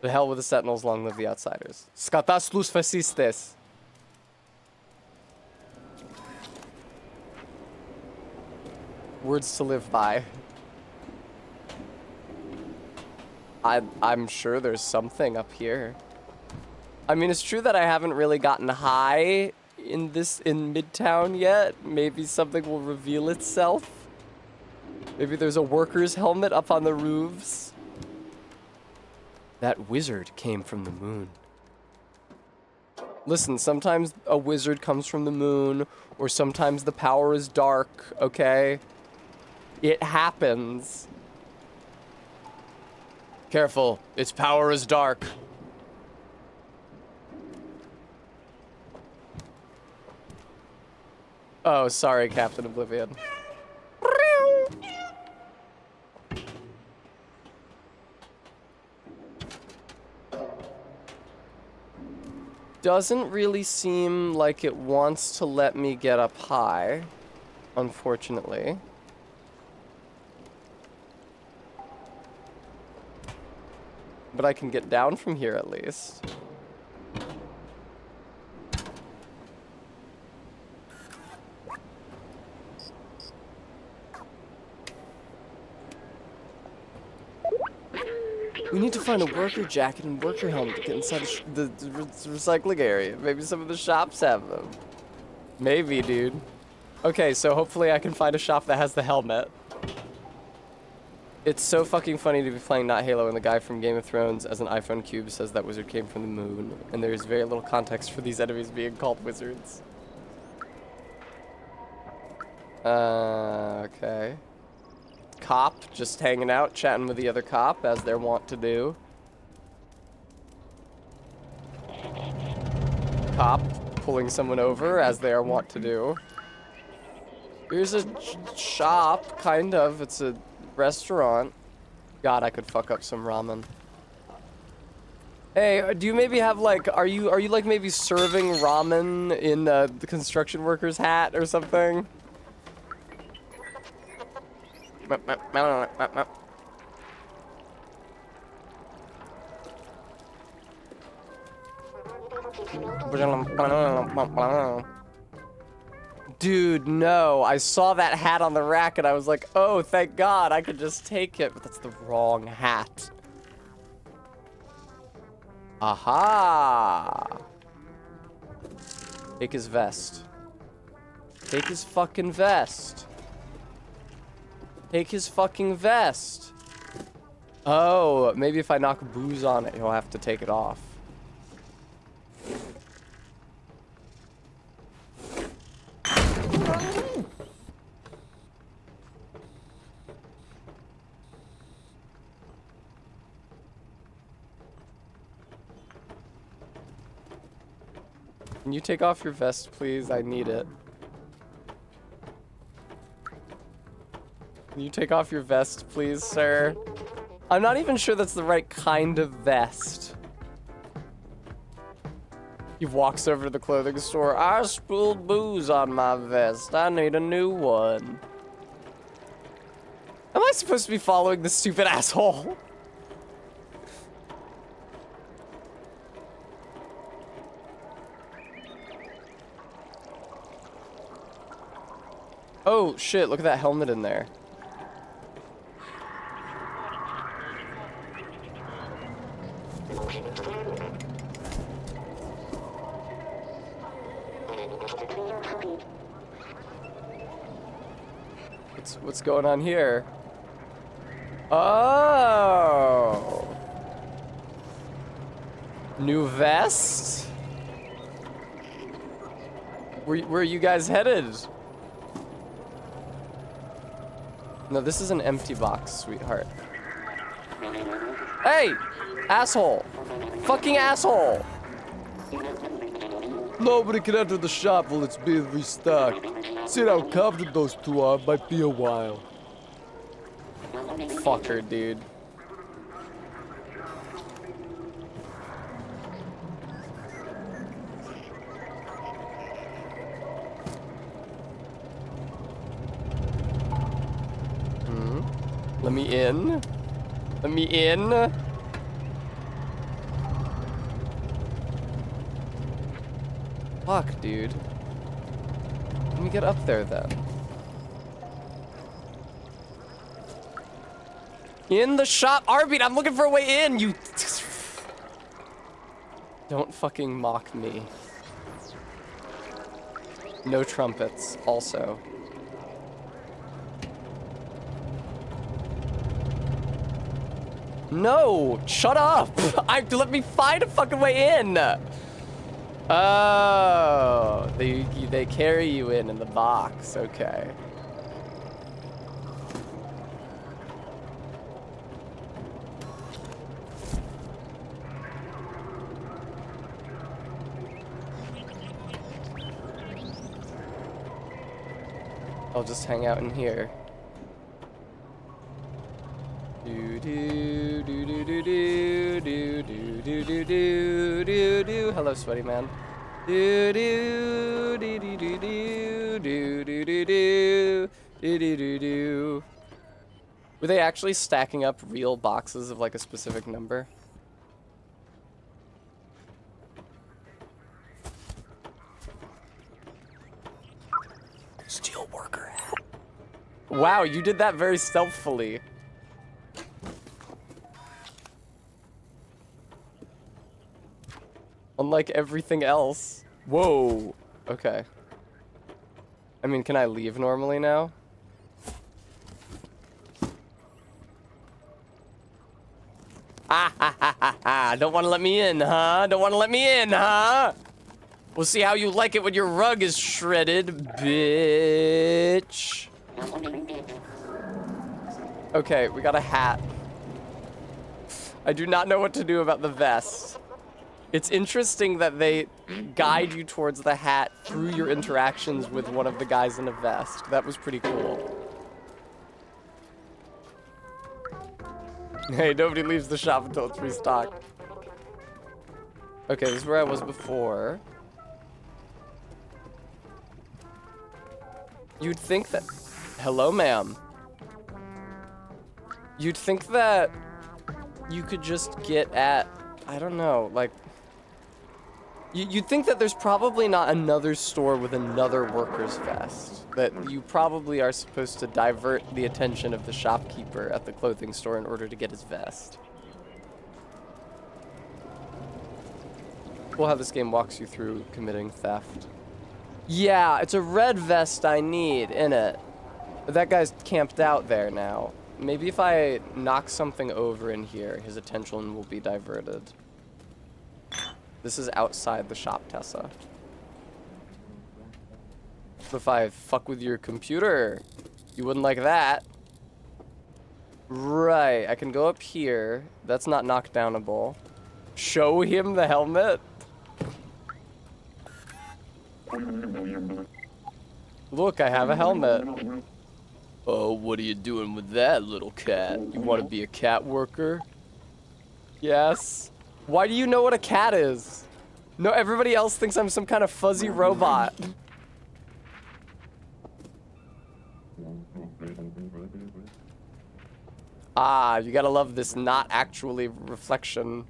The hell with the sentinels, long live the outsiders. Skatas lus fascistes. Words to live by. I'm sure there's something up here. I mean, it's true that I haven't really gotten high in Midtown yet. Maybe something will reveal itself. Maybe there's a worker's helmet up on the roofs. That wizard came from the moon. Listen, sometimes a wizard comes from the moon, or sometimes the power is dark, okay? It happens. Careful, its power is dark. Oh, sorry, Captain Oblivion. Doesn't really seem like it wants to let me get up high, unfortunately. But I can get down from here at least. We need to find a worker jacket and worker helmet to get inside the recycling area. Maybe some of the shops have them. Maybe, dude. Okay, so hopefully I can find a shop that has the helmet. It's so fucking funny to be playing Not Halo and the guy from Game of Thrones as an iPhone cube says that wizard came from the moon, and there's very little context for these enemies being called wizards. Okay. Cop just hanging out, chatting with the other cop, as they're wont to do. Cop pulling someone over, as they are wont to do. Here's a shop, kind of. It's a restaurant. God, I could fuck up some ramen. Hey, do you maybe have like, are you like maybe serving ramen in the construction worker's hat or something? Dude, no. I saw that hat on the rack and I was like, oh, thank God, I could just take it. But that's the wrong hat. Aha! Take his vest. Take his fucking vest. Take his fucking vest. Oh, maybe if I knock booze on it, he'll have to take it off. Can you take off your vest, please? I need it. Can you take off your vest, please, sir? I'm not even sure that's the right kind of vest. He walks over to the clothing store. I spilled booze on my vest. I need a new one. Am I supposed to be following this stupid asshole? Oh shit, look at that helmet in there. What's going on here? Oh. New vest? Where are you guys headed? No, this is an empty box, sweetheart. Hey! Asshole! Fucking asshole! Nobody can enter the shop while it's being restocked. See how confident those two are, might be a while. Fucker, dude. Let me in. Let me in. Fuck, dude. Let me get up there then. In the shop, Arby, I'm looking for a way in, you... Don't fucking mock me. No trumpets, also. No! Shut up! Let me find a fucking way in! Oh, they carry you in the box, okay. I'll just hang out in here. Do do do do do do do do do do do do do. Hello, sweaty man. Do do do do do do do do do do do do do. Were they actually stacking up real boxes of like a specific number? Steel worker hat. Wow, you did that very stealthily. Unlike everything else. Whoa. Okay. I mean, can I leave normally now? Ah ha ha ha ha. Don't want to let me in, huh? Don't want to let me in, huh? We'll see how you like it when your rug is shredded, bitch. Okay, we got a hat. I do not know what to do about the vest. It's interesting that they guide you towards the hat through your interactions with one of the guys in a vest. That was pretty cool. Hey, nobody leaves the shop until it's restocked. Okay, this is where I was before. You'd think that... Hello, ma'am. You'd think that you could just get at... I don't know, like... You'd think that there's probably not another store with another worker's vest. That you probably are supposed to divert the attention of the shopkeeper at the clothing store in order to get his vest. Cool how this game walks you through committing theft. Yeah, it's a red vest I need, innit? But that guy's camped out there now. Maybe if I knock something over in here, his attention will be diverted. This is outside the shop, Tessa. But if I fuck with your computer, you wouldn't like that. Right, I can go up here. That's not knockdownable. Show him the helmet. Look, I have a helmet. Oh, what are you doing with that, little cat? You want to be a cat worker? Yes. Why do you know what a cat is? No, everybody else thinks I'm some kind of fuzzy robot. Ah, you gotta love this not actually reflection.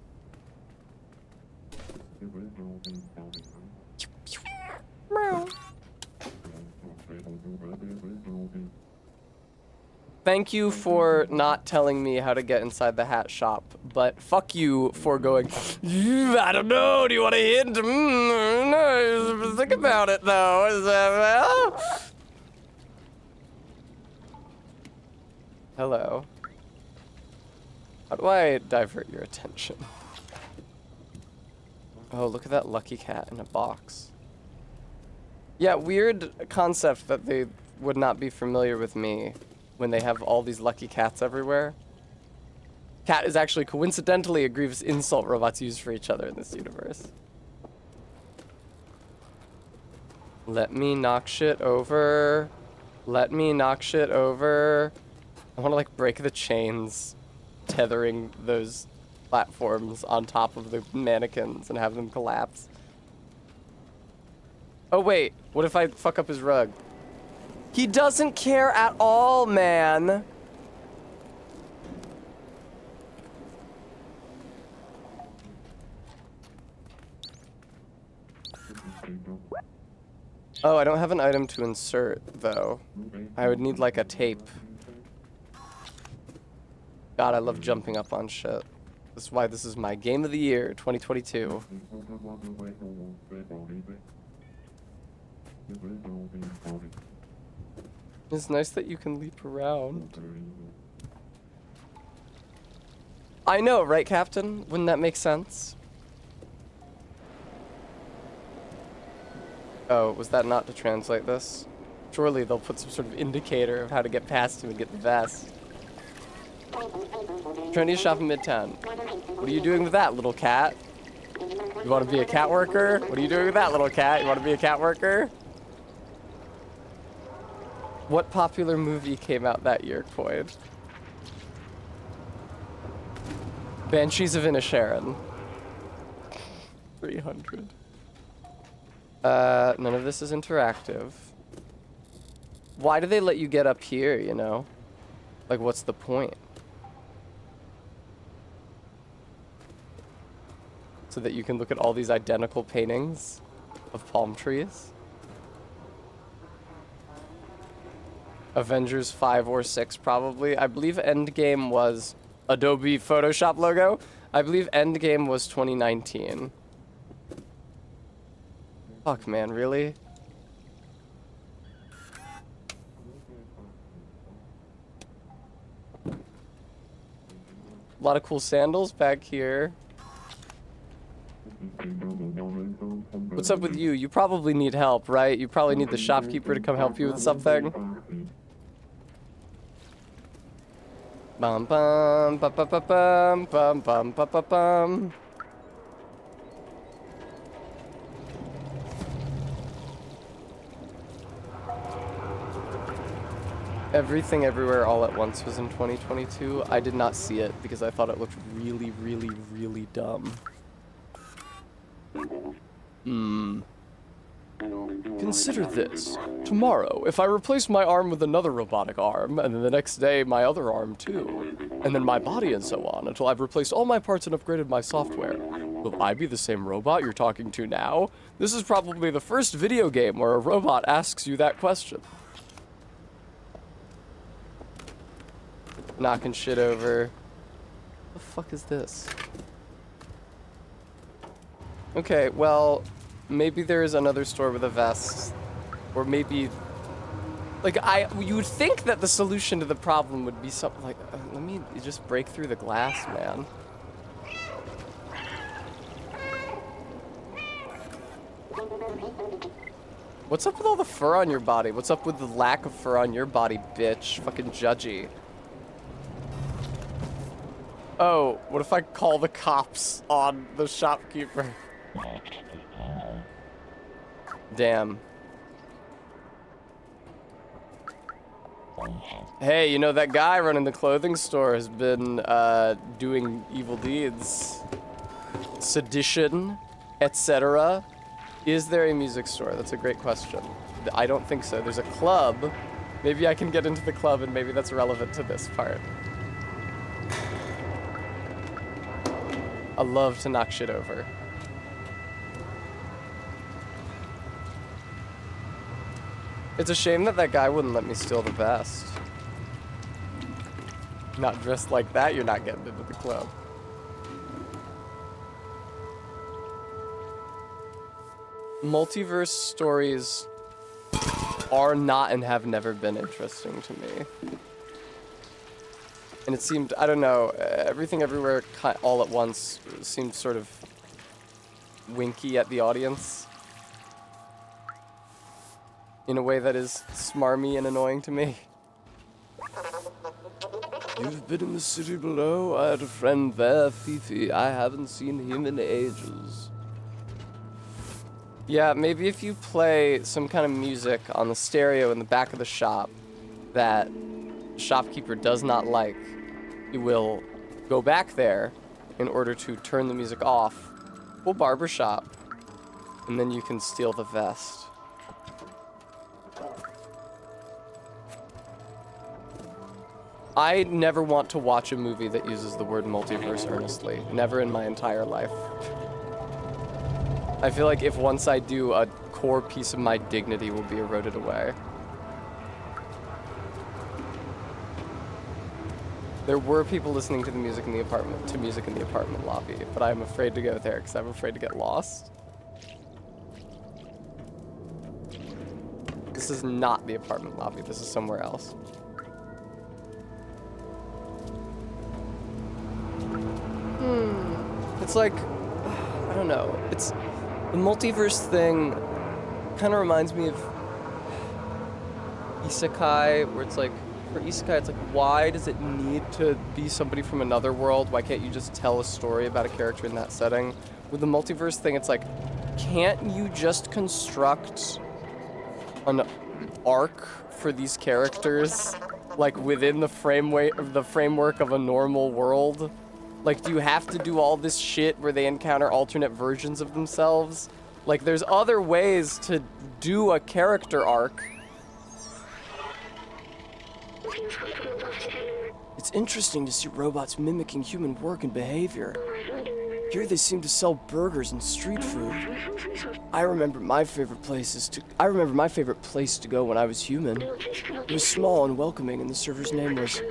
Thank you for not telling me how to get inside the hat shop, but fuck you for going, I don't know, do you want a hint? No, think about it though. Is that, well? Hello. How do I divert your attention? Oh, look at that lucky cat in a box. Yeah, weird concept that they would not be familiar with me when they have all these lucky cats everywhere. Cat is actually coincidentally a grievous insult robots use for each other in this universe. Let me knock shit over. Let me knock shit over. I want to like break the chains tethering those platforms on top of the mannequins and have them collapse. Oh wait, what if I fuck up his rug? He doesn't care at all, man. Oh, I don't have an item to insert, though. I would need, like, a tape. God, I love jumping up on shit. This is why this is my game of the year, 2022. It's nice that you can leap around. I know, right, Captain? Wouldn't that make sense? Oh, was that not to translate this? Surely they'll put some sort of indicator of how to get past him and get the vest. Trendy shop in Midtown. What are you doing with that, little cat? You want to be a cat worker? What are you doing with that, little cat? You want to be a cat worker? What popular movie came out that year, Quaid? Banshees of Inisherin. 300. None of this is interactive. Why do they let you get up here, you know? Like, what's the point? So that you can look at all these identical paintings of palm trees? Avengers 5 or 6, probably. I believe Endgame was Adobe Photoshop logo. I believe Endgame was 2019. Fuck, man, really? A lot of cool sandals back here. What's up with you? You probably need help, right? You probably need the shopkeeper to come help you with something. Bum bum bum bum bum bum bum bum bum bum. Everything Everywhere All at Once was in 2022. I did not see it because I thought it looked really, really, really dumb. Consider this. Tomorrow, if I replace my arm with another robotic arm, and then the next day my other arm too, and then my body and so on, until I've replaced all my parts and upgraded my software, will I be the same robot you're talking to now? This is probably the first video game where a robot asks you that question. Knocking shit over. What the fuck is this? Okay, well, maybe there is another store with a vest. Or maybe... Like, you would think that the solution to the problem would be something like... let me just break through the glass, man. What's up with all the fur on your body? What's up with the lack of fur on your body, bitch? Fucking judgy. Oh, what if I call the cops on the shopkeeper? Damn. Hey, you know, that guy running the clothing store has been doing evil deeds. Sedition, etc. Is there a music store? That's a great question. I don't think so. There's a club. Maybe I can get into the club and maybe that's relevant to this part. I love to knock shit over. It's a shame that that guy wouldn't let me steal the vest. Not dressed like that, you're not getting into the club. Multiverse stories are not and have never been interesting to me. And it seemed, I don't know, everything everywhere all at once seemed sort of winky at the audience. In a way that is smarmy and annoying to me. You've been in the city below? I had a friend there, Fifi. I haven't seen him in ages. Yeah, maybe if you play some kind of music on the stereo in the back of the shop that the shopkeeper does not like, you will go back there in order to turn the music off, full barbershop, and then you can steal the vest. I never want to watch a movie that uses the word multiverse earnestly. Never in my entire life. I feel like if once I do, a core piece of my dignity will be eroded away. There were people listening to the music in the apartment lobby, but I'm afraid to go there because I'm afraid to get lost. This is not the apartment lobby, this is somewhere else. It's like, I don't know, it's, the multiverse thing kind of reminds me of Isekai, where it's like, for Isekai, it's like, why does it need to be somebody from another world? Why can't you just tell a story about a character in that setting? With the multiverse thing, it's like, can't you just construct an arc for these characters, like within the framework of a normal world? Like, do you have to do all this shit where they encounter alternate versions of themselves? Like, there's other ways to do a character arc. It's interesting to see robots mimicking human work and behavior. Here they seem to sell burgers and street food. I remember my favorite place to go when I was human. It was small and welcoming, and the server's name was,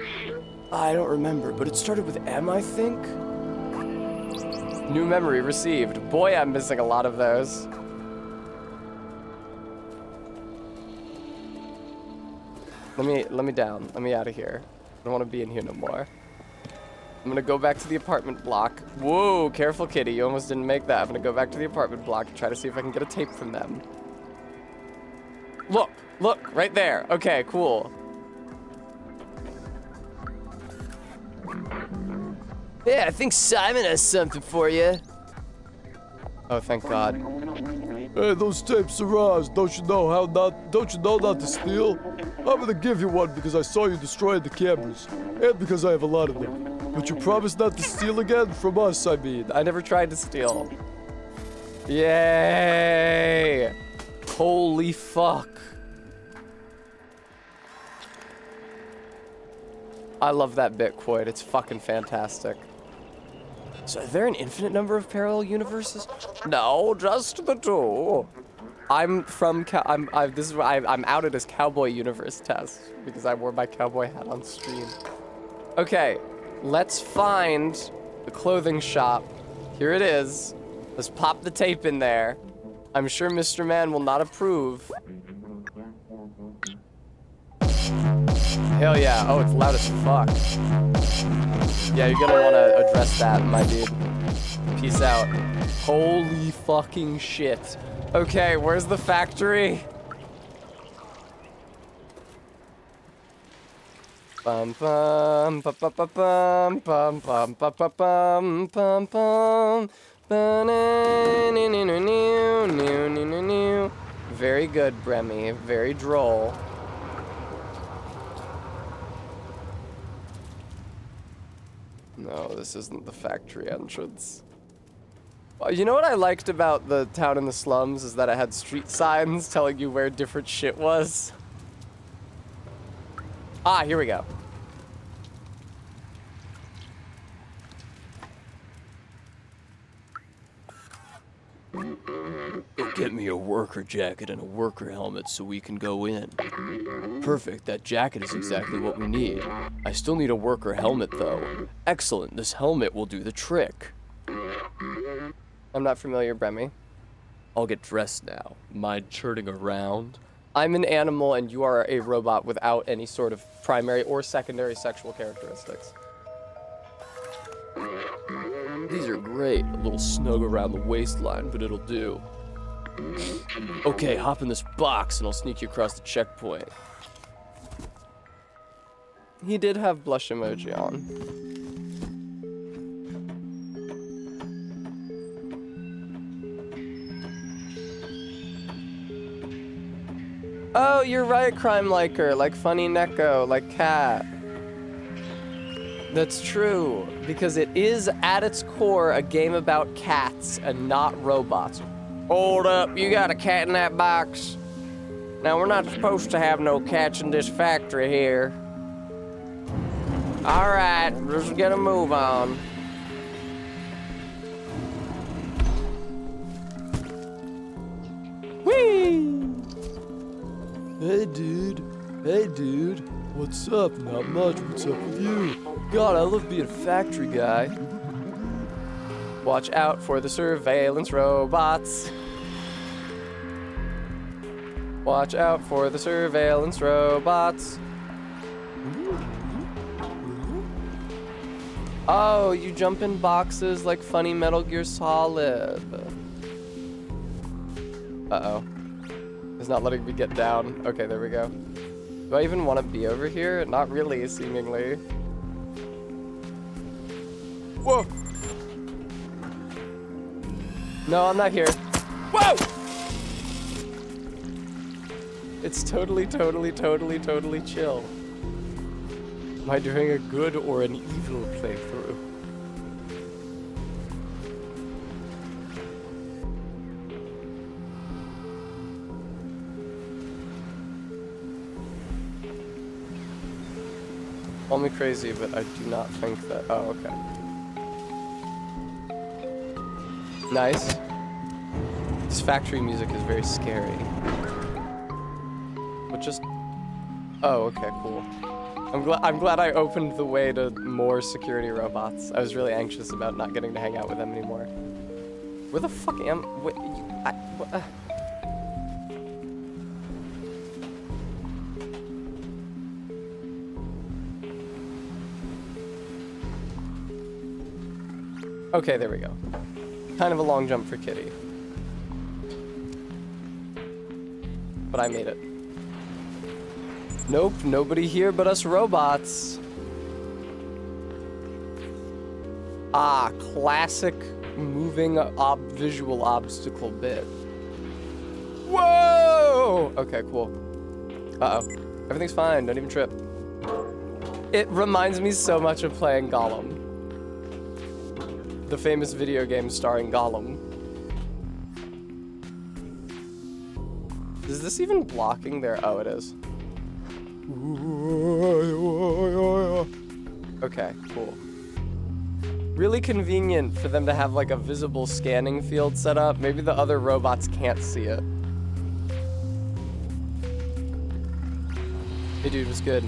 I don't remember, but it started with M, I think? New memory received. Boy, I'm missing a lot of those. Let me down. Let me out of here. I don't want to be in here no more. I'm gonna go back to the apartment block. Whoa, careful kitty, you almost didn't make that. I'm gonna go back to the apartment block and try to see if I can get a tape from them. Look, right there. Okay, cool. Yeah, I think Simon has something for you. Oh, thank God. Hey, those tapes are ours. Don't you know not to steal? I'm gonna give you one because I saw you destroying the cameras. And because I have a lot of them. But you promise not to steal again? From us, I mean. I never tried to steal. Yay! Holy fuck. I love that bit, Quoid. It's fucking fantastic. So are there an infinite number of parallel universes? No, just the two. I'm outed as Cowboy Universe Test because I wore my cowboy hat on stream. Okay, let's find the clothing shop. Here it is. Let's pop the tape in there. I'm sure Mr. Man will not approve. Hell yeah. Oh, it's loud as fuck. Yeah, you're gonna want to address that, my dude. Peace out. Holy fucking shit. Okay, where's the factory? Bum bum bum bum bum bum bum bum bum bum bum bum. Very good, Bremy. Very droll. No, this isn't the factory entrance. You know what I liked about the town in the slums is that it had street signs telling you where different shit was. Ah, here we go. Go get me a worker jacket and a worker helmet so we can go in. Perfect, that jacket is exactly what we need. I still need a worker helmet though. Excellent, this helmet will do the trick. I'm not familiar, Bremy. I'll get dressed now. Mind turning around? I'm an animal and you are a robot without any sort of primary or secondary sexual characteristics. These are great. A little snug around the waistline, but it'll do. Okay, hop in this box and I'll sneak you across the checkpoint. He did have blush emoji on. Oh, you're right, Crime Liker. Like Funny Neko, like Cat. That's true, because it is at its core a game about cats and not robots. Hold up, you got a cat in that box? Now, we're not supposed to have no cats in this factory here. Alright, just get a move on. Whee! Hey, dude. Hey, dude. What's up? Not much. What's up with you? God, I love being a factory guy. Watch out for the surveillance robots. Watch out for the surveillance robots. Oh, you jump in boxes like funny Metal Gear Solid. Uh-oh. It's not letting me get down. Okay, there we go. Do I even want to be over here? Not really, seemingly. Whoa! No, I'm not here. Whoa! It's totally chill. Am I doing a good or an evil playthrough? Call me crazy, but I do not think that. Oh, okay. Nice. This factory music is very scary. But just. Oh, okay, cool. I'm glad I opened the way to more security robots. I was really anxious about not getting to hang out with them anymore. Where the fuck am? Wait, Okay, there we go. Kind of a long jump for Kitty. But I made it. Nope, nobody here but us robots. Ah, classic moving visual obstacle bit. Whoa! Okay, cool. Uh-oh. Everything's fine, don't even trip. It reminds me so much of playing Gollum. The famous video game starring Gollum. Is this even blocking there? Oh, it is. Okay, cool. Really convenient for them to have like a visible scanning field set up. Maybe the other robots can't see it. Hey dude, what's good?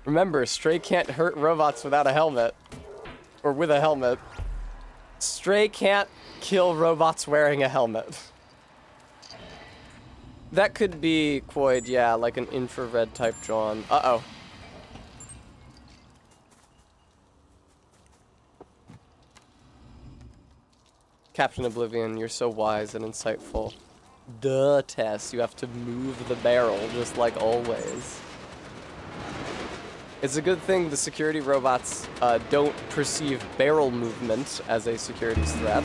Remember, Stray can't hurt robots without a helmet. Or with a helmet. Stray can't kill robots wearing a helmet. That could be Quoid, yeah, like an infrared type John. Uh-oh. Captain Oblivion, you're so wise and insightful. Duh, Tess, you have to move the barrel just like always. It's a good thing the security robots don't perceive barrel movement as a security threat.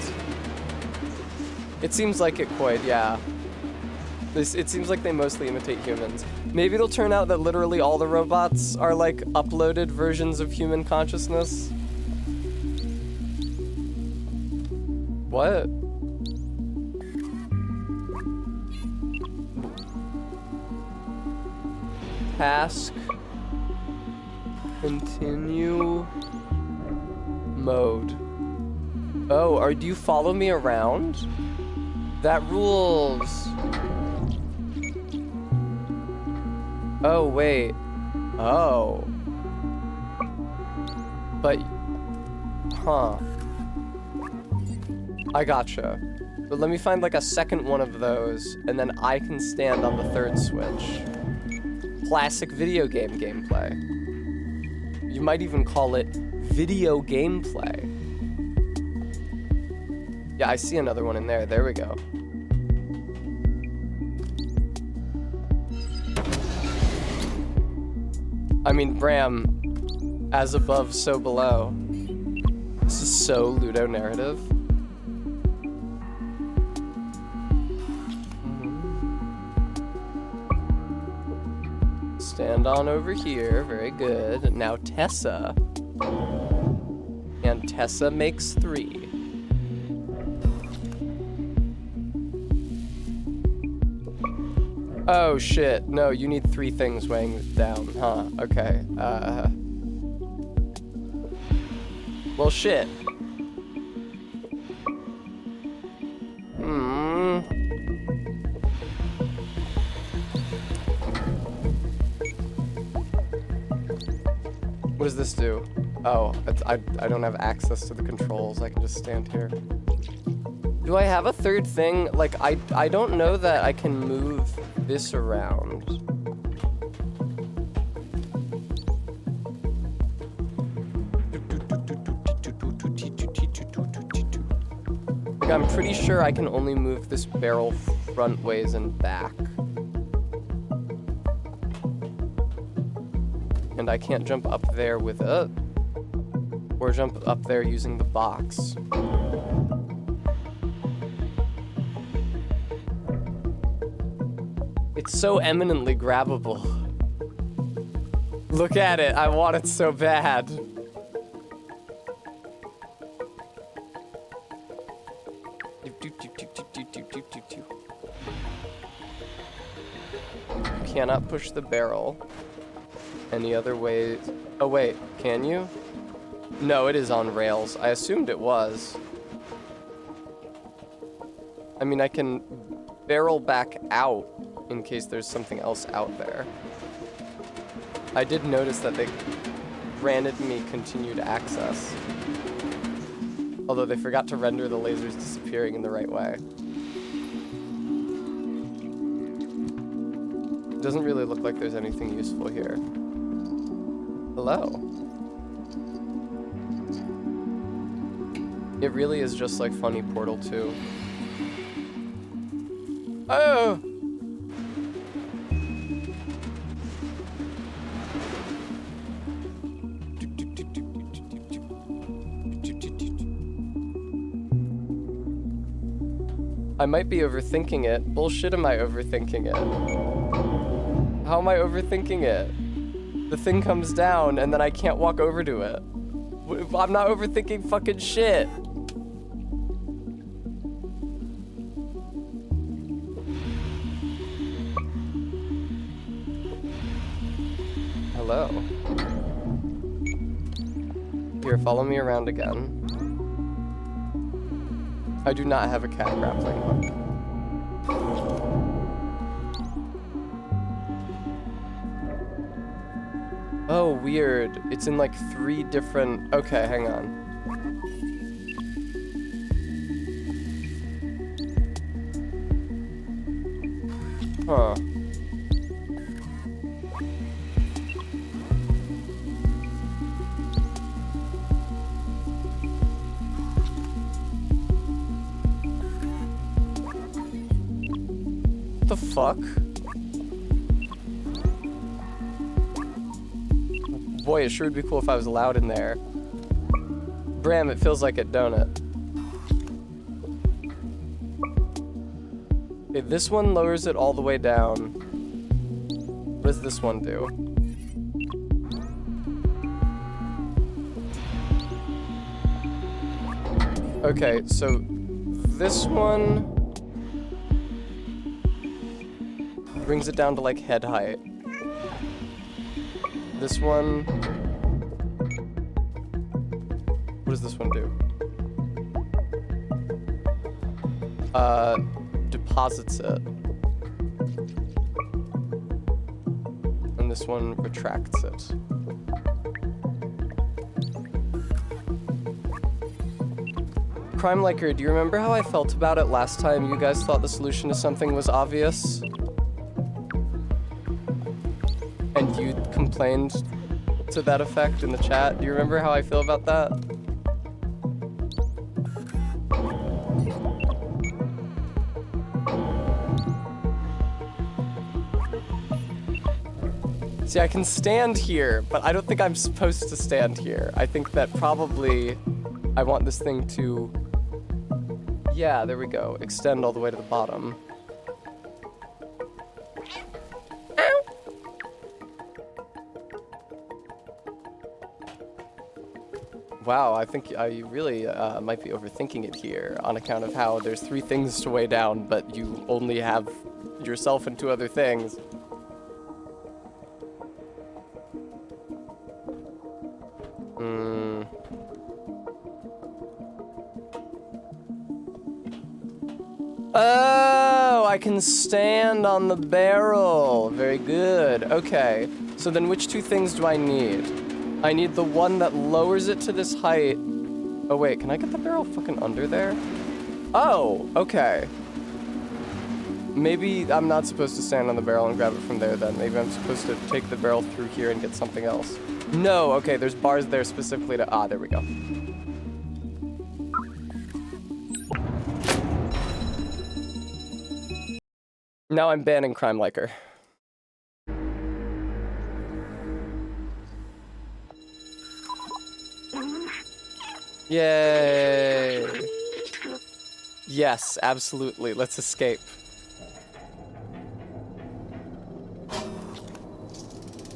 It seems like it, Quoid, yeah. It seems like they mostly imitate humans. Maybe it'll turn out that literally all the robots are like uploaded versions of human consciousness. What? Task. Continue. Mode. Oh, do you follow me around? That rules. Oh, wait. Oh. But, huh. I gotcha. But let me find like a second one of those, and then I can stand on the third switch. Classic video game gameplay. You might even call it video gameplay. Yeah, I see another one in there. There we go. I mean, Bram, as above, so below. This is so ludonarrative. Stand on over here. Very good. Now Tessa. And Tessa makes 3. Oh shit, no, you need 3 things weighing down, huh? Okay, well shit. What does this do? Oh, I don't have access to the controls, I can just stand here. Do I have a third thing? Like, I don't know that I can move this around. Like, I'm pretty sure I can only move this barrel front ways and back. And I can't jump up there with it. Or jump up there using the box. It's so eminently grabbable. Look at it, I want it so bad. You cannot push the barrel any other ways. Oh wait, can you? No, it is on rails. I assumed it was. I mean, I can barrel back out in case there's something else out there. I did notice that they granted me continued access. Although they forgot to render the lasers disappearing in the right way. It doesn't really look like there's anything useful here. Hello. It really is just like funny Portal 2. Oh! I might be overthinking it. Bullshit, am I overthinking it? How am I overthinking it? The thing comes down and then I can't walk over to it. I'm not overthinking fucking shit. Hello. Here, follow me around again. I do not have a cat grappling hook. Oh, weird. It's in like 3 different... Okay, hang on. Huh. What the fuck? Boy, it sure would be cool if I was allowed in there. Bram, it feels like it, don't it? Okay, this one lowers it all the way down. What does this one do? Okay, so this one brings it down to like head height. This one, what does this one do? Deposits it. And this one retracts it. Crime Liker, do you remember how I felt about it last time you guys thought the solution to something was obvious? And you complained to that effect in the chat? Do you remember how I feel about that? See, I can stand here, but I don't think I'm supposed to stand here. I think that probably I want this thing to... Yeah, there we go. Extend all the way to the bottom. Wow, I think you really might be overthinking it here on account of how there's 3 things to weigh down, but you only have yourself and 2 other things. Oh, I can stand on the barrel. Very good. Okay. So then which 2 things do I need? I need the one that lowers it to this height. Oh wait, can I get the barrel fucking under there? Oh, okay. Maybe I'm not supposed to stand on the barrel and grab it from there then. Maybe I'm supposed to take the barrel through here and get something else. No, okay, there's bars there specifically to... Ah, there we go. Now I'm banning Crime Liker. Yay! Yes, absolutely. Let's escape.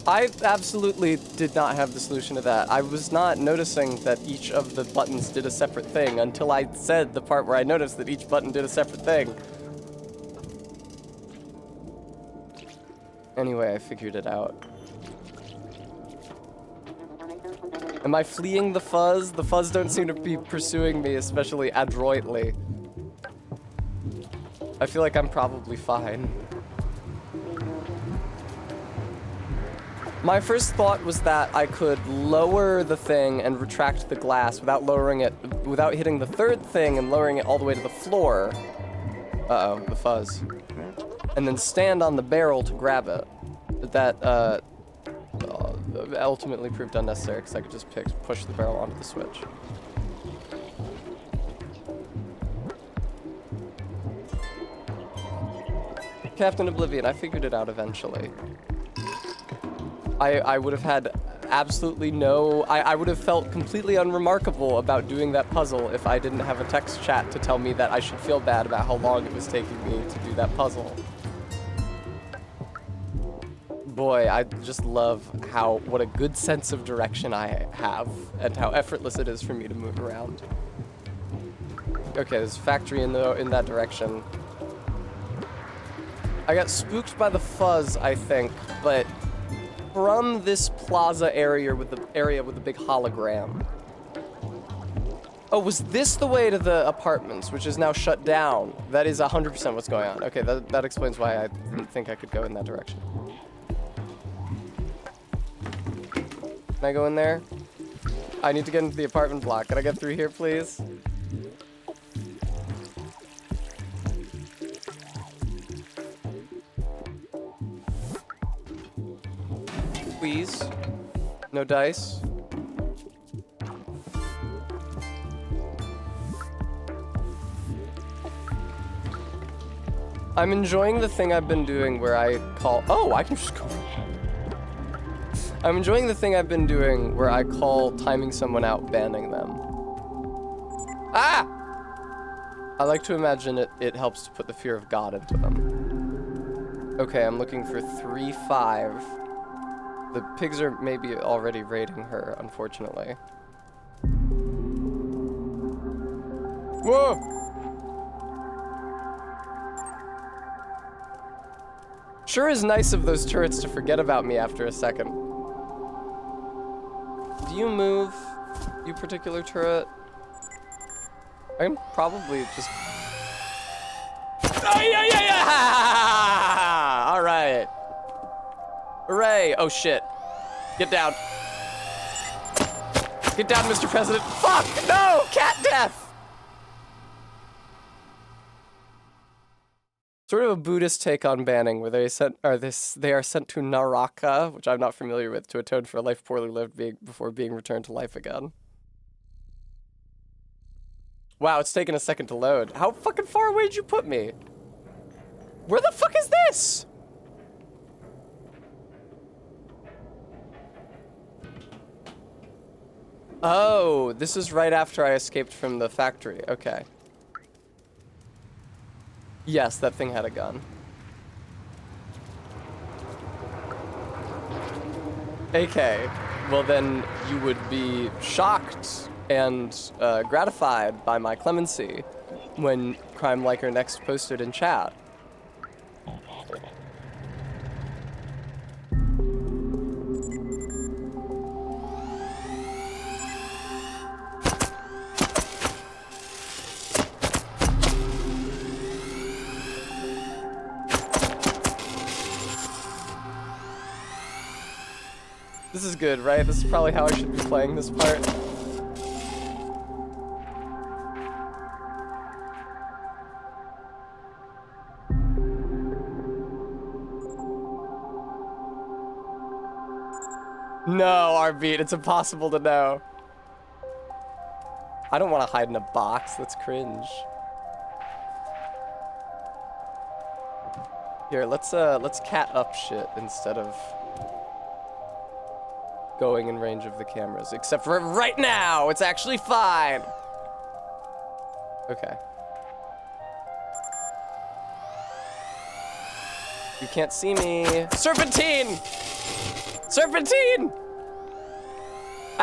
I absolutely did not have the solution to that. I was not noticing that each of the buttons did a separate thing until I said the part where I noticed that each button did a separate thing. Anyway, I figured it out. Am I fleeing the fuzz? The fuzz don't seem to be pursuing me, especially adroitly. I feel like I'm probably fine. My first thought was that I could lower the thing and retract the glass without lowering it, without hitting the 3rd thing and lowering it all the way to the floor. Uh-oh, the fuzz. And then stand on the barrel to grab it. But that, ultimately proved unnecessary because I could just push the barrel onto the switch. Captain Oblivion, I figured it out eventually. I would have had absolutely no... I would have felt completely unremarkable about doing that puzzle if I didn't have a text chat to tell me that I should feel bad about how long it was taking me to do that puzzle. Boy, I just love what a good sense of direction I have and how effortless it is for me to move around. Okay, there's a factory in that direction. I got spooked by the fuzz, I think, but from this plaza area with the big hologram. Oh, was this the way to the apartments, which is now shut down? That is 100% what's going on. Okay, that explains why I didn't think I could go in that direction. Can I go in there? I need to get into the apartment block. Can I get through here, please? Please. No dice. I'm enjoying the thing I've been doing where I call... Oh, I can just go... I'm enjoying the thing I've been doing where I call timing someone out, banning them. Ah! I like to imagine it helps to put the fear of God into them. Okay, I'm looking for 3-5. The pigs are maybe already raiding her, unfortunately. Whoa! Sure is nice of those turrets to forget about me after a second. Do you move, you particular turret? I can probably just... Oh, yeah! All right. Hooray! Oh, shit. Get down. Get down, Mr. President. Fuck! No! Cat death! Sort of a Buddhist take on banning, where they are sent to Naraka, which I'm not familiar with, to atone for a life poorly lived before being returned to life again. Wow, it's taking a second to load. How fucking far away did you put me? Where the fuck is this? Oh, this is right after I escaped from the factory. Okay. Yes, that thing had a gun. Okay, well then you would be shocked and gratified by my clemency when Crime Liker next posted in chat. This is good, right? This is probably how I should be playing this part. No, Arbeat, it's impossible to know. I don't want to hide in a box, that's cringe. Here, let's cat up shit instead of going in range of the cameras, except for right now, it's actually fine. Okay. You can't see me. Serpentine! Serpentine!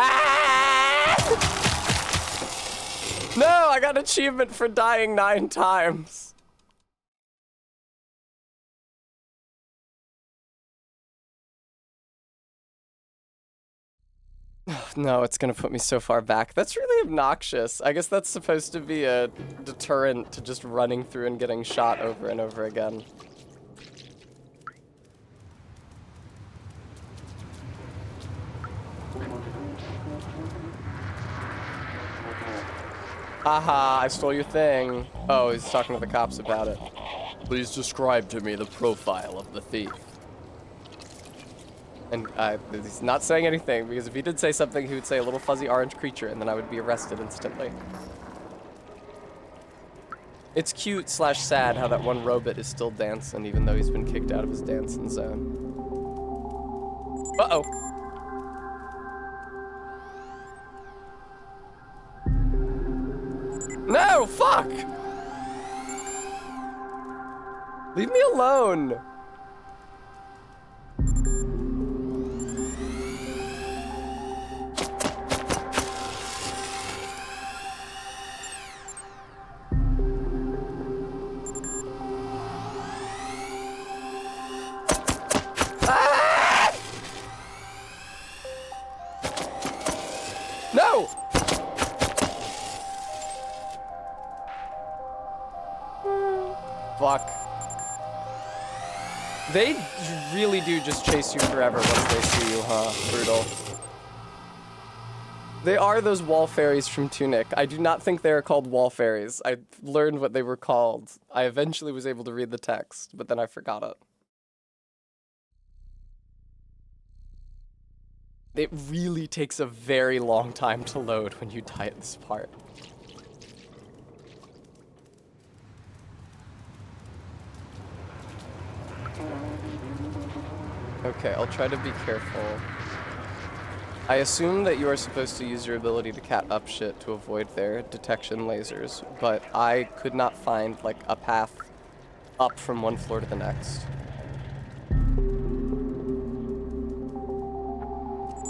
Ah! No, I got an achievement for dying 9 times. No, it's gonna put me so far back. That's really obnoxious. I guess that's supposed to be a deterrent to just running through and getting shot over and over again. Aha, I stole your thing. Oh, he's talking to the cops about it. Please describe to me the profile of the thief. And he's not saying anything, because if he did say something, he would say a little fuzzy orange creature, and then I would be arrested instantly. It's cute / sad how that one robot is still dancing, even though he's been kicked out of his dancing zone. Uh-oh. No, fuck! Leave me alone! No! Fuck. They really do just chase you forever once they see you, huh? Brutal. They are those wall fairies from Tunic. I do not think they are called wall fairies. I learned what they were called. I eventually was able to read the text, but then I forgot it. It really takes a very long time to load when you die at this part. Okay, I'll try to be careful. I assume that you are supposed to use your ability to cat up shit to avoid their detection lasers, but I could not find, like, a path up from one floor to the next.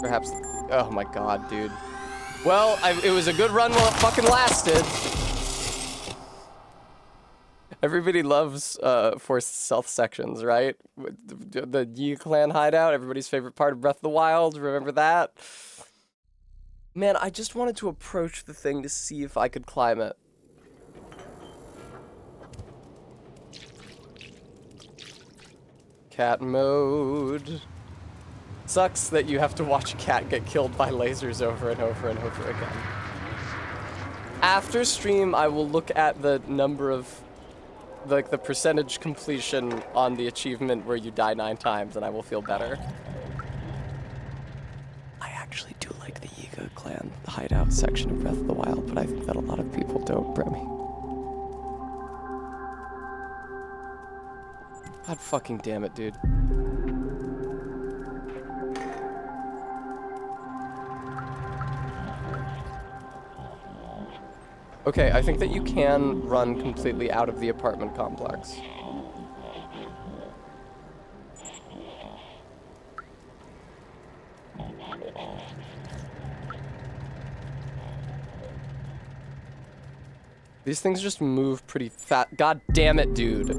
Perhaps... Oh my god, dude. Well, it was a good run while it fucking lasted. Everybody loves forced stealth sections, right? The Yi clan hideout, everybody's favorite part of Breath of the Wild. Remember that? Man, I just wanted to approach the thing to see if I could climb it. Cat mode. Sucks that you have to watch a cat get killed by lasers over and over and over again. After stream, I will look at the number of, like, the percentage completion on the achievement where you die 9 times, and I will feel better. I actually do like the Yiga clan hideout section of Breath of the Wild, but I think that a lot of people don't, Bremy. God fucking damn it, dude. Okay, I think that you can run completely out of the apartment complex. These things just move pretty fast. God damn it, dude.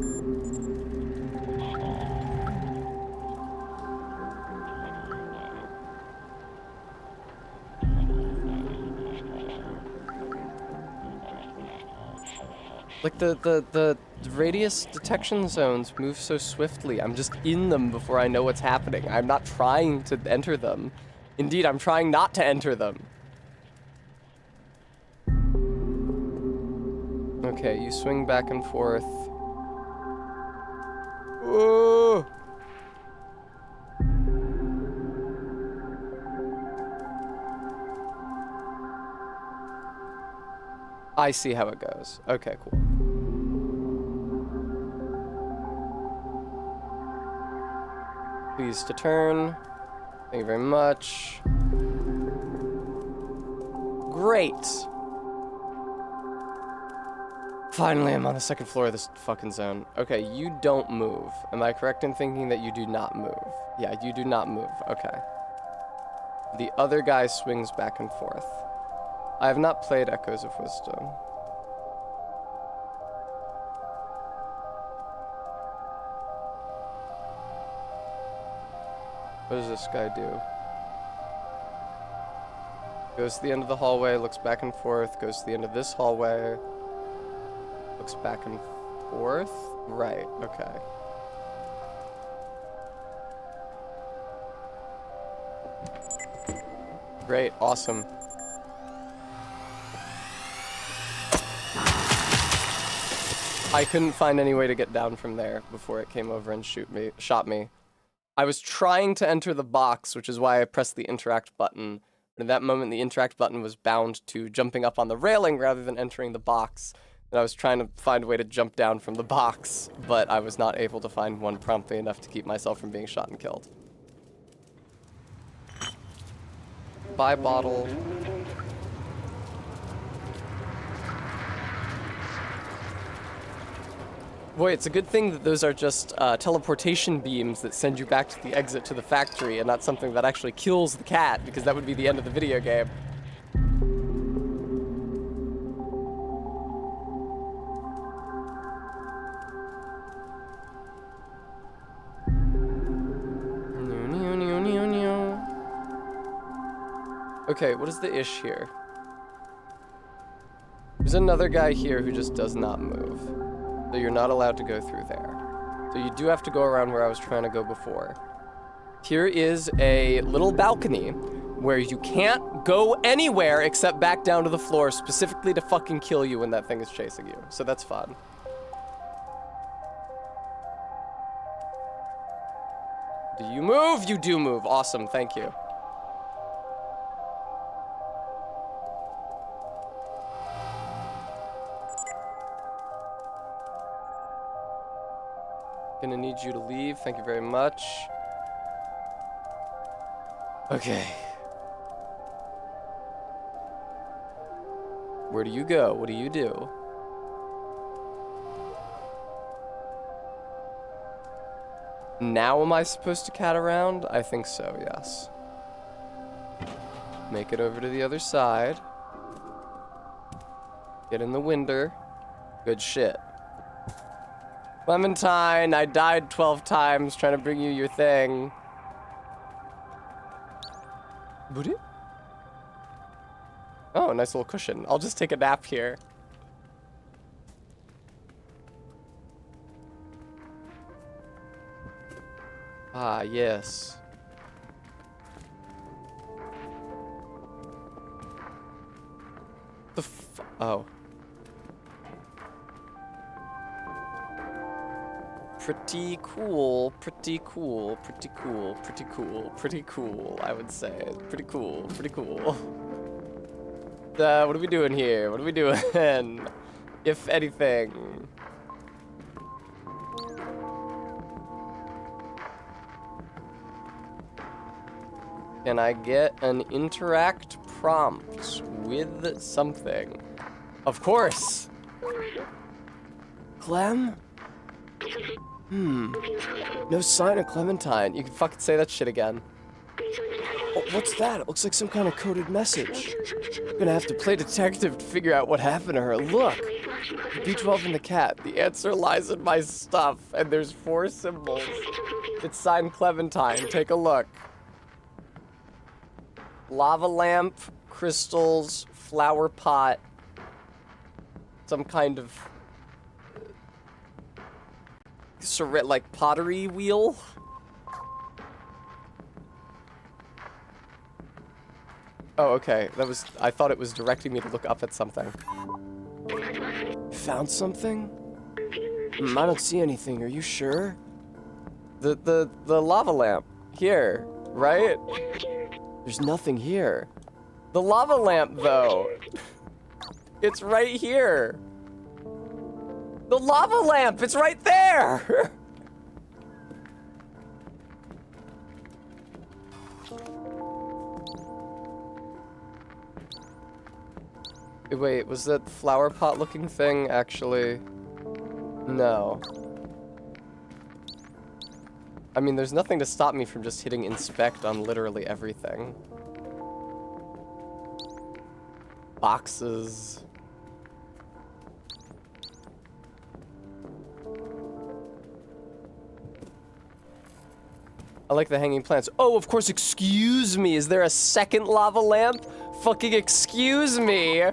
Like, the radius detection zones move so swiftly. I'm just in them before I know what's happening. I'm not trying to enter them. Indeed, I'm trying not to enter them. Okay, you swing back and forth. Oh! I see how it goes. Okay, cool. Please to turn. Thank you very much. Great. Finally, I'm on the second floor of this fucking zone. Okay, you don't move. Am I correct in thinking that you do not move? Yeah, you do not move. Okay. The other guy swings back and forth. I have not played Echoes of Wisdom. What does this guy do? Goes to the end of the hallway, looks back and forth, goes to the end of this hallway, looks back and forth? Right, okay. Great, awesome. I couldn't find any way to get down from there before it came over and shot me. I was trying to enter the box, which is why I pressed the interact button. But in that moment, the interact button was bound to jumping up on the railing rather than entering the box. And I was trying to find a way to jump down from the box, but I was not able to find one promptly enough to keep myself from being shot and killed. Bye, bottle. Boy, it's a good thing that those are just teleportation beams that send you back to the exit to the factory and not something that actually kills the cat, because that would be the end of the video game. Okay, what is the ish here? There's another guy here who just does not move. So you're not allowed to go through there. So you do have to go around where I was trying to go before. Here is a little balcony where you can't go anywhere except back down to the floor, specifically to fucking kill you when that thing is chasing you. So that's fun. Do you move? You do move. Awesome, thank you. Gonna need you to leave. Thank you very much. Okay. Where do you go? What do you do? Now am I supposed to cat around? I think so, yes. Make it over to the other side. Get in the window. Good shit. Clementine, I died 12 times trying to bring you your thing. Booty? Oh, nice little cushion. I'll just take a nap here. Ah, yes. Oh. Pretty cool, pretty cool, pretty cool, pretty cool, pretty cool, I would say. Pretty cool, pretty cool. What are we doing here? What are we doing? If anything. Can I get an interact prompt with something? Of course! Clem? No sign of Clementine. You can fucking say that shit again. Oh, what's that? It looks like some kind of coded message. I'm gonna have to play detective to figure out what happened to her. Look! B12 and the cat. The answer lies in my stuff, and there's 4 symbols. It's signed Clementine. Take a look. Lava lamp, crystals, flower pot, some kind of like pottery wheel. Oh, okay. I thought it was directing me to look up at something. Found something? I don't see anything. Are you sure? The lava lamp here, right? There's nothing here. The lava lamp, though. It's right here. The lava lamp, it's right there. Wait, was that flower pot looking thing actually? No. I mean, there's nothing to stop me from just hitting inspect on literally everything. Boxes. I like the hanging plants. Oh, of course, excuse me. Is there a second lava lamp? Fucking excuse me.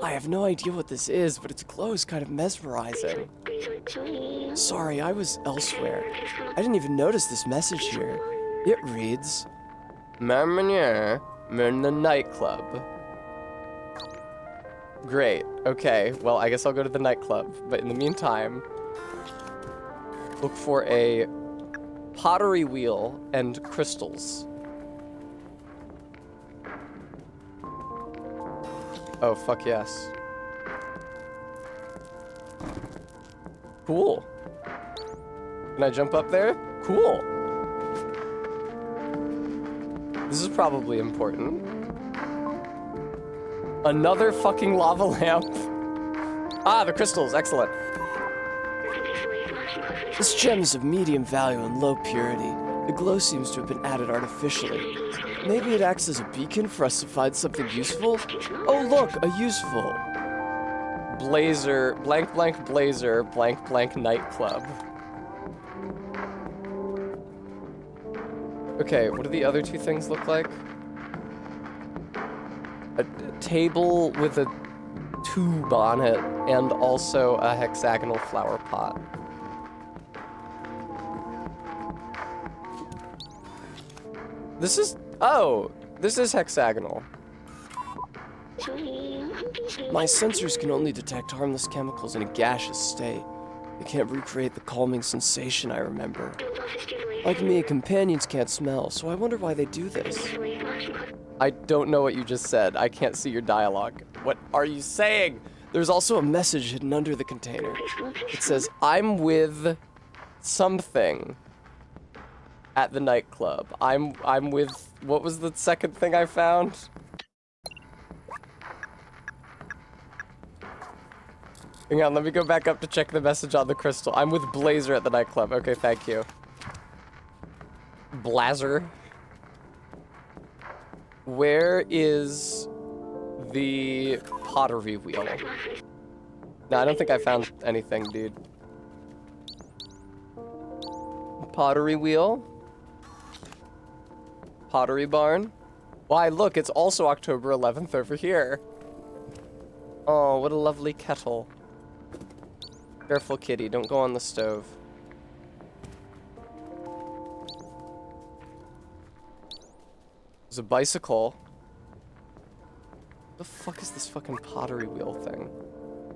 I have no idea what this is, but its glow is kind of mesmerizing. Sorry, I was elsewhere. I didn't even notice this message here. It reads, Marmonier, we're in the nightclub. Great. Okay, well, I guess I'll go to the nightclub. But in the meantime, look for a pottery wheel and crystals. Oh, fuck yes. Cool. Can I jump up there? Cool. This is probably important. Another fucking lava lamp. Ah, the crystals. Excellent. this gem is of medium value and low purity. The glow seems to have been added artificially. Maybe it acts as a beacon for us to find something useful? Oh look, a useful. Blazer, blank blank blazer, blank blank nightclub. Okay, what do the other 2 things look like? A table with a tube on it, and also a hexagonal flower pot. This is, oh, this is hexagonal. My sensors can only detect harmless chemicals in a gaseous state. They can't recreate the calming sensation I remember. Like me, companions can't smell, so I wonder why they do this. I don't know what you just said. I can't see your dialogue. What are you saying? There's also a message hidden under the container. It says, I'm with something at the nightclub. I'm with, what was the second thing I found? Hang on, let me go back up to check the message on the crystal. I'm with Blazer at the nightclub. Okay, thank you. Blazer. Where is the pottery wheel? No, I don't think I found anything, dude. Pottery wheel. Pottery barn. Why, look, it's also October 11th over here. Oh, what a lovely kettle. Careful, kitty, don't go on the stove. There's a bicycle. What the fuck is this fucking pottery wheel thing?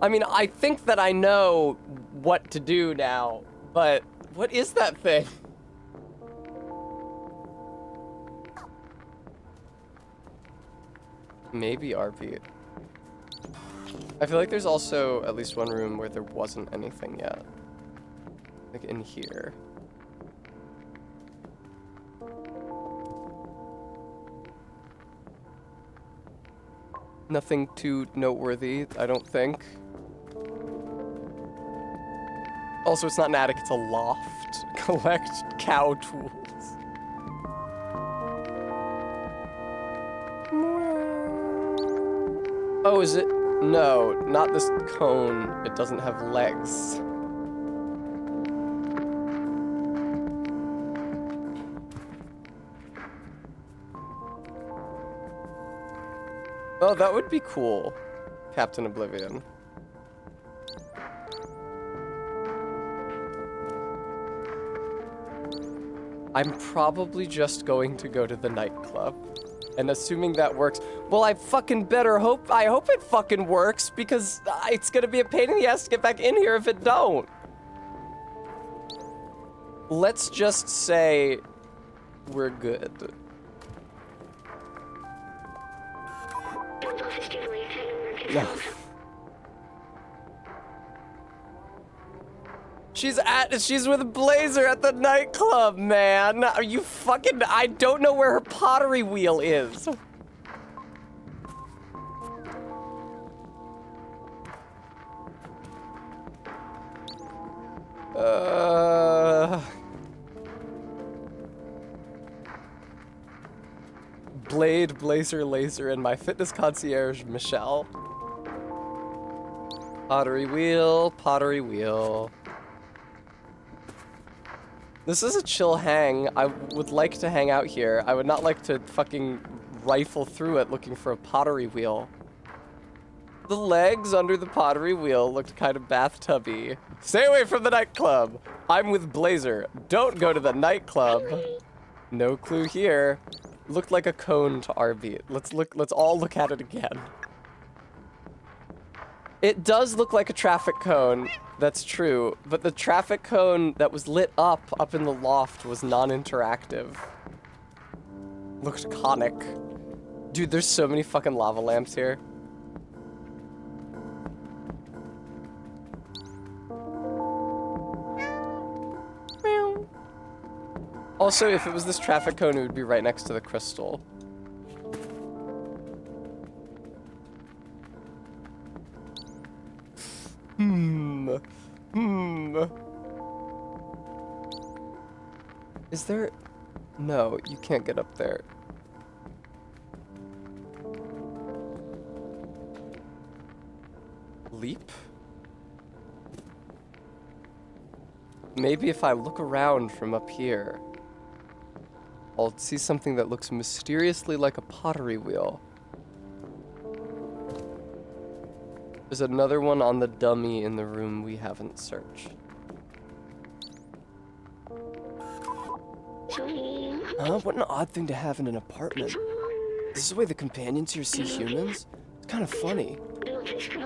I mean, I think that I know what to do now, but what is that thing? Maybe RP. I feel like there's also at least one room where there wasn't anything yet. Like in here. Nothing too noteworthy, I don't think. Also, it's not an attic, it's a loft. Collect cow tools. Oh, is it? No, not this cone. It doesn't have legs. Oh, that would be cool. Captain Oblivion. I'm probably just going to go to the nightclub. And assuming that works, well, I fucking better hope, I hope it fucking works, because it's gonna be a pain in the ass to get back in here if it don't. Let's just say we're good. No. She's with Blazer at the nightclub, man. Are you fucking, I don't know where her pottery wheel is. Blade, Blazer, Laser, and my fitness concierge, Michelle. Pottery wheel, pottery wheel. This is a chill hang. I would like to hang out here. I would not like to fucking rifle through it looking for a pottery wheel. The legs under the pottery wheel looked kind of bathtubby. Stay away from the nightclub. I'm with Blazer. Don't go to the nightclub. No clue here. Looked like a cone to RB. Let's all look at it again. It does look like a traffic cone, that's true, but the traffic cone that was lit up in the loft was non-interactive. Looked conic. Dude, there's so many fucking lava lamps here. Also, if it was this traffic cone, it would be right next to the crystal. Is there... No, you can't get up there. Leap? Maybe if I look around from up here, I'll see something that looks mysteriously like a pottery wheel. There's another one on the dummy in the room we haven't searched. What an odd thing to have in an apartment. Is this the way the companions here see humans? It's kind of funny.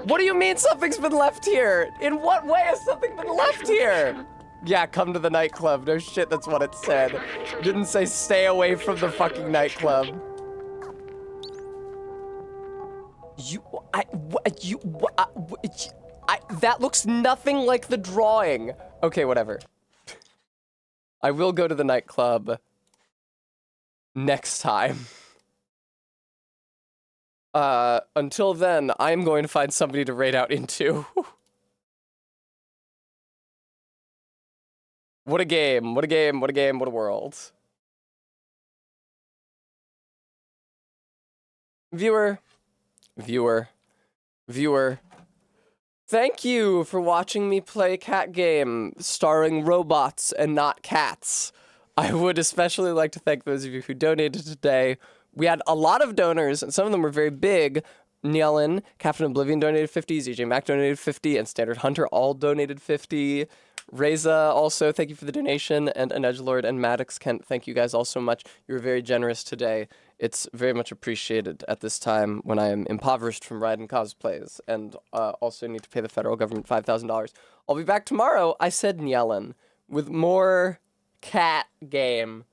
What do you mean something's been left here? In what way has something been left here? Yeah, come to the nightclub. No shit, that's what it said. Didn't say stay away from the fucking nightclub. That looks nothing like the drawing. Okay, whatever. I will go to the nightclub next time. Until then, I'm going to find somebody to raid out into. What a game. What a game. What a game. What a world. Viewer. Thank you for watching me play a cat game starring robots and not cats. I would especially like to thank those of you who donated today. We had a lot of donors, and some of them were very big. Nielen, Captain Oblivion donated 50, ZJ Mac donated 50, and Standard Hunter all donated 50. Reza also, thank you for the donation, and Anedgelord and Maddox Kent, thank you guys all so much. You were very generous today. It's very much appreciated at this time when I am impoverished from Raiden cosplays, and also need to pay the federal government $5,000. I'll be back tomorrow, I said Nielen, with more cat game.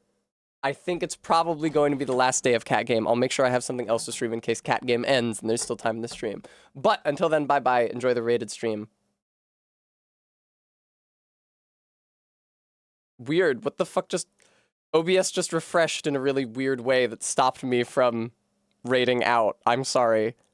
I think it's probably going to be the last day of cat game. I'll make sure I have something else to stream in case cat game ends and there's still time in the stream. But until then, bye-bye. Enjoy the rated stream. Weird. What the fuck just... OBS just refreshed in a really weird way that stopped me from rating out. I'm sorry.